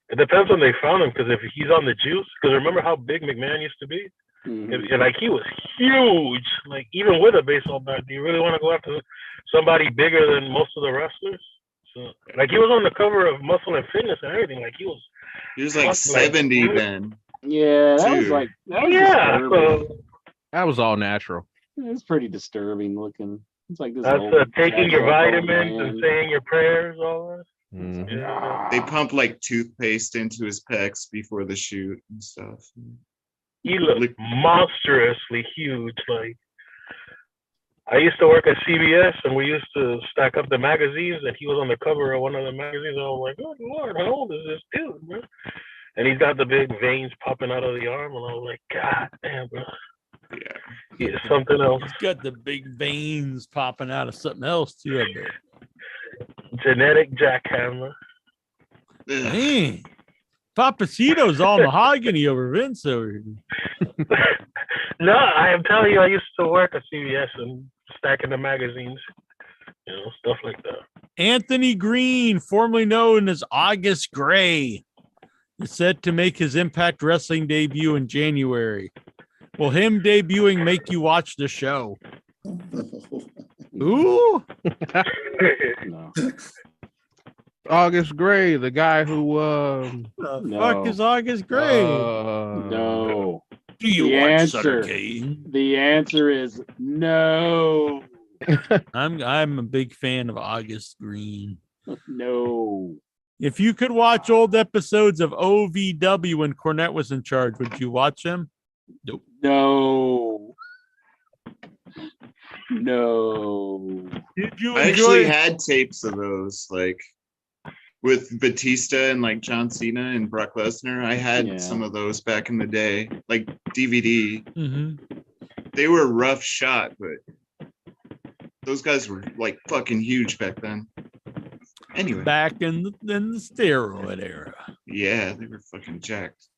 It depends when they found him, because if he's on the juice, because remember how big McMahon used to be? Mm-hmm. Like, he was huge. Like, even with a baseball bat, do you really want to go after somebody bigger than most of the wrestlers? So, like, he was on the cover of Muscle and Fitness and everything. Like, he was like 70 then. Yeah, that was so, that was all natural. It's pretty disturbing looking. It's like this. That's taking your vitamins and saying your prayers, all that. Mm-hmm. Yeah. They pump like toothpaste into his pecs before the shoot and stuff. He looked monstrously huge. Like, I used to work at CBS and we used to stack up the magazines, and he was on the cover of one of the magazines. I was like, "Oh Lord, how old is this dude, bro?" And he's got the big veins popping out of the arm, and I was like, "God damn, bro." Yeah, he is something else. He's got the big veins popping out of something else too, I bet. Genetic jackhammer. Man, Papacito's all mahogany over Vince over here. No, I am telling you, I used to work at CBS and stacking the magazines, stuff like that. Anthony Green, formerly known as August Gray, is set to make his Impact Wrestling debut in January. Will him debuting make you watch the show? Ooh. No. August Gray, the guy who Fuck is August Gray? No. Do you watch Sutter Kane? The answer is no. I'm a big fan of August Green. No. If you could watch old episodes of OVW when Cornette was in charge, would you watch them? Nope. No. No. Did you I actually had tapes of those, like with Batista and like John Cena and Brock Lesnar. I had some of those back in the day, like DVD. Mm-hmm. They were rough shot, but those guys were like fucking huge back then. Anyway, back in the steroid era. Yeah, they were fucking jacked.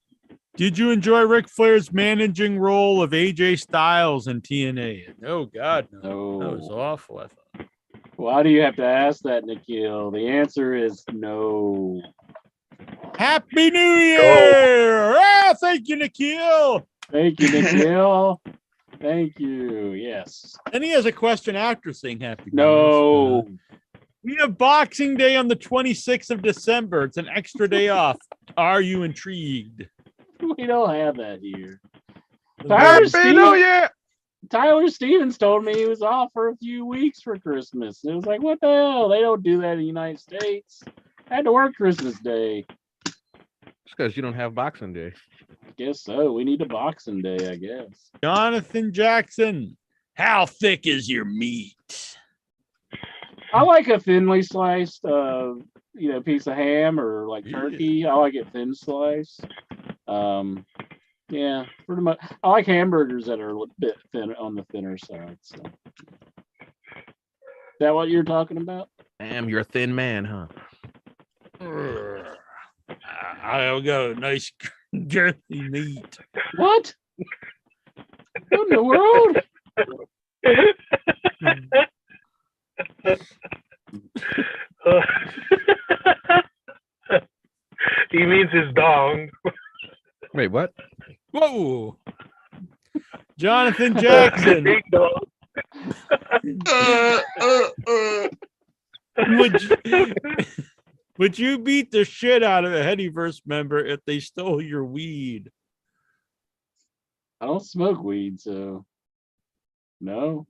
Did you enjoy Ric Flair's managing role of AJ Styles in TNA? Oh God, no. That was awful, I thought. Why do you have to ask that, Nikhil? The answer is no. Happy New Year! Ah, thank you, Nikhil. Thank you, Nikhil. Thank you. Yes. And he has a question after saying Happy New Year. We have Boxing Day on the 26th of December. It's an extra day off. Are you intrigued? We don't have that here. Tyler Stevens told me he was off for a few weeks for Christmas. It was like, what the hell? They don't do that in the United States. I had to work Christmas Day. It's because you don't have Boxing Day. I guess so. We need a Boxing Day, I guess. Jonathan Jackson, how thick is your meat? I like a thinly sliced, piece of ham or like turkey. I like it thin sliced. Yeah, pretty much. I like hamburgers that are a bit thin on the thinner side. So, is that what you're talking about? Damn, you're a thin man, huh? I'll go nice girthy meat. What? What in the world? He means his dong. Wait, what? Whoa. Jonathan Jackson. Big dog. Would you beat the shit out of a Headyverse member if they stole your weed? I don't smoke weed, so no.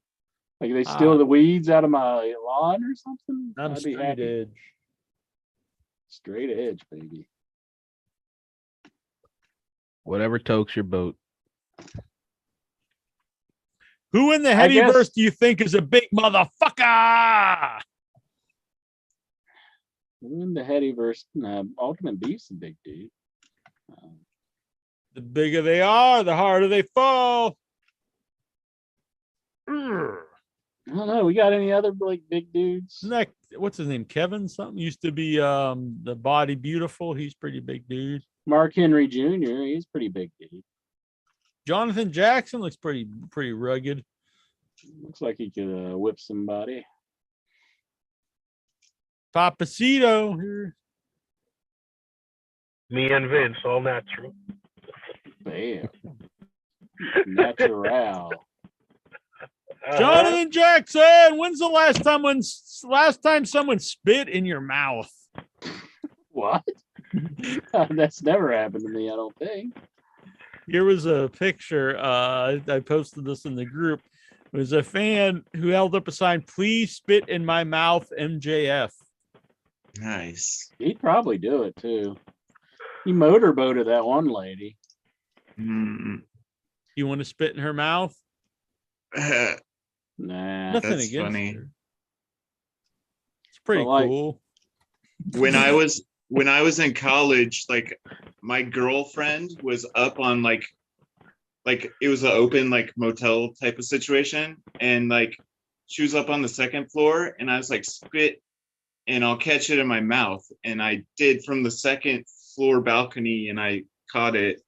Like they steal the weeds out of my lawn or something? I'm straight edge. Straight edge, baby. Whatever tokes your boat. Who in the Headyverse do you think is a big motherfucker? And the Hetty versus Ultimate Beast's a big dude. The bigger they are, the harder they fall. I don't know. We got any other like big dudes? Isn't that, what's his name? Kevin something used to be the Body Beautiful. He's pretty big dude. Mark Henry Jr. He's pretty big dude. Jonathan Jackson looks pretty rugged. Looks like he could whip somebody. Papacito here. Me and Vince, all natural. Bam. Natural. Jonathan Jackson, when's the last time someone spit in your mouth? What? That's never happened to me, I don't think. Here was a picture. I posted this in the group. It was a fan who held up a sign, "Please spit in my mouth, MJF." Nice. He'd probably do it too. He motorboated that one lady. You want to spit in her mouth? Nah. Nothing That's against funny. her. It's pretty cool. When I was in college, like my girlfriend was up on like it was an open like motel type of situation, and like she was up on the second floor, and I was like, spit and I'll catch it in my mouth, and I did from the second floor balcony, and I caught it.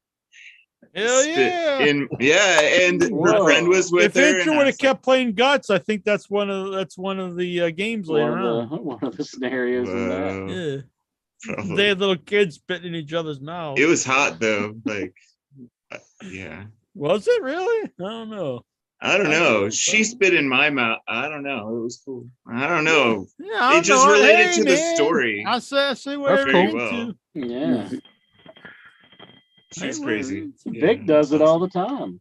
Hell yeah! And her friend was with her. If Andrew would have kept playing guts, I think that's one of the games later on. One of the scenarios in that. Yeah. Probably. They had little kids spitting in each other's mouths. It was hot though. Like, yeah. Was it really? I don't know. I don't know. She spit in my mouth. I don't know. It was cool. I don't know. Yeah, it just related to the story. I say whatever very you well. to. Yeah. She's crazy. Vic does it all the time.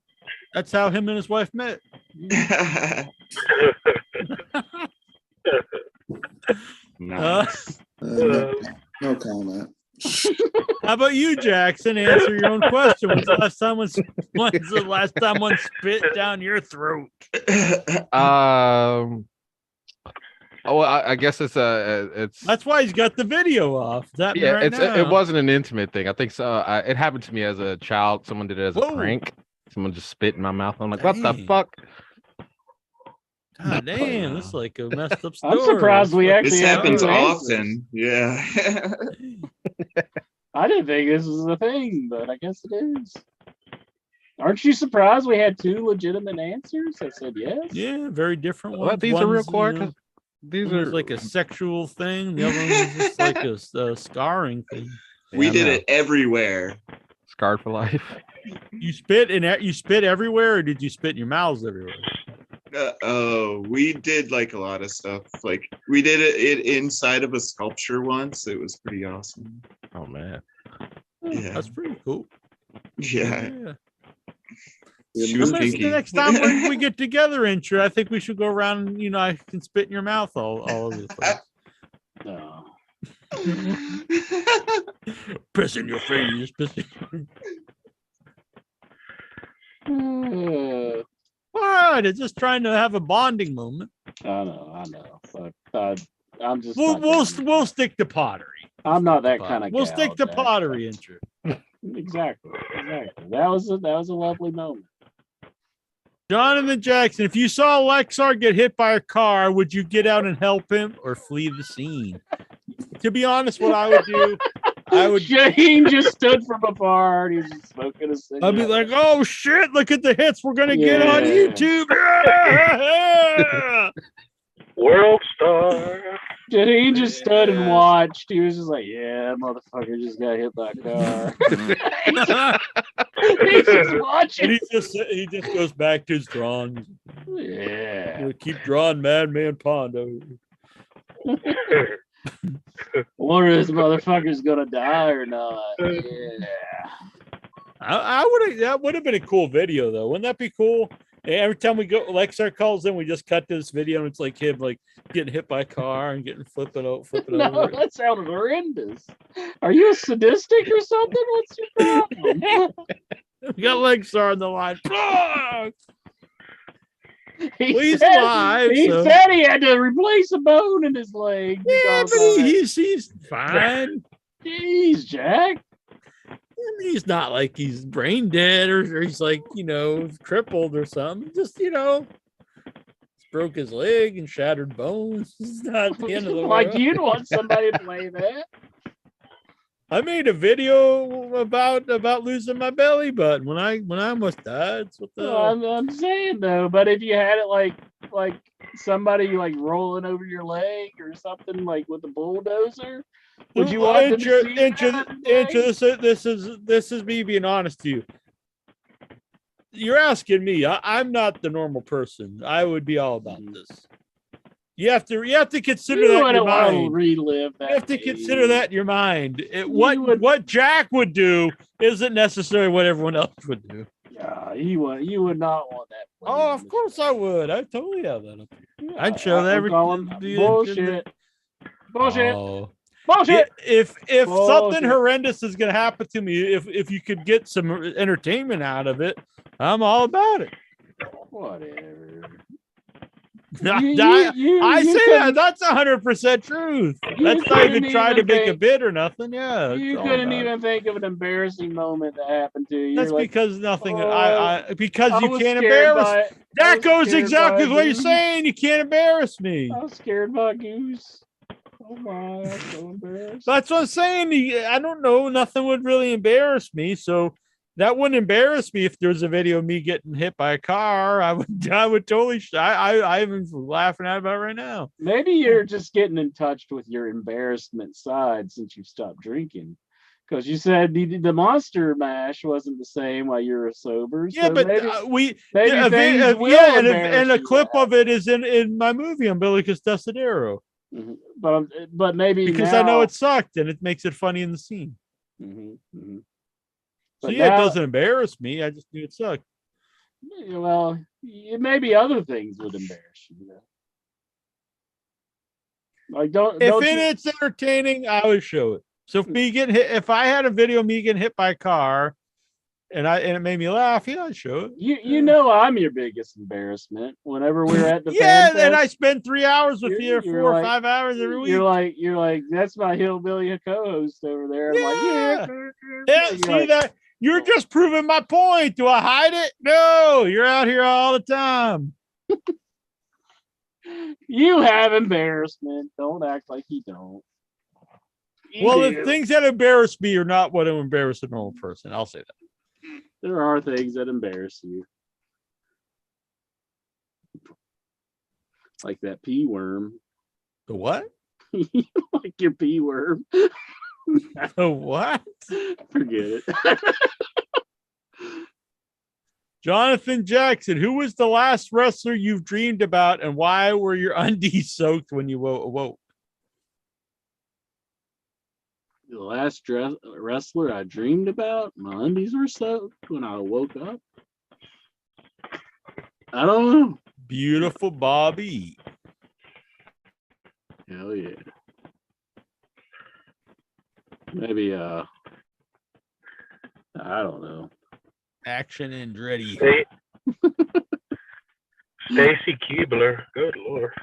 That's how him and his wife met. Nice. No comment. How about you, Jackson? Answer your own question. When's the last time one spit down your throat? Well, I guess it's That's why he's got the video off. It wasn't an intimate thing. I think so. It happened to me as a child. Someone did it as a prank. Someone just spit in my mouth. I'm like, what the fuck? God damn, this is like a messed up story. I'm surprised we actually. This happens often. Yeah. I didn't think this was a thing, but I guess it is. Aren't you surprised we had two legitimate answers? I said yes. Yeah, very different ones. Well, these are real quick. These are like a sexual thing. The other one was just like a scarring thing. We did it everywhere. Scarred for life. You spit everywhere, or did you spit in your mouths everywhere? We did like a lot of stuff. Like we did it inside of a sculpture once. It was pretty awesome. Oh man. Yeah. That's pretty cool. Yeah. She was the next time we get together, Intro, I think we should go around and, I can spit in your mouth all over the place. No. Piss in your face. What? It's just trying to have a bonding moment. I know. But I'm just. We'll stick to pottery. I'm not that kind of. We'll stick to pottery, Intro. Exactly. That was a lovely moment. Jonathan Jackson, if you saw Lexar get hit by a car, would you get out and help him or flee the scene? To be honest, what I would do, Shaheen just stood from afar and he's just smoking a cigarette. I'd be like, "Oh shit! Look at the hits we're gonna get on YouTube." Yeah! World star. He just stood and watched. He was just like, "Yeah, that motherfucker just got hit by a car." He's just watching. And he just goes back to his drawing. Yeah. Keep drawing Madman Pond over here. One of this motherfucker's gonna die or not. Yeah. That would have been a cool video though. Wouldn't that be cool? Every time we go, Lexar calls in, we just cut to this video and it's like him like getting hit by a car and getting flipping over. No, that sounded horrendous. Are you a sadistic or something? What's your problem? We got Lexar on the line. He's alive. He said he had to replace a bone in his leg. Yeah, but he's fine. Jeez, Jack. I mean, he's not like he's brain dead or he's like, crippled or something. Just, broke his leg and shattered bones. It's not the end of the world. Like you'd want somebody to play that. I made a video about losing my belly button when I almost died. I'm saying though, but if you had it like somebody like rolling over your leg or something like with a bulldozer, would you want them to see that? This is me being honest to you. You're asking me. I'm not the normal person. I would be all about this. You have to consider that in your mind. Relive that. You have to consider that in your mind. What Jack would do isn't necessarily what everyone else would do. Yeah, you would not want that. Oh, of course I would. I totally have that up here. Yeah, I'd show that everything. Bullshit. Oh. Bullshit. If something horrendous is going to happen to me, if you could get some entertainment out of it, I'm all about it. Whatever. I say that's 100% truth. That's not even trying to make a bid or nothing. Yeah, you couldn't even think of an embarrassing moment that happened to you. That's because nothing. Because you can't embarrass. That goes exactly what you're saying. You can't embarrass me. I was scared by Goose. Oh my, I'm so embarrassed. That's what I'm saying. I don't know. Nothing would really embarrass me. So that wouldn't embarrass me if there was a video of me getting hit by a car. I would totally. I'm laughing at about it right now. Maybe you're just getting in touch with your embarrassment side since you stopped drinking. Because you said the Monster Mash wasn't the same while you were sober. Yeah, so but and a clip of it is in my movie Umbilicus Desidero. Mm-hmm. But maybe because now, I know it sucked and it makes it funny in the scene. Mm-hmm, mm-hmm. So yeah, it doesn't embarrass me. I just knew it sucked. Well, maybe other things would embarrass you. Like it's entertaining, I would show it. So if me getting hit, if I had a video of me getting hit by a car, and it made me laugh, yeah, I'd show it. You know I'm your biggest embarrassment. Whenever we're at the and I spend 3 hours with you, 4 or 5 hours every week. You're like that's my hillbilly co-host over there. I'm see that. You're just proving my point. Do I hide it? No, you're out here all the time. You have embarrassment. Don't act like you don't. The things that embarrass me are not what embarrass a normal person. I'll say that. There are things that embarrass you. Like that pea worm. The what? Like your pea worm. The what? Forget it. Jonathan Jackson, who was the last wrestler you've dreamed about and why were your undies soaked when you awoke? The last wrestler I dreamed about, my undies were soaked when I woke up. I don't know. Beautiful Bobby. Hell yeah. Maybe I don't know. Action Andretti. Stacy Keibler. Good Lord.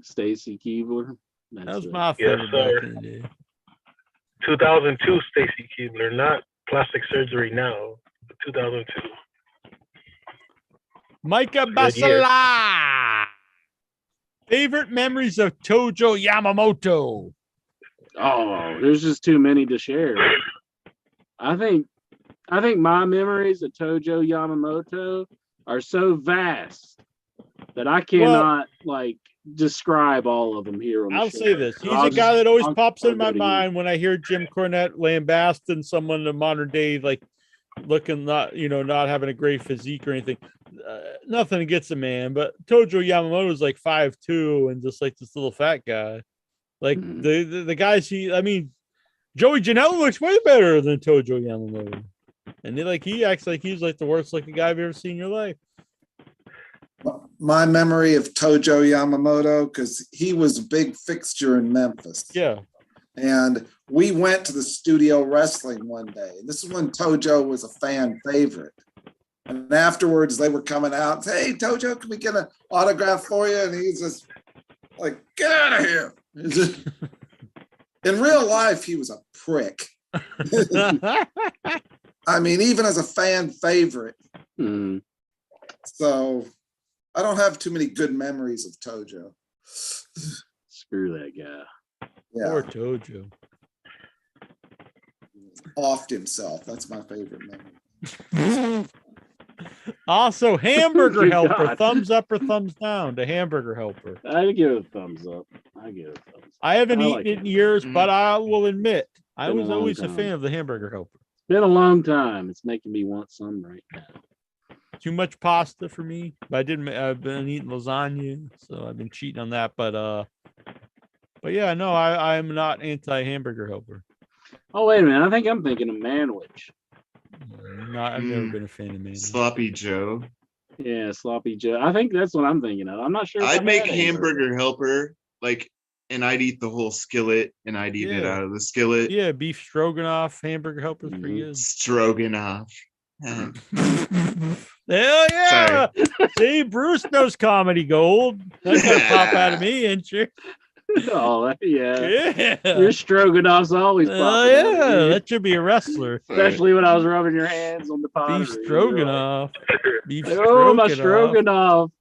Stacy Keibler. That was my favorite back in the day. 2002 Stacy Keibler, not plastic surgery now, but 2002. Micah Basala. Favorite memories of Tojo Yamamoto. Oh, there's just too many to share. I think my memories of Tojo Yamamoto are so vast that I cannot describe all of them here. I'll say this. He's a guy that always pops in my mind when I hear Jim Cornette lambasting someone in the modern day, like looking not having a great physique or anything. Nothing against the man, but Tojo Yamamoto is like 5'2" and just like this little fat guy. Like the guys Joey Janela looks way better than Tojo Yamamoto. And he acts like he's like the worst looking guy I've ever seen in your life. My memory of Tojo Yamamoto, because he was a big fixture in Memphis. Yeah. And we went to the studio wrestling one day. And this is when Tojo was a fan favorite. And afterwards, they were coming out and say, "Hey, Tojo, can we get an autograph for you?" And he's just like, "Get out of here." In real life, he was a prick. I mean, even as a fan favorite. Mm. So I don't have too many good memories of Tojo. Screw that guy. Yeah. Poor Tojo. Offed himself. That's my favorite memory. Also, Hamburger Good Helper, God. thumbs up or thumbs down to Hamburger Helper. I give it a thumbs up. I give it a thumbs up. I haven't I eaten like it in it. years, but I will admit I Been a was long always a time. fan of the Hamburger Helper. Been a long time. It's making me want some right now. Too much pasta for me. I've been eating lasagna, so I've been cheating on that. But yeah, no, I'm not anti-Hamburger Helper. Oh wait a minute. I think I'm thinking of Manwich. I've never been a fan of mayonnaise. Sloppy Joe. Yeah, Sloppy Joe. I think that's what I'm thinking of. I'm not sure. if I'd I've make had a hamburger helper, like, and I'd eat the whole skillet, and I'd eat it Yeah. out of the skillet. Yeah, beef stroganoff, Hamburger Helper's pretty good. Stroganoff. Hell yeah! See, Bruce knows comedy gold. That's gonna pop out of me, ain't you? Oh yeah. Yeah. Your stroganoff's always popping. Oh out of yeah, me. that should be a wrestler. Especially when I was rubbing your hands on the pottery. Beef stroganoff. Beef Like, oh, my stroganoff.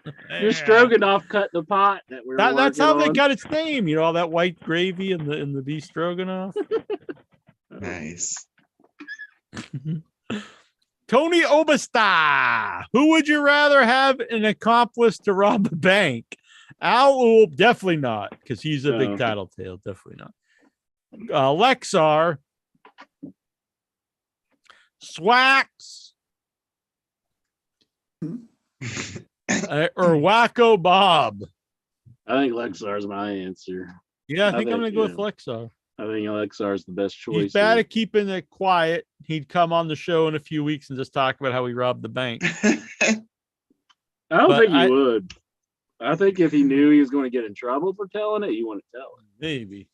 stroganoff. Your stroganoff cut the pot that we were That's how they working got its name. You know, all that white gravy in the beef stroganoff. Nice. Tony Obasta. Who would you rather have an accomplice to rob a bank? Al Ulb, definitely not, because he's a big tattletale. Definitely not. Lexar, Swax, or Wacko Bob. I think Lexar's my answer. Yeah, I think I'm gonna go with Lexar. I think Lexar's the best choice. He's bad at keeping it quiet. He'd come on the show in a few weeks and just talk about how he robbed the bank. I don't think he would. I think if he knew he was going to get in trouble for telling it, he wouldn't tell it. Maybe.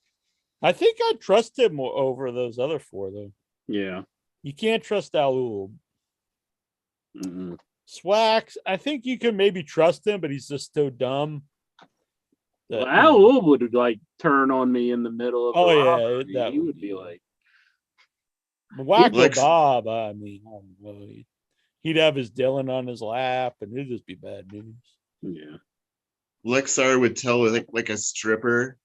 I think I'd trust him more over those other four, though. Yeah. You can't trust Al Ulb. Swax, I think you can maybe trust him, but he's just so dumb. Well, Al Ulb would like turn on me in the middle of the robbery. That he would be like Wacko Bob. I mean, I don't know. He'd have his Dylan on his lap, and it'd just be bad news. Yeah. Lexar would tell like a stripper,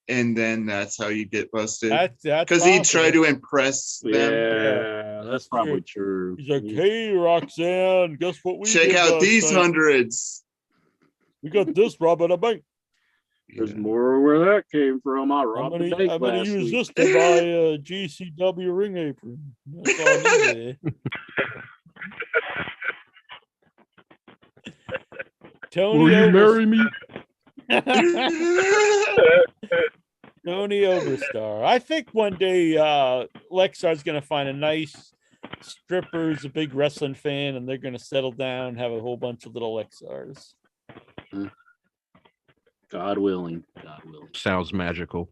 and then that's how you get busted. That's because he'd try to impress them. Yeah, that's probably true. He's like, "Hey, Roxanne, guess what we check did out last these night? We got this robbing a bank. There's more where that came from. I robbed the bank I'm gonna last use week. this to buy a GCW ring apron. That's all I need. Tony, will you marry me? Tony Overstar. I think one day Lexar's gonna find a nice stripper who's a big wrestling fan, and they're gonna settle down and have a whole bunch of little Lexars. God willing. God willing. Sounds magical.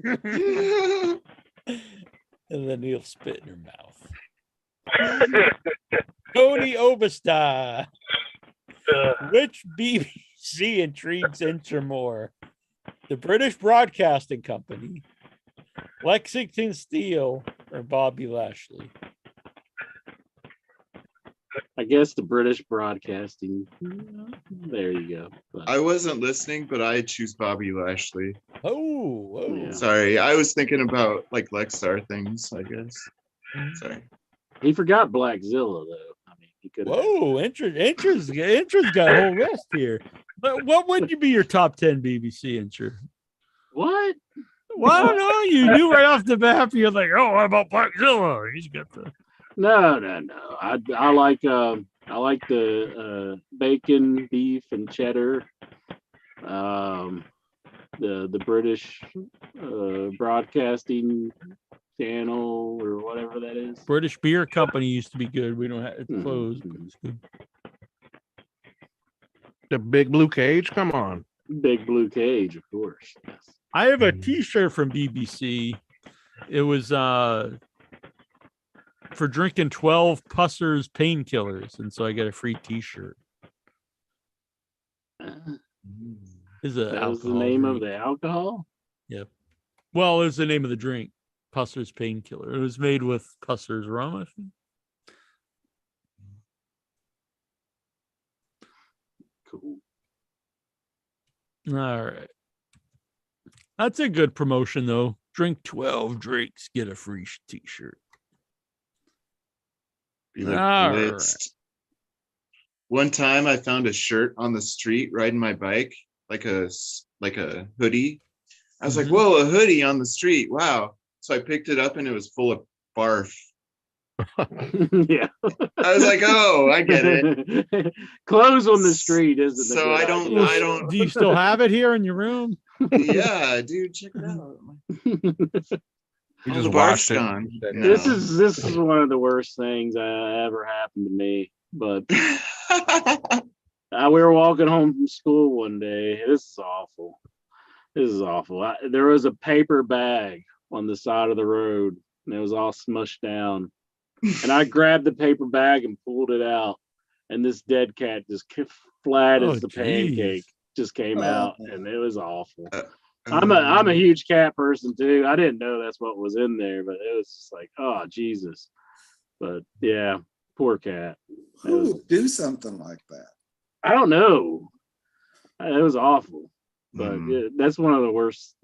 And then he'll spit in her mouth. Tony Overstar. Which BBC intrigues Incher more? The British Broadcasting Company, Lexington Steel, or Bobby Lashley? I guess the British Broadcasting. There you go. But, I wasn't listening, but I choose Bobby Lashley. Oh, yeah. Sorry, I was thinking about like Lexar things, I guess. Sorry. He forgot Blackzilla though. I mean, he could. Whoa, Incher's got a whole list here. But what would you be your top 10 BBC Incher? What? Well, I don't know. You knew right off the bat. You're like, oh, how about Blackzilla? He's got the. No. I like the bacon, beef, and cheddar. The British Broadcasting Channel or whatever that is. British Beer Company used to be good. We don't have it closed. But it's good. The Big Blue Cage. Come on. Big Blue Cage, of course. Yes. I have a T-shirt from BBC. It was for drinking 12 Pusser's painkillers, and so I get a free T-shirt. Is that was the name of the alcohol? Yep. Well, it was the name of the drink, Pusser's painkiller. It was made with Pusser's rum, I think. Cool. All right. That's a good promotion, though. Drink 12 drinks, get a free T-shirt. Be like blitzed. One time I found a shirt on the street riding my bike, like a hoodie. I was like, whoa, a hoodie on the street. Wow. So I picked it up and it was full of barf. Yeah. I was like, oh, I get it. Clothes on the street isn't so I don't Do you still have it here in your room? Yeah, dude, check it out. You just washed it. No. This is one of the worst things that ever happened to me. But we were walking home from school one day. This is awful. There was a paper bag on the side of the road, and it was all smushed down. And I grabbed the paper bag and pulled it out, and this dead cat just flat as the pancake just came out, and it was awful. I'm a huge cat person too. I didn't know that's what was in there, but it was just like, oh Jesus. But yeah, poor cat. Who would do something like that? I don't know. It was awful. But yeah, that's one of the worst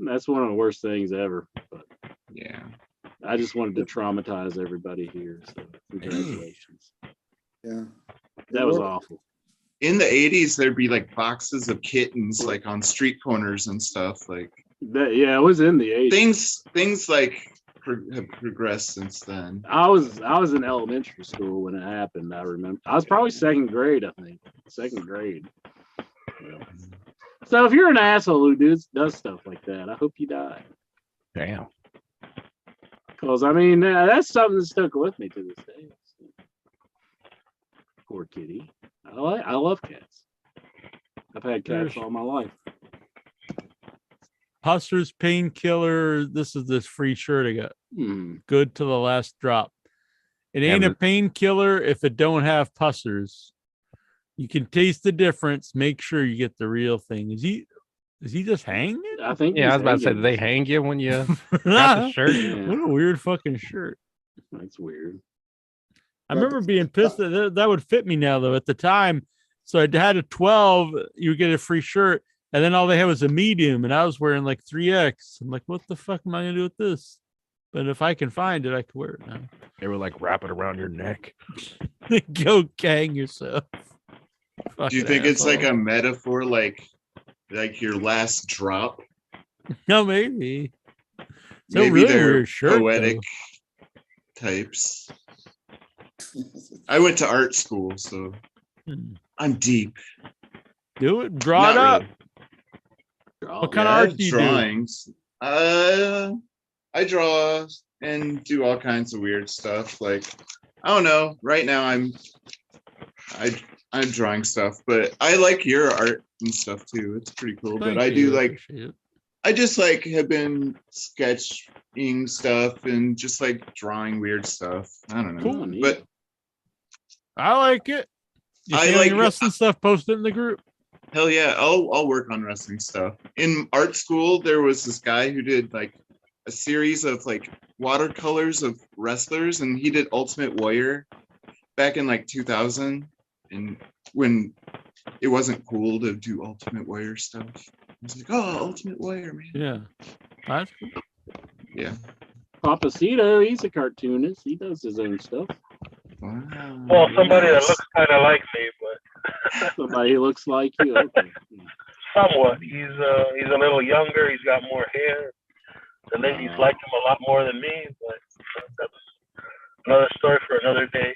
things ever. But yeah. I just wanted to traumatize everybody here. So congratulations. Yeah. That was awful. In the 80s, there'd be like boxes of kittens like on street corners and stuff. Like that, yeah, it was in the 80s. Things like have progressed since then. I was in elementary school when it happened. I remember. I was probably second grade, I think. Second grade. Yeah. So if you're an asshole who does stuff like that, I hope you die. Damn. Because I mean, that's something that stuck with me to this day. Poor kitty. I love cats. I've had cats all my life. Pusser's painkiller. This is this free shirt I got. Good to the last drop. It ain't a painkiller if it don't have Pussers. You can taste the difference. Make sure you get the real thing. Is he just hanging? I think. Yeah, I was about to say, did they hang you when you got the shirt? Yeah. What a weird fucking shirt. That's weird. I remember being pissed that would fit me now, though, at the time. So I had a 12, you would get a free shirt, and then all they had was a medium, and I was wearing like 3X. I'm like, what the fuck am I going to do with this? But if I can find it, I can wear it now. They were like, wrap it around your neck. Go gang yourself. Do you think it's like a metaphor, like your last drop? No, maybe. Maybe really they're shirt, poetic types. I went to art school, so I'm deep. Do it. Draw it up. Really. What kind of art do you drawings? I draw and do all kinds of weird stuff. Like, I don't know. Right now, I'm drawing stuff, but I like your art and stuff too. It's pretty cool. But I do like, I just like have been sketching stuff and just like drawing weird stuff. I don't know, cool, but I like it. You see any wrestling stuff? Post it in the group. Hell yeah, I'll work on wrestling stuff. In art school, there was this guy who did like a series of like watercolors of wrestlers, and he did Ultimate Warrior back in like 2000, and when it wasn't cool to do Ultimate Warrior stuff. I was like, oh, Ultimate Warrior, man. Yeah. That's cool. Yeah. Papacito, he's a cartoonist. He does his own stuff. Wow. Well, somebody that looks kind of like me, but somebody who looks like you. Okay. Somewhat. He's a little younger. He's got more hair. The ladies like him a lot more than me, but that's another story for another day.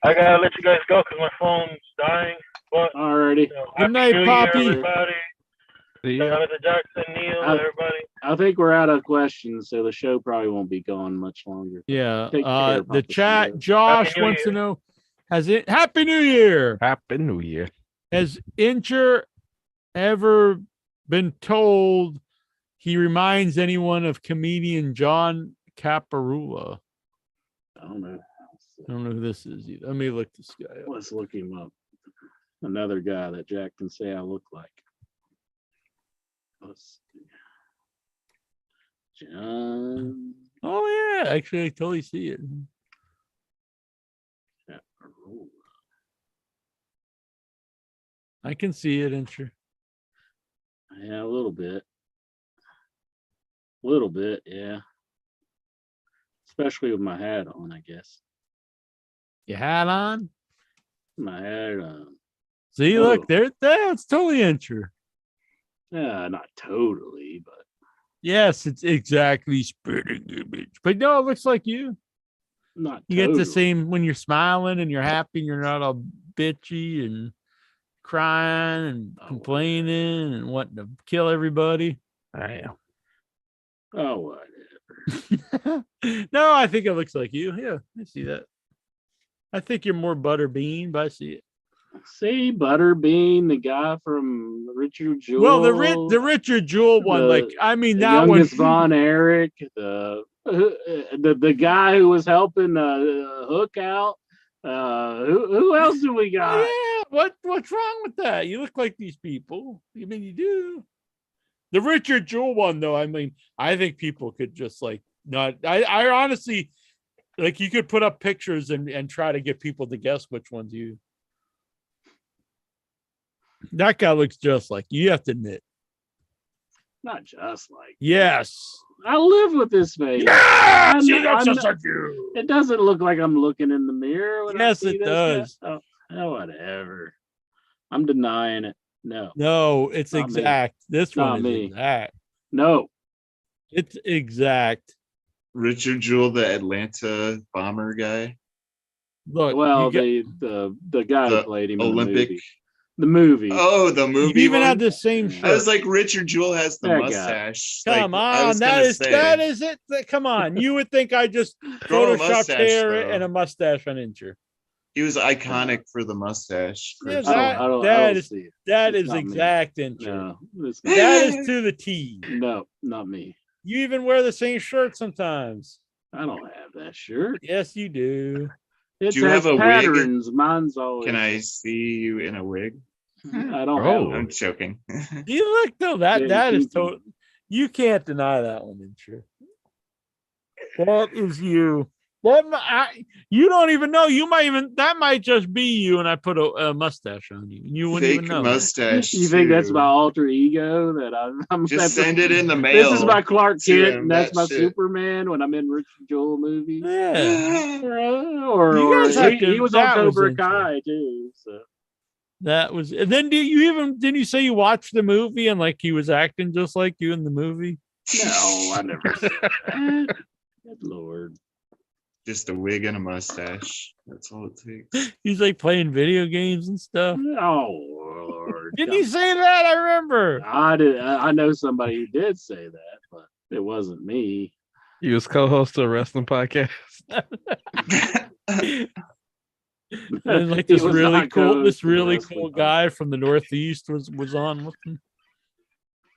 I gotta let you guys go because my phone's dying. But alrighty. Good night, Poppy. Everybody. Jonathan Jackson, Neil, everybody. I think we're out of questions, so the show probably won't be going much longer. Yeah. The chat, Josh wants to know, Happy New Year. Happy New Year. Has Incher ever been told he reminds anyone of comedian John Caparulo? I don't know. I don't know who this is either. Let me look this guy up. Let's look him up. Another guy that Jack can say I look like. Let's see. John. Oh yeah, actually, I totally see it. I can see it, Incher. Yeah, a little bit. A little bit, yeah. Especially with my hat on, I guess. Your hat on? My hat on. See, look, there, it's totally Incher. Yeah, not totally, but yes, it's exactly spitting image. But no, it looks like you. Not you totally. Get the same when you're smiling and you're happy and you're not all bitchy and crying and complaining and wanting to kill everybody. I am. Oh, whatever. No, I think it looks like you. Yeah, I see that. I think you're more Butterbean, but I see it. See, Butterbean, the guy from Richard Jewell. Well, the Richard Jewell one, like I mean, that youngest one. Von Erich, the guy who was helping Hook out. Who else do we got? Oh, yeah, what's wrong with that? You look like these people. I mean, you do. The Richard Jewell one, though, I mean, I think people could just like not. I honestly like you could put up pictures and try to get people to guess which one's you. That guy looks just like you have to admit. Not just like. Yes. I live with this face. Yeah, just like you. It doesn't look like I'm looking in the mirror. When yes, I see it does. Oh, whatever. I'm denying it. No, it's not exact. Me. This not one is me. exact. No, it's exact. Richard Jewell, the Atlanta bomber guy. Look, well, the guy who played him Olympic. In the movie. Oh, the movie. You even one? had the same shirt. I was like, Richard Jewell has the mustache. Come on, that is it. Come on, you would think I just photoshopped hair and a mustache on Incher. He was iconic for the mustache. Yeah, that is exact Incher. No, that is to the T. No, not me. You even wear the same shirt sometimes. I don't have that shirt. Yes, you do. It do you have a patterns. wig? Mine's always. Can I see you in a wig? I don't have. I'm joking. You look though that is total. You can't deny that one, Incher. That is you. You don't even know. That might just be you, and I put a mustache on you. You wouldn't Fake even know. Mustache. You think that's my alter ego? That I'm just send it in the mail. This is my Clark Kent, and that's my Superman when I'm in Richard Jewell movies. Yeah. or he was on Cobra Kai too. So that was. And then didn't you say you watched the movie and like he was acting just like you in the movie? No, I never said that. Good Lord. Just a wig and a mustache. That's all it takes. He's like playing video games and stuff. Oh Lord! Didn't you say that? I remember. I did. I know somebody who did say that, but it wasn't me. He was co-host of a wrestling podcast. And like this really cool guy from the Northeast was on with him.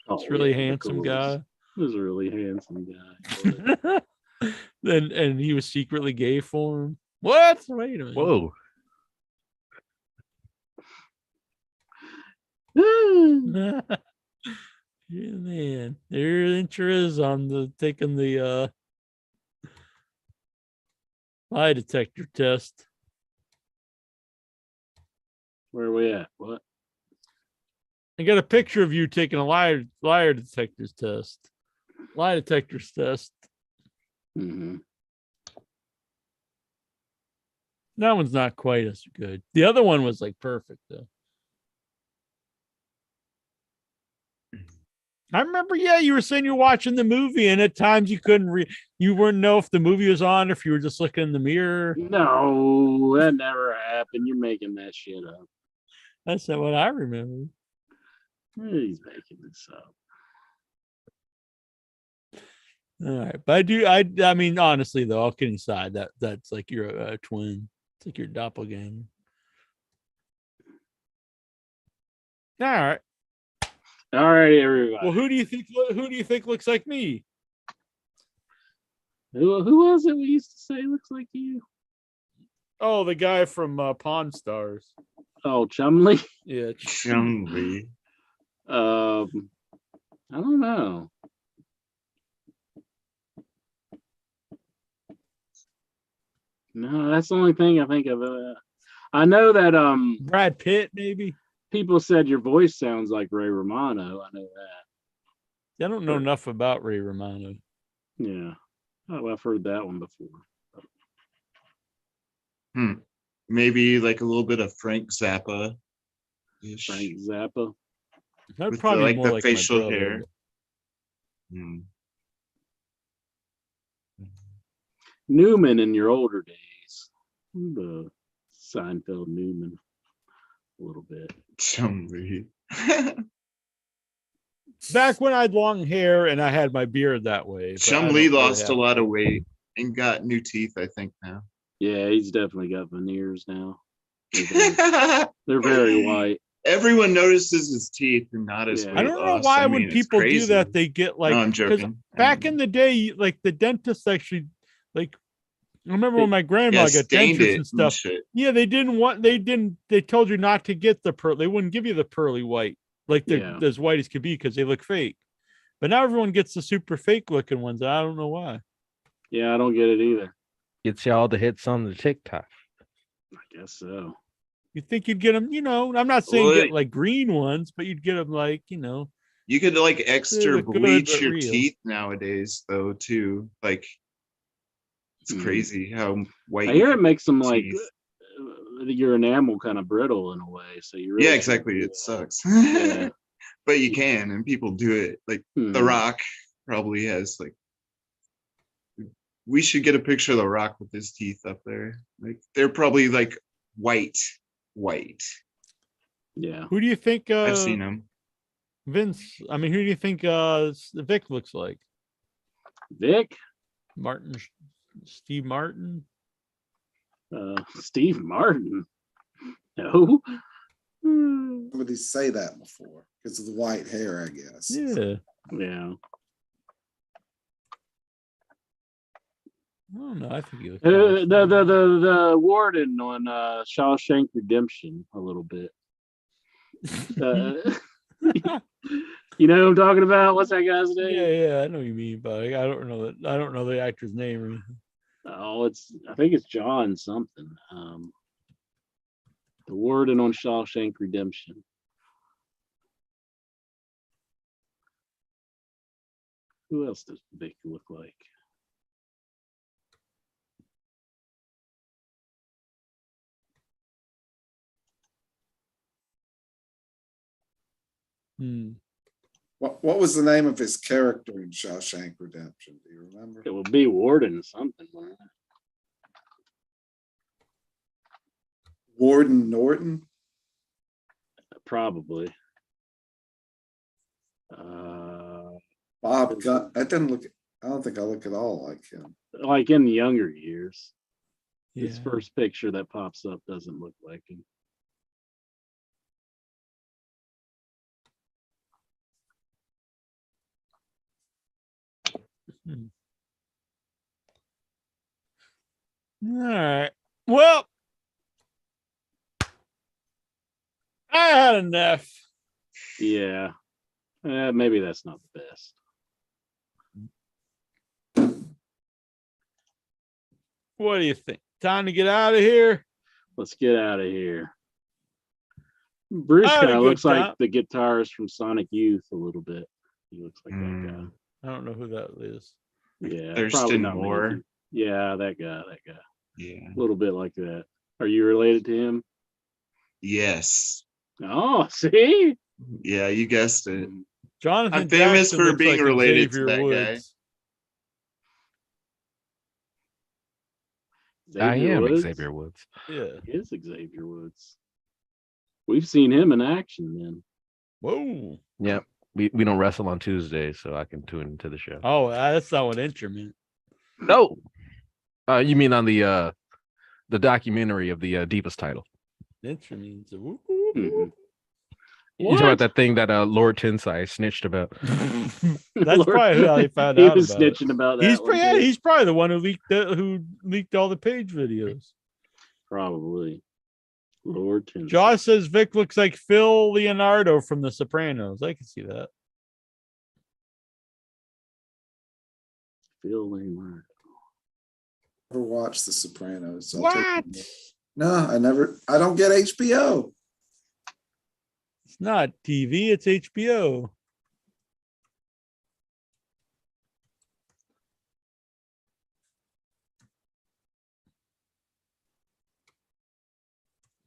This really handsome guy. This really handsome guy. And he was secretly gay for him. What? Wait a minute. Whoa. Yeah, man. There Incher is on taking the lie detector test. Where are we at? What? I got a picture of you taking a liar detector's test. Lie detector's test. Mm-hmm. That one's not quite as good. The other one was like perfect though. I remember, you were saying you're watching the movie, and at times you wouldn't know if the movie was on, or if you were just looking in the mirror. No, that never happened. You're making that shit up. That's not what I remember. He's making this up. All right, but I mean, honestly though, all kidding aside, that's like you're a twin. It's like your doppelganger. All right. All right, everybody. Well, who do you think looks like me? Who was it we used to say looks like you? Oh, the guy from Pawn Stars. Oh, Chumley. Yeah, Chumley. I don't know. No, that's the only thing I think of. I know that Brad Pitt, maybe. People said your voice sounds like Ray Romano. I know that. I don't know enough about Ray Romano. Yeah. Oh, I've heard that one before. Maybe like a little bit of Frank Zappa. Frank Zappa. That'd With probably the, be more the like facial my brother. hair. Newman in your older days. The Seinfeld Newman. A little bit. Chumley. Back when I had long hair and I had my beard that way. Chumley lost a lot of weight and got new teeth, I think, now. Yeah, he's definitely got veneers now. They're very white. Everyone notices his teeth and not his weight I don't know loss. why mean, when people do that, they get like, no, I'm because joking. back in the day, like the dentists actually, like, I remember when my grandma got stained dentures it and stuff. shit. Yeah, they told you not to get the pearl. They wouldn't give you the pearly white, like they're as white as could be because they look fake. But now everyone gets the super fake looking ones. I don't know why. Yeah, I don't get it either. Gets y'all the hits on the TikTok. I guess so. You think you'd get them, I'm not saying get like green ones, but you'd get them like, You could like extra look good, bleach but your real. teeth nowadays, though, too. Like, it's crazy how white. I hear it makes them like your enamel kind of brittle in a way. So you really exactly. It sucks. Yeah. But you can, and people do it. Like The Rock probably has like. We should get a picture of The Rock with his teeth up there. Like they're probably like white. Yeah. Who do you think? I've seen him. Vince. I mean, who do you think Vic looks like? Vic Martin, Steve Martin. Steve Martin. No. Somebody say that before because of the white hair, I guess. Yeah. Yeah. I don't know. I think he looks the warden on Shawshank Redemption a little bit. You know who I'm talking about? What's that guy's name? Yeah, I know what you mean, but I don't know the actor's name or anything. Oh, I think it's John something. The warden on Shawshank Redemption. Who else does Vic look like? What was the name of his character in Shawshank Redemption? Do you remember? It would be Warden something. Warden Norton? Probably. Bob Gunn. That didn't look. I don't think I look at all like him. Like in the younger years. Yeah. His first picture that pops up doesn't look like him. All right. Well, I had enough. Yeah. Maybe that's not the best. What do you think? Time to get out of here? Let's get out of here. Bruce kind of looks like the guitarist from Sonic Youth a little bit. He looks like that guy. I don't know who that is. Yeah. Thurston Moore. Yeah, that guy. Yeah. A little bit like that. Are you related to him? Yes. Oh, see? Yeah, you guessed it. Jonathan I'm famous Jackson for looks being like related Xavier to that Woods. guy. I am Xavier Woods. Yeah. He is Xavier Woods. We've seen him in action then. Whoa. Yep. We don't wrestle on Tuesdays, so I can tune into the show. Oh, that's not what intro meant. No. You mean on the documentary of the Divas title? Intro means You talk about that thing that Lord Tensai snitched about. That's probably how he found He out was about it. snitching about that. He's probably the one who leaked all the page videos. Probably. Lord Tensai. Josh says Vic looks like Phil Leonardo from The Sopranos. I can see that. Phil Leonardo. Never watched The Sopranos. So What? No, I don't get HBO. It's not TV, it's HBO.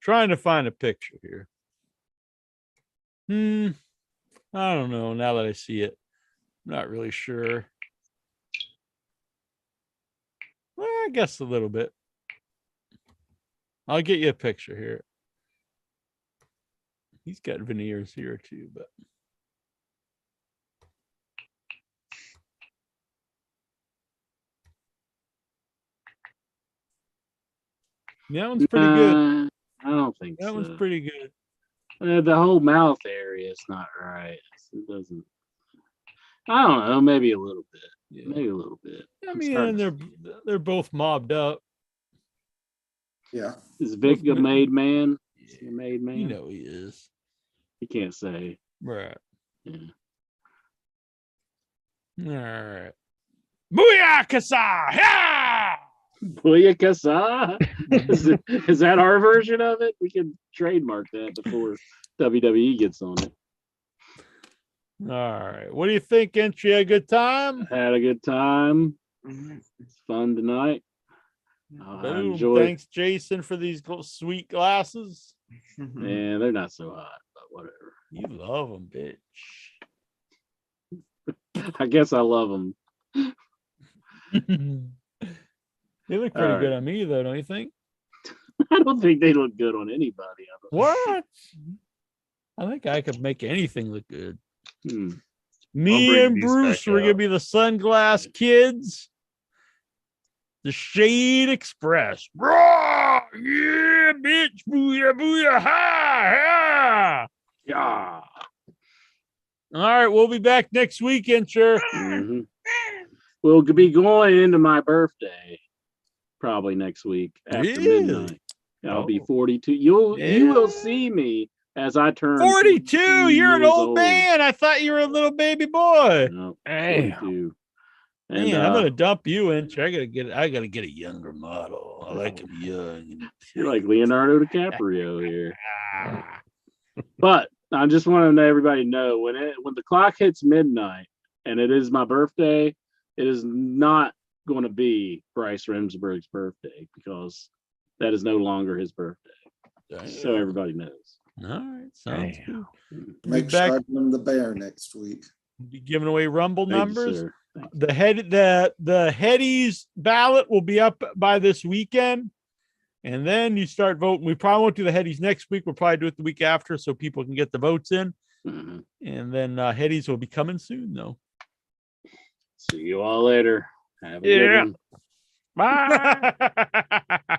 Trying to find a picture here. I don't know now that I see it. I'm not really sure. Well, I guess a little bit. I'll get you a picture here. He's got veneers here too, but that one's pretty good. I don't think that so. one's pretty good. The whole mouth area is not right. It doesn't. I don't know. Maybe a little bit. Yeah. Maybe a little bit. I mean, they're both mobbed up. Yeah. Is Vic a made man? Is he a made man? You know he is. You can't say. Right. Yeah. All right. Booyah Kasa! Yeah! Booyah Kasa! Is that our version of it? We can trademark that before WWE gets on it. All right. What do you think, Entry? A good time? Had a good time. It's fun tonight. Boom. Thanks, Jason, for these sweet glasses. Man, they're not so hot, but whatever. You love them, bitch. I guess I love them. They look pretty good on me, though, don't you think? I don't think they look good on anybody. What? I think I could make anything look good. Me and Bruce, we're gonna be the Sunglass Kids, the Shade Express. Raw! Yeah, bitch! Booyah, booyah, ha, ha! Yeah. All right, we'll be back next weekend, sure. Mm-hmm. We'll be going into my birthday probably next week after midnight. I'll be 42. You will see me as I turn 42. You're an old man. I thought you were a little baby boy. No, hey, 42. And man, I'm gonna dump you in. I gotta get a younger model. I like him young. You're like Leonardo DiCaprio here. But I just want to let everybody know when the clock hits midnight and it is my birthday, it is not going to be Bryce Remsburg's birthday because that is no longer his birthday. So everybody knows. All right, sounds good. Make sure I win the bear next week. Be giving away Rumble numbers. You, the Headies ballot will be up by this weekend, and then you start voting. We probably won't do the Headies next week. We'll probably do it the week after so people can get the votes in. Mm-hmm. And then Headies will be coming soon, though. See you all later. Have a good one. Bye.